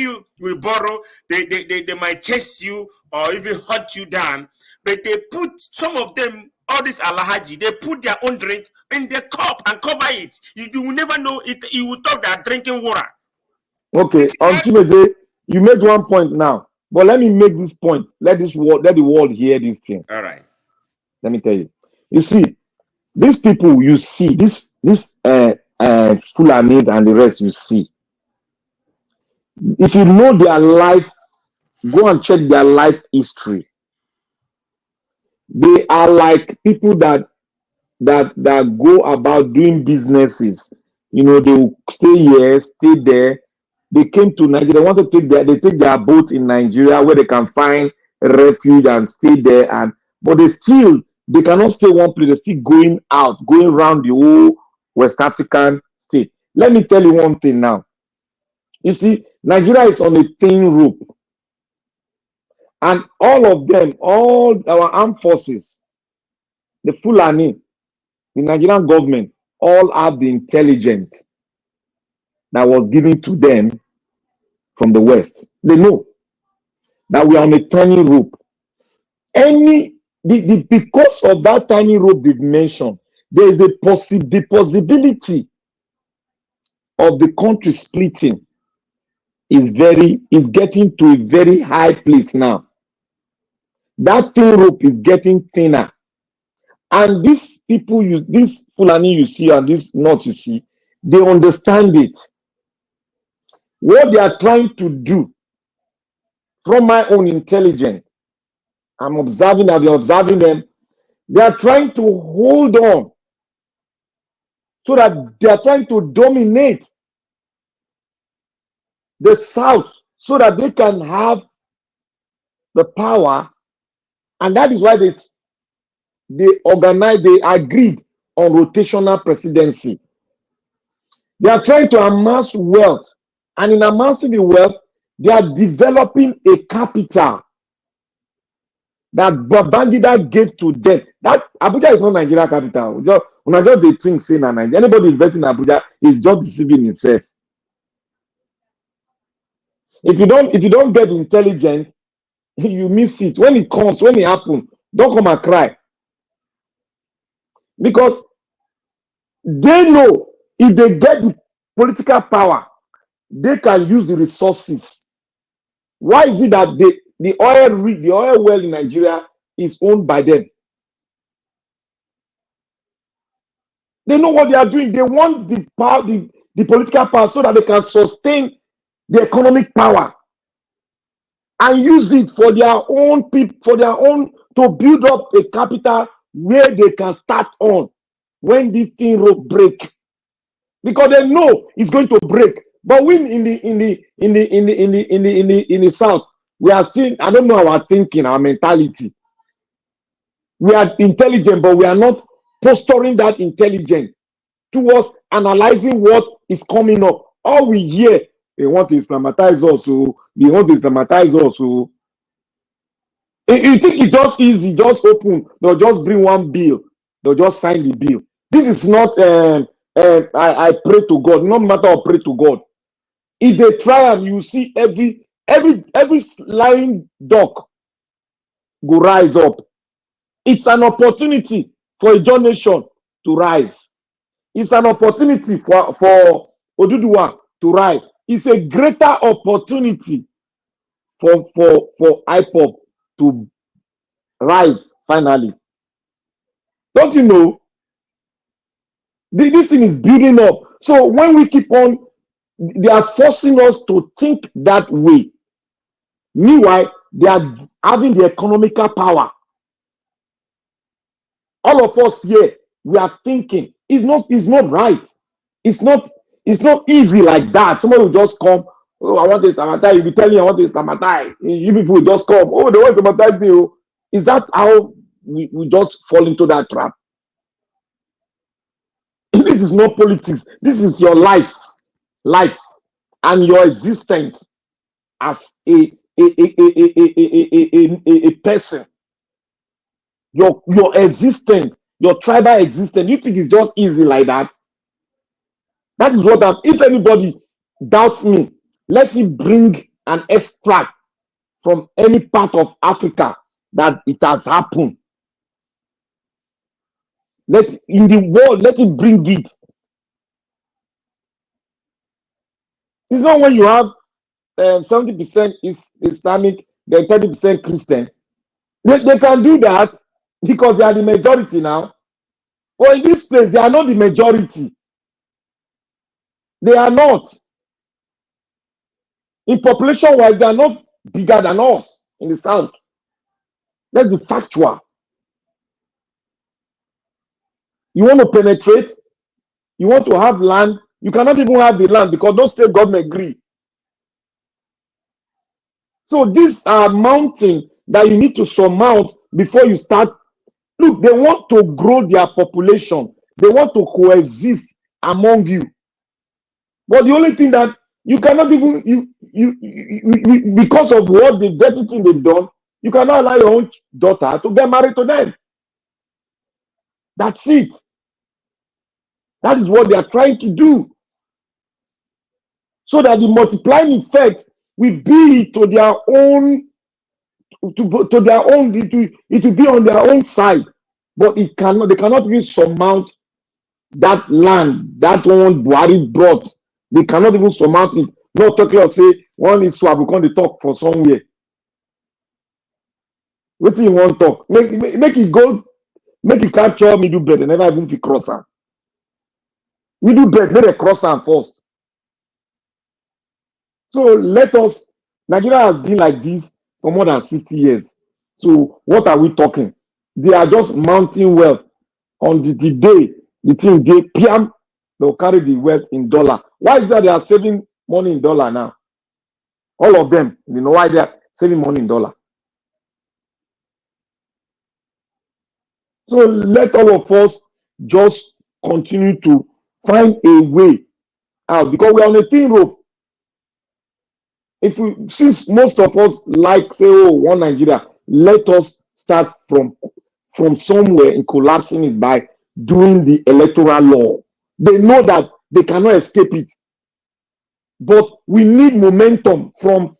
you will borrow, they might chase you or even hunt you down. But they put some of them, all this Alhaji, they put their own drink in their cup and cover it. You will never know it. You will thought they are drinking water. Okay, on Chimede, you made one point now, but let me make this point. Let the world hear this thing. All right. Let me tell you. You see, these people you see, this Fulanis and the rest you see. If you know their life, go and check their life history. They are like people that go about doing businesses. They will stay here, stay there. They came to Nigeria. They want to take their boat in Nigeria where they can find refuge and stay there. But they cannot stay one place. They're still going around the whole West African state. Let me tell you one thing now. You see, Nigeria is on a thin rope. And all of them, all our armed forces, the Fulani, the Nigerian government, all have the intelligence that was given to them from the West. They know that we are on a tiny rope. Because of that tiny rope they've mentioned, there is the possibility of the country splitting is getting to a very high place now. that thin rope is getting thinner. And these people, this Fulani you see and this North you see, they understand it. What they are trying to do, from my own intelligence, I've been observing them, they are trying to hold on so that they are trying to dominate the South so that they can have the power. And that is why they agreed on rotational presidency. They are trying to amass wealth. And in amassing the wealth, they are developing a capital that Babangida gave to them. That Abuja is not Nigeria capital. When I just they think say na Nigeria. Anybody investing in Abuja is just deceiving himself. If you don't get intelligent, you miss it. When it comes, when it happens, don't come and cry. Because they know if they get the political power, they can use the resources. Why is it that the oil well in Nigeria is owned by them? They know what they are doing. They want the power, the political power, so that they can sustain the economic power and use it for their own people, to build up a capital where they can start on when this thing rope break. Because they know it's going to break. But we in the South, we are still, I don't know our thinking, our mentality. We are intelligent, but we are not posturing that intelligence towards analyzing what is coming up. All we hear, they want to Islamatize us, they want to Islamatize us. You think it's just easy, just open, they'll just bring one bill, they'll just sign the bill. This is not, I pray to God, no matter of pray to God. If they try and you see every lying duck go rise up. It's an opportunity for a generation to rise. It's an opportunity for Oduduwa to rise. It's a greater opportunity for IPOP to rise finally. Don't you know? This thing is building up. So when we keep on, they are forcing us to think that way. Meanwhile, they are having the economical power. All of us here, we are thinking it's not right. It's not easy like that. Somebody will just come. Oh, I want to Islamatize. You'll be telling me I want to Islamatize. You people will just come. Oh, they want to Islamatize me. Is that how we just fall into that trap? This is not politics. This is your life and your existence as a person. Your existence, your tribal existence. You think it's just easy like that? That is what if anybody doubts me, let him bring an extract from any part of Africa that it has happened. In the world, let him bring it. It's not when you have 70% is Islamic, then 30% Christian. They can do that because they are the majority now. But in this place, they are not the majority. They are not. In population-wise, they are not bigger than us in the South. That's the factual. You want to penetrate, you want to have land, you cannot even have the land because those state government agree. So these are mountains that you need to surmount before you start. Look, they want to grow their population. They want to coexist among you. But the only thing that you cannot even, because of what the dirty thing they've done, you cannot allow your own daughter to get married to them. That's it. That is what they are trying to do. So that the multiplying effect will be to their own, to their own, it will be on their own side. But they cannot even surmount that land, that one Buhari brought. They cannot even surmount it. Not talking of say, one is swab, we can't talk for somewhere. What you want talk? Make it go. Make it capture middle bed and never even fit cross am. Middle bed make a cross am first. So let us. Nigeria has been like this for more than 60 years. So what are we talking? They are just mounting wealth on the day the thing they PM. They'll carry the wealth in dollar. Why is that they are saving money in dollar now? All of them, you know why they are saving money in dollar. So let all of us just continue to find a way out because we are on a thin rope. If we, since most of us like say, oh, one Nigeria, let us start from somewhere and collapsing it by doing the electoral law. They know that they cannot escape it, but we need momentum from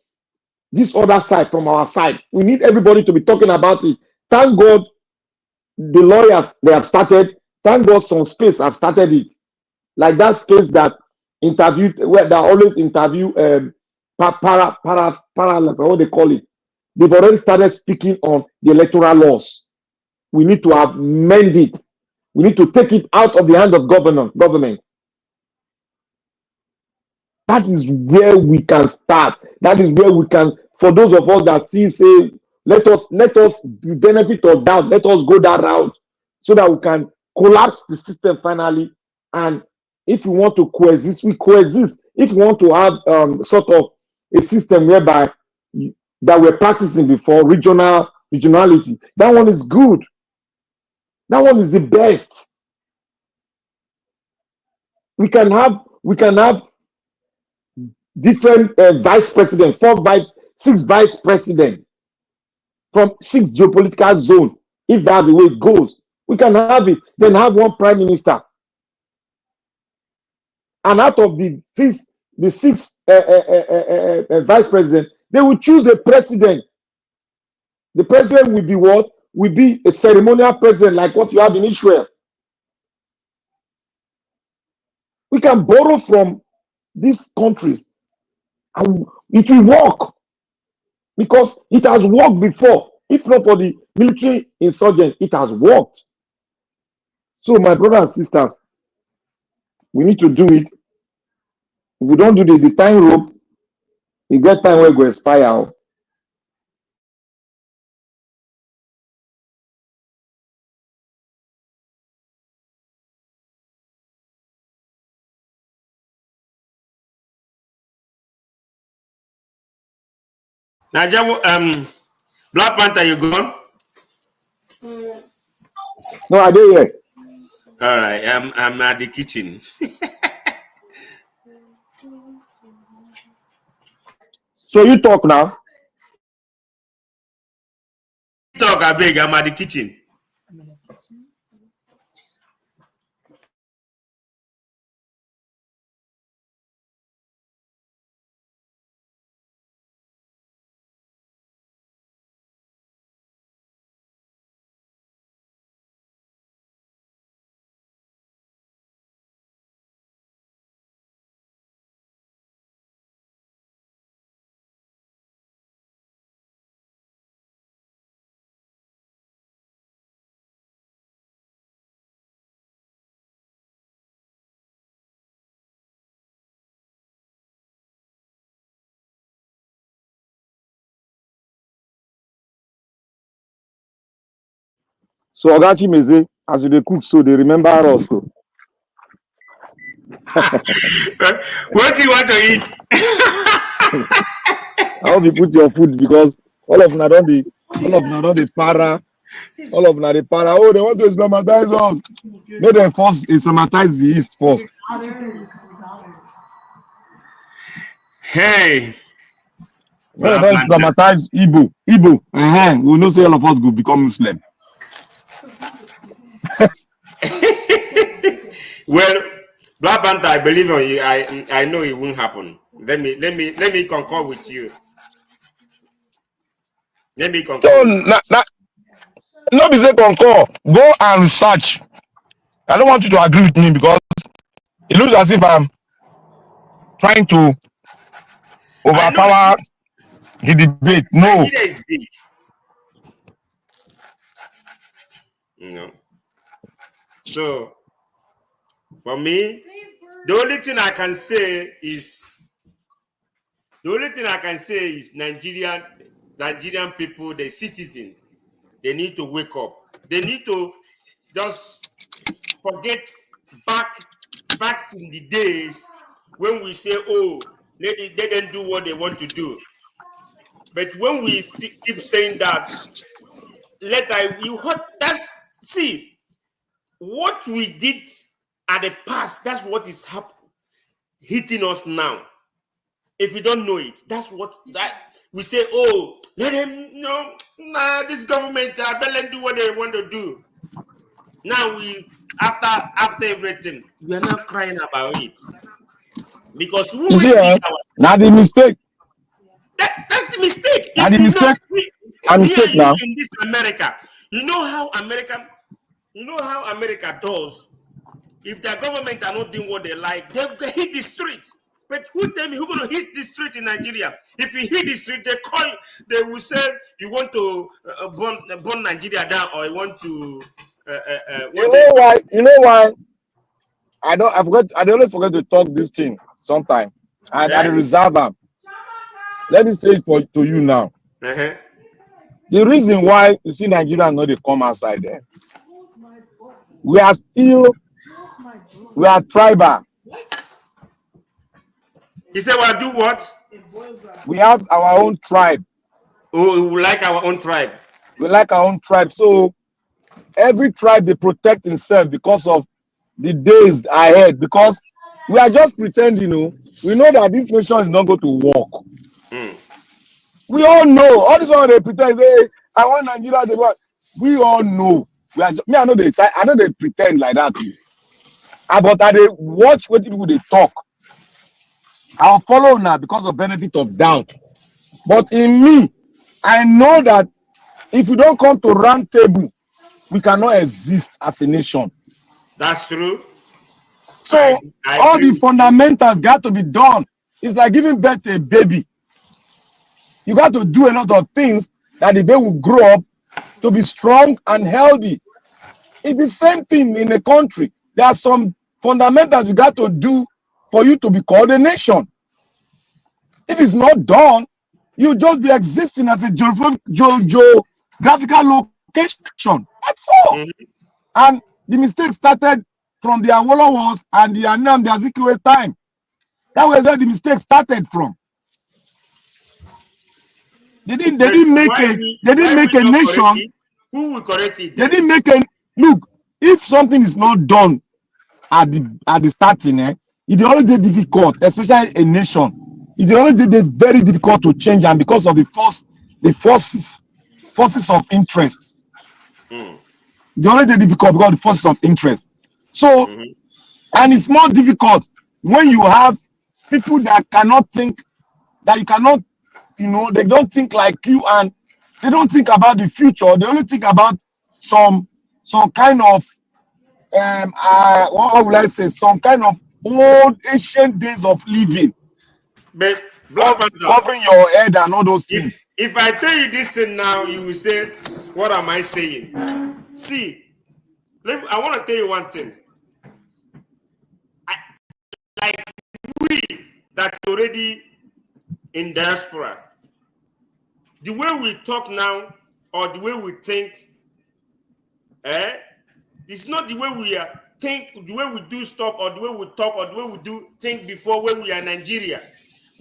this other side, from our side. We need everybody to be talking about it. Thank God the lawyers, they have started. Thank God some space have started it. Like that space that interviewed, where they always interview parallels, or what they call it. They've already started speaking on the electoral laws. We need to amend it. We need to take it out of the hands of government. That is where we can start. That is where we can, for those of us that still say, let us benefit of that. Let us go that route so that we can collapse the system finally. And if we want to coexist, we coexist. If we want to have sort of a system whereby that we're practicing before, regionality, that one is good. That one is the best. We can have different vice president, 6 vice president from 6 geopolitical zone. If that's the way it goes, we can have it. Then have one prime minister, and out of the six vice president, they will choose a president. The president will be what? Will be a ceremonial president, like what you have in Israel. We can borrow from these countries, and it will work because it has worked before. If not for the military insurgent, it has worked. So, my brothers and sisters, we need to do it. If we don't do the time rope, you get time where it will expire. Now, Black Panther, you gone? No, I did here. All right, I'm at the kitchen. So you talk now. Talk, I beg. I'm at the kitchen. So Ogachi Meze, as you dey cook, so they remember us. So. What do you want to eat? I hope you put your food because all of them are the para. All of them are the para. Oh, they want to Islamatize us. Make them first Islamatize the East first. Hey. When they don't Islamatize Igbo. We know say all of us will become Muslim. Well, Black Panther, I believe on you. I know it won't happen. Let me concur with you. Let me concur. So, no be say concur. Go and research. I don't want you to agree with me because it looks as if I'm trying to overpower the debate. No. Nigeria is big. You know. So for me, the only thing I can say is Nigerian people, the citizens, they need to wake up. They need to just forget back to the days when we say, oh, let them do what they want to do. But when we keep saying that, see what we did at the past, that's what is hitting us now. If we don't know it, that's what we say, oh, let them, this government, let them do what they want to do. Now after everything, we are not crying about it. Because when you we see, dig now the mistake. That's the mistake. Now the mistake. Me and you in this America, you know how America does. If their government are not doing what they like, they hit the street. But who tell me who's gonna hit the street in Nigeria? If you hit the street, they will say you want to burn Nigeria down, or you want to. You know why? I always forget to talk this thing sometimes. And I reserve them. Let me say it to you now. Uh-huh. The reason why you see Nigeria know they come outside there, we are tribal. You say we'll do what? We have our own tribe. Oh, we like our own tribe. We like our own tribe. So every tribe they protect itself because of the days ahead. Because we are just pretending, we know that this nation is not going to work. We all know. All this one they pretend. I want Nigeria. We all know. I know they pretend like that too. But I they watch what people they talk. I'll follow now because of benefit of doubt. But in me, I know that if you don't come to round table, we cannot exist as a nation. That's true. So all the fundamentals got to be done. It's like giving birth to a baby. You got to do a lot of things that the baby will grow up to be strong and healthy. It's the same thing in a country. There are some fundamentals you got to do for you to be called a nation. If it's not done, you just be existing as a geographical location. That's all. And the mistake started from the Awolowo Wars and the Nnamdi Azikiwe time. That was where the mistake started from. They didn't make a nation. Who will correct it? They didn't make a look. If something is not done at the starting, it's always difficult, especially a nation. It's always very difficult to change, and because of the forces of interest. It's already difficult because of the forces of interest. So, and it's more difficult when you have people that cannot think, that you cannot, they don't think like you, and they don't think about the future. They only think about some kind of what will I say? Some kind of old ancient days of living. But covering your head and all those things. If I tell you this thing now, you will say, "What am I saying?" See, I want to tell you one thing. Like we that already in diaspora, the way we talk now or the way we think, it's not the way we think, the way we do stuff, or the way we talk, or the way we do think before when we are in Nigeria.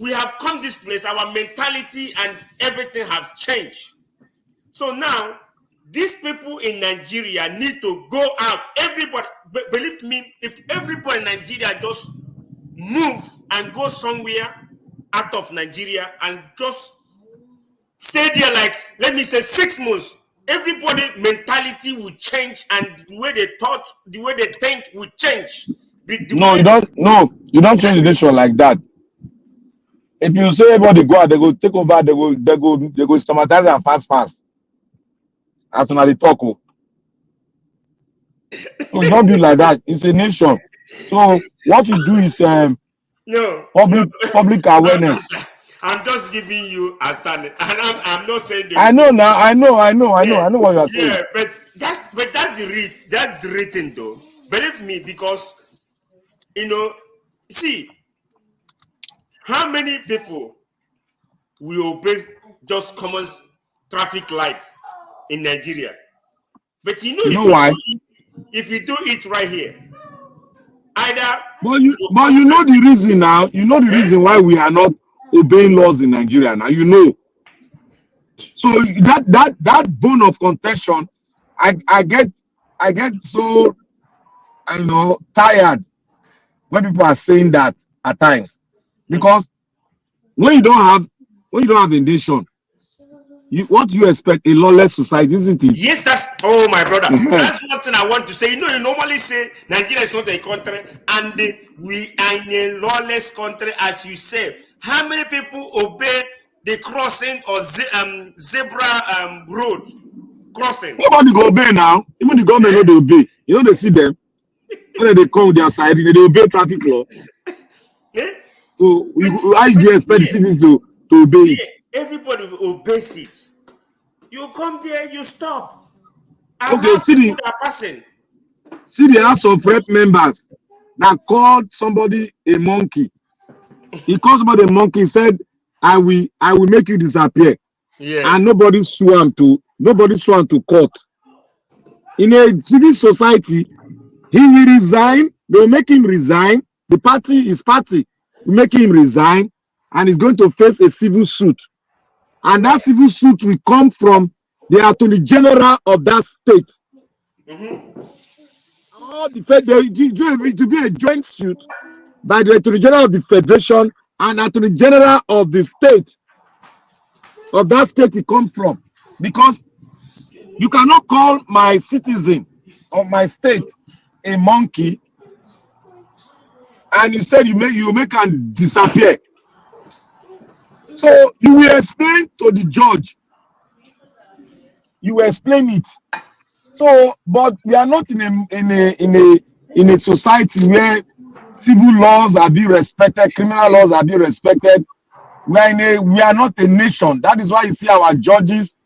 We have come this place, our mentality and everything have changed. So now, these people in Nigeria need to go out. Everybody, believe me, if everybody in Nigeria just move and go somewhere out of Nigeria and just stay there, like, let me say 6 months, everybody mentality will change, and the way they thought, the way they think will change. You don't change the nation like that. If you say everybody go out, they go take over, they go stomatize and fast. As soon as they talk. So it's not be like that. It's a nation. So what you do is public awareness. I'm just giving you a son, and I'm not saying I know now. I know what you are saying. Yeah, but that's the written though. Believe me, because see how many people will obey just common traffic lights in Nigeria. But You know why? if you do it right here, either But you know the reason now. You know the reason why we are not obeying laws in Nigeria now. You know. So that bone of contention, I get so tired when people are saying that at times, because when you don't have a nation, what you expect, a lawless society, isn't it? Yes, that's my brother. That's one thing I want to say. You normally say Nigeria is not a country, and we are in a lawless country, as you say. How many people obey the crossing or zebra road crossing? Nobody go obey now. Even the government know they obey. You know they see them when they come with their side, they obey traffic law. So how do you expect the citizens to obey it? Everybody obeys it. You come there, you stop. Okay, see the House of Rep members that called somebody a monkey. He called somebody a monkey. He said, I will make you disappear. Yeah. And nobody swore him to court. In a civil society, he will resign. They will make him resign. His party will make him resign, and he's going to face a civil suit. And that civil suit will come from the Attorney General of that state. All to be a joint suit by the Attorney General of the Federation and Attorney General of the state, of that state he comes from. Because you cannot call my citizen of my state a monkey and you said you make him disappear. So you will explain to the judge. You will explain it. So, but we are not in a society where civil laws are being respected, criminal laws are being respected. We are not a nation. That is why you see our judges,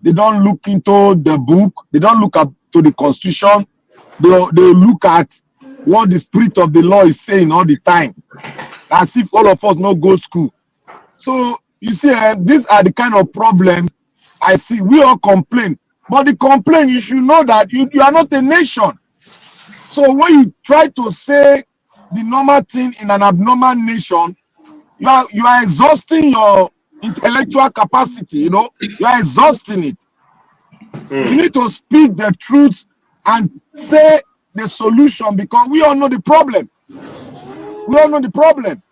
they don't look into the book, they don't look up to the constitution, they look at what the spirit of the law is saying all the time, as if all of us no go school. So you see, these are the kind of problems I see. We all complain, but the complaint, you should know that you are not a nation. So when you try to say the normal thing in an abnormal nation, you are exhausting your intellectual capacity. You are exhausting it. You need to speak the truth and say the solution, because we all know the problem. We all know the problem.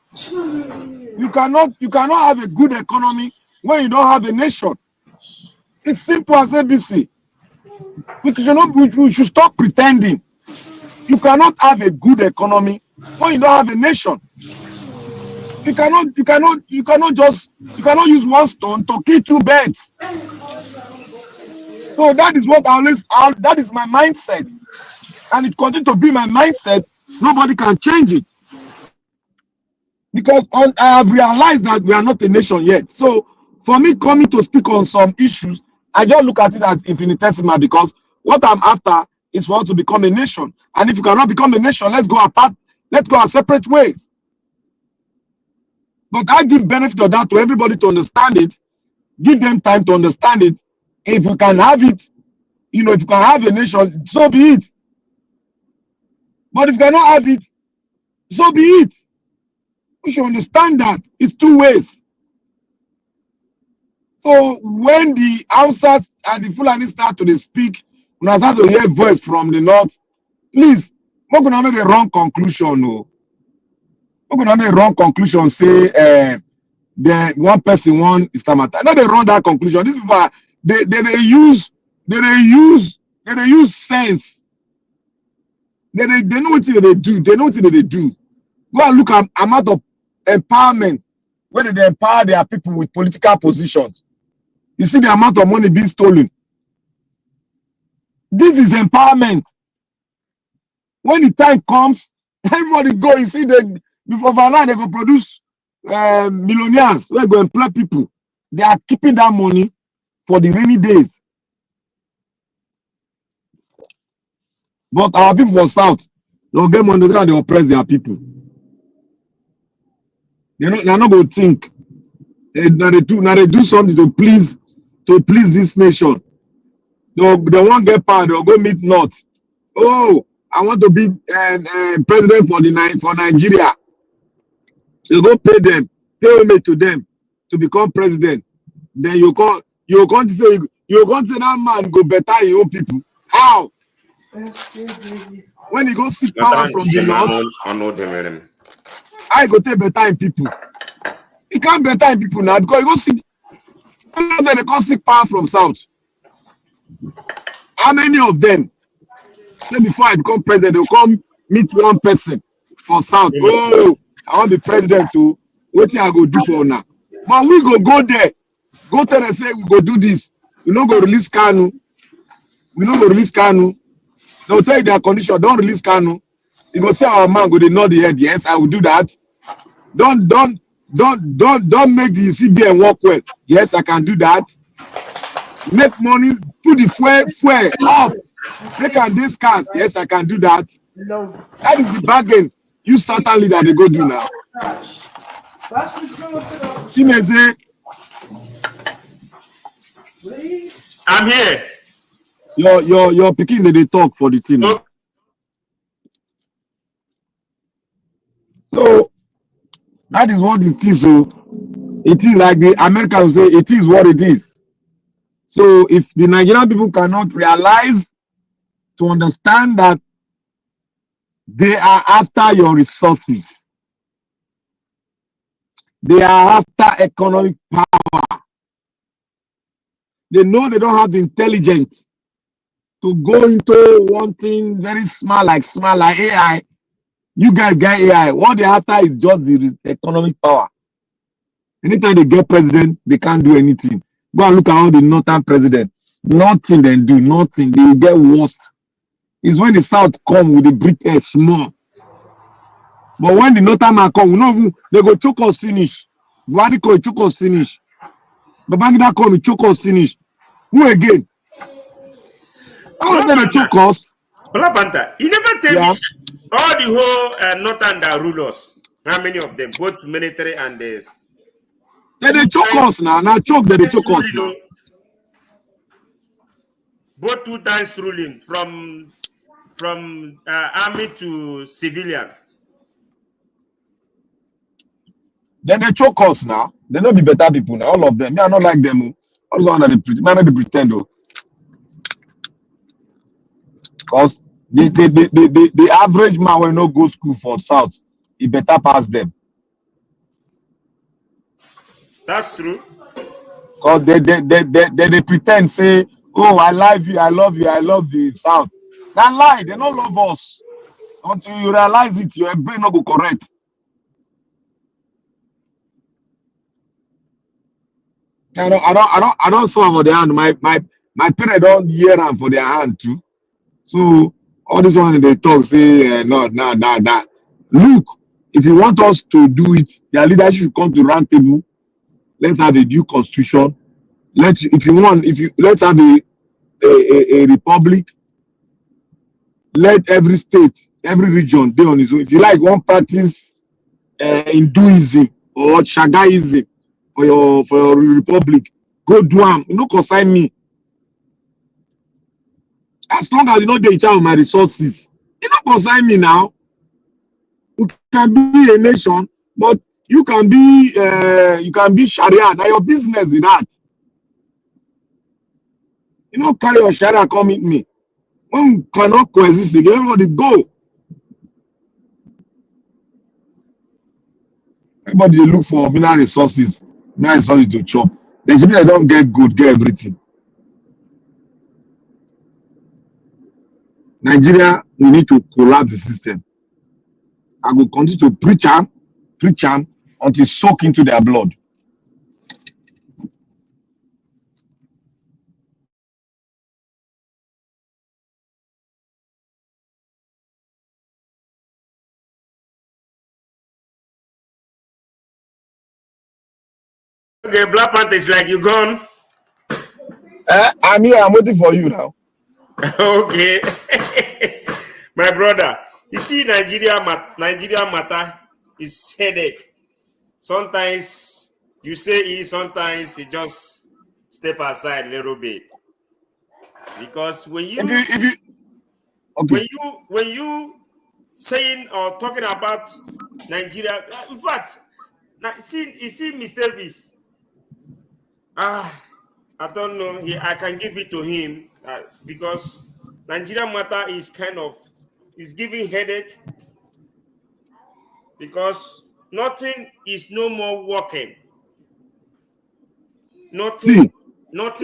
You cannot have a good economy when you don't have a nation. It's simple as ABC. We should stop pretending. You cannot have a good economy when you don't have a nation. You cannot use one stone to kill two birds. So that is what that is my mindset. And it continues to be my mindset. Nobody can change it. Because I have realized that we are not a nation yet. So for me coming to speak on some issues, I just look at it as infinitesimal, because what I'm after is for us to become a nation. And if you cannot become a nation, let's go apart. Let's go our separate ways. But I give benefit of that to everybody to understand it. Give them time to understand it. If we can have it, if you can have a nation, so be it. But if you cannot have it, so be it. We should understand that it's two ways. So when the Hausas and the Fulani start to speak, when I start to hear voice from the north, please, we're going to make the wrong conclusion. No. We're going to make the wrong conclusion, say the one person one Islamata. No, they run that conclusion. These people are, they use sense. They know what they do. They know what they do. Go and look at amount of empowerment when they empower their people with political positions. You see the amount of money being stolen. This is empowerment. When the time comes, everybody go. You see before overnight they go produce millionaires wey go employ people. They are keeping that money for the rainy days. But our people for South, they'll get money, they oppress their people. They're not going to think. Now they do something to please this nation. They won't get power, they'll go meet North. Oh, I want to be president for Nigeria. You go pay homage to them to become president. Then you can't say that man go better your own people. How? When he go seek power from the north, I go take better in people. He can't better in people now because he go seek. They can't seek power from south. How many of them say before I become president, they'll come meet one person for south? Oh, I want the president to what I go do for now. But we go there, go tell them say we go do this. We no go release Kanu. We no go release Kanu. They'll tell you their condition. Don't release Kanu. You go say our man go they nod the head. Yes, I will do that. Don't make the CBN work well. Yes, I can do that. Make money, put the fuel up. Make a discount. Yes, I can do that. That is the bargain you Southern leader they go do now. Chimeze, I'm here. Your picking they talk for the team. Okay. So that is what it is. So it is like the Americans say, it is what it is. So if the Nigerian people cannot realize to understand that they are after your resources, they are after economic power. They know they don't have the intelligence to go into one thing very small like AI. You guys get AI. What they after is just the economic power. Anytime they get president, they can't do anything. Go and look at all the northern president. Nothing they do, nothing. They will get worse. It's when the South come with the British small. But when the northern man come, we know they go choke us finish. Buhari go choke us finish. Babangida come, choke us finish. Who again? How was they choke us? Black Panther, you never tell me all the whole northern that rule us. How many of them, both military and this? They choke us now. Now choke, they choke us now. Both 2 times ruling from army to civilian. Then they choke us now. They not be better people now. All of them. Me, I not like them. All those one that they pretend. Because the average man will not go school for South. He better pass them. That's true. Because they pretend, say, oh, I love you, I love the South. That lie, they don't love us. Until you realize it, your brain not go correct. I don't swear for their hand. My parents don't hear them for their hand too. So all this one they talk, say, no. Look, if you want us to do it, their leadership should come to round table. Let's have a new constitution. Let's have a republic. Let every state, every region be on its own. If you like one practice Hinduism or Shagaism for your republic, go do them. You no consign me. As long as you know they in charge of my resources, you no consign me now. We can be a nation, but you can be Sharia. Now your business with that. You know, carry your Sharia, come meet me. When we cannot coexist again, everybody go. Everybody they look for mineral resources to chop. They don't get good, get everything. Nigeria, we need to collapse the system. I will continue to preach them until soak into their blood. Okay, Black Panther is like you gone. I'm here. I'm waiting for you now. Okay. My brother, you see, Nigeria matter is headache. Sometimes you say it, sometimes you just step aside a little bit. Because when you saying or talking about Nigeria, in fact, you see Mr. Davis. I don't know. I can give it to him because Nigeria matter is is giving headache because nothing is no more working. Nothing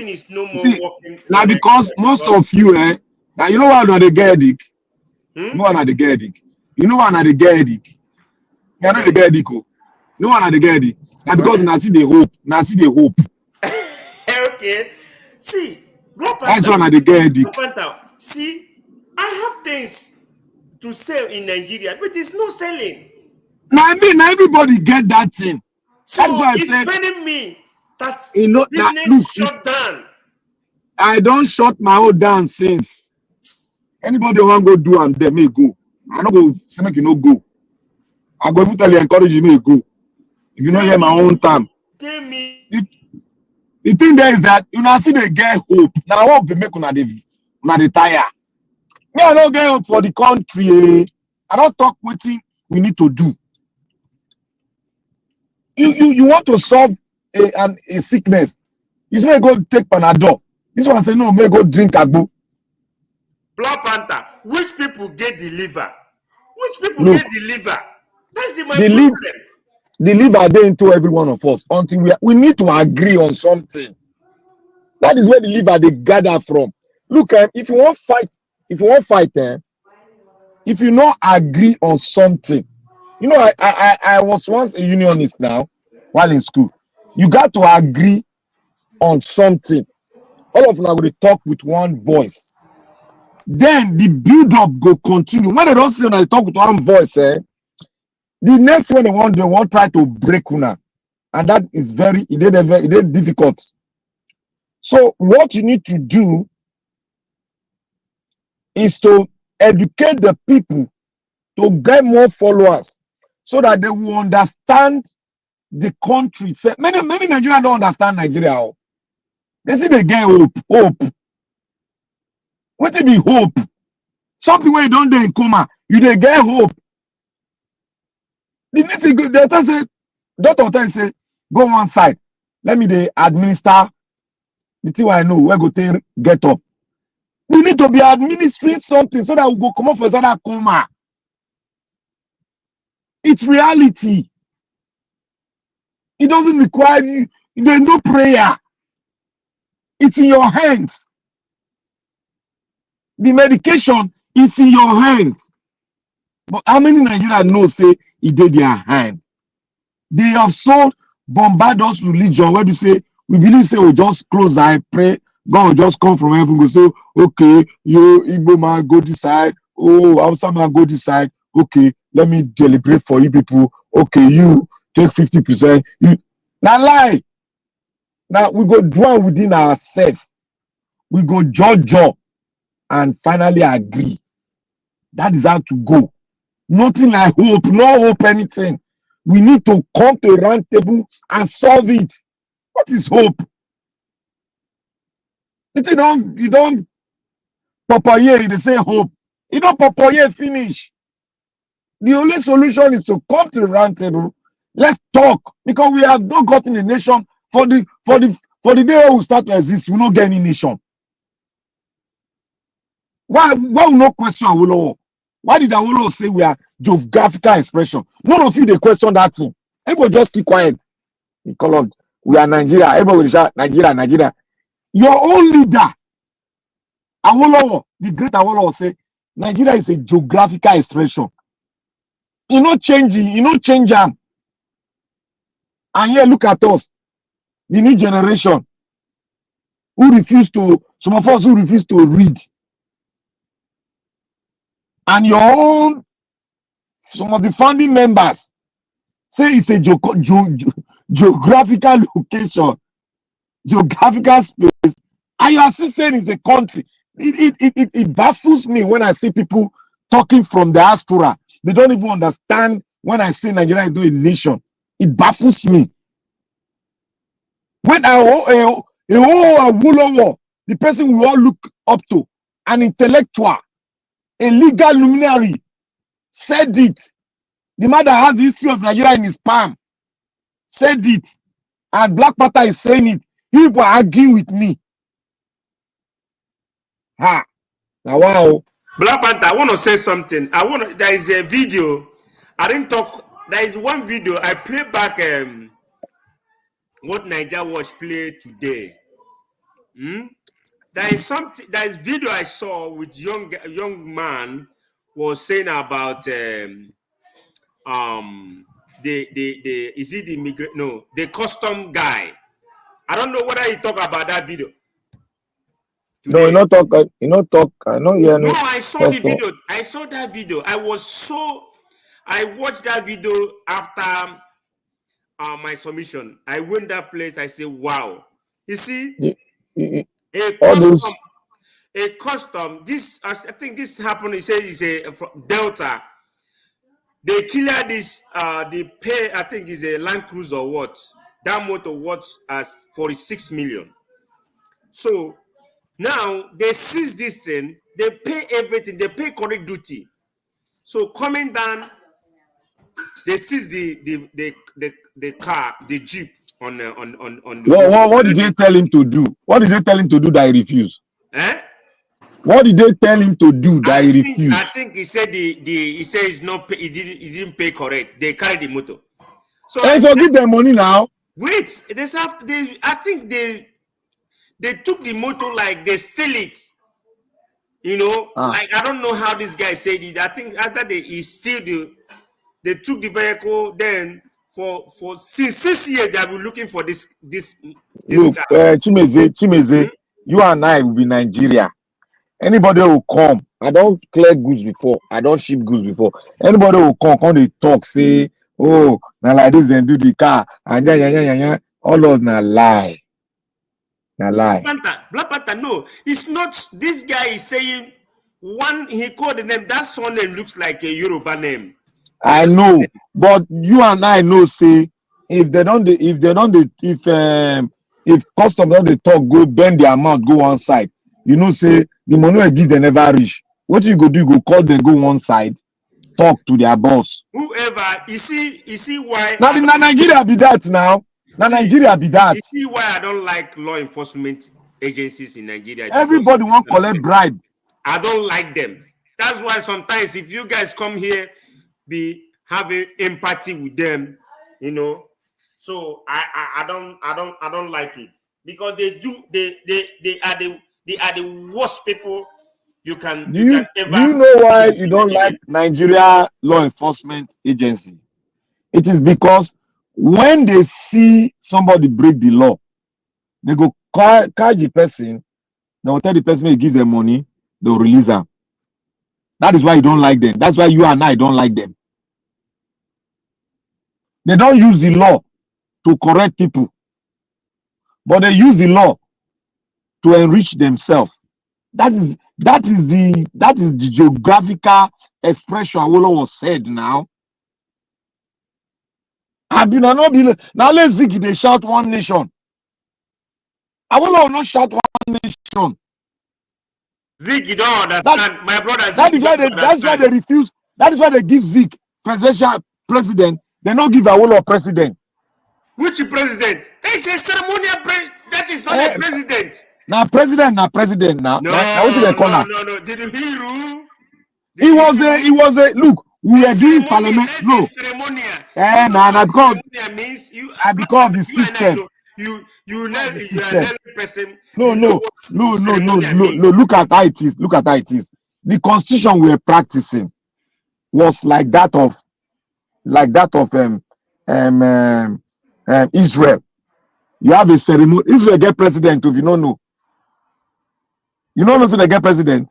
is no more working Now in because Nigeria most because of you, now you know why not the get it. You know why not the get it. You know why not the get it. You know the get it. You know why not the get it. Now because now see the hope. Now see the hope. Okay. See, Black That's Panther. why not the get it. Black Panther. See, I have things to sell in Nigeria, but it's no selling. Now I mean, everybody get that thing. So That's why I it's said, paining me that you know, that business look, shut down. I don't shut my own down since. Anybody want go do and they may go. I don't go say make you no go. I go even tell you encourage you may go. If you not hear my own time. The thing there is that you now see they get hope. Now hope they make una the tire. Me, I don't get hope for the country. I don't talk wetin we need to do. You want to solve a sickness. You say go take Panadol. This one say no, may go drink agbo. Black Panther, which people get the liver? Which people Look, get the liver? That's my the liver dey into every one of us until we need to agree on something. That is where the liver they gather from. Look, if you want fight, if you not agree on something, you know, I was once a unionist now while in school. You got to agree on something. All of them are going to talk with one voice. Then the build-up go continue. When they don't say they talk with one voice, the next one they want try to break una. And that is very difficult. So what you need to do is to educate the people to get more followers so that they will understand the country. Many Nigerians don't understand Nigeria. They see they get hope. What is the hope? Something where you don't do in coma, you they get hope. The next thing they say, doctor say, go one side. Let me they administer the thing I know where go take get up. We need to be administering something so that we go come up for that coma. It's reality. It doesn't require you. There's no prayer. It's in your hands. The medication is in your hands. But how many Nigerians know say it did their hand? They have so bombarded us religion where we say we believe say we just close eye, pray, God will just come from heaven, go say, okay, you Igbo man go this side, oh Hausa man go this side, okay, let me deliberate for you people, okay, you take 50%. You now lie. Now we go dwell within ourselves, we go judge and finally agree. That is how to go. Nothing like hope, no hope, anything. We need to come to a round table and solve it. What is hope? You don't papaye, they say hope. You don't papaye finish. The only solution is to come to the round table. Let's talk because we have not gotten a nation for the day we start to exist. We don't get any nation. Why we no question Awolowo? Why did Awolowo say we are geographical expression? None of you they question that thing. Everybody just keep quiet. We are Nigeria. Everybody will shout Nigeria. Your own leader, Awolowo, the great Awolowo, say Nigeria is a geographical expression. You not changing, you not change them. And here, look at us, the new generation some of us who refuse to read. And some of the founding members say it's a geographical location, geographical space, and you are still saying it's a country. It baffles me when I see people talking from diaspora. They don't even understand when I say Nigeria is not a nation. It baffles me. When the person we all look up to, an intellectual, a legal luminary, said it. The man that has the history of Nigeria in his palm said it. And Black Panther is saying it. You people are arguing with me. Ha. Now, wow. Black Panther, I want to say something. There is a video. I didn't talk. There is one video. I play back what Niger Watch played today. There is something. There is video I saw with young man was saying about the is it the immigrant? No, the custom guy. I don't know whether he talk about that video. Today. No, not talk. I know you. No, I saw the video. I saw that video. I watched that video after my submission. I went that place. I say, wow. You see, a custom. This, I think this happened. He said it's a Delta. They clear this. They pay. I think it's a Land Cruiser or what. That motor worth as 46 million. So now they seize this thing. They pay everything. They pay correct duty. So coming down, they seize the car, the jeep on the. What did they tell him to do? What did they tell him to do that he refused? What did they tell him to do that he refused? I think he said he said he's not. He didn't pay correct. They carry the motor. So give them money now. Wait, I think they took the motor like they steal it. You know, like I don't know how this guy said it. I think after they took the vehicle. Then for since 6 years they have been looking for this Look, car. Chimeze, you and I will be Nigeria. Anybody will come. I don't clear goods before. I don't ship goods before. Anybody will come they talk, say, oh, now like this, then do the car. And yeah. All of na lie. Na lie. Black Panther, no. It's not. This guy is saying one, he called the name. That surname looks like a Yoruba name. I know. But you and I know, say, if custom don't they talk, go bend their mouth, go one side. You know, say the money I give they never reach. What you go do? You go call them, go one side, talk to their boss. Whoever, you see why. Now Nigeria be that now. Now Nigeria be that. You see why I don't like law enforcement agencies in Nigeria. Everybody want collect bribe. I don't like them. That's why sometimes if you guys come here, be having empathy with them, you know. So I don't like it because they are the worst people you can ever. Do you know why you don't like Nigeria law enforcement agency? It is because when they see somebody break the law, they go catch the person, they will tell the person they give them money, they'll release them. That is why you don't like them. That's why you and I don't like them. They don't use the law to correct people, but they use the law to enrich themselves. That is the geographical expression Awolowo said now. Now let's Zig they shout one nation. Awolowo not shout one nation. Zig, you don't understand, my brother. That's why they refuse. That is why they give Zig president. They don't give Awolowo president. Which president? It's a ceremonial president. That is not a president. Now president now. No. Did you hear who? He was a look. We were doing parliament. No. Because of the system. You never person. No. Look at how it is. The constitution we were practicing was like that of Israel. You have a ceremony. Israel get president if you don't know. You don't know so they get president.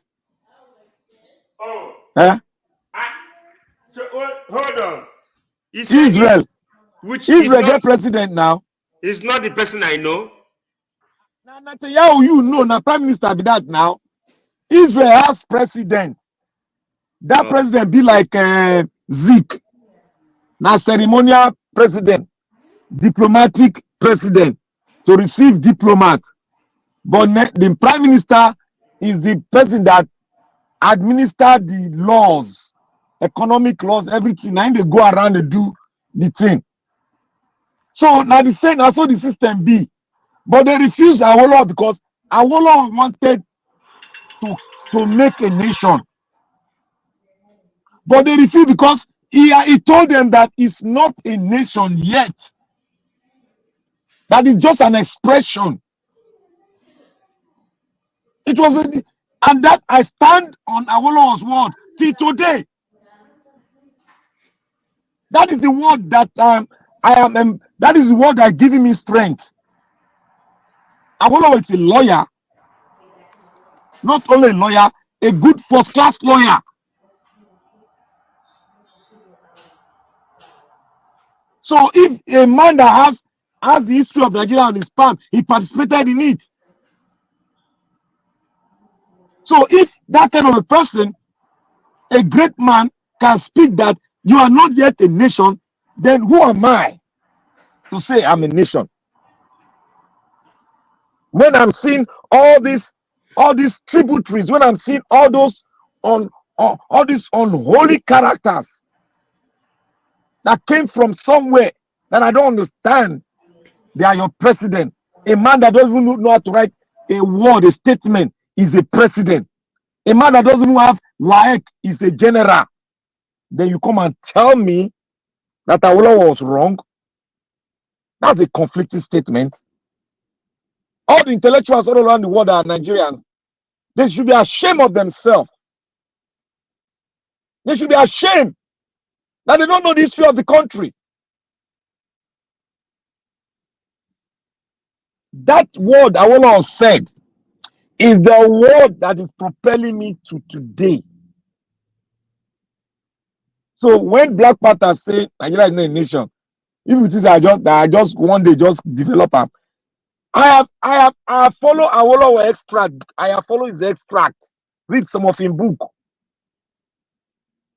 Hold on. Israel. which Israel get president now. Is not the person I know. Now Netanyahu, you know, now prime minister be that now. Israel has president. That president be like Zeke. Now ceremonial president, diplomatic president to receive diplomat. But the prime minister is the person that administer the laws, economic laws, everything. And they go around and do the thing. So now the same, that's how the system be. But they refuse Awolowo because Awolowo wanted to make a nation. But they refuse because he told them that it's not a nation yet. That is just an expression. It was, and that I stand on Awolowo's word till today. That is the word that that is the word that giving me strength. Awolowo is a lawyer, not only a lawyer, a good first-class lawyer. So if a man that has the history of Nigeria on his palm, he participated in it. So if that kind of a person, a great man, can speak that you are not yet a nation, then who am I to say I'm a nation? When I'm seeing all these tributaries, when I'm seeing all these unholy characters that came from somewhere that I don't understand, they are your president. A man that doesn't even know how to write a word, a statement, is a president. A man that doesn't even have Wike is a general. Then you come and tell me that Awolowo was wrong. That's a conflicting statement. All the intellectuals all around the world are Nigerians. They should be ashamed of themselves. They should be ashamed that they don't know the history of the country. That word Awolowo said is the word that is propelling me to today. So when Black Panther say Nigeria is not a nation, if it is I just one day just develop them, I have follow Awolowo extract. I have follow his extract. Read some of his book.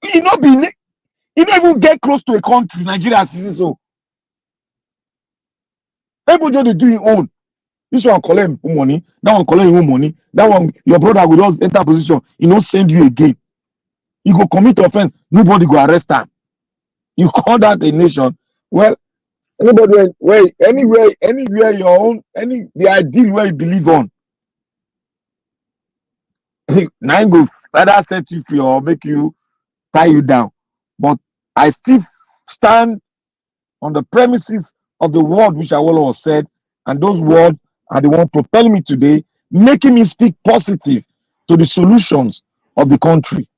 He not even get close to a country, Nigeria so. People just do his own. This one collect money, that one collect your money, that one your brother will just enter position, he not send you again. You go commit offense, nobody go arrest him. You call that a nation? Well, anybody anywhere your own, the ideal where you believe on. Now go either set you free or make you tie you down. But I still stand on the premises of the word which Awolowo said, and those words are the one propelling me today, making me speak positive to the solutions of the country.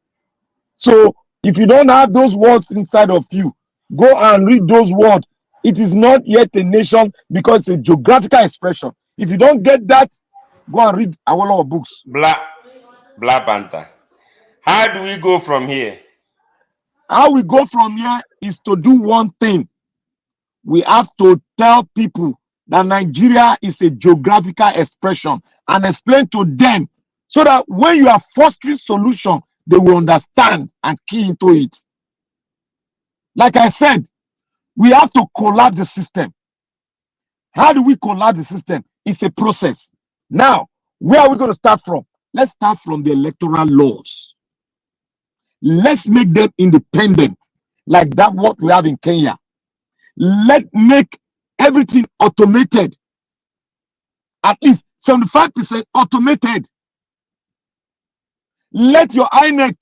So if you don't have those words inside of you, go and read those words. It is not yet a nation because it's a geographical expression. If you don't get that, go and read Awolowo books. Black Panther. How do we go from here? How we go from here is to do one thing. We have to tell people that Nigeria is a geographical expression and explain to them so that when you are fostering solution, they will understand and key into it. Like I said, we have to collapse the system. How do we collapse the system? It's a process. Now, where are we going to start from? Let's start from the electoral laws. Let's make them independent, like that what we have in Kenya. Let's make everything automated. At least 75% automated. Let your INEC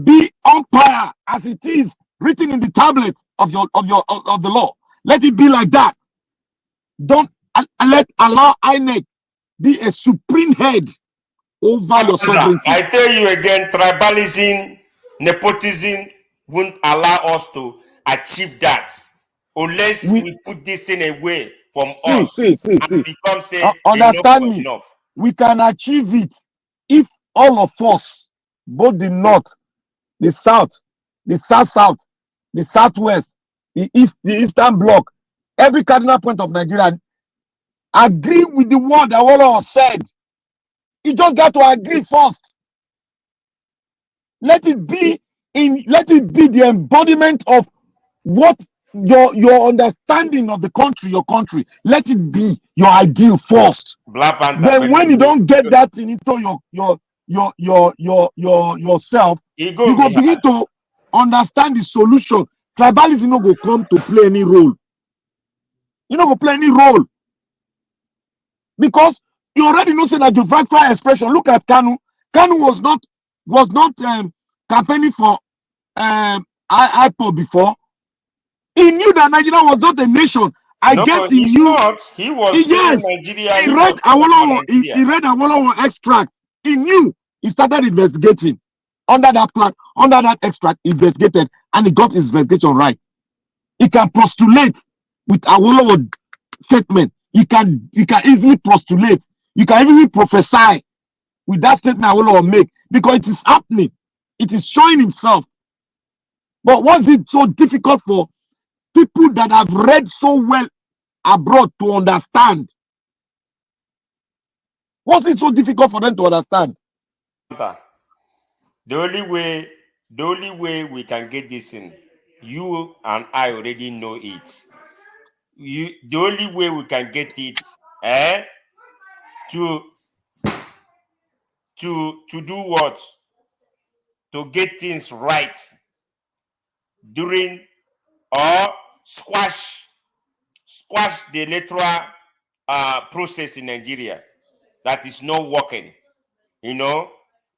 be umpire as it is written in the tablet of the law. Let it be like that. Don't allow INEC be a supreme head over your sovereignty. I tell you again, tribalism, nepotism won't allow us to achieve that unless we put this thing away from us and become say Understand enough me. enough. We can achieve it if all of us, both the north, the south, the south-south, the southwest, the eastern bloc, every cardinal point of Nigeria agree with the word that Awolowo said. You just got to agree first. Let it be the embodiment of what your understanding of the country, your country. Let it be your ideal first. Black Panther. Then when you don't get that thing into yourself, you go begin to understand the solution. Tribalism no go come to play any role. You no go play any role. Because you already know say that geographical expression. Look at Kanu. Kanu was not campaigning for IPOB before. He knew that Nigeria was not a nation. I guess he knew. Not. He was saying Nigeria. He read Awolowo extract. He knew. He started investigating under that plan, under that extract. Investigated and he got his investigation right. He can postulate with Awolowo statement. He can easily postulate. You can easily prophesy with that statement Awolowo make because it is happening. It is showing himself. But was it so difficult for people that have read so well abroad to understand? Was it so difficult for them to understand? The only way we can get this in, you and I already know it. The only way we can get it, to do what? To get things right during or squash the electoral process in Nigeria that is not working. You know,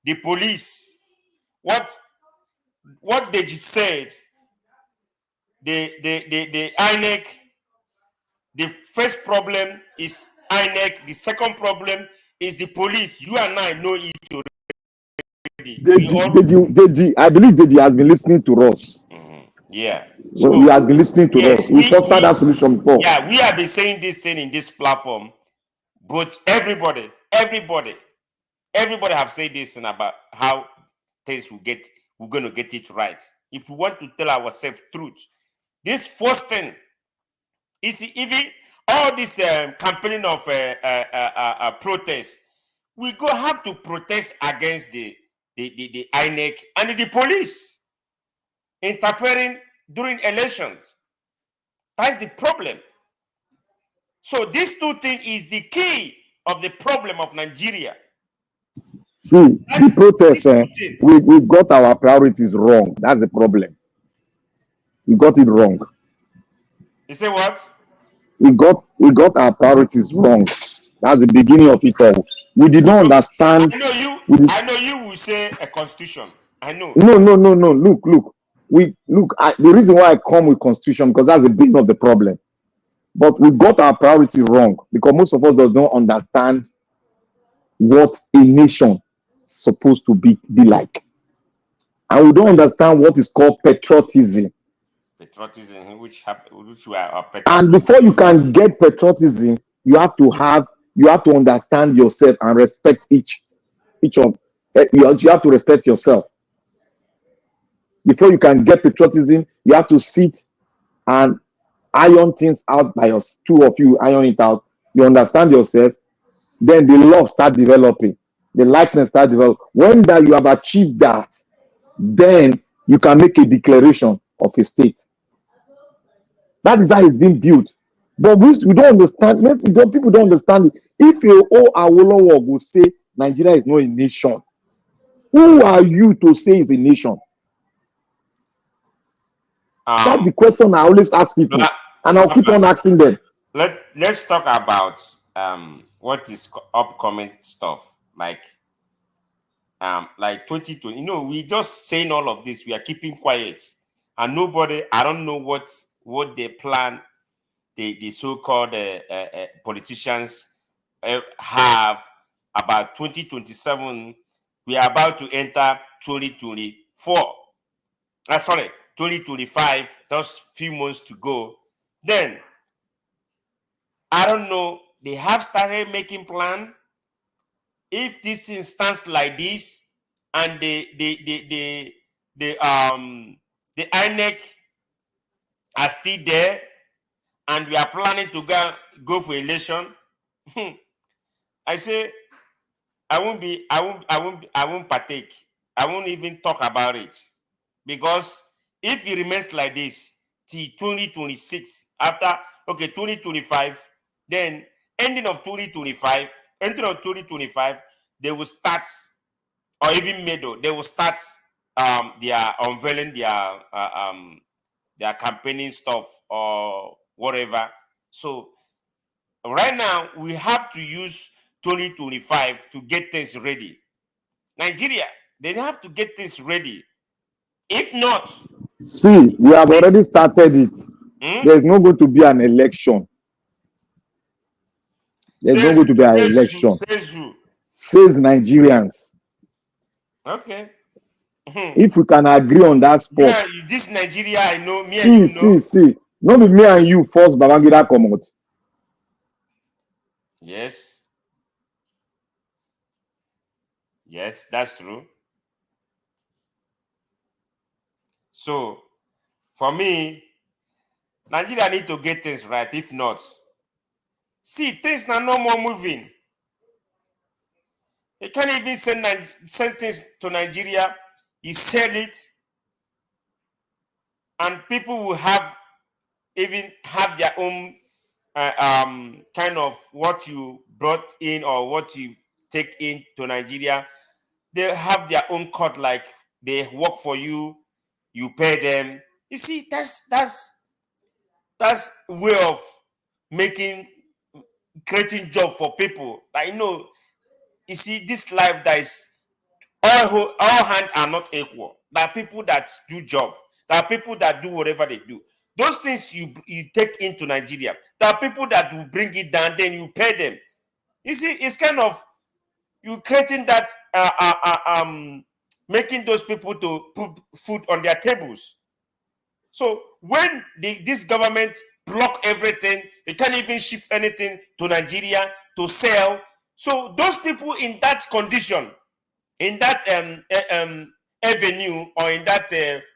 the police, what they just said, the INEC, the first problem is INEC, the second problem is the police. You and I know it already. Deji, I believe Deji has been listening to us. Yeah. So, he has been listening to us. We fostered that solution before. Yeah, we have been saying this thing in this platform, but everybody have said this thing about how things we're going to get it right. If we want to tell ourselves truth, this first thing is even all this campaigning of protest. We go have to protest against the INEC and the police interfering during elections. That's the problem. So these two things is the key of the problem of Nigeria. See, the protest, we got our priorities wrong. That's the problem. We got it wrong. You say what? We got our priorities wrong. That's the beginning of it all. We did not understand. I know you will say a constitution. I know. No. Look. The reason why I come with constitution because that's the beginning of the problem. But we got our priority wrong because most of us don't understand what a nation is supposed to be like, and we don't understand what is called patriotism. Patriotism, which we are and before you can get patriotism, you have to understand yourself and respect each of you have to respect yourself. Before you can get patriotism, you have to sit and iron things out by your two of you, iron it out. You understand yourself, then the love start developing, the likeness start developing. When that you have achieved that, then you can make a declaration of a state. That is how it's been built. But we don't understand. People don't understand it. If you Awolowo will say Nigeria is not a nation, who are you to say it's a nation? That's the question I always ask people, and I'll keep on asking them. Let's talk about what is upcoming stuff like 2020. You know, we just saying all of this. We are keeping quiet, and nobody. I don't know what they plan. The so-called politicians have about 2027. We are about to enter 2024. Sorry, 2025. Just few months to go. Then I don't know. They have started making plan. If this instance like this, and the INEC are still there, and we are planning to go for election, I say I won't partake. I won't even talk about it. Because if it remains like this till 2026, after 2025, then ending of 2025, they will start, or even middle, they will start their unveiling their campaigning stuff or whatever. So right now we have to use 2025 to get things ready. Nigeria, they have to get things ready. If not, see, we have already started it. There's not going to be an election. There's not going to be an election. Says who? Says Nigerians. Okay. If we can agree on that spot. Yeah, this Nigeria, I know. Me and you know. See. Not be me and you first Babangida come out. Yes. Yes, that's true. So, for me, Nigeria need to get things right. If not, see, things are no more moving. They can't even send things to Nigeria. You sell it, and people will even have their own kind of what you brought in or what you take in to Nigeria. They have their own cut, like they work for you, you pay them. You see, that's way of creating job for people. I know. You see, this life that is all hands are not equal. There are people that do job. There are people that do whatever they do. Those things you take into Nigeria. There are people that will bring it down, then you pay them. You see, it's kind of you creating that making those people to put food on their tables. So when this government block everything, they can't even ship anything to Nigeria to sell. So those people in that condition, in that avenue or in that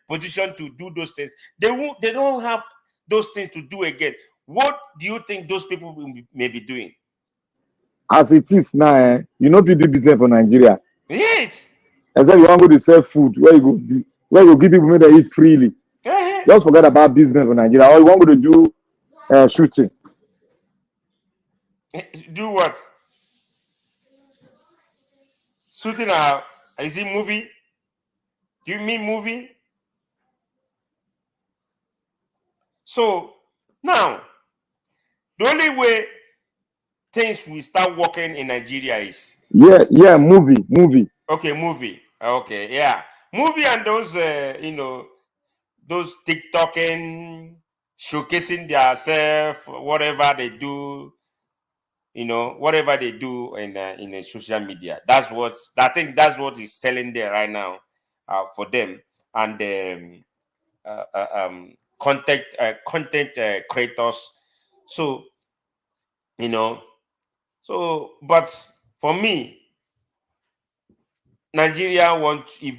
position to do those things, they don't have those things to do again. What do you think those people may be doing? As it is now, you know people do business for Nigeria. Yes. Except you want to go to sell food where you go give people they eat freely. Just forget about business for Nigeria. Or you want to do shooting. Do what? Shooting is it movie? Do you mean movie? So now the only way things will start working in Nigeria is movie. Okay, movie. Okay, yeah, movie and those those TikToking, showcasing themselves, whatever they do, whatever they do in the social media. That's what I think. That's what is selling there right now, for them and content creators. So but for me, if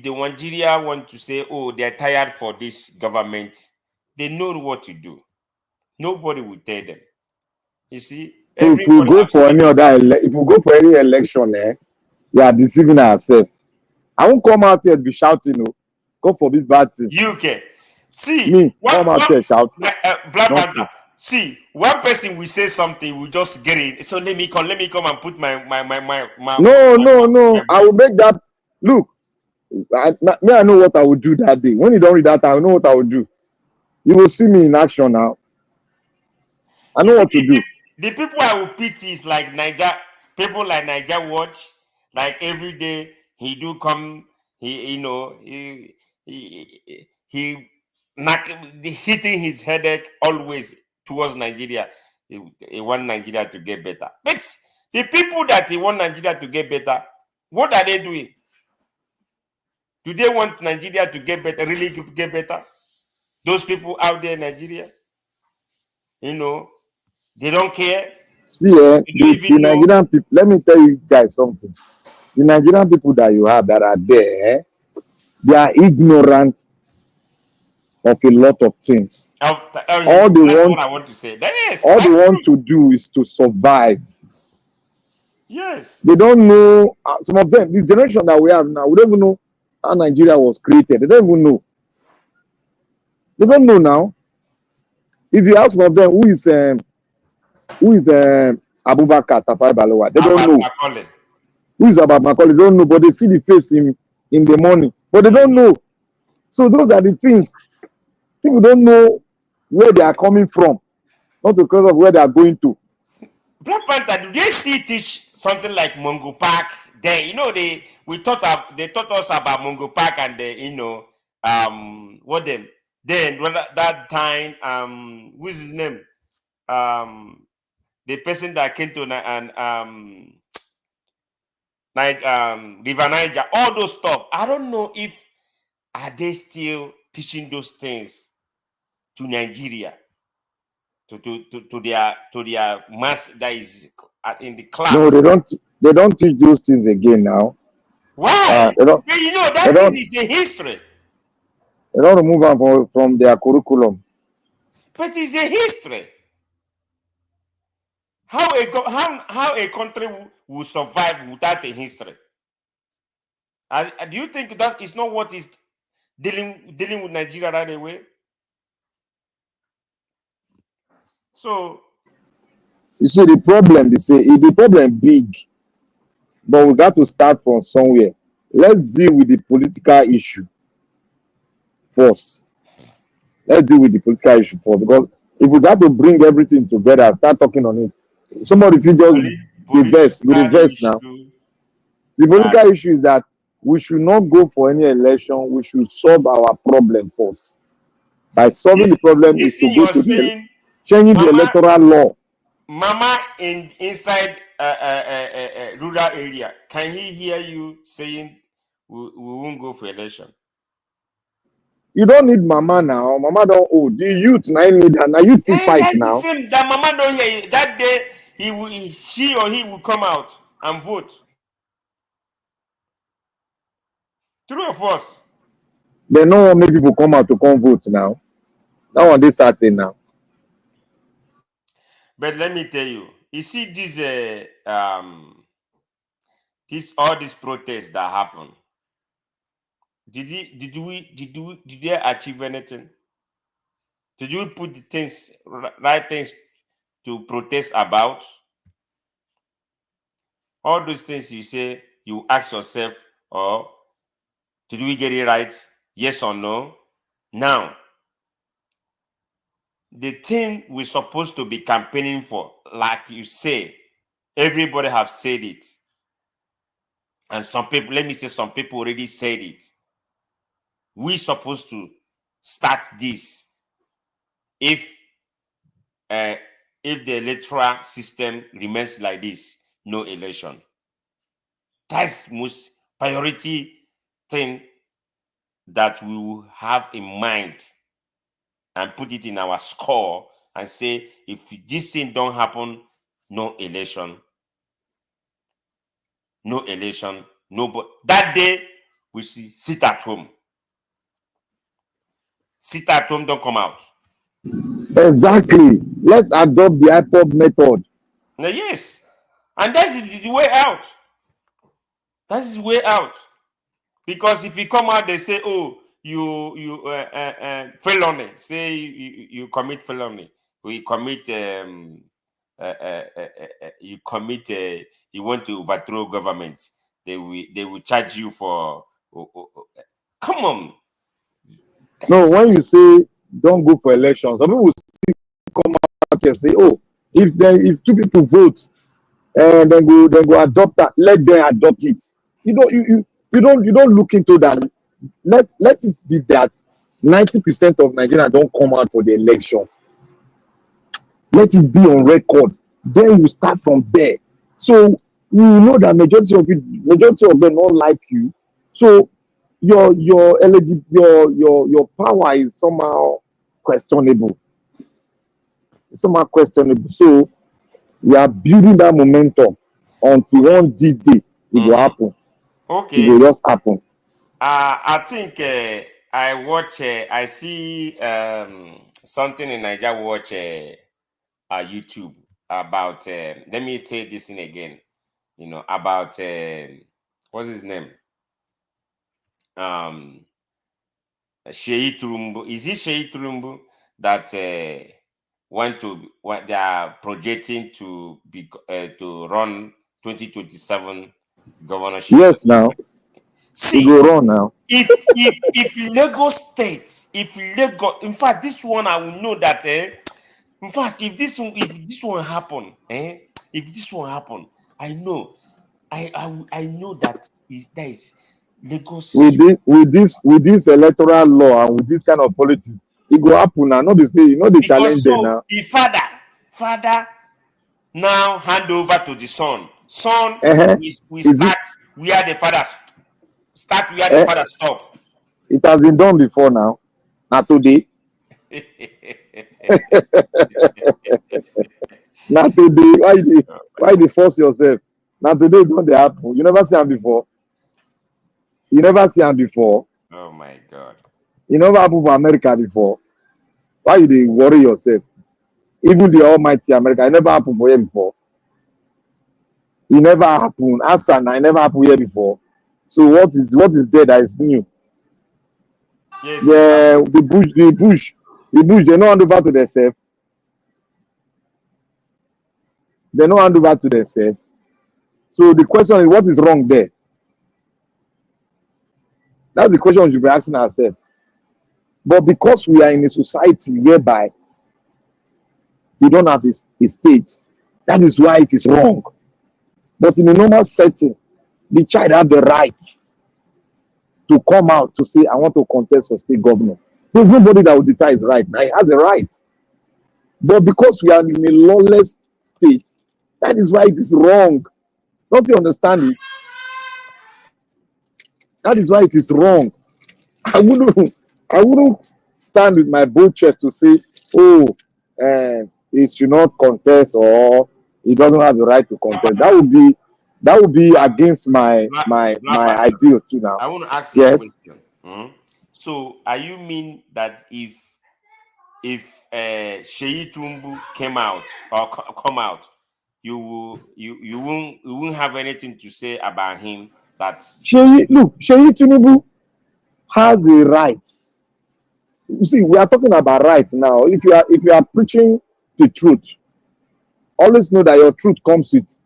the Nigeria want to say, oh, they're tired for this government, they know what to do. Nobody will tell them. You see, if we go for any election, we are deceiving ourselves. I won't come out here to be shouting, no. Go for this bad thing. UK. See, me come out here shout. Black Panther. See, one person will say something, we just get it. So let me come and put my No. I will make that look. I know what I will do that day. When you don't read that, I know what I will do. You will see me in action now. I know what to do. The people I will pity is like people like Niger Watch. Like every day he do come, he hitting his headache always towards Nigeria. He want Nigeria to get better. But the people that he want Nigeria to get better, what are they doing? Do they want Nigeria to get better, really get better? Those people out there in Nigeria, they don't care. See, the Nigerian people, let me tell you guys something. The Nigerian people that you have that are there, they are ignorant of a lot of things. All that's what I want to say. Yes, all they that's want true. to do is to survive. Yes. They don't know, some of them, the generation that we have now, we don't even know how Nigeria was created. They don't even know. They don't know now. If you ask some of them who is Abubakar Tafawa Balewa, they don't know. Macaulay. Who is Abba Macaulay? They don't know, but they see the face in the morning. But they don't know. So those are the things. People don't know where they are coming from, not because of where they are going to. Black Panther, do they still teach something like Mongo Park? Then they taught us about Mongo Park and what them. Then that time who's his name? The person that came to River Niger, all those stuff. I don't know if are they still teaching those things to Nigeria, to their mass that is in the class. No, they don't. They don't teach those things again now. Why? They don't. That thing is a history. They don't remove them from their curriculum. But it's a history. How a country will survive without a history? Do you think that is not what is dealing with Nigeria right away? So you see, the problem the problem big, but we got to start from somewhere. Let's deal with the political issue first. Let's deal with the political issue first, because if we got to bring everything together, start talking on it. Somebody if you just reverse now. The political issue is that we should not go for any election. We should solve our problem first. By solving the problem is to go to changing the electoral law. Mama inside rural area, can he hear you saying we won't go for election? You don't need mama now. Mama don't old. The youth now need her. Now you feel fight now. That's the same. That mama don't hear you. That day she or he will come out and vote. True or false? They know how many people come out to come vote now. That one they starting now. But let me tell you, you see all these protests that happen. Did they achieve anything? Did you put the right things to protest about? All those things you say, you ask yourself, or did we get it right? Yes or no? Now, the thing we're supposed to be campaigning for, like you say, everybody have said it. And some people, let me say, some people already said it. We're supposed to start this if the electoral system remains like this, no election. That's most priority thing that we will have in mind and put it in our score and say, if this thing don't happen, no election. No election, no. But that day, we should sit at home. Sit at home, don't come out. Exactly. Let's adopt the IPOB method. Now, yes, and that's the way out. That's the way out. Because if you come out, they say, "Oh, you felony." Say you commit felony. We commit you commit you want to overthrow government. They will charge you for. Come on. No, when you say don't go for elections, some people will still come out and say, "Oh, if two people vote and then go adopt that, let them adopt it." You don't look into that. Let it be that 90% of Nigerians don't come out for the election. Let it be on record. Then we start from there. So we know that majority of them don't like you. So your power is somehow questionable. It's somehow questionable. So we are building that momentum until one day it will happen. Okay. It will just happen. I think I watch. I see something in Nigeria. Watch YouTube about. Let me say this in again. You know about what's his name? Sheyi Turumbu. Is it Sheyi Turumbu that went to what they are projecting to be to run 2027 governorship? Yes, now. See, It go wrong now. if Lagos State, if Lagos, in fact, this one I will know that. In fact, if this one happen, if this one happen, I know, I know that there is Lagos. With this electoral law and with this kind of politics, it go happen now. Not to say, you know, the challenge Because there so now. the father now hand over to the son. Son, Uh-huh. we Is it? start where the father stop. It has been done before now. Not today. Not today. Why they force yourself? Not today. Don't they happen? You never see them before. You never see them before. Oh my God. You never happen for America before. Why you dey worry yourself? Even the almighty America, it never happened for here before. It never happened. Asana, it never happened here before. So what is there that is new? Yes, Yeah, the bush, they no hand over to themselves. They no hand over to themselves. So the question is, what is wrong there? That's the question we should be asking ourselves. But because we are in a society whereby we don't have a state, that is why it is wrong. But in a normal setting, the child have the right to come out to say, I want to contest for state governor. There's nobody that will deny his right. Now he has a right. But because we are in a lawless state, that is why it is wrong. Don't you understand it? That is why it is wrong. I wouldn't stand with my bold chest to say, oh, he should not contest or he doesn't have the right to contest. That would be against my Black Panther, ideal too now. I want to ask you a Yes. question. So, are you mean that if Sheyi Tumbu came out or come out, you won't have anything to say about him? That Sheyi Tinubu has a right. You see, we are talking about right now. If you are preaching the truth, always know that your truth comes with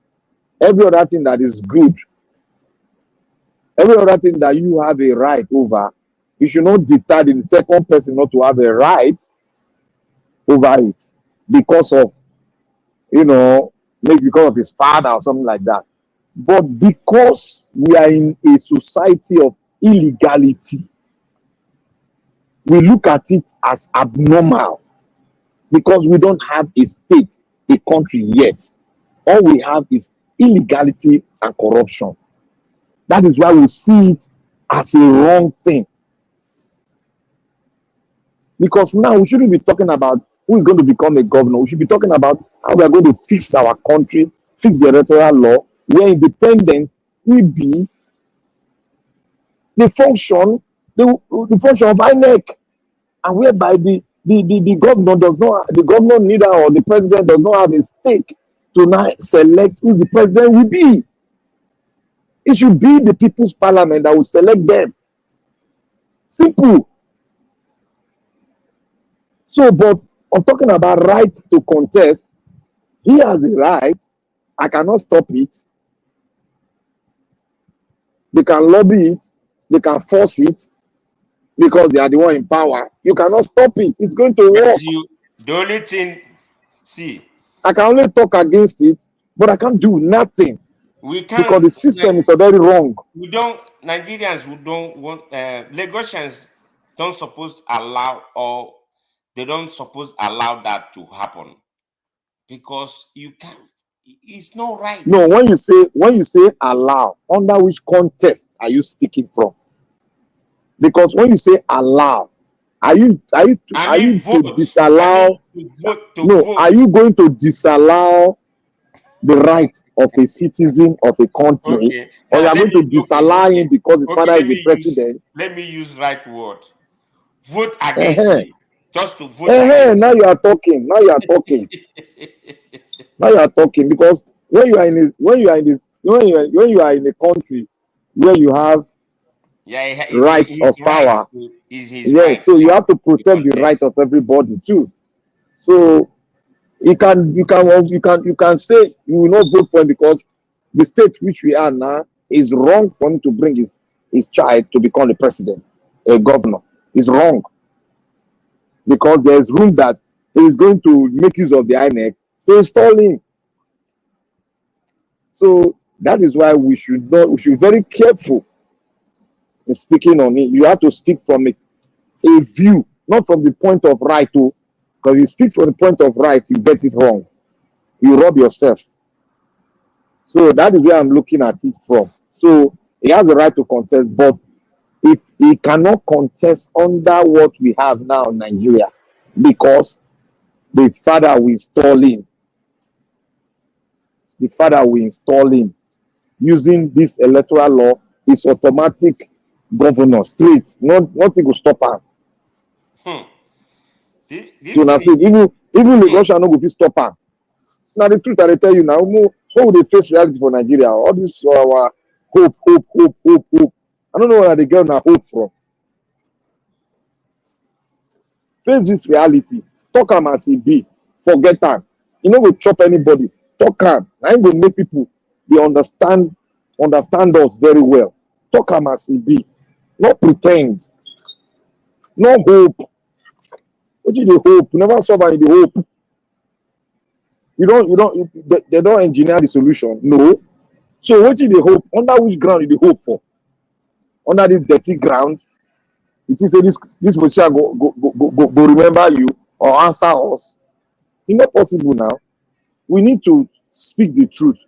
every other thing that is good, every other thing that you have a right over. You should not dictate the second person not to have a right over it because of, maybe because of his father or something like that. But because we are in a society of illegality, we look at it as abnormal because we don't have a state, a country yet. All we have is illegality and corruption. That is why we see it as a wrong thing. Because now we shouldn't be talking about who is going to become a governor. We should be talking about how we are going to fix our country, fix the electoral law, where independence will be the function of INEC, and whereby the governor does not, the governor neither or the president does not have a stake to now select who the president will be. It should be the people's parliament that will select them. Simple. So, but I'm talking about right to contest. He has a right. I cannot stop it. They can lobby it. They can force it because they are the one in power. You cannot stop it. It's going to work. the only thing, see, I can only talk against it, but I can't do nothing. We can't, because the system is already wrong. We don't, Nigerians who don't want, Lagosians don't suppose allow, or they don't suppose allow that to happen, because you can't, it's not right. No, when you say allow, under which context are you speaking from? Because when you say allow, are you to disallow? Are you going to disallow the right of a citizen of a country, or you are going to disallow him because his father is the president? Let me use right word. vote against you, just to vote Now against you are talking. Now you are talking. Now you are talking because when you are in this, when you are in a country where you have yeah, rights his of right. power, Is his yes, right so you to have to protect the right contest. of everybody too. So you can say you will not vote for him because the state which we are now is wrong for him to bring his child to become the president, a governor. Is wrong because there is room that he is going to make use of the INEC to install him. So that is why we should be very careful in speaking on it. You have to speak from a view, not from the point of right. Because you speak from the point of right, you get it wrong. You rob yourself. So that is where I'm looking at it from. So he has the right to contest, but if he cannot contest under what we have now in Nigeria, because the father will install him, using this electoral law is automatic governor straight. Nothing will stop him. So This now say thing, even the Russia no go fit stop am. Now the truth I dey tell you now, who will dey face reality for Nigeria? All this our hope. I don't know where they get na hope from. Face this reality. Talk am as e be. Forget am. You no go chop anybody. Talk am. Na im go make people dey understand us very well. Talk am as e be. No pretend. No hope. Wetin you dey hope? You never solve am, you dey hope. They don't engineer the solution. No. So wetin you dey hope? Under which ground you dey hope for? Under this dirty ground? You think say this politician go remember you or answer us? It's not possible now. We need to speak the truth.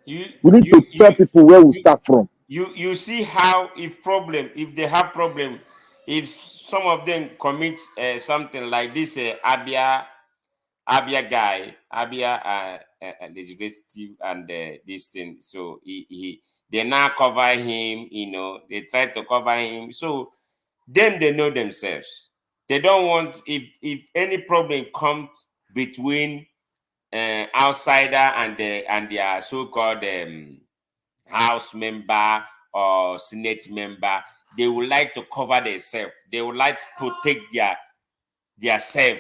you We need to tell people where we start from. you see how if they have problem, if some of them commit something like this Abia guy, legislative and this thing, so they now cover him, they try to cover him, so then they know themselves. They don't want, if any problem comes between outsider and their so-called house member or senate member, they would like to cover themselves. They would like to protect their self.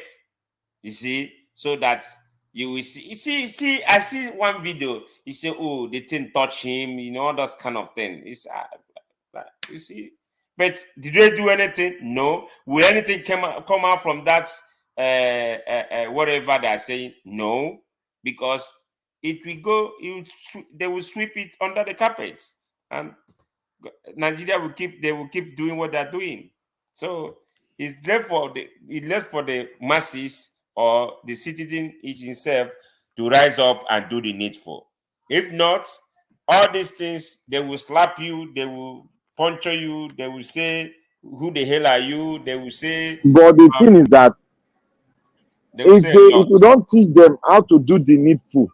You see, so that you will see. See. I see one video. He say, "Oh, the thing touch him," all those kind of thing. It's you see. But did they do anything? No. Will anything come out from that? Whatever they are saying, no, because it will go. They will sweep it under the carpet, and Nigeria will keep doing what they're doing. So it's left for the masses or the citizen himself to rise up and do the needful. If not, all these things, they will slap you, they will puncture you, they will say, "Who the hell are you?" They will say, But the thing is that they will say a if lot. we don't teach them how to do the needful,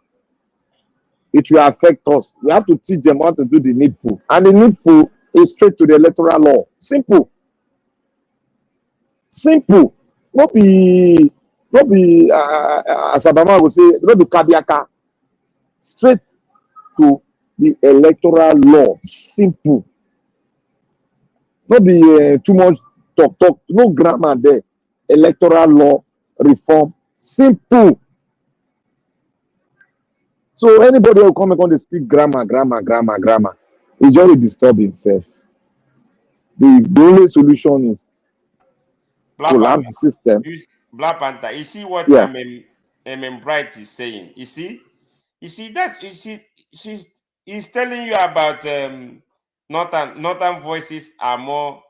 it will affect us. We have to teach them how to do the needful. And the needful is straight to the electoral law. Simple. Simple. Not be as Abama would say, not be kabiaka. Straight to the electoral law. Simple. Not be too much talk. No grammar there. Electoral law reform. Simple. So anybody who come and speak grammar, he just disturb himself. The only solution is Black collapse Panther. the system. Black Panther. You see what Yeah. Bright is saying. You see that. He's telling you about northern voices are more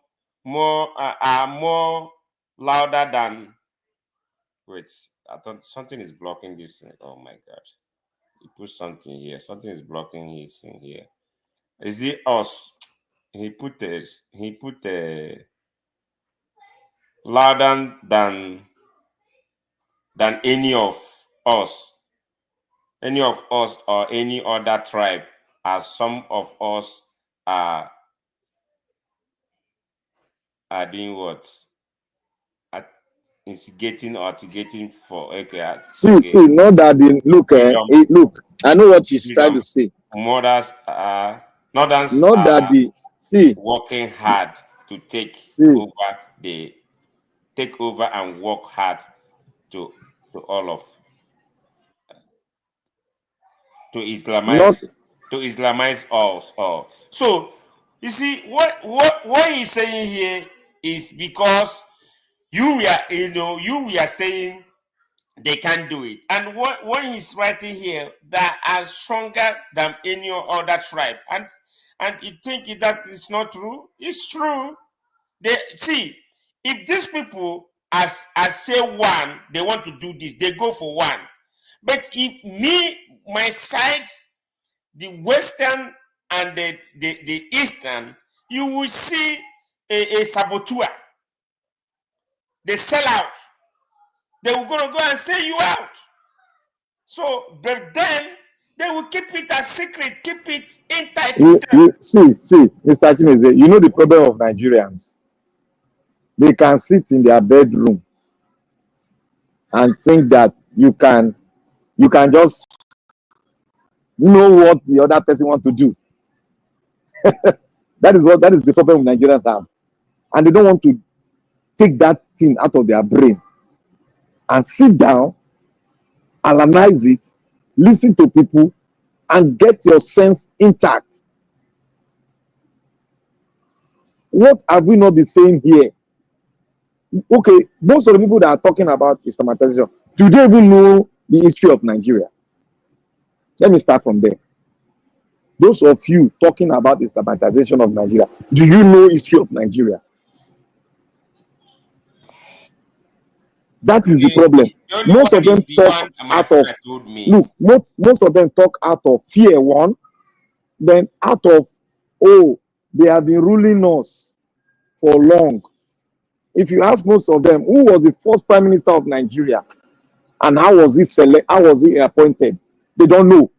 louder than. Wait, I thought something is blocking this thing. Oh my God! He put something here. Something is blocking his thing here. Is it us? He put louder than any of us. Or any other tribe, as some of us are doing what? instigating or artigating for See, not that they look, look, I know what she's trying to say. Northerners are working hard to take over and work hard to all of to Islamize us all. So you see what he's saying here is because you are saying they can't do it, and what he's writing here that are stronger than any other tribe, and you think that is not true. It's true. They see, if these people as say one, they want to do this, they go for one. But if my side, the western and the eastern, you will see a saboteur. They sell out. They will go and sell you out. So, but then they will keep it a secret, keep it intact. See, Mr. Chimeze, you know the problem of Nigerians. They can sit in their bedroom and think that you can just know what the other person wants to do. That is the problem Nigerians have. And they don't want to take that thing out of their brain and sit down, analyze it, listen to people, and get your sense intact. What have we not been saying here? Okay, most of the people that are talking about Islamization, do they even know the history of Nigeria? Let me start from there. Those of you talking about Islamization of Nigeria, do you know history of Nigeria? That is the problem. Most of them talk out of most of them talk out of fear, one, then out of they have been ruling us for long. If you ask most of them, who was the first prime minister of Nigeria and how was he appointed? They don't know.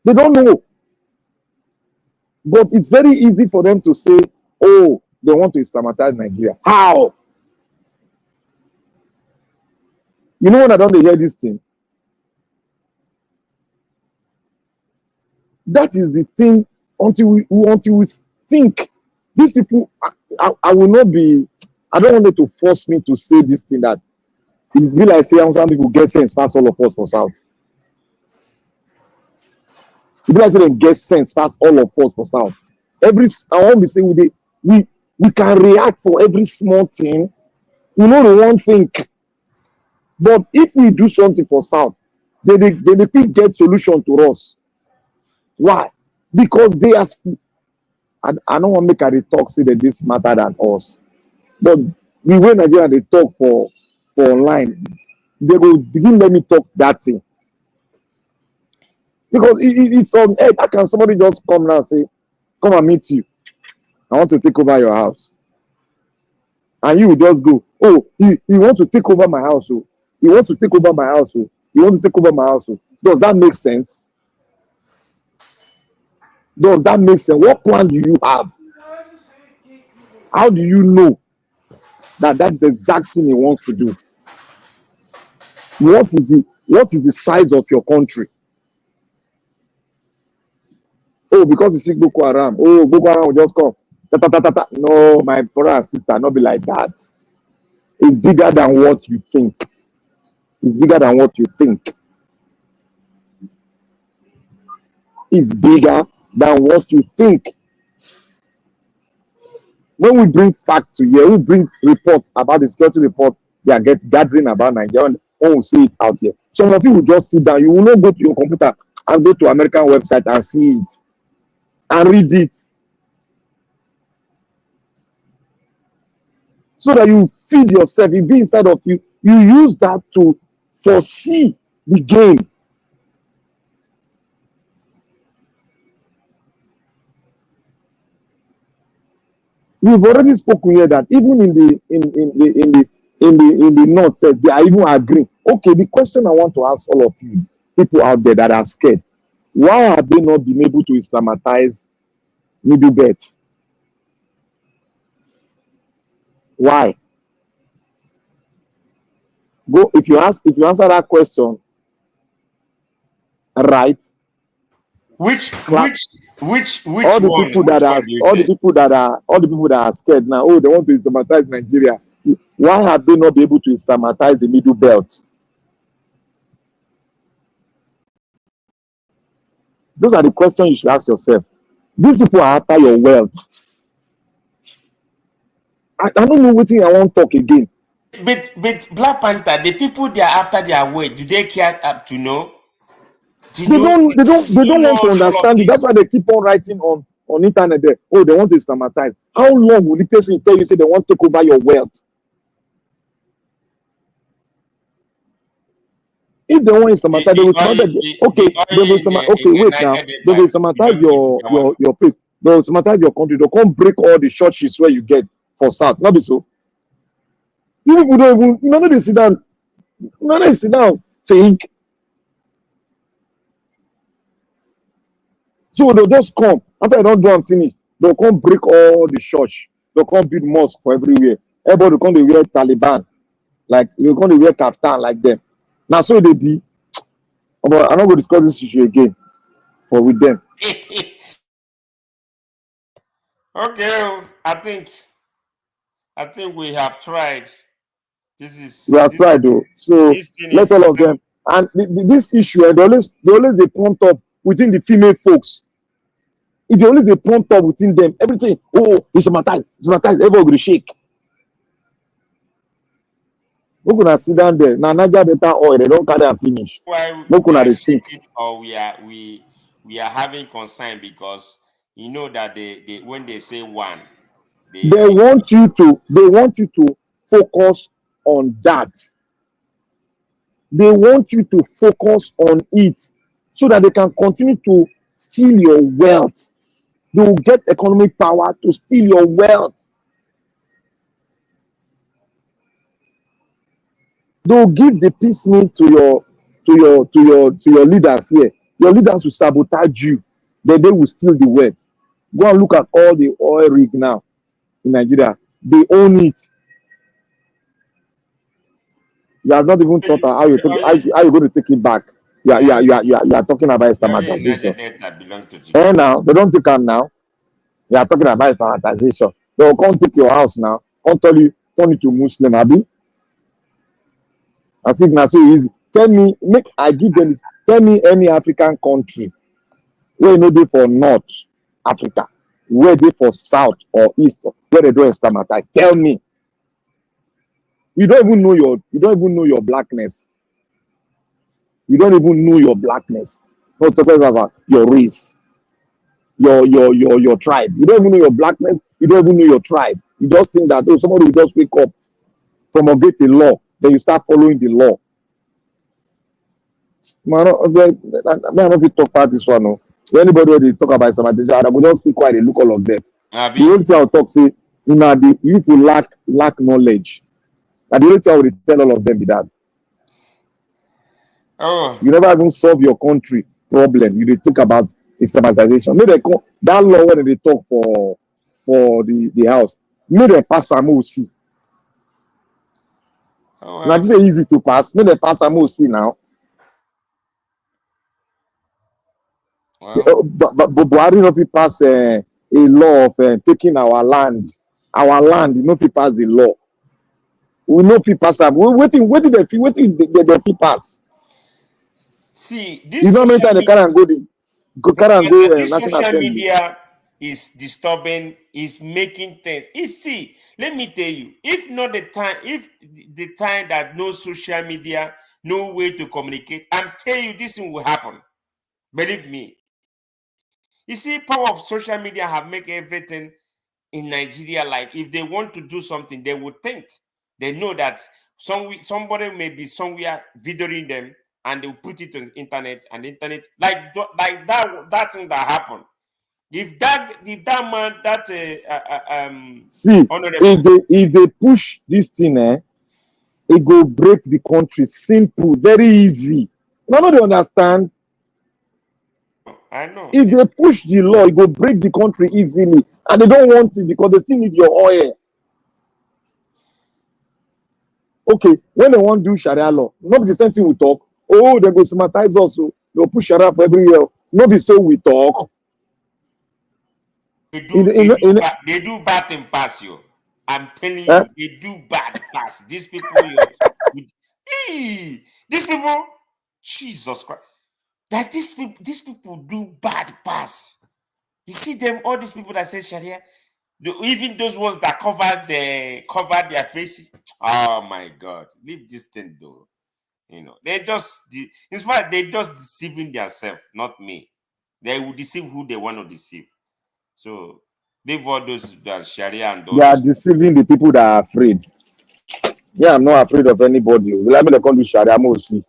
They don't know. But it's very easy for them to say, they want to Islamitize Nigeria. How? You know when I don't hear this thing? That is the thing until we think. These people, I will not be, I don't want them to force me to say this thing that it be like say some people get sense past all of us for South. It be like say them get sense past all of us for South. I want to say we can react for every small thing. We know the one thing. But if we do something for South, they quick get solution to us. Why? Because they are. I don't want to make a talk say that this matter than us. But the way Nigeria they talk for online, they will begin let me talk that thing. Because it's on edge. How can somebody just come now and say, come and meet you? I want to take over your house. And you will just go, he want to take over my house. He want to take over my house. He want to take over my house. Does that make sense? Does that make sense? What plan do you have? How do you know that is the exact thing he wants to do? What is the size of your country? Because you see Boko Haram. Boko Haram will just come. No, my brother and sister, not be like that. It's bigger than what you think. It's bigger than what you think. It's bigger than what you think. When we bring fact to here, we bring reports about the security report they are gathering about Nigeria. When we see it out here, some of you will just sit down. You will not go to your computer and go to American website and see it and read it, so that you feed yourself. It be inside of you. You use that to foresee the game. We've already spoken here that even in the north, they are even agreeing. Okay, the question I want to ask all of you, people out there that are scared, why have they not been able to Islamitize Middle Belt? Why? Go if you answer that question right. Which Clap. which one? Which one do you All the think? people that are scared now. Oh, they want to Islamatize Nigeria. Why have they not been able to Islamatize the Middle Belt? Those are the questions you should ask yourself. These people are after your wealth. I don't know what thing I want to talk again. But Black Panther, the people they are after their weight, do they care to know? They don't want to understand it. That's why they keep on writing on internet there. Oh, they want to Islamatize. How long will the person tell you say they want to take over your wealth? If they want to Islamatize, they will Islamatize. Okay, they will Islamatize. Okay, wait now. They will Islamatize your place. They will Islamatize your country. They can't break all the churches where you get for South. Not be so. You people don't even. None of them sit down. None of them sit down. Think. So they'll just come. After they don't do and finish, they'll come break all the church. They'll come build mosque for everywhere. Everybody will come to wear Taliban. Like, they'll come to wear kaftan like them. Now, so they be. But I'm not going to discuss this issue again with them. Okay, I think we have tried. We have tried though. So let all of them. And this issue, they always they prompt up within the female folks. If they always they prompt up within them, everything. Oh, it's Islamatize. Everybody will shake. We're gonna sit down there. Now, Niger Delta oil, they don't carry and finish. Why We're we are gonna think. shaking or we are having concern because you know that they when they say one, They want you to focus on that. They want you to focus on it so that they can continue to steal your wealth. They will get economic power to steal your wealth. They will give the peace meal to your leaders here. Your leaders will sabotage you, then they will steal the wealth. Go and look at all the oil rig now in Nigeria. They own it. You have not even thought of how you're going to take it back. You are talking about Islamization. And now they don't take them now. You are talking about Islamization. They will come take your house now. Come tell you turn it to Muslim, Abi. I think now so easy. Tell me any African country where no dey for North Africa, where dey for South or East, where they don't Islamatize. Tell me. You don't even know your blackness. You don't even know your blackness. Not talking about your race, your tribe. You don't even know your blackness. You don't even know your tribe. You just think that somebody will just wake up, promulgate the law, then you start following the law. Man, I don't talk about this one. No. Anybody when they talk about Islamization, I will just keep quiet and look all of them. The only thing I'll talk say, the people lack knowledge. And the only thing I will tell all of them be that. Oh. You never even solve your country problem. You talk about Islamization. Maybe that law when they talk for the house. Maybe they pass some see. Now this is easy to pass. Maybe they pass some see now. But Buhari no fit pass a law of taking our land. Our land, you know, fit pass the law. We know fit pass am. Wetin they fit pass. See, this you know many times they carry and go this National social Assembly. media is disturbing, is making things. See, let me tell you, if the time that no social media, no way to communicate, I'm telling you this thing will happen. Believe me. You see, power of social media have made everything in Nigeria. Like if they want to do something, they would think. They know that somebody may be somewhere videoing them, and they'll put it on the internet, and the internet like that thing that happened. If that man see, if they push this thing, it go break the country. Simple, very easy. None of they understand. I know. If they push the law, it go break the country easily, and they don't want it because they still need your oil. Okay, when they want to do Sharia law, not the same thing we talk. Oh, they go systematize us. So they'll push Sharia for everywhere. Not be so we talk. They do bad thing pass you. I'm telling you, they do bad pass. These people, these people, Jesus Christ. That these people do bad pass. You see them, all these people that say Sharia, even those ones that cover their faces. Oh my God, leave this thing though. They just, in fact, they just deceiving themselves, not me. They will deceive who they want to deceive. So leave all those Sharia and all They are those. deceiving the people that are afraid. Yeah, I'm not afraid of anybody. Will I be the country Sharia see?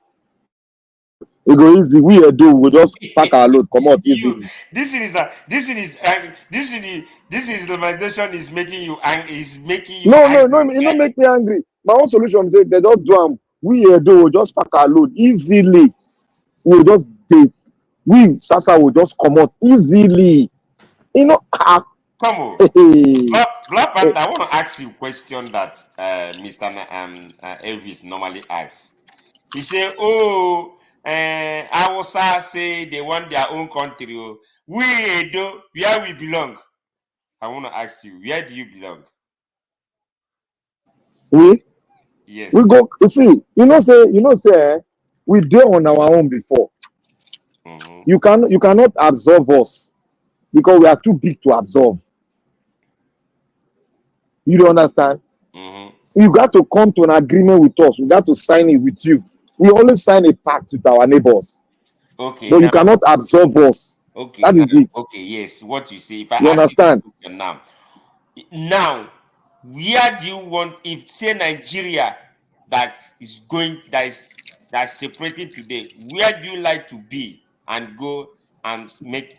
It go easy. We do. We just pack our load, come out easily. This Islamization is making you angry. Is making you No, angry. it don't make me angry. My own solution is say they don't do them. We do. We just pack our load easily. We just take. We Sasa will just come out easily. Come on. Black Panther, I want to ask you a question that Mr. Elvis normally asks. He said, "Oh, Hausa say they want their own country. We do where we belong." I want to ask you, where do you belong? Yes. We go. You see, say we do on our own before. Mm-hmm. You cannot absorb us because we are too big to absorb. You don't understand? Mm-hmm. You got to come to an agreement with us. We got to sign it with you. We only sign a pact with our neighbors. Okay. But now, you cannot absorb us. Okay. That Now, is it. okay. Yes. What you say. If I You ask you this understand? question now, where do you want? If say Nigeria that's separated today, where do you like to be and go and make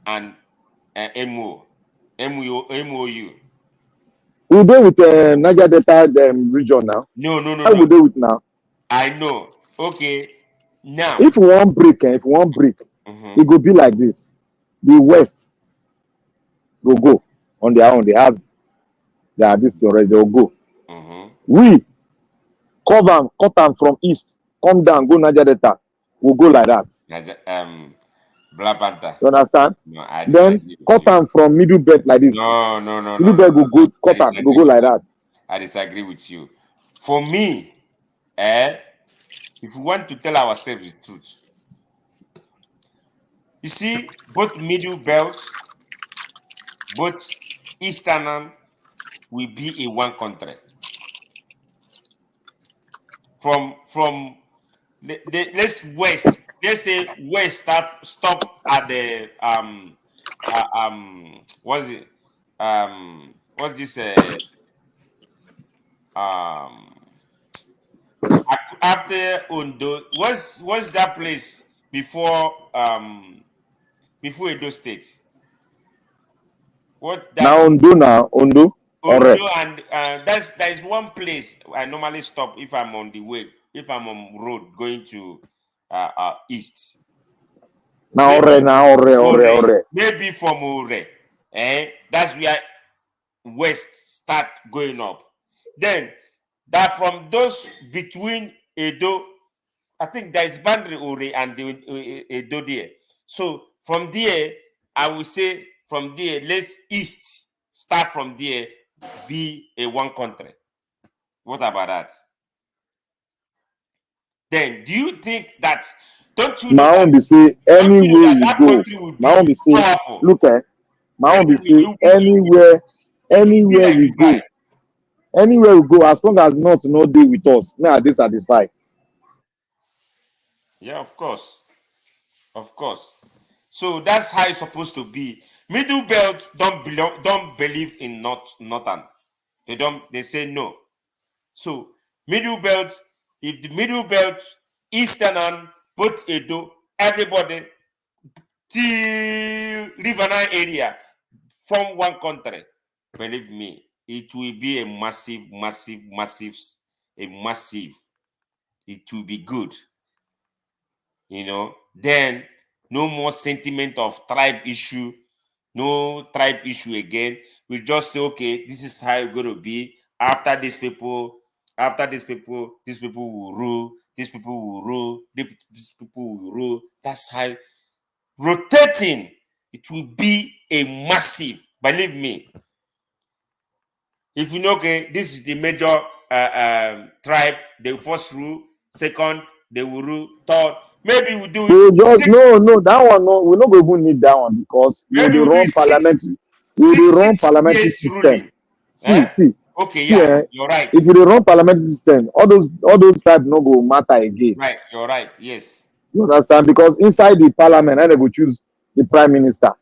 an MOU? We deal with Niger Delta region now. No. How we deal with now? I know. Okay. Now. If we want break, it go be like this. The West will go on their own. They have this thing already. They'll go. We cut them from east, come down, go Niger Delta. We'll go like that. Black Panther. You understand? No, I Then disagree with cut you. them from middle belt like this. No. Middle belt will go, I cut them, disagree go with like you. that. I disagree with you. For me, if we want to tell ourselves the truth, you see, both middle belts, both eastern will be in one country. From let's west. Let's say west stop at the what's it what's this after Ondo, what's that place before Edo State? What that Now Ondo, Ondo, and that is one place I normally stop if I'm on the way, if I'm on road going to east. Now Ore. Maybe from Ore. That's where west start going up. Then that from those between Edo, I think there is boundary Ore and the Edo there. So from there, I will say from there, let's east start from there, be a one country. What about that? Then do you think that? Don't you know My that? own be say anywhere we that go. country will My own be be say powerful? look my own be say It will be anywhere like we Dubai. go. Anywhere we go, as long as not no dey with us, me I dey satisfied. Yeah, of course. So that's how it's supposed to be. Middle belt don't believe in northern. They say no. So middle belt, if the middle belt, eastern and both Edo, everybody till Riverine area from one country, believe me, it will be a massive. It will be good. Then no more sentiment of tribe issue, no tribe issue again. We just say, okay, this is how it's going to be. After these people after these people will rule, these people will rule, these people will rule. That's how rotating. It will be a massive, believe me. If you know, okay, this is the major tribe, they will first rule, second, they will rule, third, maybe we do We it just six, no, that one no, we not even need that one because we maybe will we do run it six, parliamentary, we will run six parliamentary years system. ruling. See, Okay, yeah, you're right. if we dey run parliamentary system, all those tribes no go matter again. Right, you're right, yes. You understand? Because inside the parliament, they go choose the prime minister.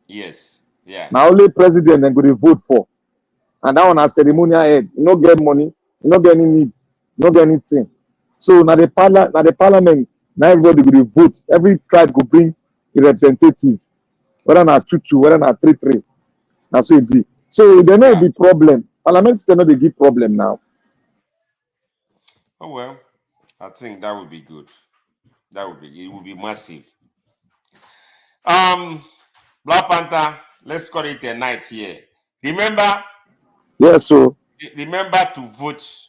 Yes, yeah. Now only president they go dey vote for. And that one has ceremonial head. You no get money, you no get any need, you no get anything. So now the parliament, now everybody go dey vote. Every tribe go bring a representative, whether na 2-2, whether na 3-3. Na so it be. So there no be problem. Parliament still no dey give problem now. Oh well, I think that would be good. It would be massive. Black Panther, let's call it a night here. Remember? Yes, so remember to vote.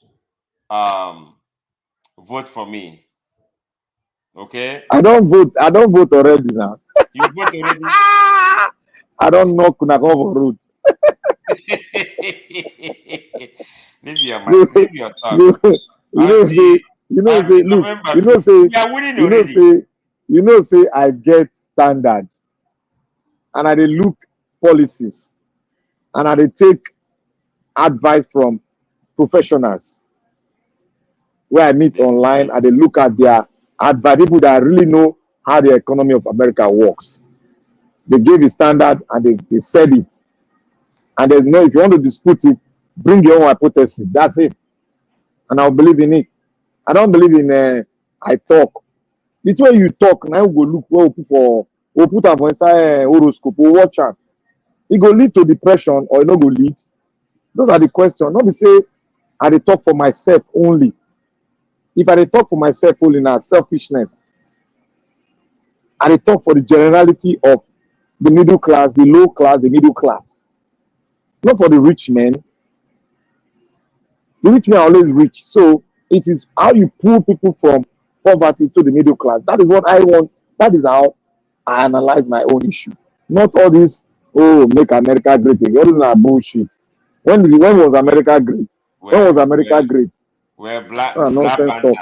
Vote for me. Okay? I don't vote already now. You vote already? I don't knock una come for road. Leave your talk. You know say I get standard and I dey look policies and I dey take advice from professionals where I meet online. I dey look at their advice, people that really know how the economy of America works. They gave a standard and they said it. And they know if you want to dispute it, bring your own hypothesis. That's it. And I'll believe in it. I don't believe in I talk. The way you talk, now we go look where we put am for inside horoscope, we watch am. It go lead to depression or it no go lead. Those are the questions. Not be say I dey talk for myself only. If I dey talk for myself only na selfishness. I dey talk for the generality of the middle class, the low class, the middle class. Not for the rich men. The rich men are always rich. So it is how you pull people from poverty to the middle class. That is what I want. That is how I analyze my own issue. Not all this, make America great again. All this is bullshit. When was America great? When was America great? Well, Black Panther,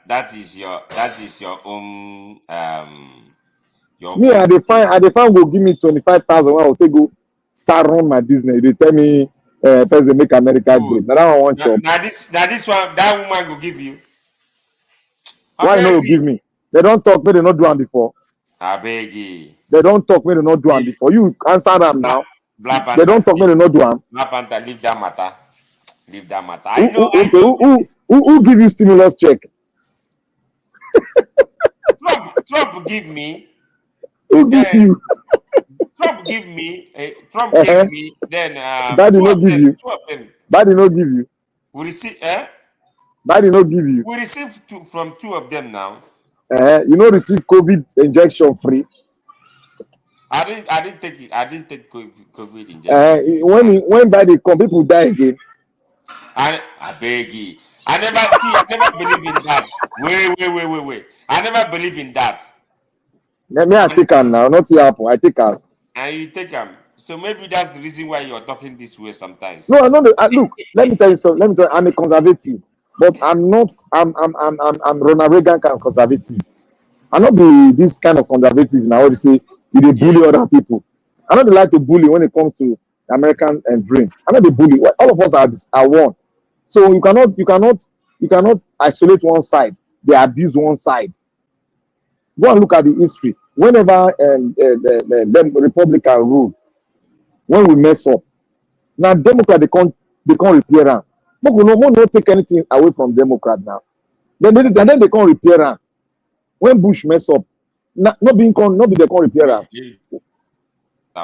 that is your own me, I define go give me 25,000 when I will take go start run my business. They tell me person make America great. Now that one want chop. Now this one, that woman will give you. Why no give me? They don't talk me, they not do am before. I beg you. They don't talk me, they not do am before. You answer them now. Black Panther, they don't talk me, they not do am. Black Panther, leave that matter. Leave that matter. Who give you stimulus check? Trump give me. Who give you? Trump give me. Trump gave me. Then Daddy no give you. 2 of them. Daddy no give you. We receive. Daddy no give you. We received from 2 of them now. You know, receive COVID injection free. I didn't take it. I didn't take COVID injection. When Daddy come, people die again. I beg you. I never believe in that. Wait. I never believe in that. Let me take him now, not the apple. I take him. And you take him. So maybe that's the reason why you're talking this way sometimes. No, look, let me tell you something. I'm a conservative, but I'm not. I'm Ronald Reagan kind of conservative. I'm not be this kind of conservative now. Obviously, you dey bully other people. I don't like to bully when it comes to American dream. I'm not the bully. All of us are one. So you cannot isolate one side. They abuse one side. Go and look at the history. Whenever the Republican rule, when we mess up, now Democrat they can't repair them. But we no take anything away from Democrat now. Then they can't repair them. When Bush mess up, not be they can't repair them.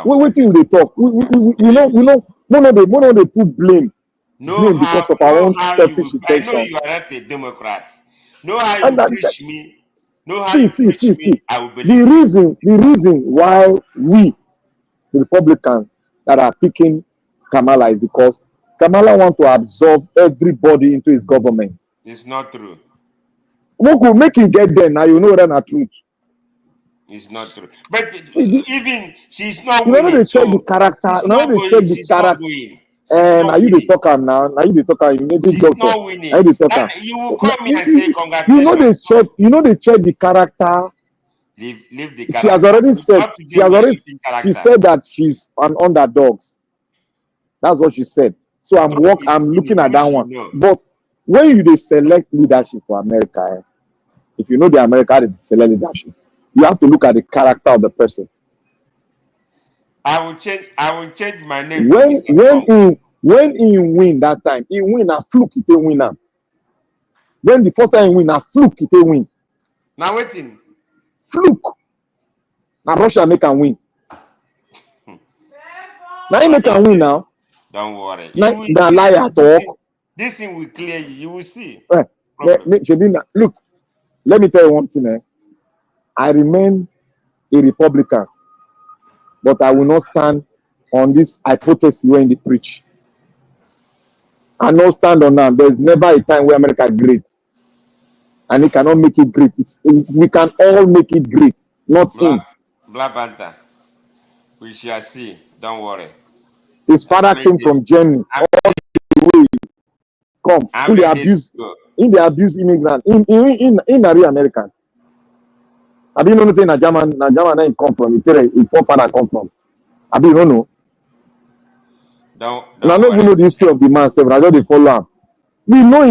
Waiting they talk. We know they put blame because of our own selfish intention. I know you are not a Democrat. Know how you preach me. Know how you preach me. I will believe. The reason why we, the Republicans, that are picking Kamala is because Kamala wants to absorb everybody into his government. It's not true. What could make you get there now? You know that not truth. It's not true. But even she's not You know winning. they check So the character. she's You know not they check going. the She's not character. going. She's And not now you the winning. talker now. Now you the talker. You need the She's doctor. not Now winning. you the talker. That you will call me and say You congratulations. know they check. You know they check the character. Leave the She has character. already It's said. not She today has we are already. using She character. said that she's an underdogs. That's what she said. So I'm looking at that one. But when you they select leadership for America, if you know the America they select leadership, you have to look at the character of the person. I will change my name to Mr. Trump. When he win that time, he win a fluke, he win am. When the first time he win a fluke, he win. Now waiting. Fluke. Now Russia make am win. Now he make am win now. Don't worry. Now the liar talk. This thing will clear you. You will see. Look, let me tell you one thing. I remain a Republican, but I will not stand on this hypothesis when they preach. I not stand on that. There's never a time where America great, and it cannot make it great. We can all make it great, not him. Black Panther. We shall see. Don't worry. His father came from Germany all the way. Come in the abuse immigrant in the real American. I didn't know say na German ain't come from. His forefather come from. I didn't know. Don't I don't even know the history of the man. I just dey follow him. We know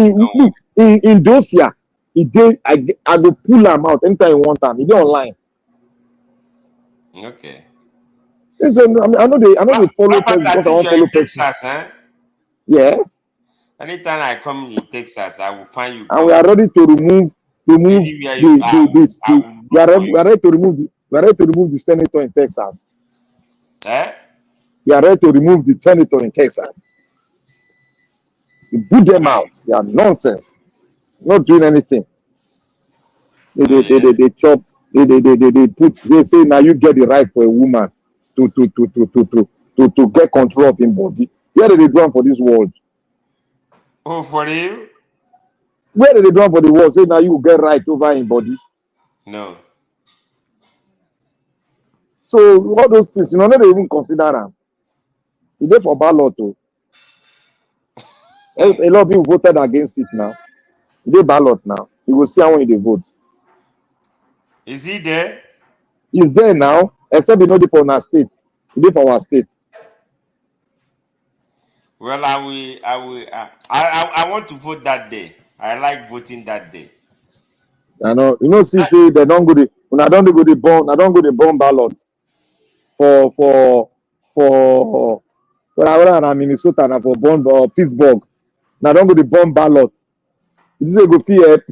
in those years, he did. I go pull him out anytime you want him. He did online. Okay. Listen, I know they follow person because I want follow person. Texas, eh? Yes. Anytime I come in Texas, I will find you. And we are ready to remove anywhere you are. We are ready to remove the senator in Texas. Eh? We are ready to remove the senator in Texas. You put them out. They are nonsense. Not doing anything. They chop. They say now you get the right for a woman to get control of him body. Where did they do for this world? Oh, for you? Where did they do for the world? Say now you get right over him body. No. So all those things, you know, they even consider them. He did for ballot too. A lot of people voted against it now. He did ballot now. You will see how when they vote. Is he there? He's there now, except he know the for our state. He did for our state. Well, I want to vote that day. I like voting that day. I know. You know, see, they don't go the when I don't go the bomb. I don't go the bomb ballot for when I was in Minnesota and for bomb Pittsburgh. Now don't go the bomb ballot. This is go fear.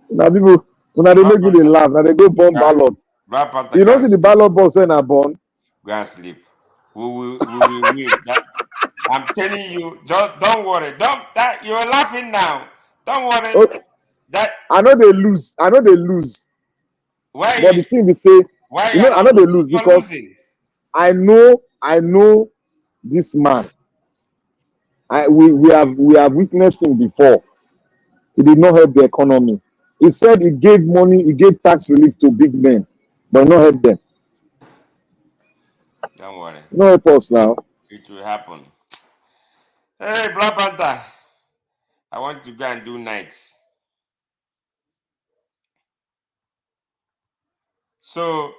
Now people when they make it laugh. Now they go bomb ballot. You don't see the ballot box when I born. Go and sleep. We will win. I'm telling you, don't worry. You're laughing now. Don't worry. Okay. I know they lose. Why? But the thing they say, why I know they lose because I know this man. We have witnessed him before. He did not help the economy. He said he gave money, he gave tax relief to big men, but not help them. Don't worry. No help us now. It will happen. Hey, Black Panther. I want to go and do nights. So,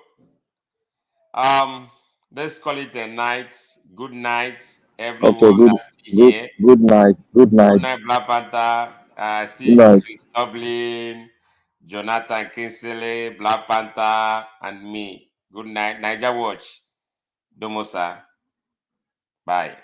let's call it a night. Good night, everyone. Okay, good night. Good night. Good night, Black Panther. See Chris Dublin, Jonathan Kinsley, Black Panther, and me. Good night. Niger Watch. Domosa. Bye.